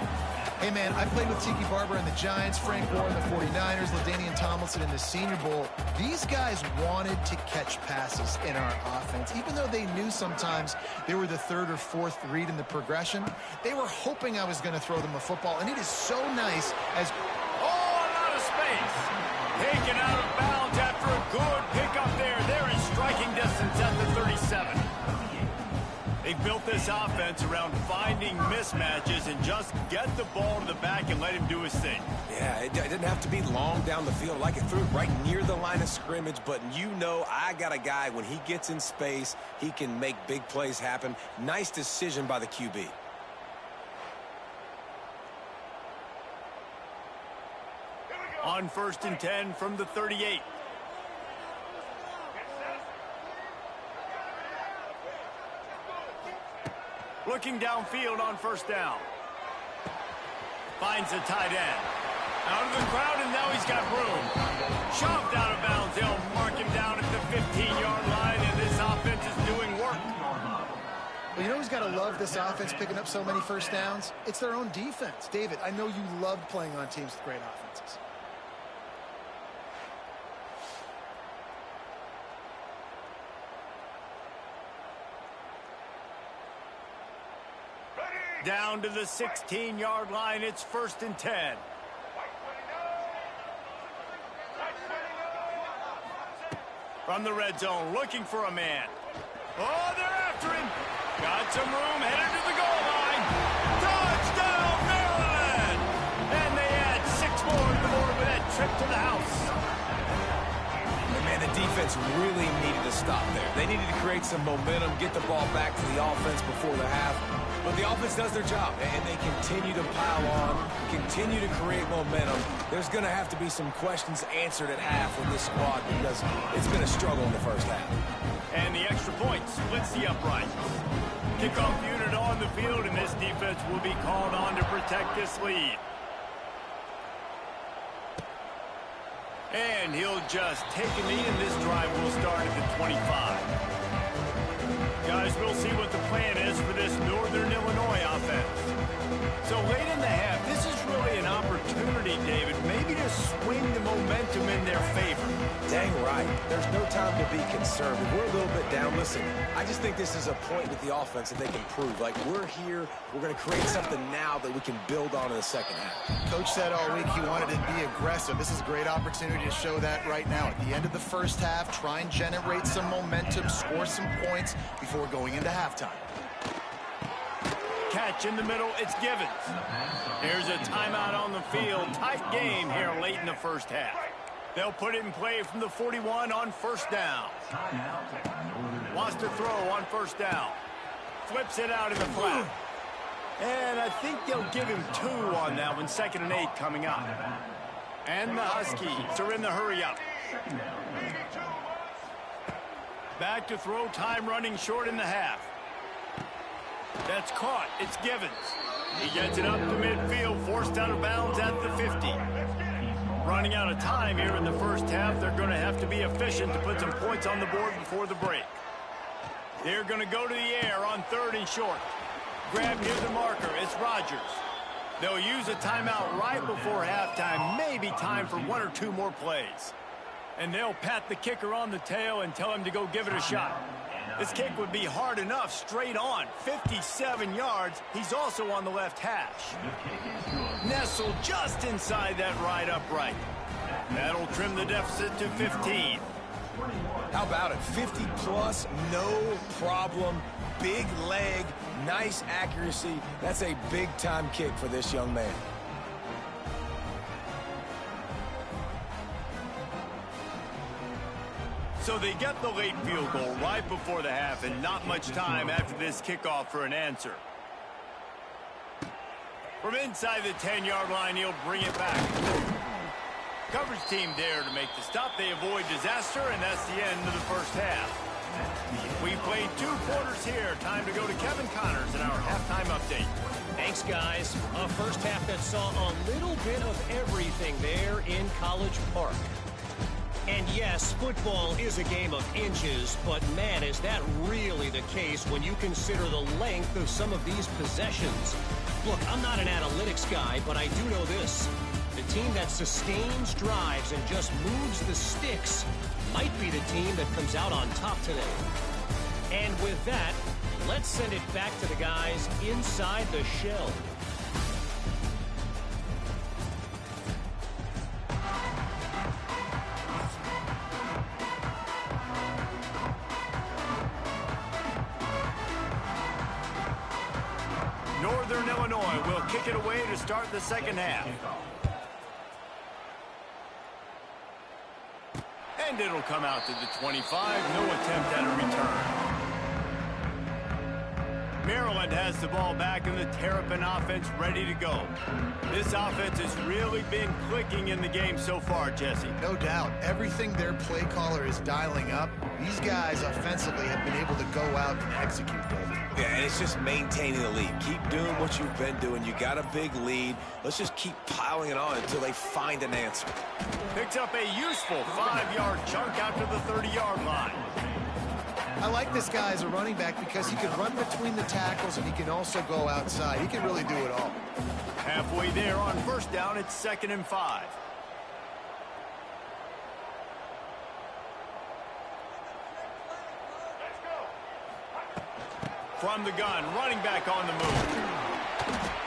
Hey, man, I played with Tiki Barber and the Giants, Frank Gore and the 49ers, LaDainian Tomlinson in the Senior Bowl. These guys wanted to catch passes in our offense. Even though they knew sometimes they were the 3rd or 4th read in the progression, they were hoping I was going to throw them a football. And it is so nice as... Oh, a lot of space. Taken out of bounds after a good pickup there. They're in striking distance at the 37. They've built this offense around finding mismatches and just get the ball to the back and let him do his thing. Yeah, it didn't have to be long down the field. Like it threw it right near the line of scrimmage, but you know I got a guy, when he gets in space, he can make big plays happen. Nice decision by the QB. On 1st and 10 from the 38. Looking downfield on 1st down. Finds the tight end. Out of the crowd, and now he's got room. Shoved out of bounds. They'll mark him down at the 15-yard line, and this offense is doing work. Well, you know who's got to love this offense picking up so many first downs? It's their own defense. David, I know you loved playing on teams with great offenses. Down to the 16-yard line. It's 1st and 10. From the red zone, looking for a man. Oh, they're after him. Got some room, headed to the goal line. Touchdown, Maryland! And they add 6 more to the board with that trip to the house. And man, the defense really needed to stop there. They needed to create some momentum, get the ball back to the offense before the half. But the offense does their job, and they continue to pile on, continue to create momentum. There's going to have to be some questions answered at half with this squad because it's going to struggle in the first half. And the extra point splits the upright. Kickoff unit on the field, and this defense will be called on to protect this lead. And he'll just take a knee, and this drive will start at the 25. Guys, we'll see what the plan is for this Northern Illinois offense. So late in the half, this is really an opportunity, David, maybe to swing the momentum in their favor. Dang right. There's no time to be concerned. If we're a little bit down, listen, I just think this is a point with the offense that they can prove. Like, we're here, we're going to create something now that we can build on in the second half. Coach said all week he wanted to be aggressive. This is a great opportunity to show that right now. At the end of the first half, try and generate some momentum, score some points before going into halftime. Catch in the middle, it's Givens. Here's a timeout on the field. Tight game here late in the first half. They'll put it in play from the 41 on first down. Wants to throw on first down. Flips it out in the flat. And I think they'll give him 2 on that one. 2nd and 8 coming up. And the Huskies are in the hurry up. Back to throw, time running short in the half. That's caught. It's Givens. He gets it up to midfield, forced out of bounds at the 50. Running out of time here in the first half. They're going to have to be efficient to put some points on the board before the break. They're going to go to the air on 3rd and short. Grab near the marker. It's Rodgers. They'll use a timeout right before halftime. Maybe time for 1 or 2 more plays. And they'll pat the kicker on the tail and tell him to go give it a shot. This kick would be hard enough straight on. 57 yards. He's also on the left hash. Nestled just inside that right upright. That'll trim the deficit to 15. How about it? 50 plus, no problem. Big leg, nice accuracy. That's a big-time kick for this young man. So they get the late field goal right before the half, and not much time after this kickoff for an answer. From inside the 10-yard line, he'll bring it back. Coverage team there to make the stop. They avoid disaster, and that's the end of the first half. We played 2 quarters here. Time to go to Kevin Connors in our halftime update. Thanks, guys. A first half that saw a little bit of everything there in College Park. And yes, football is a game of inches, but man, is that really the case when you consider the length of some of these possessions. Look, I'm not an analytics guy, but I do know this. The team that sustains drives and just moves the sticks might be the team that comes out on top today. And with that, let's send it back to the guys inside the shell. Northern Illinois will kick it away to start the second half. And it'll come out to the 25. No attempt at a return. Maryland has the ball back in the Terrapin offense ready to go. This offense has really been clicking in the game so far, Jesse. No doubt. Everything their play caller is dialing up, these guys offensively have been able to go out and execute, David. Yeah, and it's just maintaining the lead. Keep doing what you've been doing. You got a big lead. Let's just keep piling it on until they find an answer. Picks up a useful 5-yard chunk out to the 30-yard line. I like this guy as a running back because he can run between the tackles and he can also go outside. He can really do it all. Halfway there on first down, it's 2nd and 5. From the gun, running back on the move.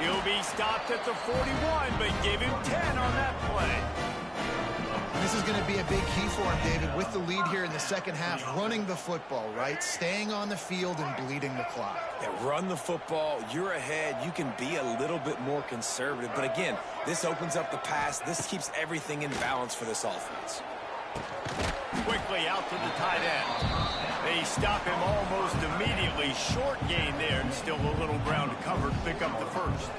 He'll be stopped at the 41, but give him 10 on that play. This is going to be a big key for him, David, with the lead here in the second half, running the football, right? Staying on the field and bleeding the clock. Yeah, run the football. You're ahead. You can be a little bit more conservative. But again, this opens up the pass. This keeps everything in balance for this offense. Quickly out to the tight end. They stop him almost immediately. Short gain there, and still a little ground to cover to pick up the first.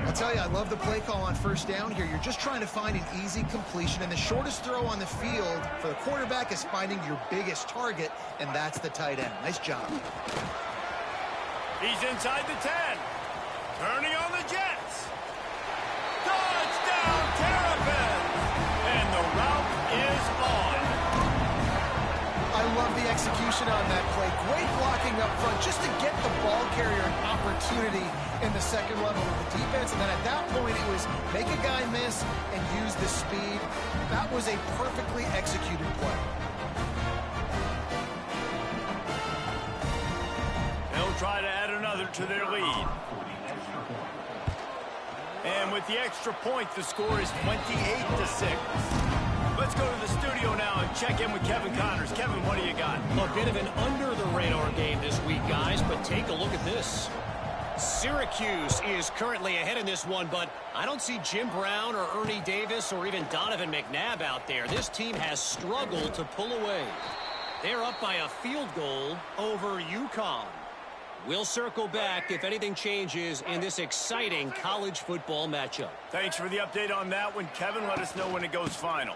I'll tell you, I love the play call on first down here. You're just trying to find an easy completion, and the shortest throw on the field for the quarterback is finding your biggest target, and that's the tight end. Nice job. He's inside the 10. Turning on the Jets. Touchdown, Terrapins! And the route is on. I love the execution on that play. Great blocking up front just to get the ball carrier an opportunity in the second level of the defense. And then at that point, it was make a guy miss and use the speed. That was a perfectly executed play. They'll try to add another to their lead. And with the extra point, the score is 28-6. Let's go to the studio now and check in with Kevin Connors. Kevin, what do you got? A bit of an under-the-radar game this week, guys, but take a look at this. Syracuse is currently ahead in this one, but I don't see Jim Brown or Ernie Davis or even Donovan McNabb out there. This team has struggled to pull away. They're up by a field goal over UConn. We'll circle back if anything changes in this exciting college football matchup. Thanks for the update on that one, Kevin. Let us know when it goes final.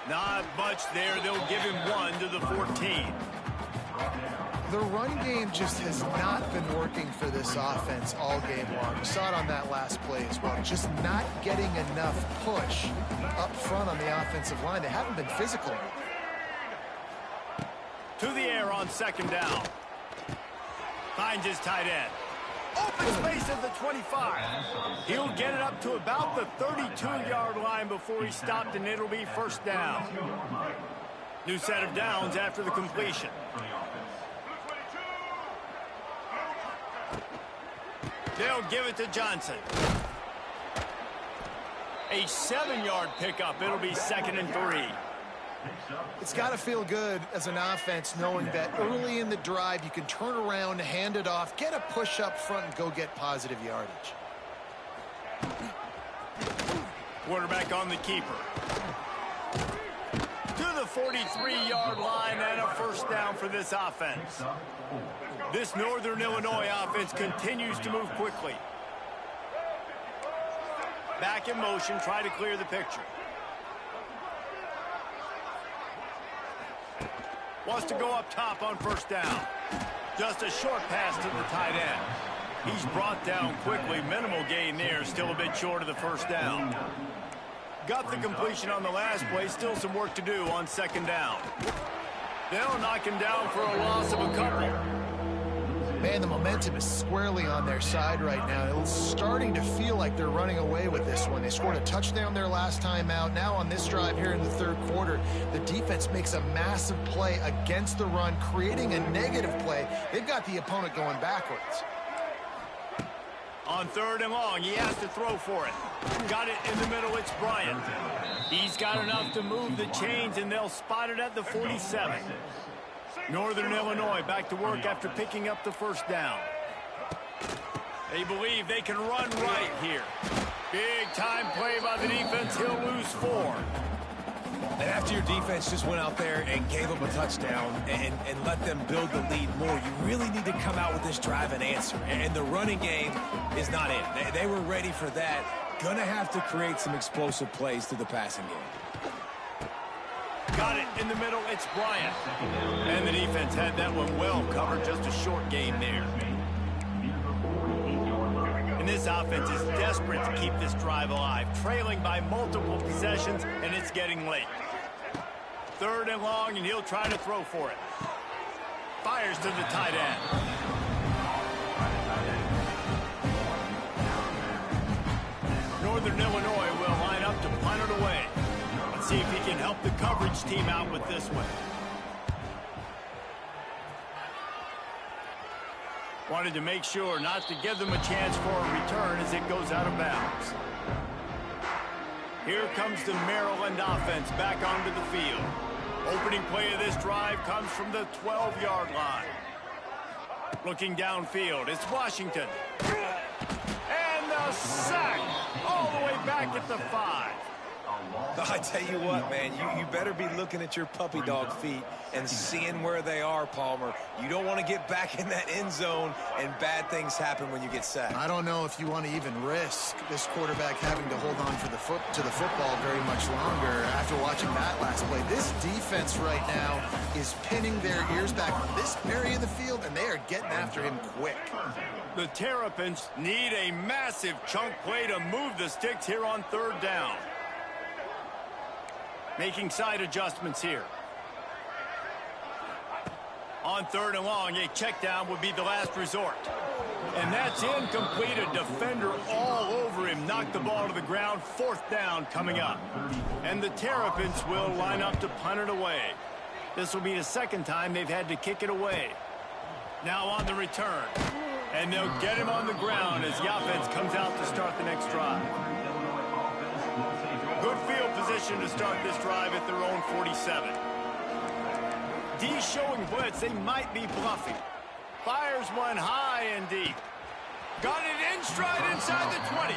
Not much there. They'll give him 1 to the 14. The run game just has not been working for this offense all game long. We saw it on that last play as well. Just not getting enough push up front on the offensive line. They haven't been physical. To the air on second down. Finds his tight end. Open space at the 25. He'll get it up to about the 32-yard line before he stopped, and it'll be first down. New set of downs after the completion. They'll give it to Johnson. A 7-yard pickup. It'll be 2nd and 3. It's got to feel good as an offense knowing that early in the drive you can turn around, hand it off, get a push up front, and go get positive yardage. Quarterback on the keeper. To the 43-yard line and a first down for this offense. This Northern Illinois offense continues to move quickly. Back in motion, try to clear the picture. Wants to go up top on first down. Just a short pass to the tight end. He's brought down quickly. Minimal gain there. Still a bit short of the first down. Got the completion on the last play. Still some work to do on second down. They'll knock him down for a loss of a couple. Man, the momentum is squarely on their side right now. It's starting to feel like they're running away with this one. They scored a touchdown their last time out. Now on this drive here in the third quarter, the defense makes a massive play against the run, creating a negative play. They've got the opponent going backwards. On 3rd and long, he has to throw for it. Got it in the middle, it's Bryant. He's got enough to move the chains, and they'll spot it at the 47. Northern Illinois back to work after picking up the first down. They believe they can run right here. Big time play by the defense. He'll lose 4. And after your defense just went out there and gave them a touchdown and let them build the lead more, you really need to come out with this drive and answer. And the running game is not in. They were ready for that. Gonna have to create some explosive plays through the passing game. Got it in the middle, it's Bryant. And the defense had that one well covered, just a short gain there. And this offense is desperate to keep this drive alive, trailing by multiple possessions, and it's getting late. 3rd and long, and he'll try to throw for it. Fires to the tight end. Northern Illinois will line up to punt it away. Let's see if he can help the coverage team out with this one. Wanted to make sure not to give them a chance for a return as it goes out of bounds. Here comes the Maryland offense back onto the field. Opening play of this drive comes from the 12-yard line. Looking downfield, it's Washington. And the sack all the way back at the 5. I tell you what, man, you better be looking at your puppy dog feet and seeing where they are, Palmer. You don't want to get back in that end zone and bad things happen when you get sacked. I don't know if you want to even risk this quarterback having to hold on to the football very much longer after watching that last play. This defense right now is pinning their ears back on this area of the field, and they are getting after him quick. The Terrapins need a massive chunk play to move the sticks here on third down. Making side adjustments here. On third and long, a check down would be the last resort. And that's incomplete. A defender all over him. Knocked the ball to the ground. Fourth down coming up. And the Terrapins will line up to punt it away. This will be the second time they've had to kick it away. Now on the return. And they'll get him on the ground as the offense comes out to start the next drive. Good field position to start this drive at their own 47. D showing blitz. They might be bluffing. Fires one high and deep. Got it in stride inside the 20.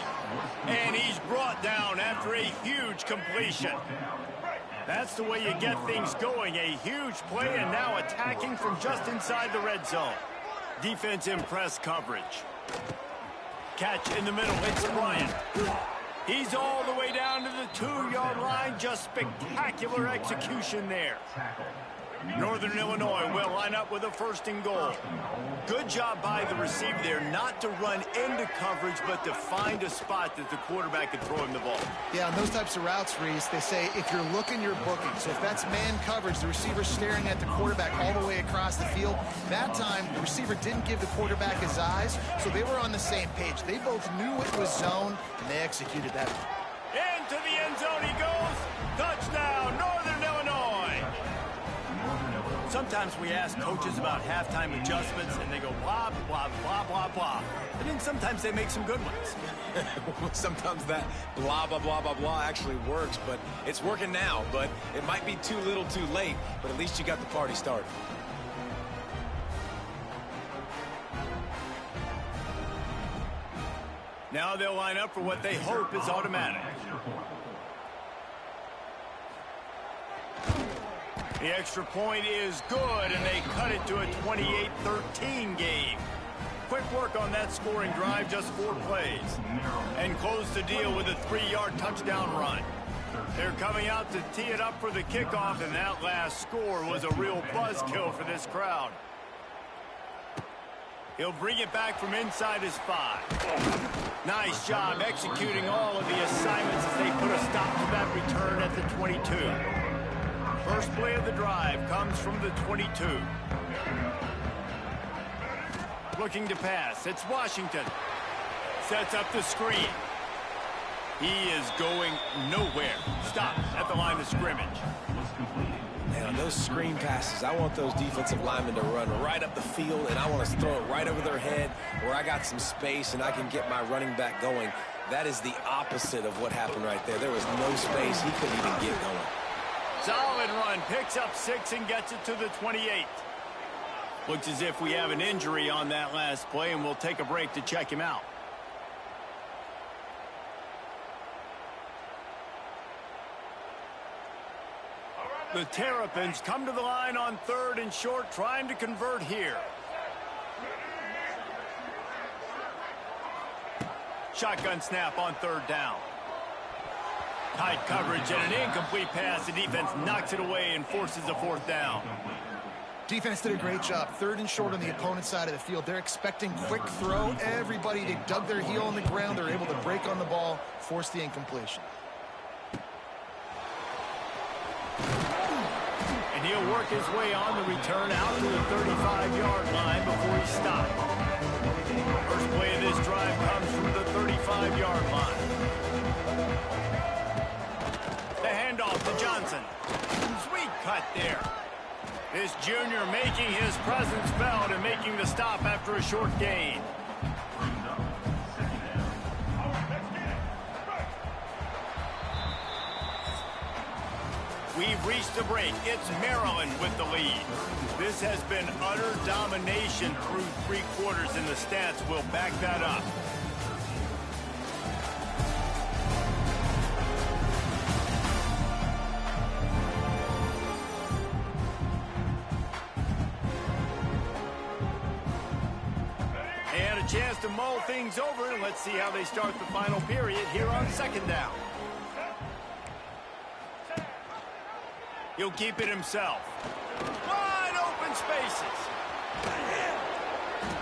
And he's brought down after a huge completion. That's the way you get things going. A huge play and now attacking from just inside the red zone. Defense in press coverage. Catch in the middle. It's Bryant. He's all the way down to the 2-yard line. Just spectacular execution there. Northern Illinois will line up with a first and goal. Good job by the receiver there not to run into coverage, but to find a spot that the quarterback can throw him the ball. Yeah, on those types of routes, Reese, they say if you're looking, you're booking. So if that's man coverage, the receiver's staring at the quarterback all the way across the field. That time, the receiver didn't give the quarterback his eyes, so they were on the same page. They both knew it was zone, and they executed that. Into the end zone he goes. Touchdown, Northern Illinois. Sometimes we ask coaches about halftime adjustments, and they go blah, blah, blah, blah, blah. And then sometimes they make some good ones. Sometimes that blah, blah, blah, blah, blah actually works, but it's working now. But it might be too little too late, but at least you got the party started. Now they'll line up for what they hope is automatic. The extra point is good, and they cut it to a 28-13 game. Quick work on that scoring drive, just 4 plays. And close the deal with a 3-yard touchdown run. They're coming out to tee it up for the kickoff, and that last score was a real buzzkill for this crowd. He'll bring it back from inside his 5. Nice job executing all of the assignments as they put a stop to that return at the 22. First play of the drive comes from the 22. Looking to pass. It's Washington. Sets up the screen. He is going nowhere. Stop at the line of scrimmage. And on those screen passes, I want those defensive linemen to run right up the field, and I want to throw it right over their head where I got some space and I can get my running back going. That is the opposite of what happened right there. There was no space. He couldn't even get going. Solid run. Picks up 6 and gets it to the 28. Looks as if we have an injury on that last play, and we'll take a break to check him out. The Terrapins come to the line on third and short, trying to convert here. Shotgun snap on third down. Tight coverage and an incomplete pass. The defense knocks it away and forces a 4th down. Defense did a great job. Third and short on the opponent's side of the field. They're expecting quick throw. Everybody, they dug their heel on the ground. They're able to break on the ball, force the incompletion. And he'll work his way on the return out to the 35-yard line before he stopped. First play of this drive comes from the 35-yard line. The handoff to Johnson. Sweet cut there. This junior making his presence felt and making the stop after a short gain. We've reached the break. It's Maryland with the lead. This has been utter domination through 3 quarters, and the stats will back that up. chance to mull things over, and let's see how they start the final period here on second down. He'll keep it himself. Wide open spaces.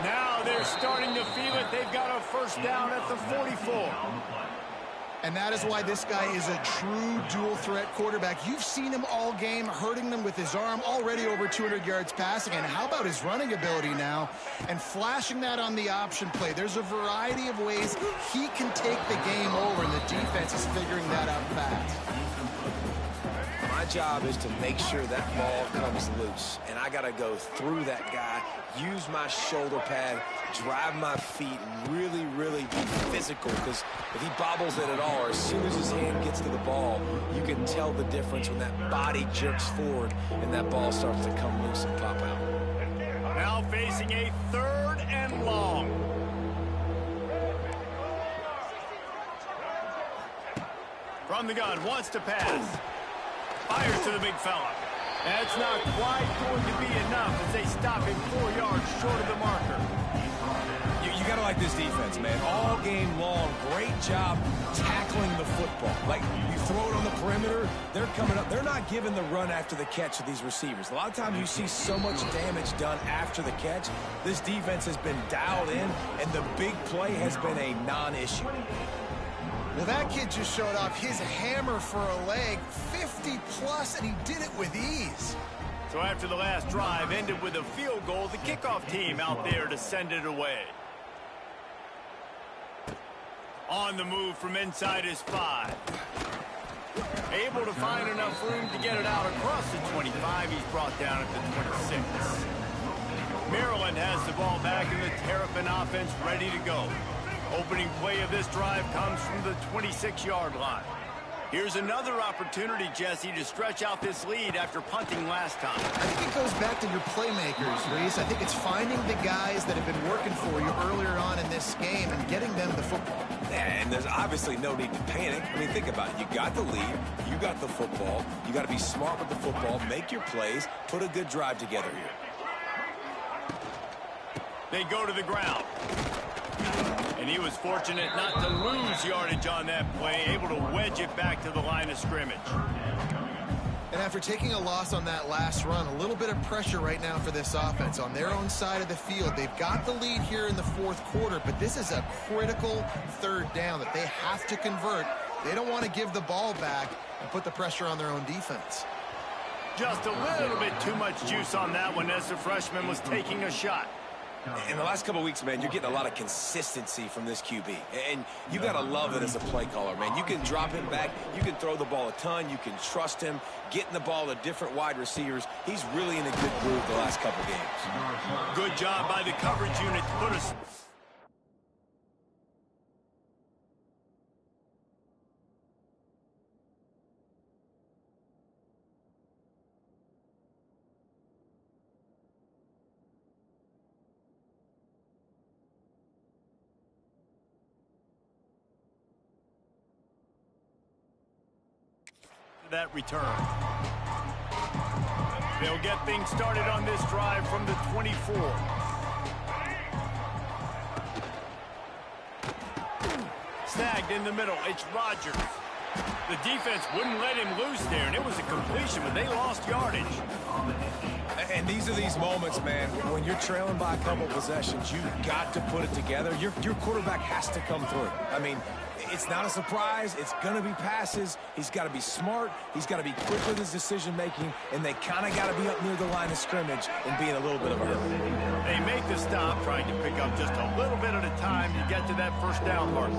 Now they're starting to feel it. They've got a first down at the 44. And that is why this guy is a true dual-threat quarterback. You've seen him all game, hurting them with his arm, already over 200 yards passing. And how about his running ability now? And flashing that on the option play. There's a variety of ways he can take the game over, and the defense is figuring that out fast. My job is to make sure that ball comes loose, and I got to go through that guy, use my shoulder pad, drive my feet, really, really be physical, because if he bobbles it at all, or as soon as his hand gets to the ball, you can tell the difference when that body jerks forward and that ball starts to come loose and pop out. Now facing a 3rd and long. From the gun, wants to pass. Fires to the big fella. That's not quite going to be enough as they stop him 4 yards short of the marker. You got to like this defense, man. All game long, great job tackling the football. Like, you throw it on the perimeter, they're coming up. They're not giving the run after the catch to these receivers. A lot of times you see so much damage done after the catch. This defense has been dialed in, and the big play has been a non-issue. Well, that kid just showed off his hammer for a leg, 50-plus, and he did it with ease. So after the last drive ended with a field goal, the kickoff team out there to send it away. On the move from inside his 5. Able to find enough room to get it out across the 25. He's brought down at the 26. Maryland has the ball back in the Terrapin offense ready to go. Opening play of this drive comes from the 26-yard line. Here's another opportunity, Jesse, to stretch out this lead after punting last time. I think it goes back to your playmakers, Reese. I think it's finding the guys that have been working for you earlier on in this game and getting them the football. Yeah, and there's obviously no need to panic. I mean, think about it. You got the lead. You got the football. You got to be smart with the football, make your plays, put a good drive together here. They go to the ground. And he was fortunate not to lose yardage on that play, able to wedge it back to the line of scrimmage. And after taking a loss on that last run, a little bit of pressure right now for this offense on their own side of the field. They've got the lead here in the 4th quarter, but this is a critical 3rd down that they have to convert. They don't want to give the ball back and put the pressure on their own defense. Just a little bit too much juice on that one as the freshman was taking a shot. In the last couple of weeks, man, you're getting a lot of consistency from this QB. And you got to love it as a play caller, man. You can drop him back. You can throw the ball a ton. You can trust him, getting the ball to different wide receivers. He's really in a good groove the last couple of games. Good job by the coverage unit to put us... that return. They'll get things started on this drive from the 24. Snagged in the middle. It's Rodgers. The defense wouldn't let him loose there, and it was a completion, but they lost yardage. And these are these moments, man, when you're trailing by a couple possessions, you've got to put it together. Your quarterback has to come through. I mean, it's not a surprise. It's going to be passes. He's got to be smart. He's got to be quick with his decision-making, and they kind of got to be up near the line of scrimmage and be in a little bit of a hurry. They make the stop, trying to pick up just a little bit at a time to get to that first down marker.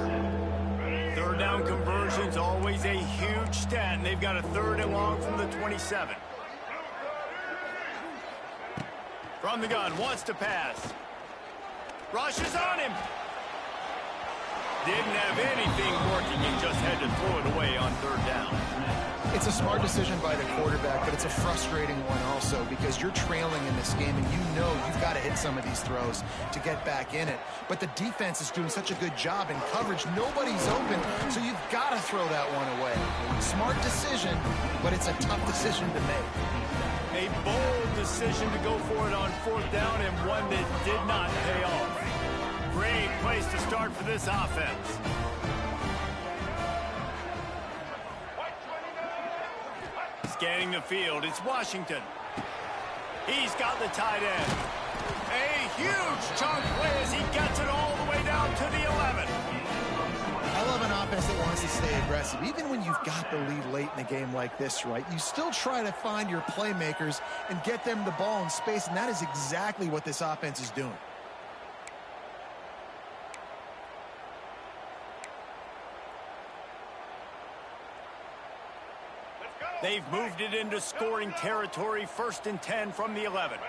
3rd down conversion's always a huge stat, and they've got a 3rd and long from the 27. From the gun, wants to pass. Rushes on him. Didn't have anything working and just had to throw it away on 3rd down. It's a smart decision by the quarterback, but it's a frustrating one also because you're trailing in this game and you know you've got to hit some of these throws to get back in it. But the defense is doing such a good job in coverage. Nobody's open, so you've got to throw that one away. Smart decision, but it's a tough decision to make. A bold decision to go for it on 4th down and one that did not pay off. Great place to start for this offense. Scanning the field, it's Washington. He's got the tight end. A huge chunk play as he gets it all the way down to the 11. I love an offense that wants to stay aggressive. Even when you've got the lead late in a game like this, right, you still try to find your playmakers and get them the ball in space, and that is exactly what this offense is doing. They've moved it into scoring territory, 1st and 10 from the 11.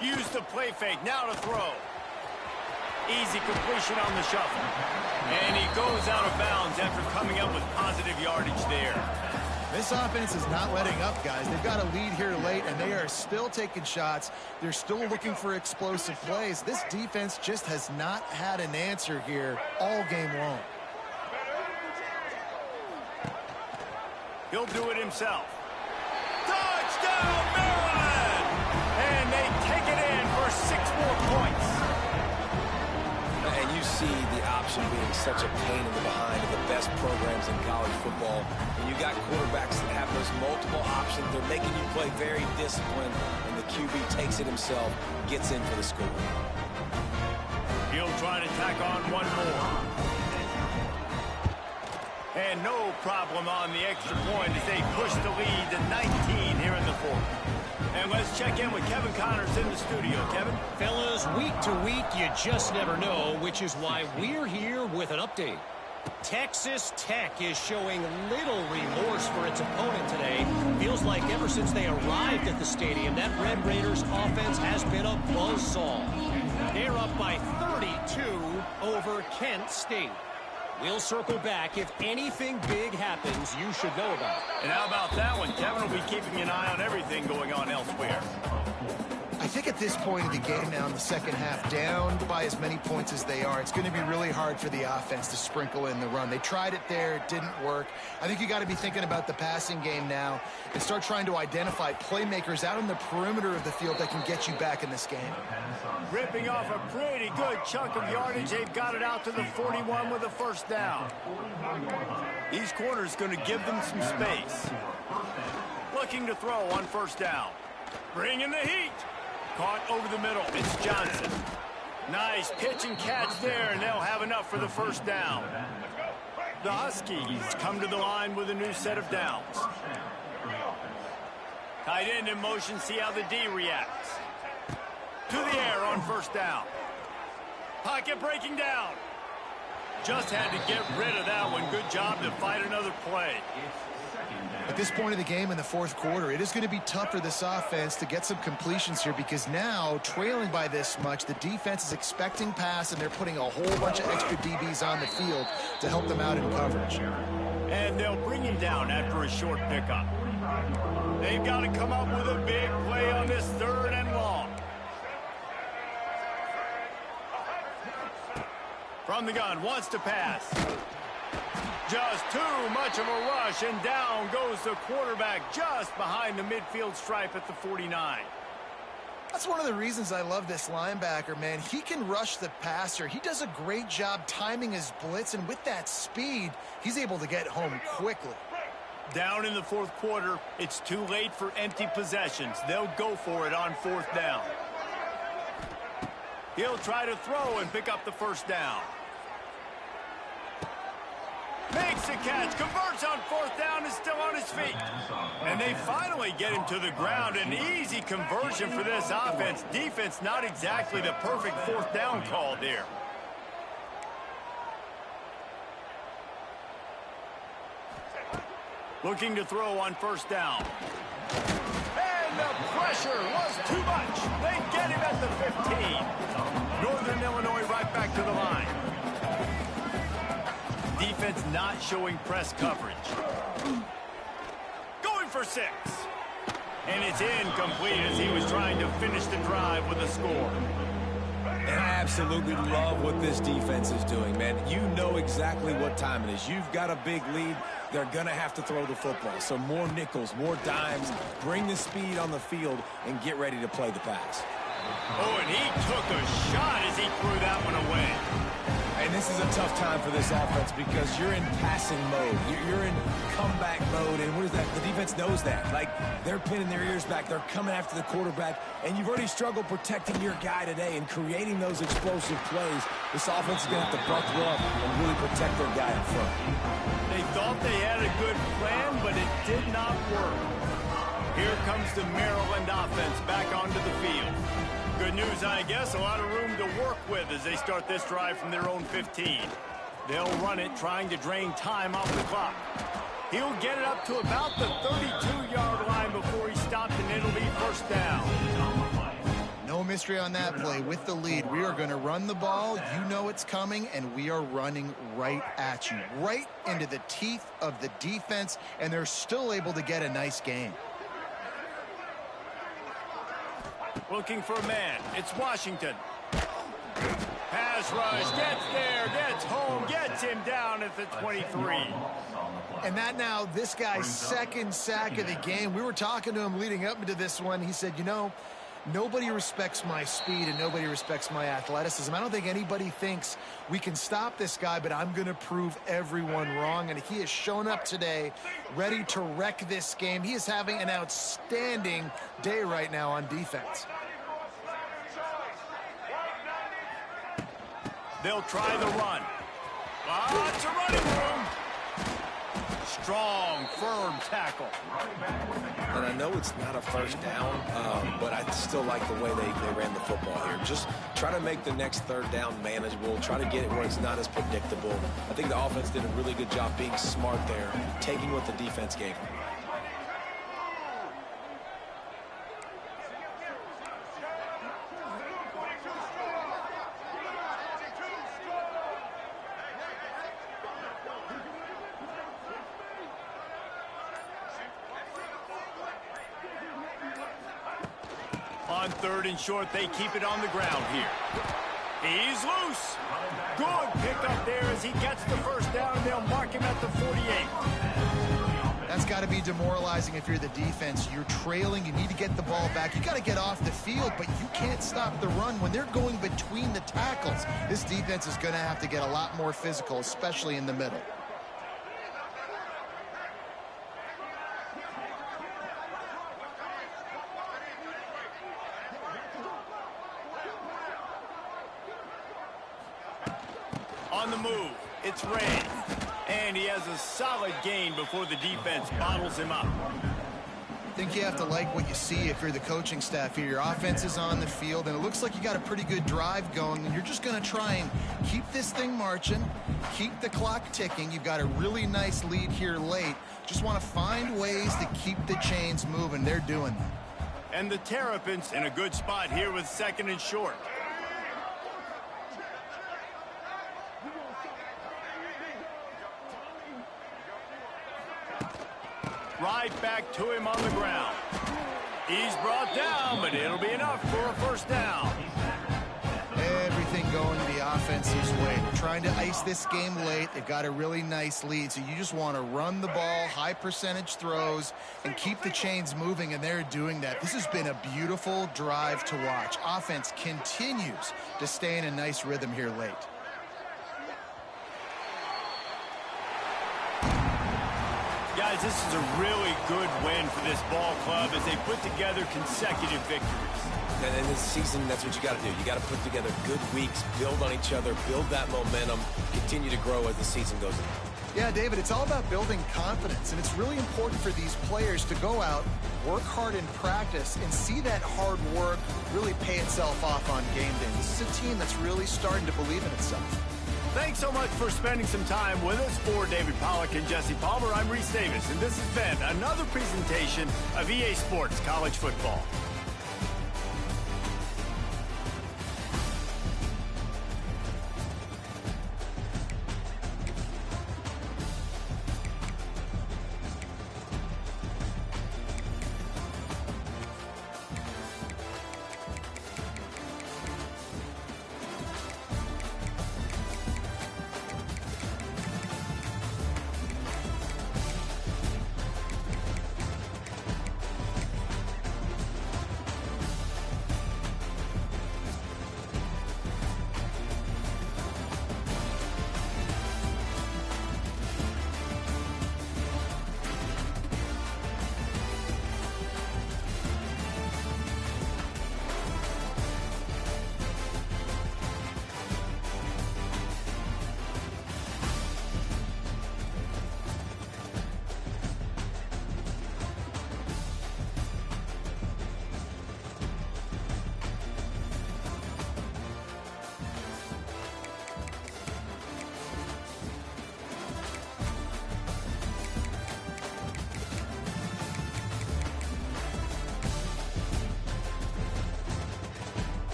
Use the play fake, now to throw. Easy completion on the shuffle. And he goes out of bounds after coming up with positive yardage there. This offense is not letting up, guys. They've got a lead here late, and they are still taking shots. They're still looking for explosive plays. This defense just has not had an answer here all game long. He'll do it himself. Touchdown, Maryland! And they take it in for 6 more points. And you see the option being such a pain in the behind of the best programs in college football. When you got quarterbacks that have those multiple options, they're making you play very disciplined, and the QB takes it himself, gets in for the score. He'll try to tack on one more. And no problem on the extra point as they push the lead to 19 here in the 4th. And let's check in with Kevin Connors in the studio. Kevin? Fellas, week to week, you just never know, which is why we're here with an update. Texas Tech is showing little remorse for its opponent today. Feels like ever since they arrived at the stadium, that Red Raiders offense has been a buzzsaw. They're up by 32 over Kent State. We'll circle back. If anything big happens, you should know about it. And how about that one? Kevin will be keeping an eye on everything going on elsewhere. I think at this point of the game now in the second half, down by as many points as they are, it's going to be really hard for the offense to sprinkle in the run. They tried it there. It didn't work. I think you got to be thinking about the passing game now and start trying to identify playmakers out on the perimeter of the field that can get you back in this game. Ripping off a pretty good chunk of yardage. They've got it out to the 41 with a 1st down. These corners going to give them some space. Looking to throw on 1st down. Bringing the heat. Caught over the middle. It's Johnson. Nice pitch and catch there, and they'll have enough for the 1st down. The Huskies come to the line with a new set of downs. Tight end in motion, see how the D reacts. To the air on 1st down. Pocket breaking down. Just had to get rid of that one. Good job to fight another play. At this point of the game in the 4th quarter, it is going to be tough for this offense to get some completions here because now, trailing by this much, the defense is expecting pass, and they're putting a whole bunch of extra DBs on the field to help them out in coverage. And they'll bring him down after a short pickup. They've got to come up with a big play on this 3rd and long. From the gun, wants to pass. Just too much of a rush, and down goes the quarterback just behind the midfield stripe at the 49. That's one of the reasons I love this linebacker, man. He can rush the passer. He does a great job timing his blitz, and with that speed, he's able to get home quickly. Down in the 4th quarter, it's too late for empty possessions. They'll go for it on 4th down. He'll try to throw and pick up the 1st down. Makes the catch, converts on 4th down, is still on his feet. And they finally get him to the ground. An easy conversion for this offense. Defense not exactly the perfect 4th down call there. Looking to throw on 1st down. And the pressure was too much. They get him at the 15. Northern Illinois right back to the line. Defense not showing press coverage. Going for 6. And it's incomplete as he was trying to finish the drive with a score. And I absolutely love what this defense is doing, man. You know exactly what time it is. You've got a big lead. They're going to have to throw the football. So more nickels, more dimes, bring the speed on the field, and get ready to play the pass. Oh, and he took a shot as he threw that one away. And this is a tough time for this offense because you're in passing mode. You're in comeback mode, and what is that? The defense knows that. Like, they're pinning their ears back. They're coming after the quarterback, and you've already struggled protecting your guy today and creating those explosive plays. This offense is going to have to buckle up and really protect their guy in front. They thought they had a good plan, but it did not work. Here comes the Maryland offense back onto the field. Good news, I guess, a lot of room to work with as they start this drive from their own 15. They'll run it, trying to drain time off the clock. He'll get it up to about the 32-yard line before he stopped, and it'll be first down. No mystery on that play. With the lead, we are going to run the ball. You know it's coming, and we are running right at you, right into the teeth of the defense, and they're still able to get a nice game. Looking for a man. It's Washington. Pass rush. Gets there. Gets home. Gets him down at the 23. And that now, this guy's second sack of the game. We were talking to him leading up into this one. He said, you know, nobody respects my speed and nobody respects my athleticism. I don't think anybody thinks we can stop this guy, but I'm going to prove everyone wrong. And he has shown up today ready to wreck this game. He is having an outstanding day right now on defense. They'll try the run. Lots of running room. Strong, firm tackle. And I know it's not a first down, but I still like the way they ran the football here. Just try to make the next third down manageable. Try to get it where it's not as predictable. I think the offense did a really good job being smart there, taking what the defense gave them. On third and short, they keep it on the ground here. He's loose. Good pickup there as he gets the first down. They'll mark him at the 48. That's got to be demoralizing if you're the defense. You're trailing. You need to get the ball back. You got to get off the field, but you can't stop the run when they're going between the tackles. This defense is going to have to get a lot more physical, especially in the middle. On the move, it's Ray. And he has a solid gain before the defense bottles him up. I think you have to like what you see if you're the coaching staff here. Your offense is on the field, and it looks like you got a pretty good drive going, and you're just going to try and keep this thing marching, keep the clock ticking. You've got a really nice lead here late. Just want to find ways to keep the chains moving. They're doing that. And the Terrapins in a good spot here with second and short. Right back to him on the ground. He's brought down, but it'll be enough for a first down. Everything going to the offense's way. They're trying to ice this game late. They've got a really nice lead, so you just want to run the ball, high percentage throws, and keep the chains moving, and they're doing that. This has been a beautiful drive to watch. Offense continues to stay in a nice rhythm here late. Guys, this is a really good win for this ball club as they put together consecutive victories. And in this season, that's what you got to do. You got to put together good weeks, build on each other, build that momentum, continue to grow as the season goes on. Yeah, David, it's all about building confidence, and it's really important for these players to go out, work hard in practice, and see that hard work really pay itself off on game day. This is a team that's really starting to believe in itself. Thanks so much for spending some time with us. For David Pollack and Jesse Palmer, I'm Reese Davis, and this has been another presentation of EA Sports College Football.